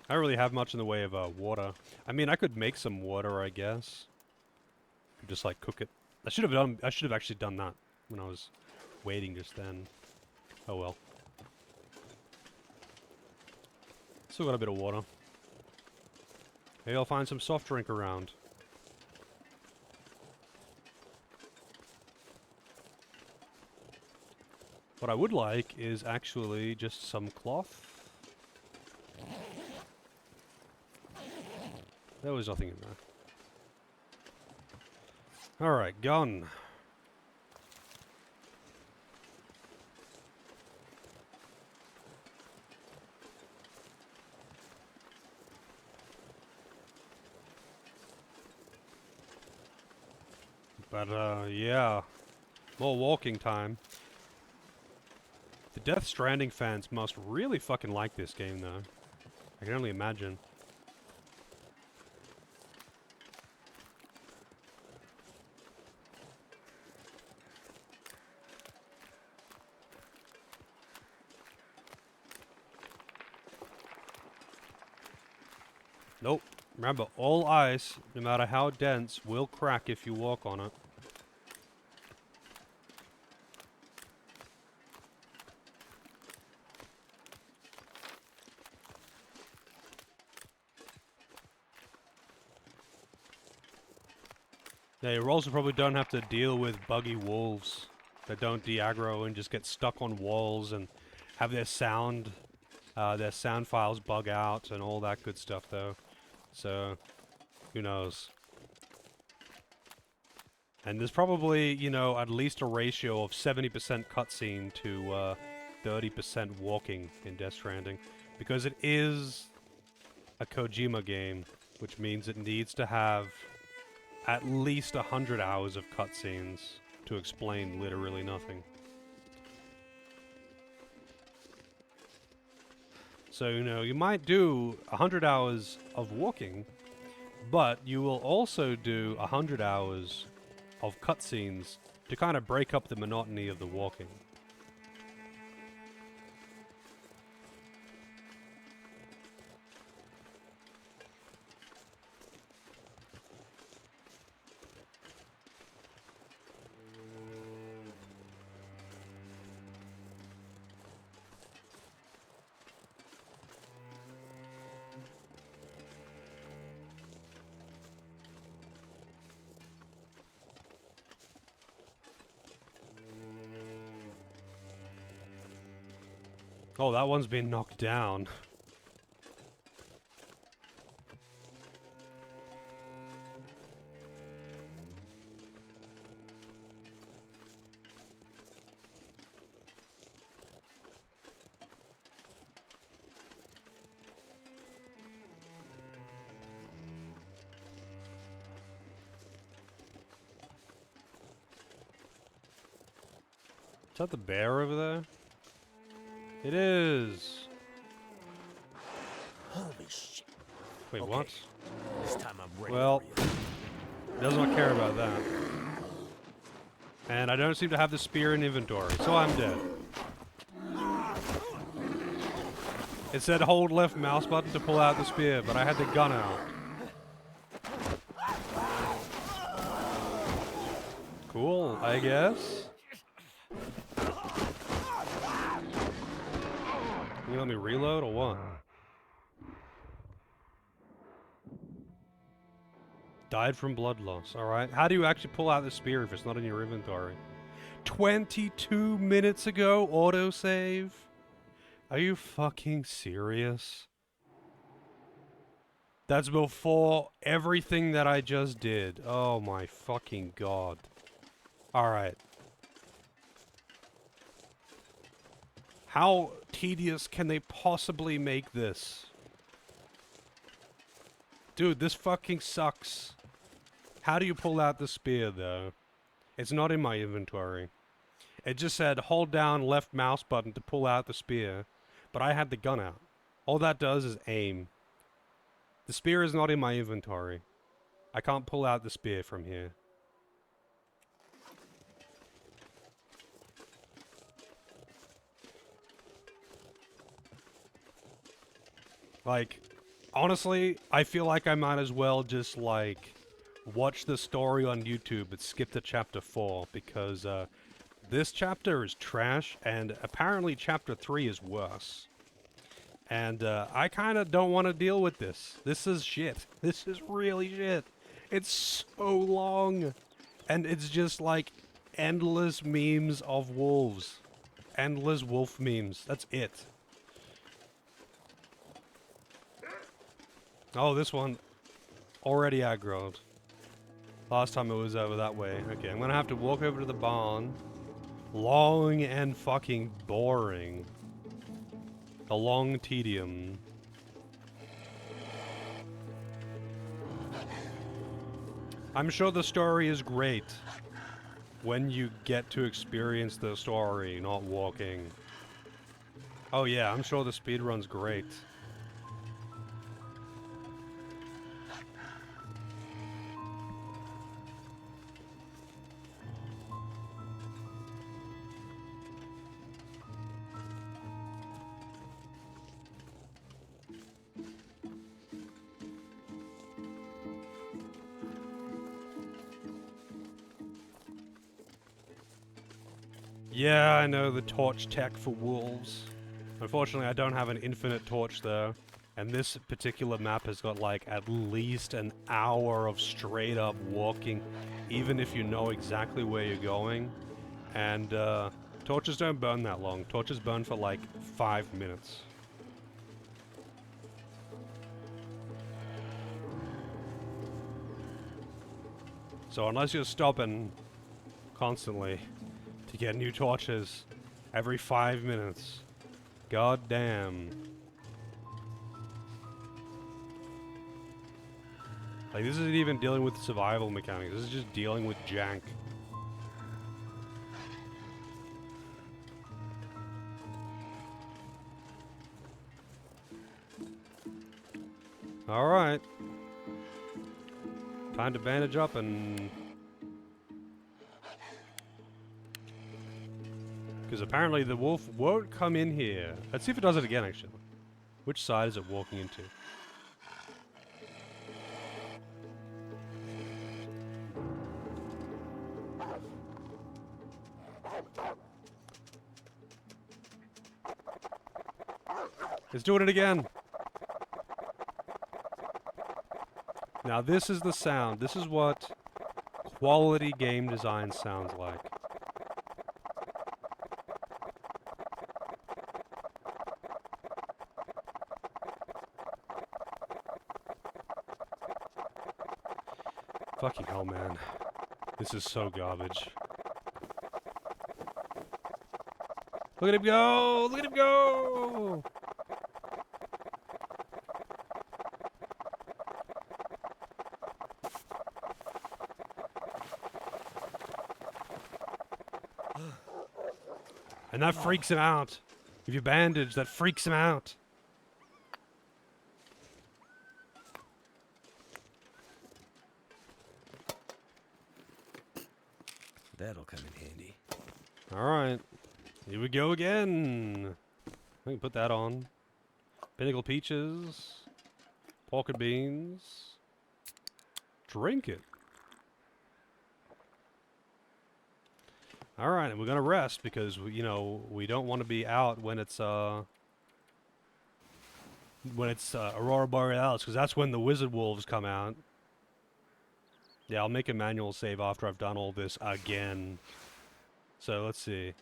I don't really have much in the way of water. I mean, I could make some water, I guess. Could just like cook it. I should have actually done that when I was waiting just then. Oh well. Still got a bit of water. Maybe I'll find some soft drink around. What I would like is actually just some cloth. There was nothing in there. Alright, gun. But, yeah. More walking time. The Death Stranding fans must really fucking like this game, though. I can only imagine. Nope. Remember, all ice, no matter how dense, will crack if you walk on it. Yeah, you also probably don't have to deal with buggy wolves that don't de-aggro and just get stuck on walls and have their sound files bug out and all that good stuff, though. So, who knows? And there's probably, you know, at least a ratio of 70% cutscene to 30% walking in Death Stranding. Because it is a Kojima game, which means it needs to have at least 100 hours of cutscenes to explain literally nothing. So, you know, you might do 100 hours of walking, but you will also do 100 hours of cutscenes to kind of break up the monotony of the walking. Oh, that one's been knocked down. Is that the bear over there? It is. Holy shit. Wait, Okay. what? This time I'm ready Well, for you. does not care about that. And I don't seem to have the spear in inventory, so I'm dead. It said hold left mouse button to pull out the spear, but I had the gun out. Cool, I guess. You let me reload or what? Died from blood loss. Alright. How do you actually pull out the spear if it's not in your inventory? 22 minutes ago, autosave? Are you fucking serious? That's before everything that I just did. Oh my fucking god. Alright. How tedious can they possibly make this? Dude, this fucking sucks. How do you pull out the spear, though? It's not in my inventory. It just said hold down left mouse button to pull out the spear, but I had the gun out. All that does is aim. The spear is not in my inventory. I can't pull out the spear from here. Like, honestly, I feel like I might as well just, like, watch the story on YouTube and skip to chapter 4, because, this chapter is trash, and apparently chapter 3 is worse. And, I kinda don't want to deal with this. This is shit. This is really shit. It's so long. And it's just, like, endless memes of wolves. Endless wolf memes. That's it. Oh, this one already aggroed. Last time it was over that way. Okay, I'm gonna have to walk over to the barn. Long and fucking boring. A long tedium. I'm sure the story is great when you get to experience the story, not walking. Oh yeah, I'm sure the speedrun's great. Yeah, I know the torch tech for wolves. Unfortunately, I don't have an infinite torch though. And this particular map has got like at least an hour of straight up walking, even if you know exactly where you're going. And torches don't burn that long. Torches burn for like 5 minutes. So unless you're stopping constantly to get new torches every 5 minutes, god damn. Like, this isn't even dealing with survival mechanics, this is just dealing with jank. Alright. Time to bandage up and... because apparently the wolf won't come in here. Let's see if it does it again, actually. Which side is it walking into? It's doing it again. Now this is the sound. This is what quality game design sounds like. Fucking hell, man. This is so garbage. Look at him go! Look at him go! And that freaks him out. If you bandage, that freaks him out. That'll come in handy. Alright. Here we go again. I can put that on. Pinnacle peaches. Pork beans. Drink it. Alright, and we're gonna rest because, you know, we don't want to be out when it's Aurora Borealis, because that's when the wizard wolves come out. Yeah, I'll make a manual save after I've done all this again. So, let's see.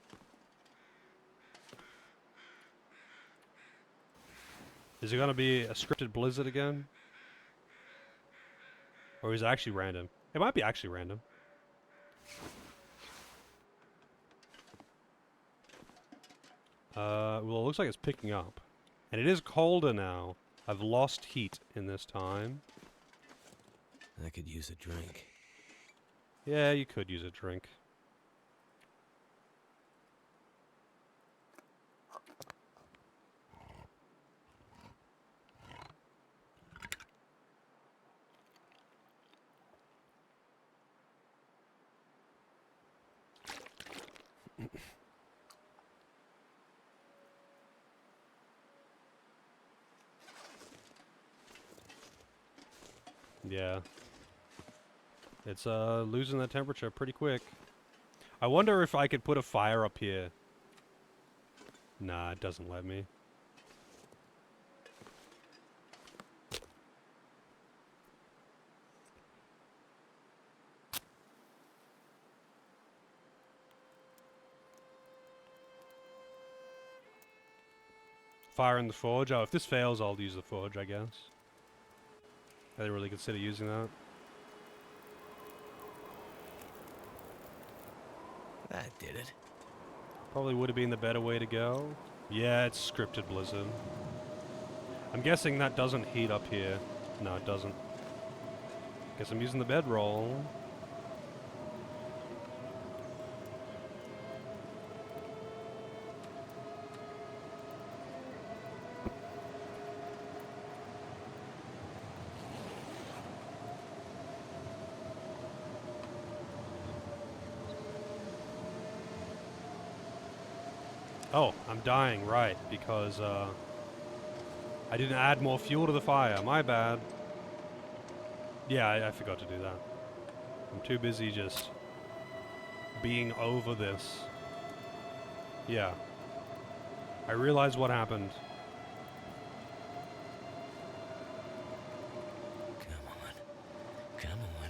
Is it gonna be a scripted blizzard again? Or is it actually random? It might be actually random. Well, it looks like it's picking up. And it is colder now. I've lost heat in this time. I could use a drink. Yeah, you could use a drink. Yeah. It's losing the temperature pretty quick. I wonder if I could put a fire up here. Nah, it doesn't let me. Fire in the forge. Oh, if this fails, I'll use the forge, I guess. I didn't really consider using that. That did it. Probably would have been the better way to go. Yeah, it's scripted Blizzard. I'm guessing that doesn't heat up here. No, it doesn't. Guess I'm using the bedroll. Oh, I'm dying, right, because I didn't add more fuel to the fire. My bad. Yeah, I forgot to do that. I'm too busy just being over this. Yeah. I realized what happened. Come on. Come on.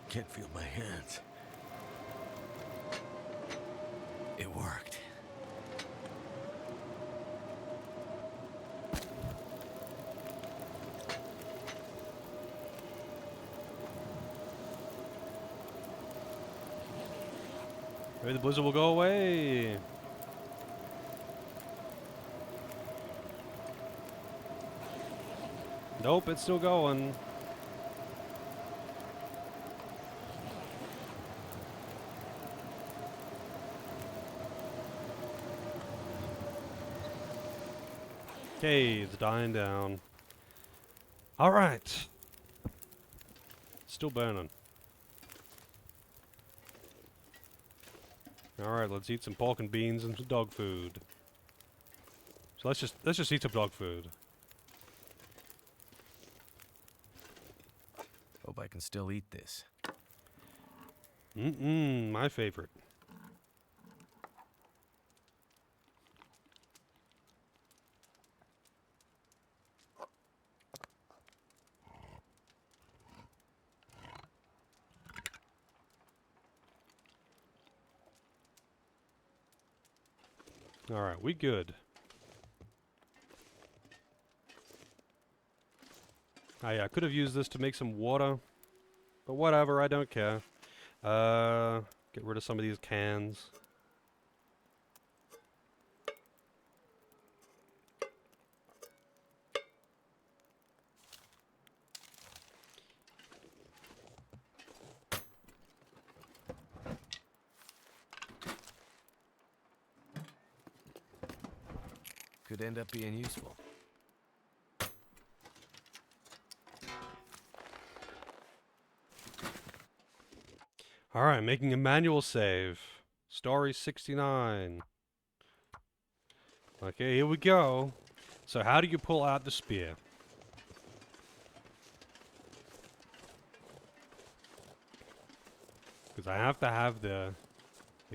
Can't feel my hands. It worked. Maybe the blizzard will go away. Nope, it's still going. Okay, it's dying down. Alright. Still burning. Alright, let's eat some pork and beans and some dog food. So let's just eat some dog food. Hope I can still eat this. My favorite. Alright, we good. Oh yeah, I could have used this to make some water. But whatever, I don't care. Get rid of some of these cans. Could end up being useful. Alright, making a manual save. Story 69. Okay, here we go. So how do you pull out the spear? Because I have to have the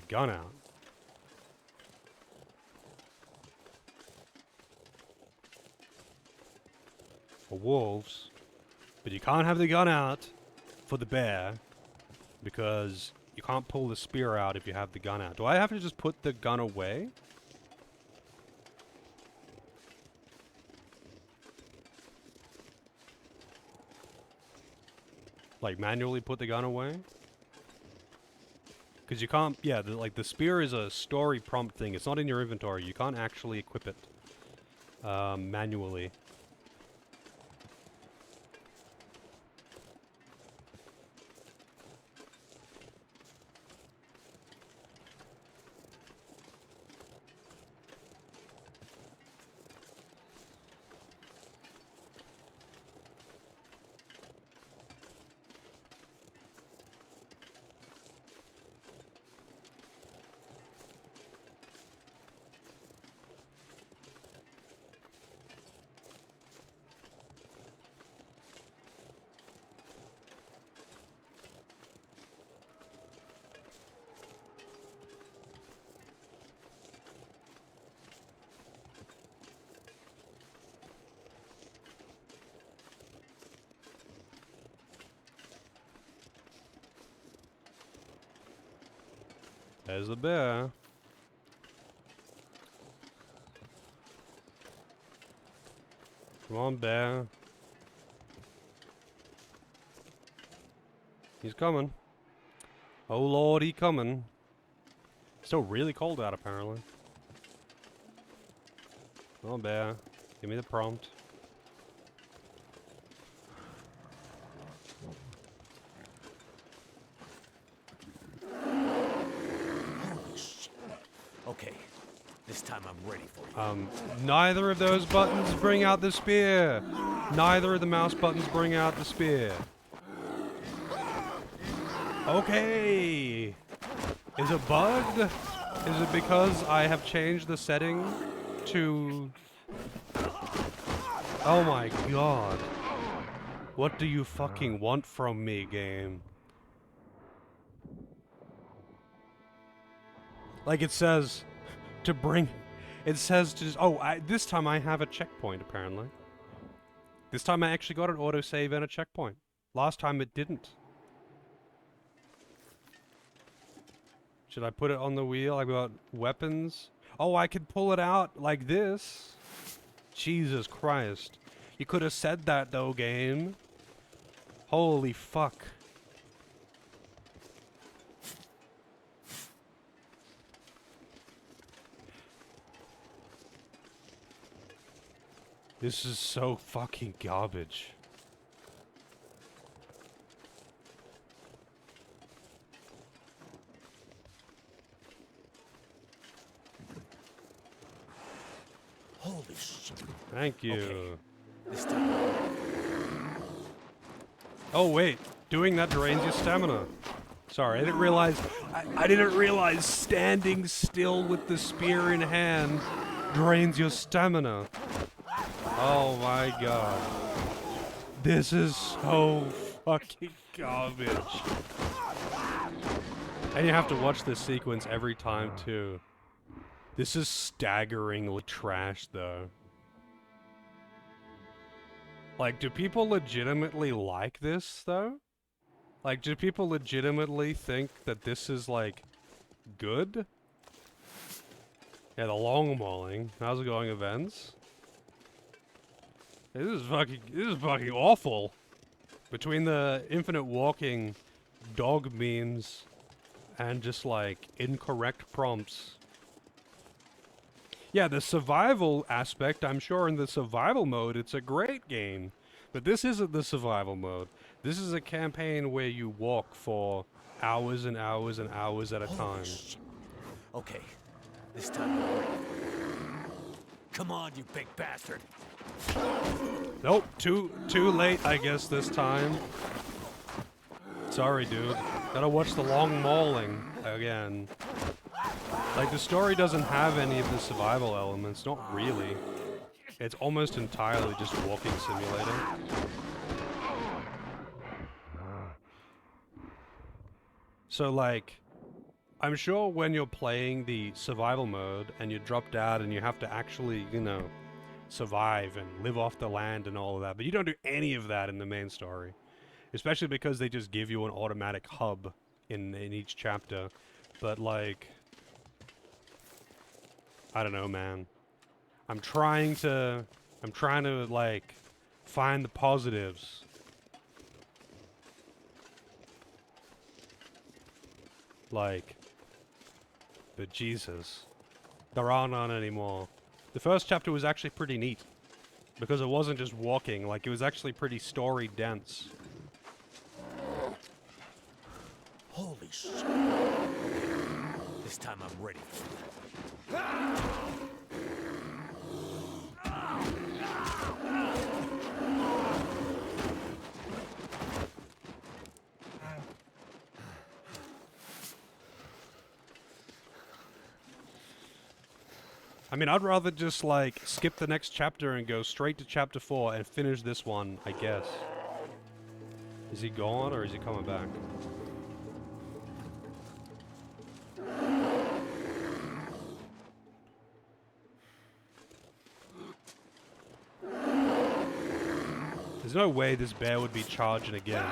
gun out. For wolves. But you can't have the gun out for the bear. Because you can't pull the spear out if you have the gun out. Do I have to just put the gun away? Like manually put the gun away? Because you can't, yeah, the spear is a story prompt thing. It's not in your inventory. You can't actually equip it manually. There's the bear. Come on, bear. He's coming. Oh lord, he coming. Still really cold out, apparently. Come on, bear. Give me the prompt. Okay, this time I'm ready for you. Neither of those buttons bring out the spear. Neither of the mouse buttons bring out the spear. Okay. Is it bugged? Is it because I have changed the setting to... Oh my god. What do you fucking want from me, game? Like it says to bring... It says to just... Oh, this time I have a checkpoint, apparently. This time I actually got an autosave and a checkpoint. Last time it didn't. Should I put it on the wheel? I've got weapons. Oh, I could pull it out like this. Jesus Christ. You could have said that though, game. Holy fuck. This is so fucking garbage. Holy shit. Thank you. Okay. This time. Oh wait, doing that drains your stamina. Sorry, I didn't realize. I didn't realize standing still with the spear in hand drains your stamina. Oh my god. This is so fucking garbage. And you have to watch this sequence every time too. This is staggeringly trash though. Like, do people legitimately like this though? Like, do people legitimately think that this is like good? Yeah, the long mauling. How's it going, events? This is fucking awful. Between the infinite walking dog memes and just like incorrect prompts. Yeah, the survival aspect, I'm sure in the survival mode it's a great game. But this isn't the survival mode. This is a campaign where you walk for hours and hours and hours at a time. Okay, this time I'm ready. Come on, you big bastard. Nope, too late, I guess, this time. Sorry, dude. Gotta watch the long mauling again. Like, the story doesn't have any of the survival elements, not really. It's almost entirely just walking simulator. So, like, I'm sure when you're playing the survival mode and you're dropped out and you have to actually, you know, survive and live off the land and all of that, but you don't do any of that in the main story. Especially because they just give you an automatic hub in each chapter. But, like, I don't know, man. I'm trying to, like, find the positives. Like, but Jesus, there are none anymore. The first chapter was actually pretty neat. Because it wasn't just walking, like, it was actually pretty story dense. Holy shit. This time I'm ready for you. I mean, I'd rather just, like, skip the next chapter and go straight to chapter 4 and finish this one, I guess. Is he gone, or is he coming back? There's no way this bear would be charging again.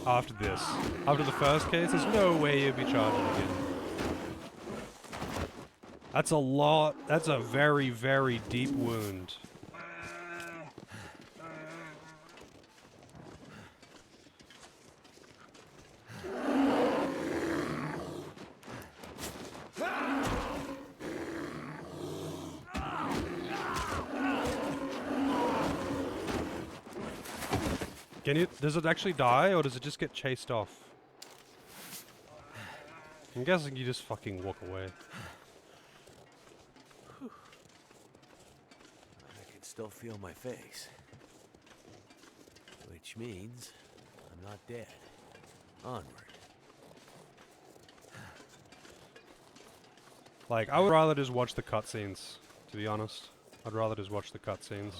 after this. After the first case, there's no way you'd be charging again. That's a lot. That's a very, very deep wound. Does it actually die, or does it just get chased off? I'm guessing you just fucking walk away. I can still feel my face. Which means I'm not dead. Onward. Like, I would rather just watch the cutscenes, to be honest. I'd rather just watch the cutscenes.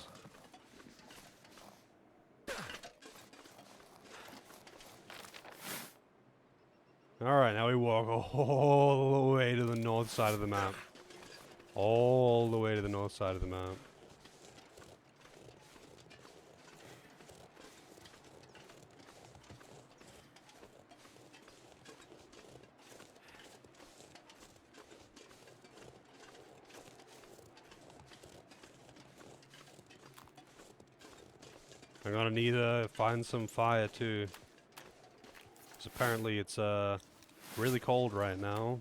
Alright, now we walk all the way to the north side of the map. All the way to the north side of the map. I'm gonna need to find some fire too. Because apparently it's really cold right now.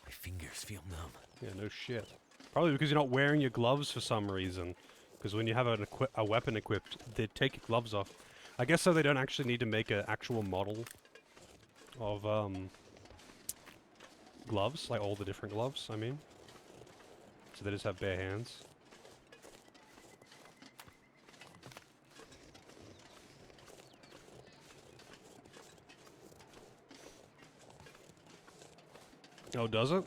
My fingers feel numb. Yeah, no shit. Probably because you're not wearing your gloves for some reason. Because when you have a weapon equipped, they take your gloves off. I guess so they don't actually need to make an actual model of gloves, like all the different gloves, I mean. So they just have bare hands. Oh, does it?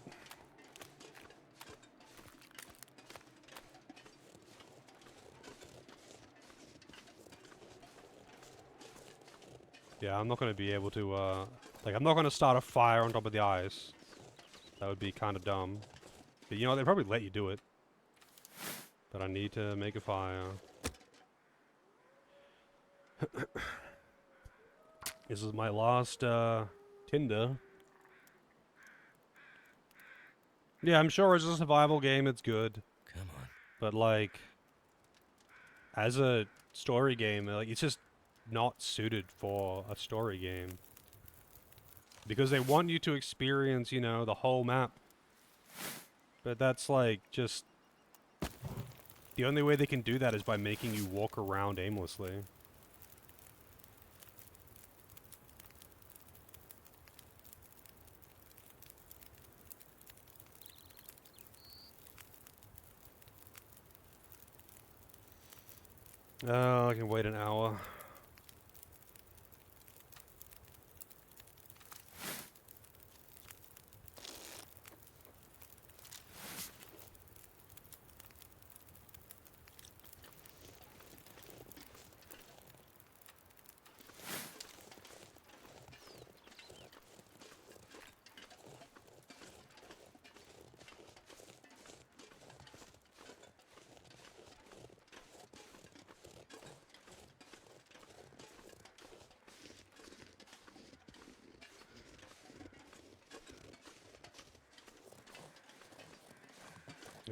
Yeah, I'm not going to be able to, like, I'm not going to start a fire on top of the ice. That would be kind of dumb. But, you know, they probably let you do it. But I need to make a fire. This is my last, Tinder. Yeah, I'm sure as a survival game, it's good. Come on. But, like, as a story game, like, it's just not suited for a story game. Because they want you to experience, you know, the whole map. But that's, like, just... The only way they can do that is by making you walk around aimlessly. Oh, I can wait an hour.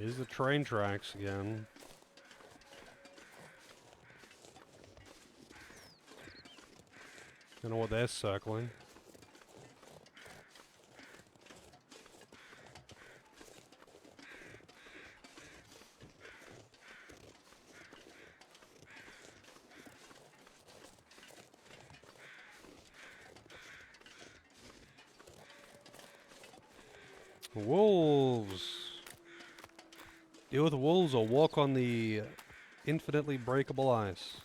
Here's the train tracks again. Don't know what they're circling. Wolves! Deal with wolves or walk on the infinitely breakable ice.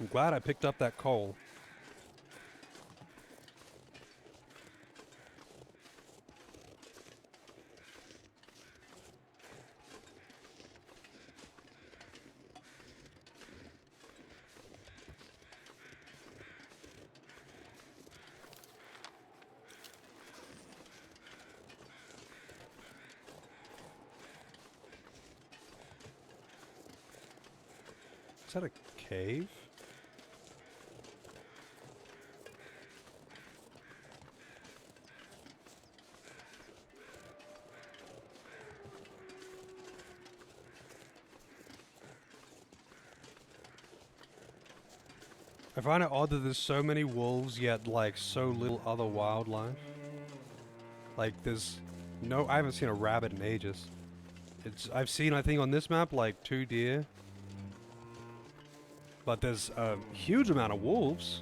I'm glad I picked up that coal. Is that a cave? I find it odd that there's so many wolves, yet, like, so little other wildlife. Like, there's no... I haven't seen a rabbit in ages. I've seen, I think, on this map, like, 2 deer. But there's a huge amount of wolves.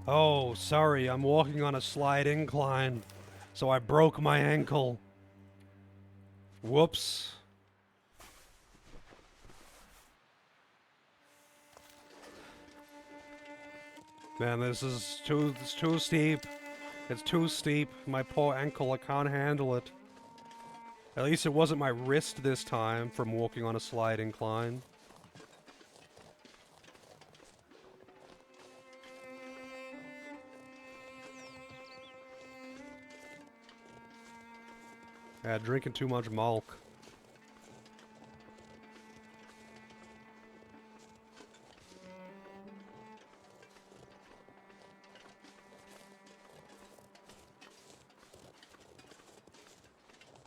Oh, sorry, I'm walking on a slight incline, so I broke my ankle. Whoops. Man, it's too steep. It's too steep. My poor ankle, I can't handle it. At least it wasn't my wrist this time from walking on a slight incline. Yeah, drinking too much milk.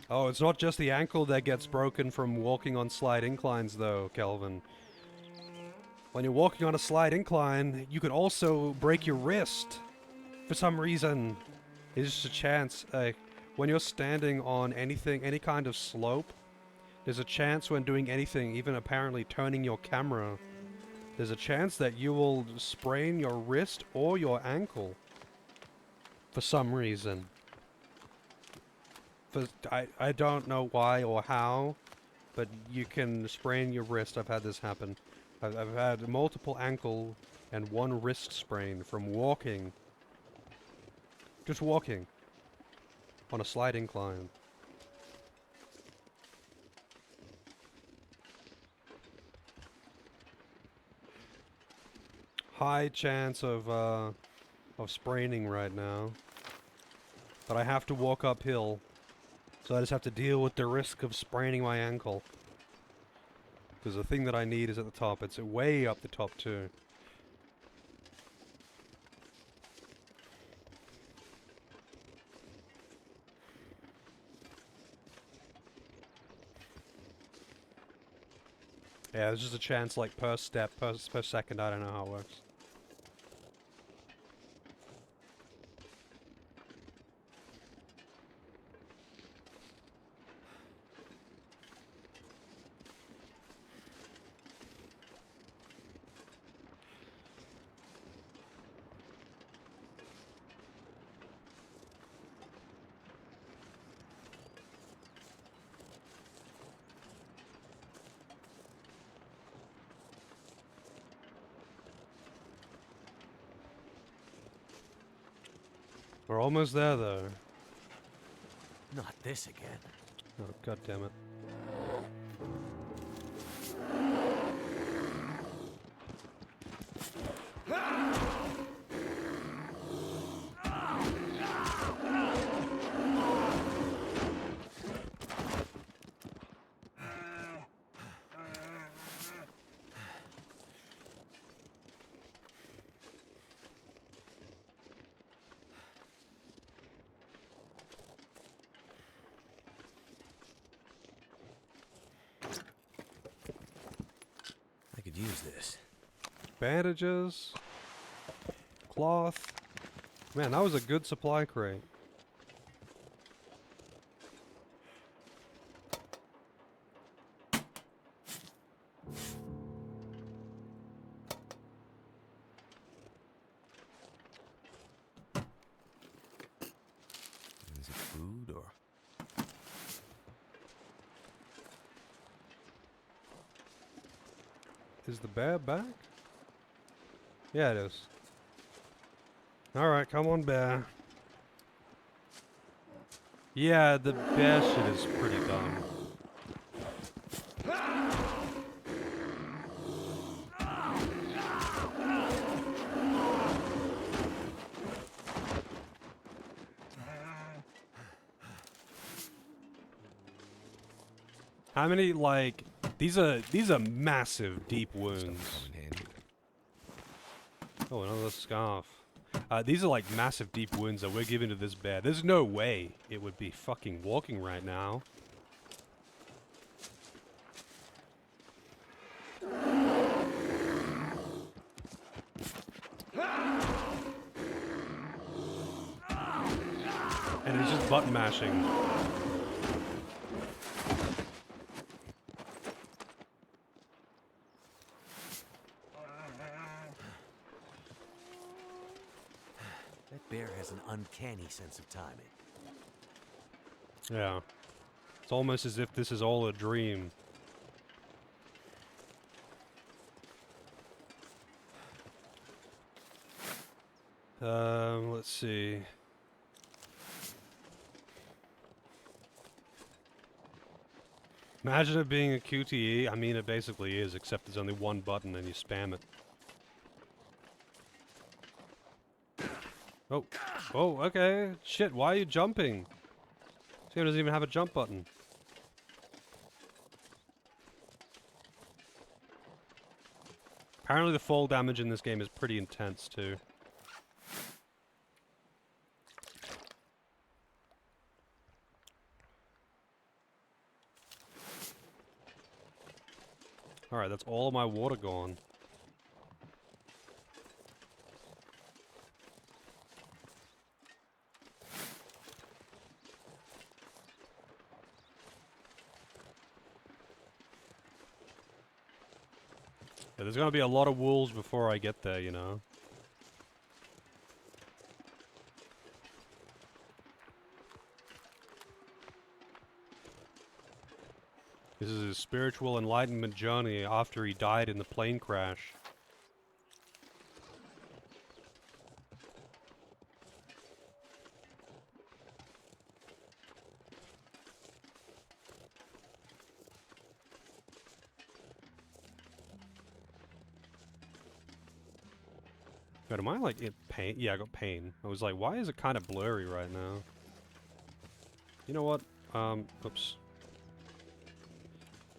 Oh, it's not just the ankle that gets broken from walking on slight inclines, though, Kelvin. When you're walking on a slight incline, you could also break your wrist. For some reason. It's just a chance. When you're standing on anything, any kind of slope, there's a chance when doing anything, even apparently turning your camera, there's a chance that you will sprain your wrist or your ankle. For some reason. I don't know why or how, but you can sprain your wrist. I've had this happen. I've had multiple ankle and 1 wrist sprain from walking. Just walking. On a slight incline. High chance of spraining right now. But I have to walk uphill. So I just have to deal with the risk of spraining my ankle. Because the thing that I need is at the top. It's way up the top too. Yeah, there's just a chance like per step, per second, I don't know how it works. We're almost there, though. Not this again. Oh, god damn it. I could use this. Bandages. Cloth. Man, that was a good supply crate. Is the bear back? Yeah, it is. Alright, come on, bear. Yeah, the bear shit is pretty dumb. How many, like, these are massive deep wounds. Come in handy. Oh, another scarf. These are like massive deep wounds that we're giving to this bear. There's no way it would be fucking walking right now. And it's just button mashing. That bear has an uncanny sense of timing. Yeah. It's almost as if this is all a dream. Let's see. Imagine it being a QTE. I mean, it basically is, except there's only one button and you spam it. Oh. Oh, okay. Shit, why are you jumping? This game doesn't even have a jump button. Apparently the fall damage in this game is pretty intense, too. Alright, that's all of my water gone. Yeah, there's gonna be a lot of wolves before I get there, you know. This is his spiritual enlightenment journey after he died in the plane crash. God, am I like in pain? Yeah, I got pain. I was like, why is it kind of blurry right now? You know what? Oops.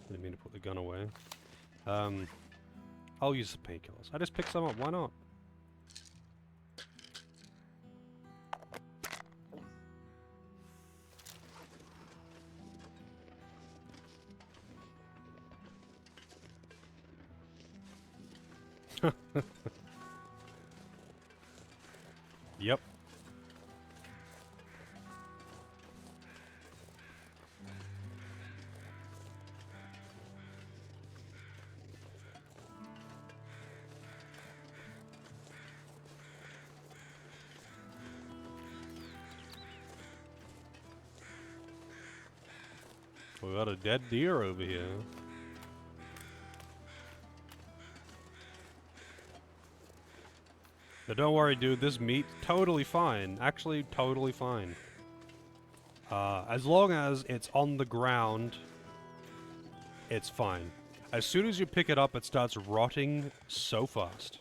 Didn't mean to put the gun away. I'll use the painkillers. I just picked some up, why not? Yep. We got a dead deer over here. But don't worry, dude. This meat, totally fine. Actually, totally fine. As long as it's on the ground, it's fine. As soon as you pick it up, it starts rotting so fast.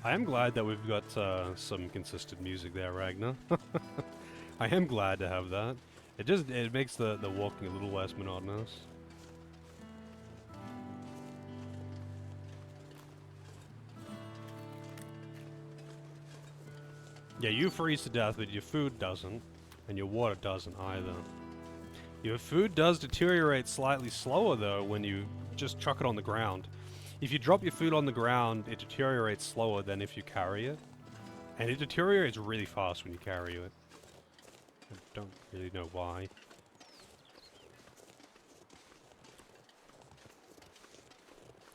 I am glad that we've got some consistent music there, Ragnar. I am glad to have that. It makes the walking a little less monotonous. Yeah, you freeze to death, but your food doesn't, and your water doesn't either. Your food does deteriorate slightly slower though when you just chuck it on the ground. If you drop your food on the ground, it deteriorates slower than if you carry it. And it deteriorates really fast when you carry it. I don't really know why.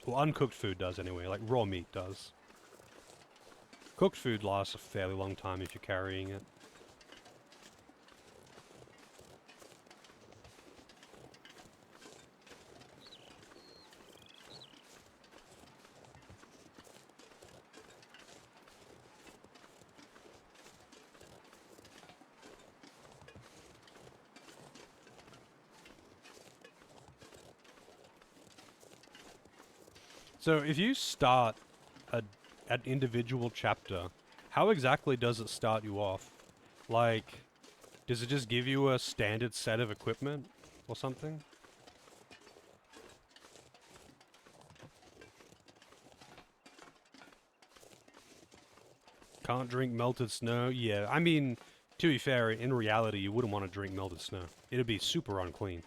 Well, uncooked food does anyway, like raw meat does. Cooked food lasts a fairly long time if you're carrying it. So if you start an individual chapter, how exactly does it start you off? Like, does it just give you a standard set of equipment or something? Can't drink melted snow? Yeah, I mean, to be fair, in reality, you wouldn't want to drink melted snow. It'd be super unclean.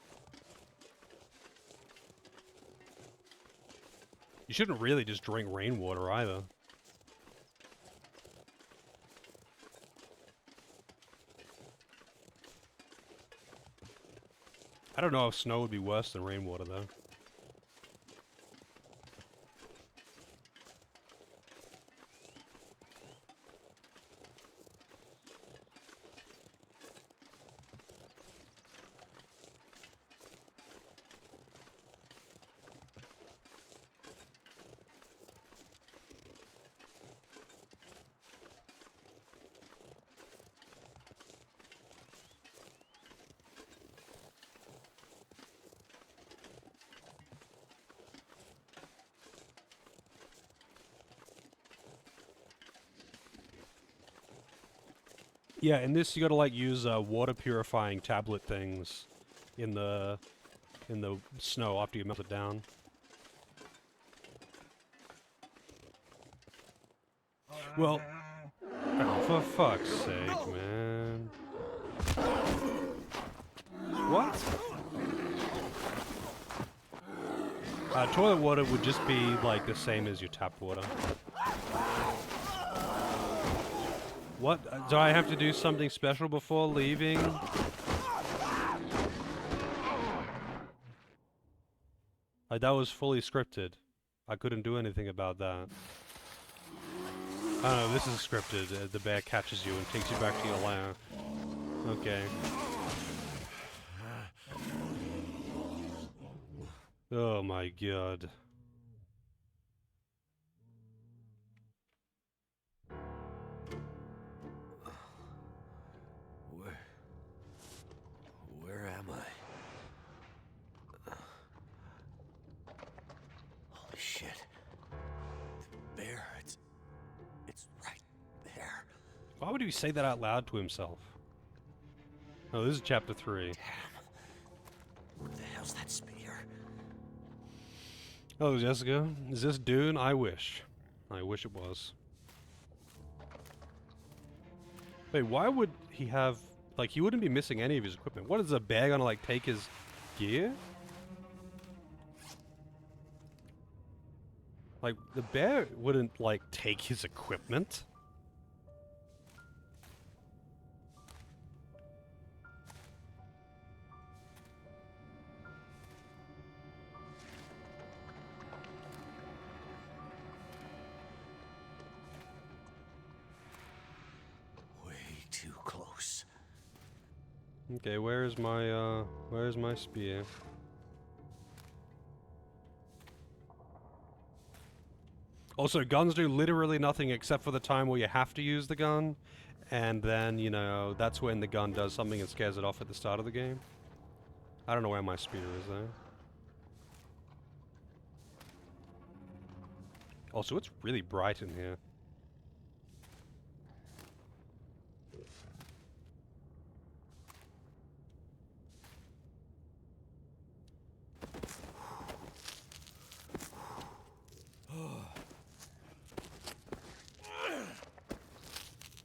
You shouldn't really just drink rainwater either. I don't know if snow would be worse than rainwater, though. Yeah, in this you gotta like use water purifying tablet things in the snow after you melt it down. Well, oh, for fuck's sake, man. What? Toilet water would just be like the same as your tap water. What? Do I have to do something special before leaving? Like, that was fully scripted. I couldn't do anything about that. Oh no, this is scripted. The bear catches you and takes you back to your lair. Okay. Oh my god. Where am I? Holy shit. The bear, it's right there. Why would he say that out loud to himself? Oh, this is chapter 3. Damn. What the hell's that spear? Oh, Jessica, is this Dune? I wish. I wish it was. Wait, why would he have... Like, he wouldn't be missing any of his equipment. What, is a bear gonna, like, take his gear? Like, the bear wouldn't, like, take his equipment. Way too close. Okay, where's my spear? Also, guns do literally nothing except for the time where you have to use the gun, and then, you know, that's when the gun does something and scares it off at the start of the game. I don't know where my spear is, though. Also, it's really bright in here.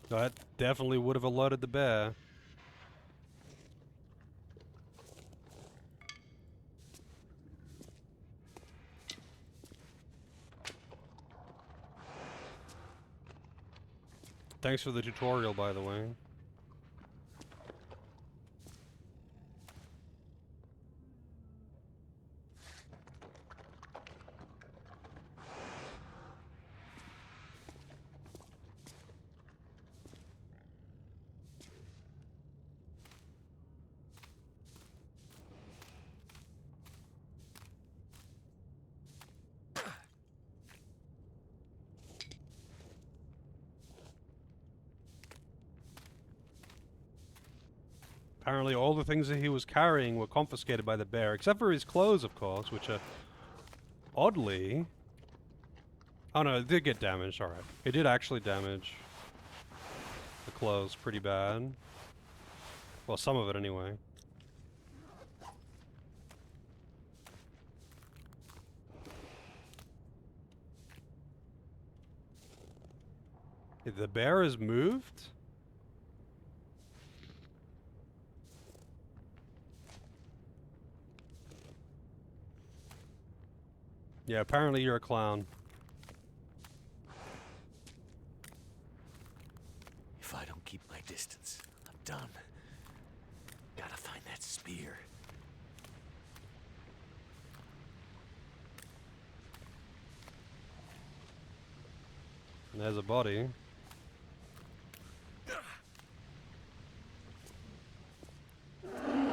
That definitely would have alerted the bear. Thanks for the tutorial, by the way. Apparently all the things that he was carrying were confiscated by the bear, except for his clothes, of course, which are oddly... Oh no, it did get damaged, alright. It did actually damage the clothes pretty bad. Well, some of it anyway. The bear has moved? Yeah, apparently you're a clown. If I don't keep my distance, I'm done. Gotta find that spear. And there's a body.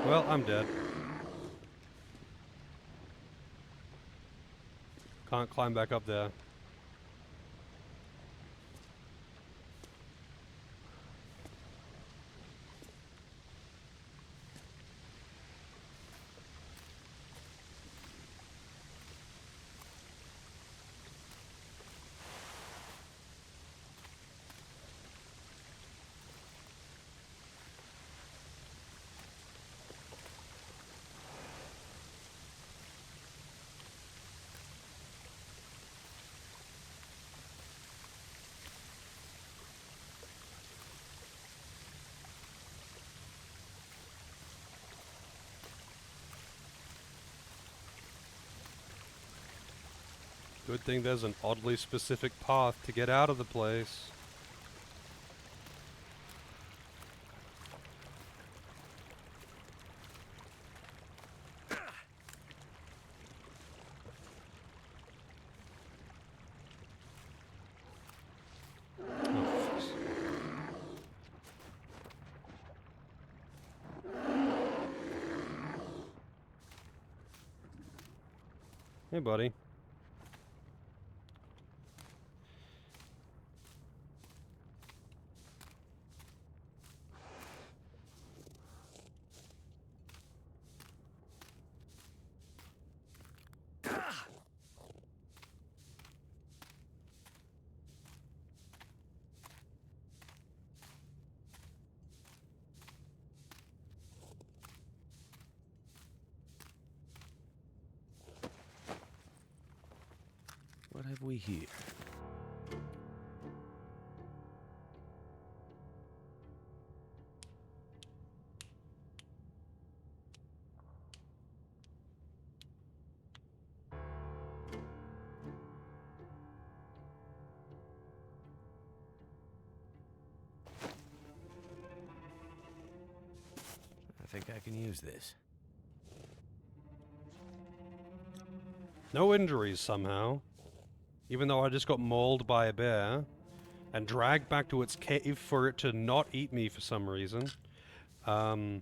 Well, I'm dead. Can't climb back up there. Good thing there's an oddly specific path to get out of the place. Hey, buddy. What have we here? I think I can use this. No injuries somehow. Even though I just got mauled by a bear and dragged back to its cave for it to not eat me for some reason. No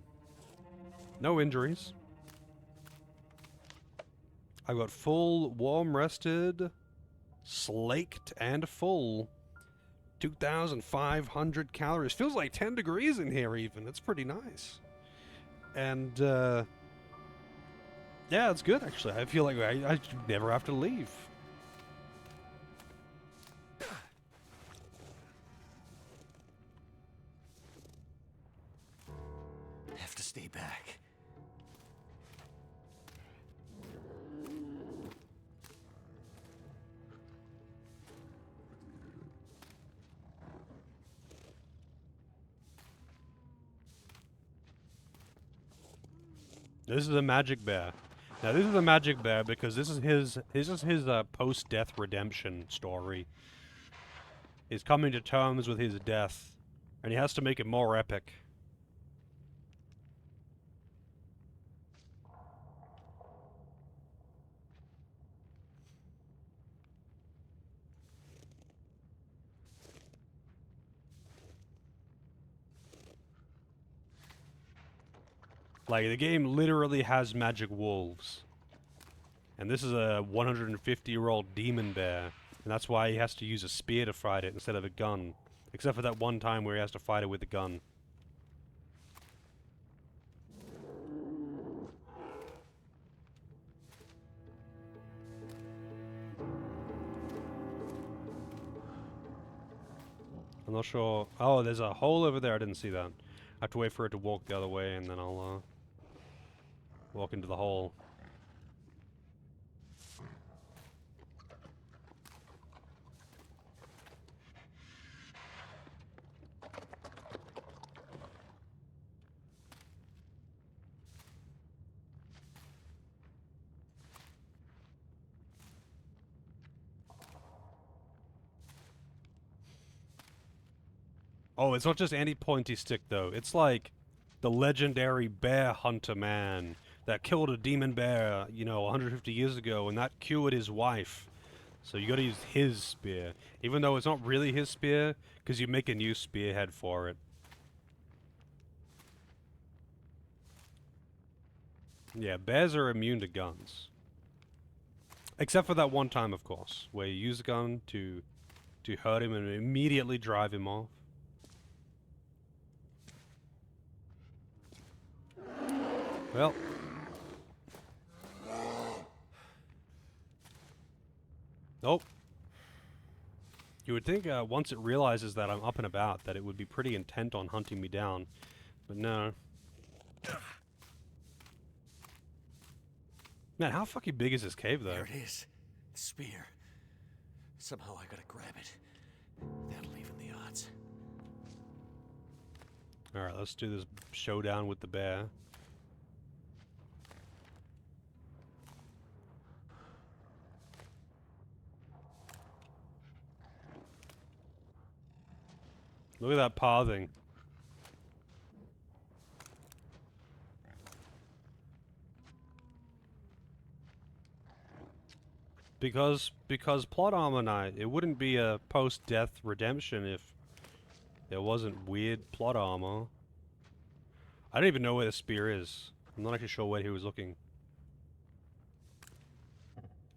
injuries. I got full, warm rested, slaked, and full. 2,500 calories. Feels like 10 degrees in here even. That's pretty nice. And, yeah, it's good actually. I feel like I never have to leave. Have to stay back. This is a magic bear. Now this is a magic bear because this is his post-death redemption story. He's coming to terms with his death, and he has to make it more epic. Like, the game literally has magic wolves. And this is a 150-year-old demon bear. And that's why he has to use a spear to fight it instead of a gun. Except for that one time where he has to fight it with a gun. I'm not sure. Oh, there's a hole over there. I didn't see that. I have to wait for it to walk the other way, and then I'll walk into the hole. Oh, it's not just any pointy stick, though. It's like the legendary bear hunter man that killed a demon bear, you know, 150 years ago, and that cured his wife. So you gotta use his spear. Even though it's not really his spear, because you make a new spearhead for it. Yeah, bears are immune to guns. Except for that one time, of course, where you use a gun to hurt him and immediately drive him off. Well. Nope. You would think once it realizes that I'm up and about, that it would be pretty intent on hunting me down. But no. Man, how fucking big is this cave, though? There it is. The spear. Somehow I gotta grab it. That'll even the odds. Alright, let's do this showdown with the bear. Look at that pathing. Because plot armor night, it wouldn't be a post-death redemption if there wasn't weird plot armor. I don't even know where the spear is. I'm not actually sure where he was looking.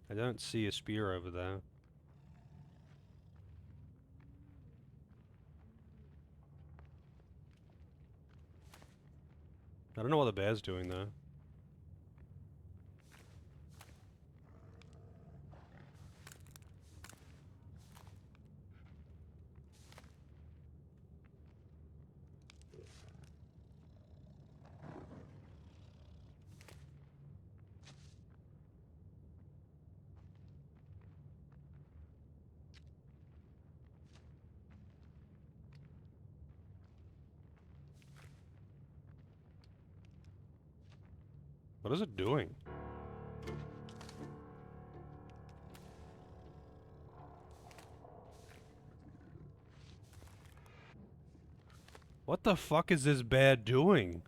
I don't see a spear over there. I don't know what the bear's doing though. What is it doing? What the fuck is this bear doing?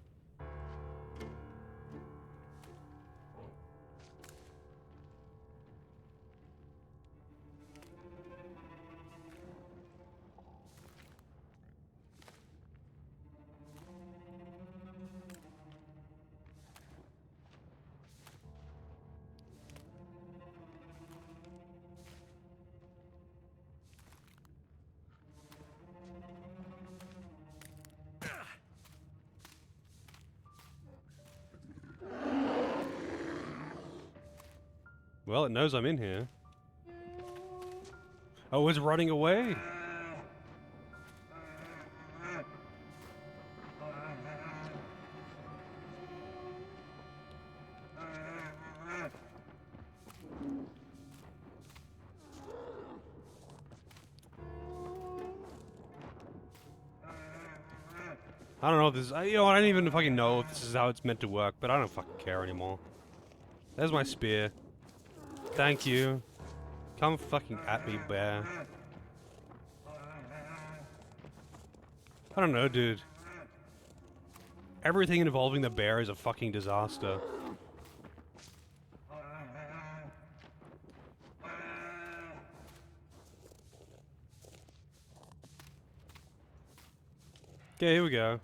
Well, it knows I'm in here. Oh, it's running away. I don't know if this is, you know, I don't even fucking know if this is how it's meant to work, but I don't fucking care anymore. There's my spear. Thank you. Come fucking at me, bear. I don't know, dude. Everything involving the bear is a fucking disaster. Okay, here we go.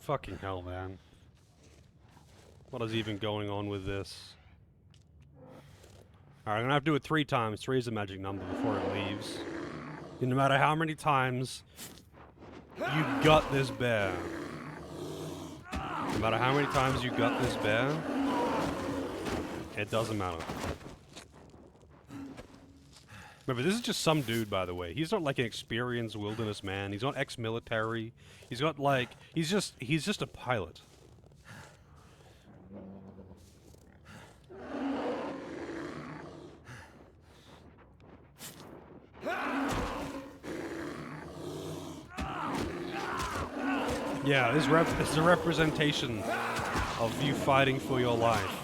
Fucking hell, man. What is even going on with this? Alright, I'm gonna have to do it 3 times. 3 is a magic number before it leaves. And no matter how many times you gut this bear, no matter how many times you gut this bear, it doesn't matter. Remember, this is just some dude, by the way. He's not like an experienced wilderness man. He's not ex-military. He's got like, he's just a pilot. Yeah, this is a representation of you fighting for your life.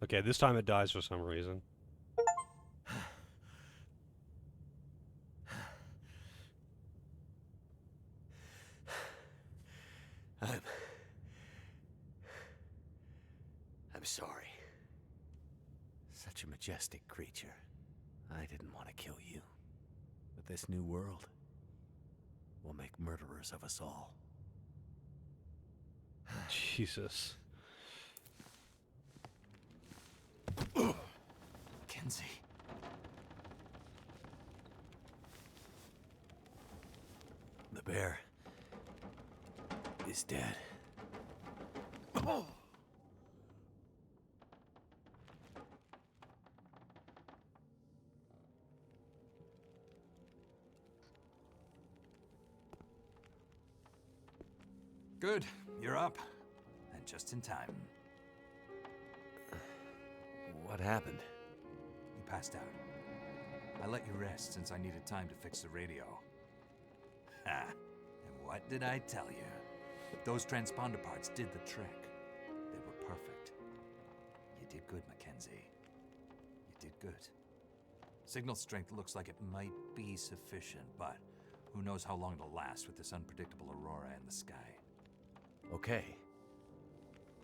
Okay, this time it dies for some reason. I'm sorry. Such a majestic creature. I didn't want to kill you. But this new world will make murderers of us all. Jesus. Kenzie. The bear is dead. Good, you're up. And just in time. What happened? You passed out. I let you rest since I needed time to fix the radio. Ha! And what did I tell you? Those transponder parts did the trick. They were perfect. You did good, Mackenzie. You did good. Signal strength looks like it might be sufficient, but who knows how long it'll last with this unpredictable aurora in the sky. Okay.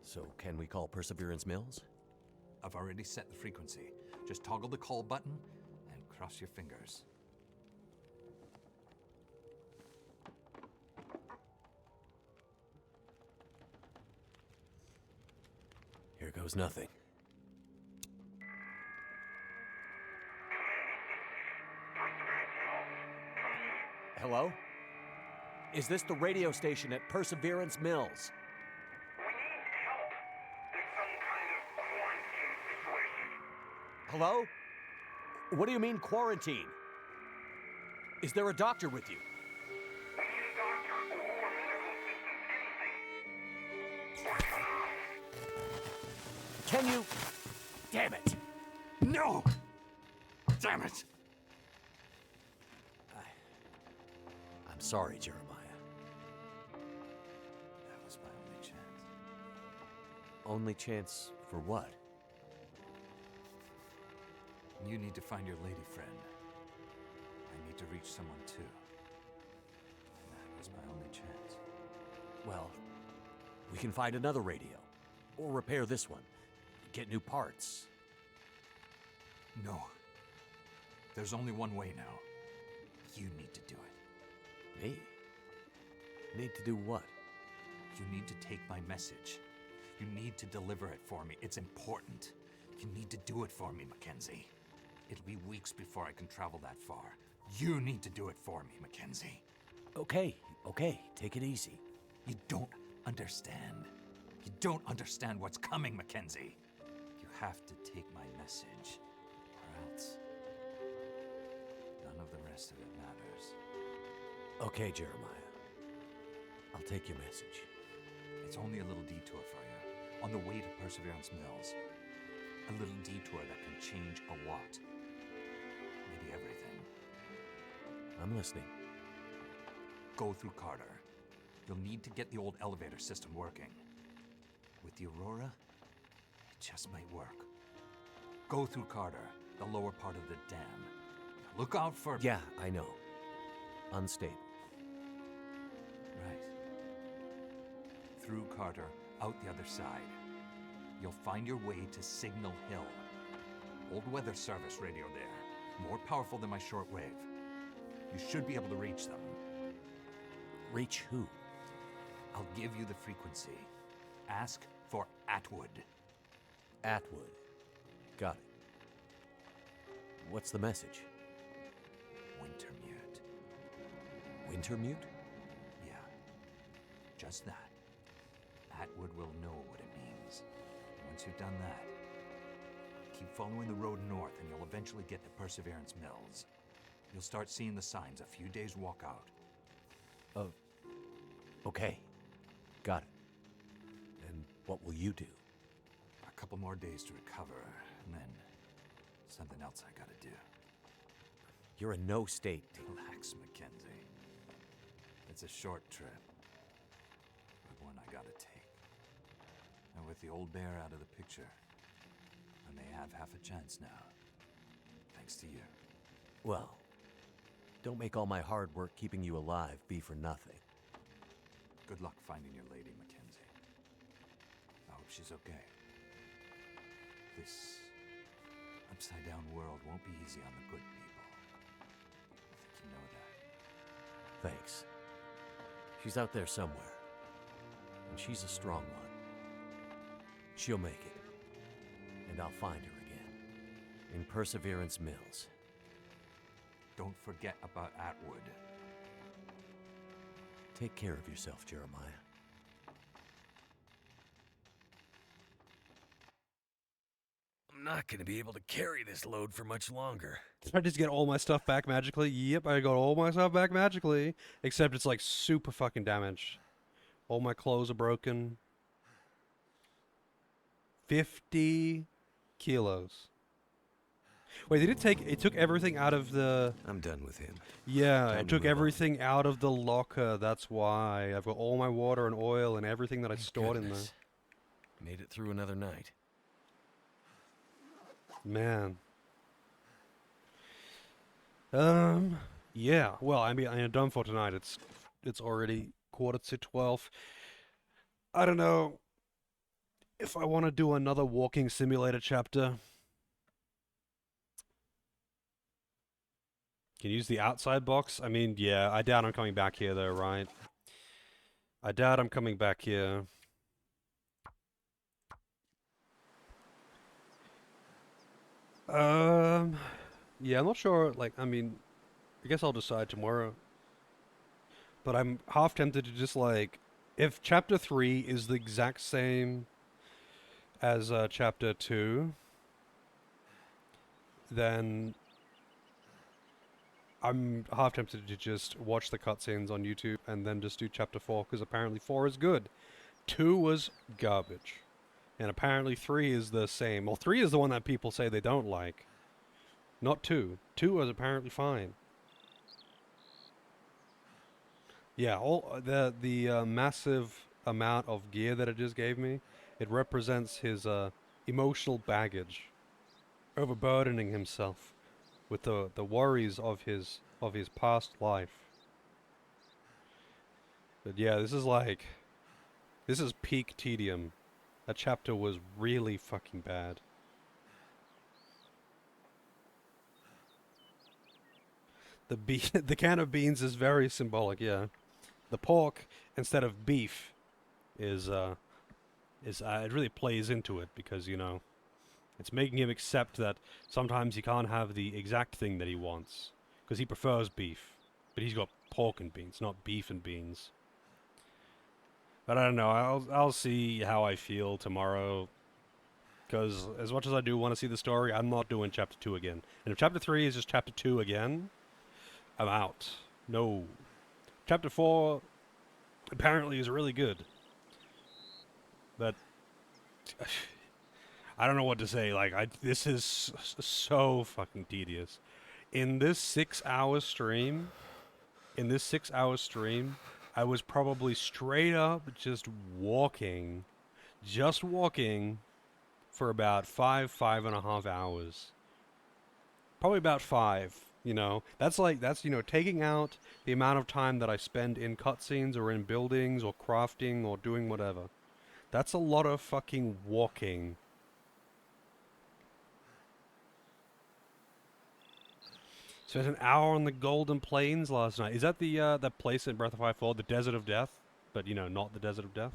So, can we call Perseverance Mills? I've already set the frequency. Just toggle the call button and cross your fingers. Here goes nothing. Hello? Is this the radio station at Perseverance Mills? Hello? What do you mean quarantine? Is there a doctor with you? Can you... Damn it! No! Damn it! I'm sorry, Jeremiah. That was my only chance. Only chance for what? You need to find your lady friend. I need to reach someone too. And that was my only chance. Well, we can find another radio. Or repair this one. Get new parts. No. There's only one way now. You need to do it. Me? Need to do what? You need to take my message. You need to deliver it for me. It's important. You need to do it for me, Mackenzie. It'll be weeks before I can travel that far. You need to do it for me, Mackenzie. Okay, take it easy. You don't understand. You don't understand what's coming, Mackenzie. You have to take my message, or else none of the rest of it matters. Okay, Jeremiah. I'll take your message. It's only a little detour for you, on the way to Perseverance Mills. A little detour that can change a lot. Maybe everything. I'm listening. Go through Carter. You'll need to get the old elevator system working. With the Aurora, it just might work. Go through Carter, the lower part of the dam. Look out for... Yeah, I know. Unstable. Right. Through Carter, out the other side. You'll find your way to Signal Hill. Old weather service radio there. More powerful than my shortwave. You should be able to reach them. Reach who? I'll give you the frequency. Ask for Atwood. Atwood. Got it. What's the message? Wintermute. Wintermute? Yeah, just that. Atwood will know what it means. Once you've done that, keep following the road north and you'll eventually get to Perseverance Mills. You'll start seeing the signs a few days walk out. Okay. Got it. And what will you do? A couple more days to recover, and then something else I gotta do. You're in no state to... Relax, Mackenzie. It's a short trip, but one I gotta take. And with the old bear out of the picture, I may have half a chance now. Thanks to you. Well, don't make all my hard work keeping you alive be for nothing. Good luck finding your lady, Mackenzie. I hope she's okay. This upside-down world won't be easy on the good people. I think you know that. Thanks. She's out there somewhere. And she's a strong one. She'll make it. And I'll find her again. In Perseverance Mills. Don't forget about Atwood. Take care of yourself, Jeremiah. I'm not gonna be able to carry this load for much longer. Did I just get all my stuff back magically? Yep, I got all my stuff back magically. Except it's like super fucking damaged. All my clothes are broken. 50 kilos. Wait, did it took everything out of the... I'm done with him. Yeah, Time it to took move on. everything out of the locker, that's why. I've got all my water and oil and everything that I stored in there. Goodness. Made it through another night. Man. Yeah. Well, I mean, I'm done for tonight. It's already 11:45. I don't know if I want to do another walking simulator chapter. Can you use the outside box? I mean, yeah, I doubt I'm coming back here though, right? I doubt I'm coming back here. Yeah, I'm not sure, like, I mean, I guess I'll decide tomorrow. But I'm half tempted to just, like, if Chapter 3 is the exact same as Chapter 2, then I'm half tempted to just watch the cutscenes on YouTube and then just do Chapter 4, because apparently 4 is good. 2 was garbage. And apparently 3 is the same. Well, 3 is the one that people say they don't like. Not 2. 2 was apparently fine. Yeah, all the massive amount of gear that it just gave me, it represents his emotional baggage, overburdening himself with the worries of his past life. But yeah, this is peak tedium. That chapter was really fucking bad. The can of beans is very symbolic, yeah. The pork instead of beef is it really plays into it because, you know, it's making him accept that sometimes he can't have the exact thing that he wants because he prefers beef, but he's got pork and beans, not beef and beans. But I don't know. I'll see how I feel tomorrow. Because as much as I do want to see the story, I'm not doing Chapter 2 again. And if Chapter 3 is just Chapter 2 again, I'm out. No. Chapter 4 apparently is really good. But I don't know what to say. Like, this is so fucking tedious. In this 6-hour stream, I was probably straight up just walking for about 5.5 hours. Probably about 5, you know. That's, you know, taking out the amount of time that I spend in cutscenes or in buildings or crafting or doing whatever. That's a lot of fucking walking. Spent an hour on the Golden Plains last night. Is that the place in Breath of Fire 4, the Desert of Death? But, you know, not the Desert of Death?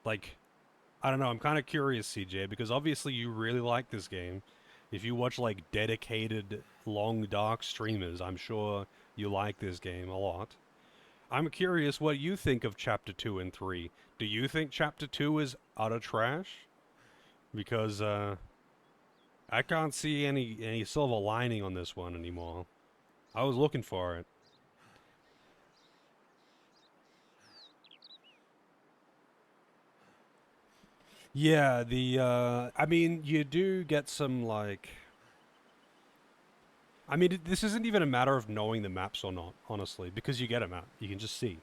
Like, I don't know, I'm kind of curious, CJ, because obviously you really like this game. If you watch like dedicated long dark streamers, I'm sure you like this game a lot. I'm curious what you think of Chapter 2 and 3. Do you think Chapter 2 is utter trash? Because, I can't see any silver lining on this one anymore. I was looking for it. Yeah, I mean, you do get some, like... I mean, this isn't even a matter of knowing the maps or not, honestly, because you get a map. You can just see.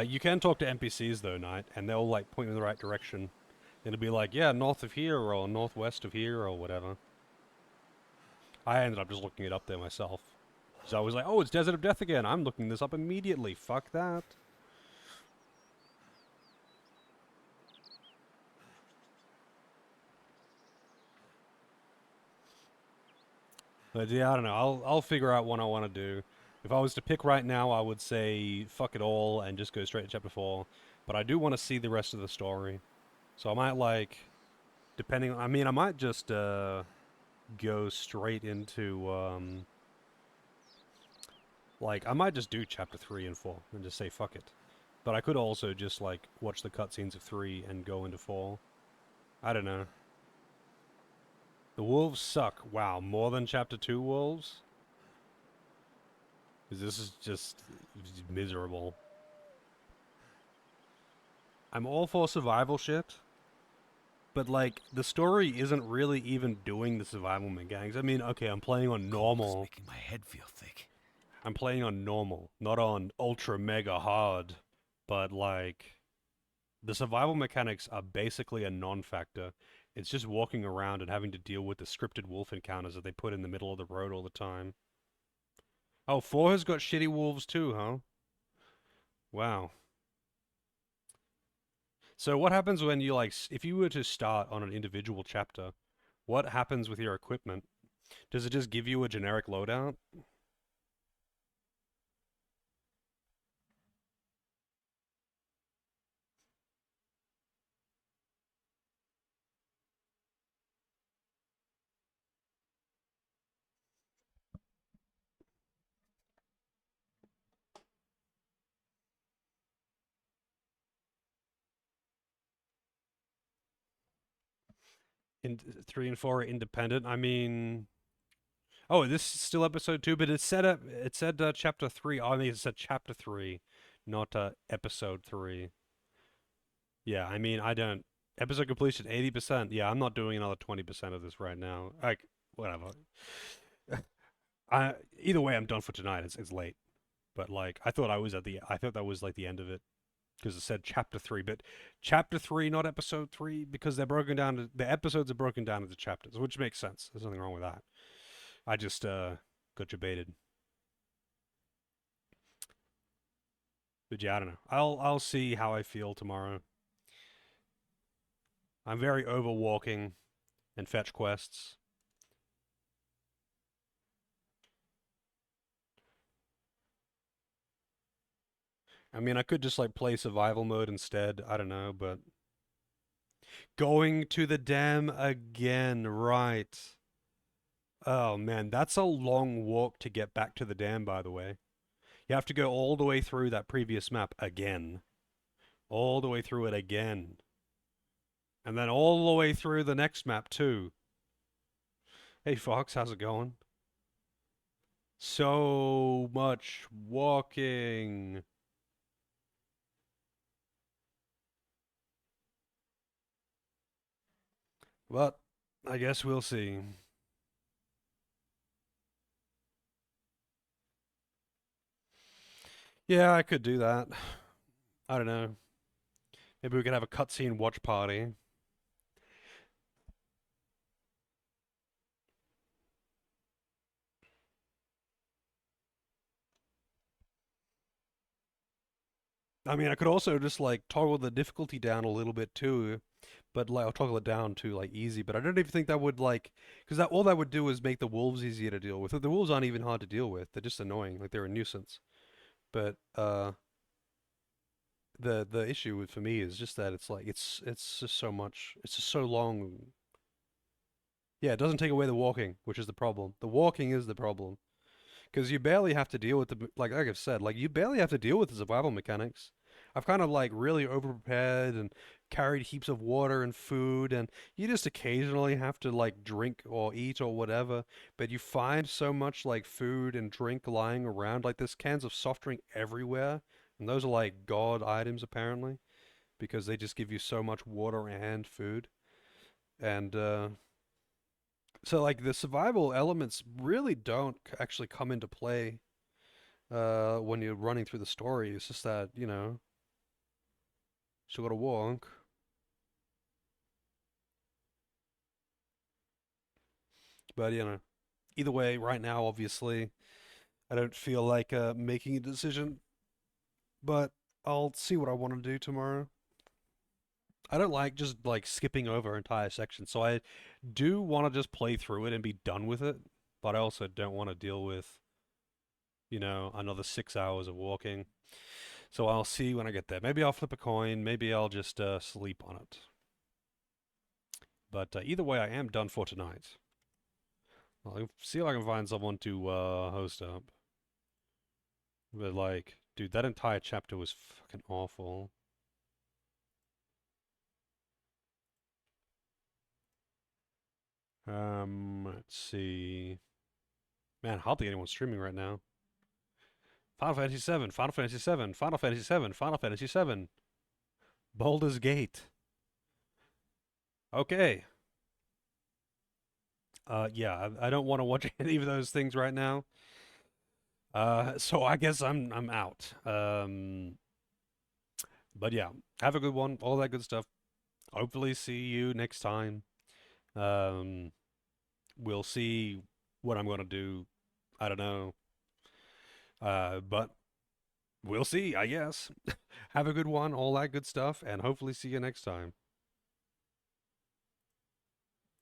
You can talk to NPCs, though, Knight, and they'll, like, point you in the right direction. It'll be like, yeah, north of here, or northwest of here, or whatever. I ended up just looking it up there myself. So I was like, oh, it's Desert of Death again. I'm looking this up immediately. Fuck that. But yeah, I don't know. I'll figure out what I want to do. If I was to pick right now, I would say fuck it all and just go straight to chapter 4. But I do want to see the rest of the story. So I might like, depending, I mean, I might just go straight into, like, I might just do chapter 3 and 4 and just say fuck it. But I could also just, like, watch the cutscenes of 3 and go into 4. I don't know. The wolves suck. Wow, more than chapter 2 wolves? 'Cause this is just miserable. I'm all for survival shit, but like the story isn't really even doing the survival mechanics. I mean, okay, I'm playing on normal. Making my head feel thick. I'm playing on normal, not on ultra mega hard, but like the survival mechanics are basically a non-factor. It's just walking around and having to deal with the scripted wolf encounters that they put in the middle of the road all the time. Oh, 4 has got shitty wolves too, huh? Wow. So what happens when you like, if you were to start on an individual chapter, what happens with your equipment? Does it just give you a generic loadout? In 3 and 4 are independent. I mean, oh, this is still episode 2, but it said chapter 3. Oh, I mean, it said chapter 3, not episode 3. Yeah, I mean, I don't. Episode completion 80%. Yeah, I'm not doing another 20% of this right now. Like, whatever. Either way, I'm done for tonight. It's late. But like, I thought that was like the end of it because it said chapter 3, but chapter 3, not episode 3, because they're broken down to, the episodes are broken down into chapters, which makes sense. There's nothing wrong with that. I just got you baited. But yeah, I don't know. I'll see how I feel tomorrow. I'm very over walking and fetch quests. I mean, I could just like play survival mode instead. I don't know, but going to the dam again, right? Oh man, that's a long walk to get back to the dam, by the way. You have to go all the way through that previous map again. All the way through it again. And then all the way through the next map, too. Hey, Fox, how's it going? So much walking. But I guess we'll see. Yeah, I could do that. I don't know. Maybe we could have a cutscene watch party. I mean, I could also just like toggle the difficulty down a little bit too, but like I'll toggle it down to like easy. But I don't even think that would like, because that all that would do is make the wolves easier to deal with. The wolves aren't even hard to deal with; they're just annoying. Like they're a nuisance. But the issue for me is just that it's like it's just so much. It's just so long. Yeah, it doesn't take away the walking, which is the problem. The walking is the problem because you barely have to deal with like I've said, like you barely have to deal with the survival mechanics. I've kind of like really overprepared and carried heaps of water and food, and you just occasionally have to like drink or eat or whatever. But you find so much like food and drink lying around. Like there's cans of soft drink everywhere, and those are like god items apparently because they just give you so much water and food. And so like the survival elements really don't actually come into play when you're running through the story. It's just that, you know, still gotta walk. But, you know, either way, right now, obviously, I don't feel like making a decision, but I'll see what I want to do tomorrow. I don't like just like skipping over entire sections, so I do want to just play through it and be done with it, but I also don't want to deal with, you know, another 6 hours of walking. So I'll see when I get there. Maybe I'll flip a coin, maybe I'll just sleep on it. But either way, I am done for tonight. I'll see if I can find someone to host up. But like, dude, that entire chapter was fucking awful. Let's see. Man, hardly anyone's streaming right now. Final Fantasy 7, Final Fantasy 7, Final Fantasy 7, Final Fantasy 7. Baldur's Gate. Okay. Yeah, I don't want to watch any of those things right now. So I guess I'm out. But yeah, have a good one, all that good stuff. Hopefully see you next time. Um, we'll see what I'm gonna do. I don't know. But we'll see, I guess. Have a good one, all that good stuff, and hopefully see you next time.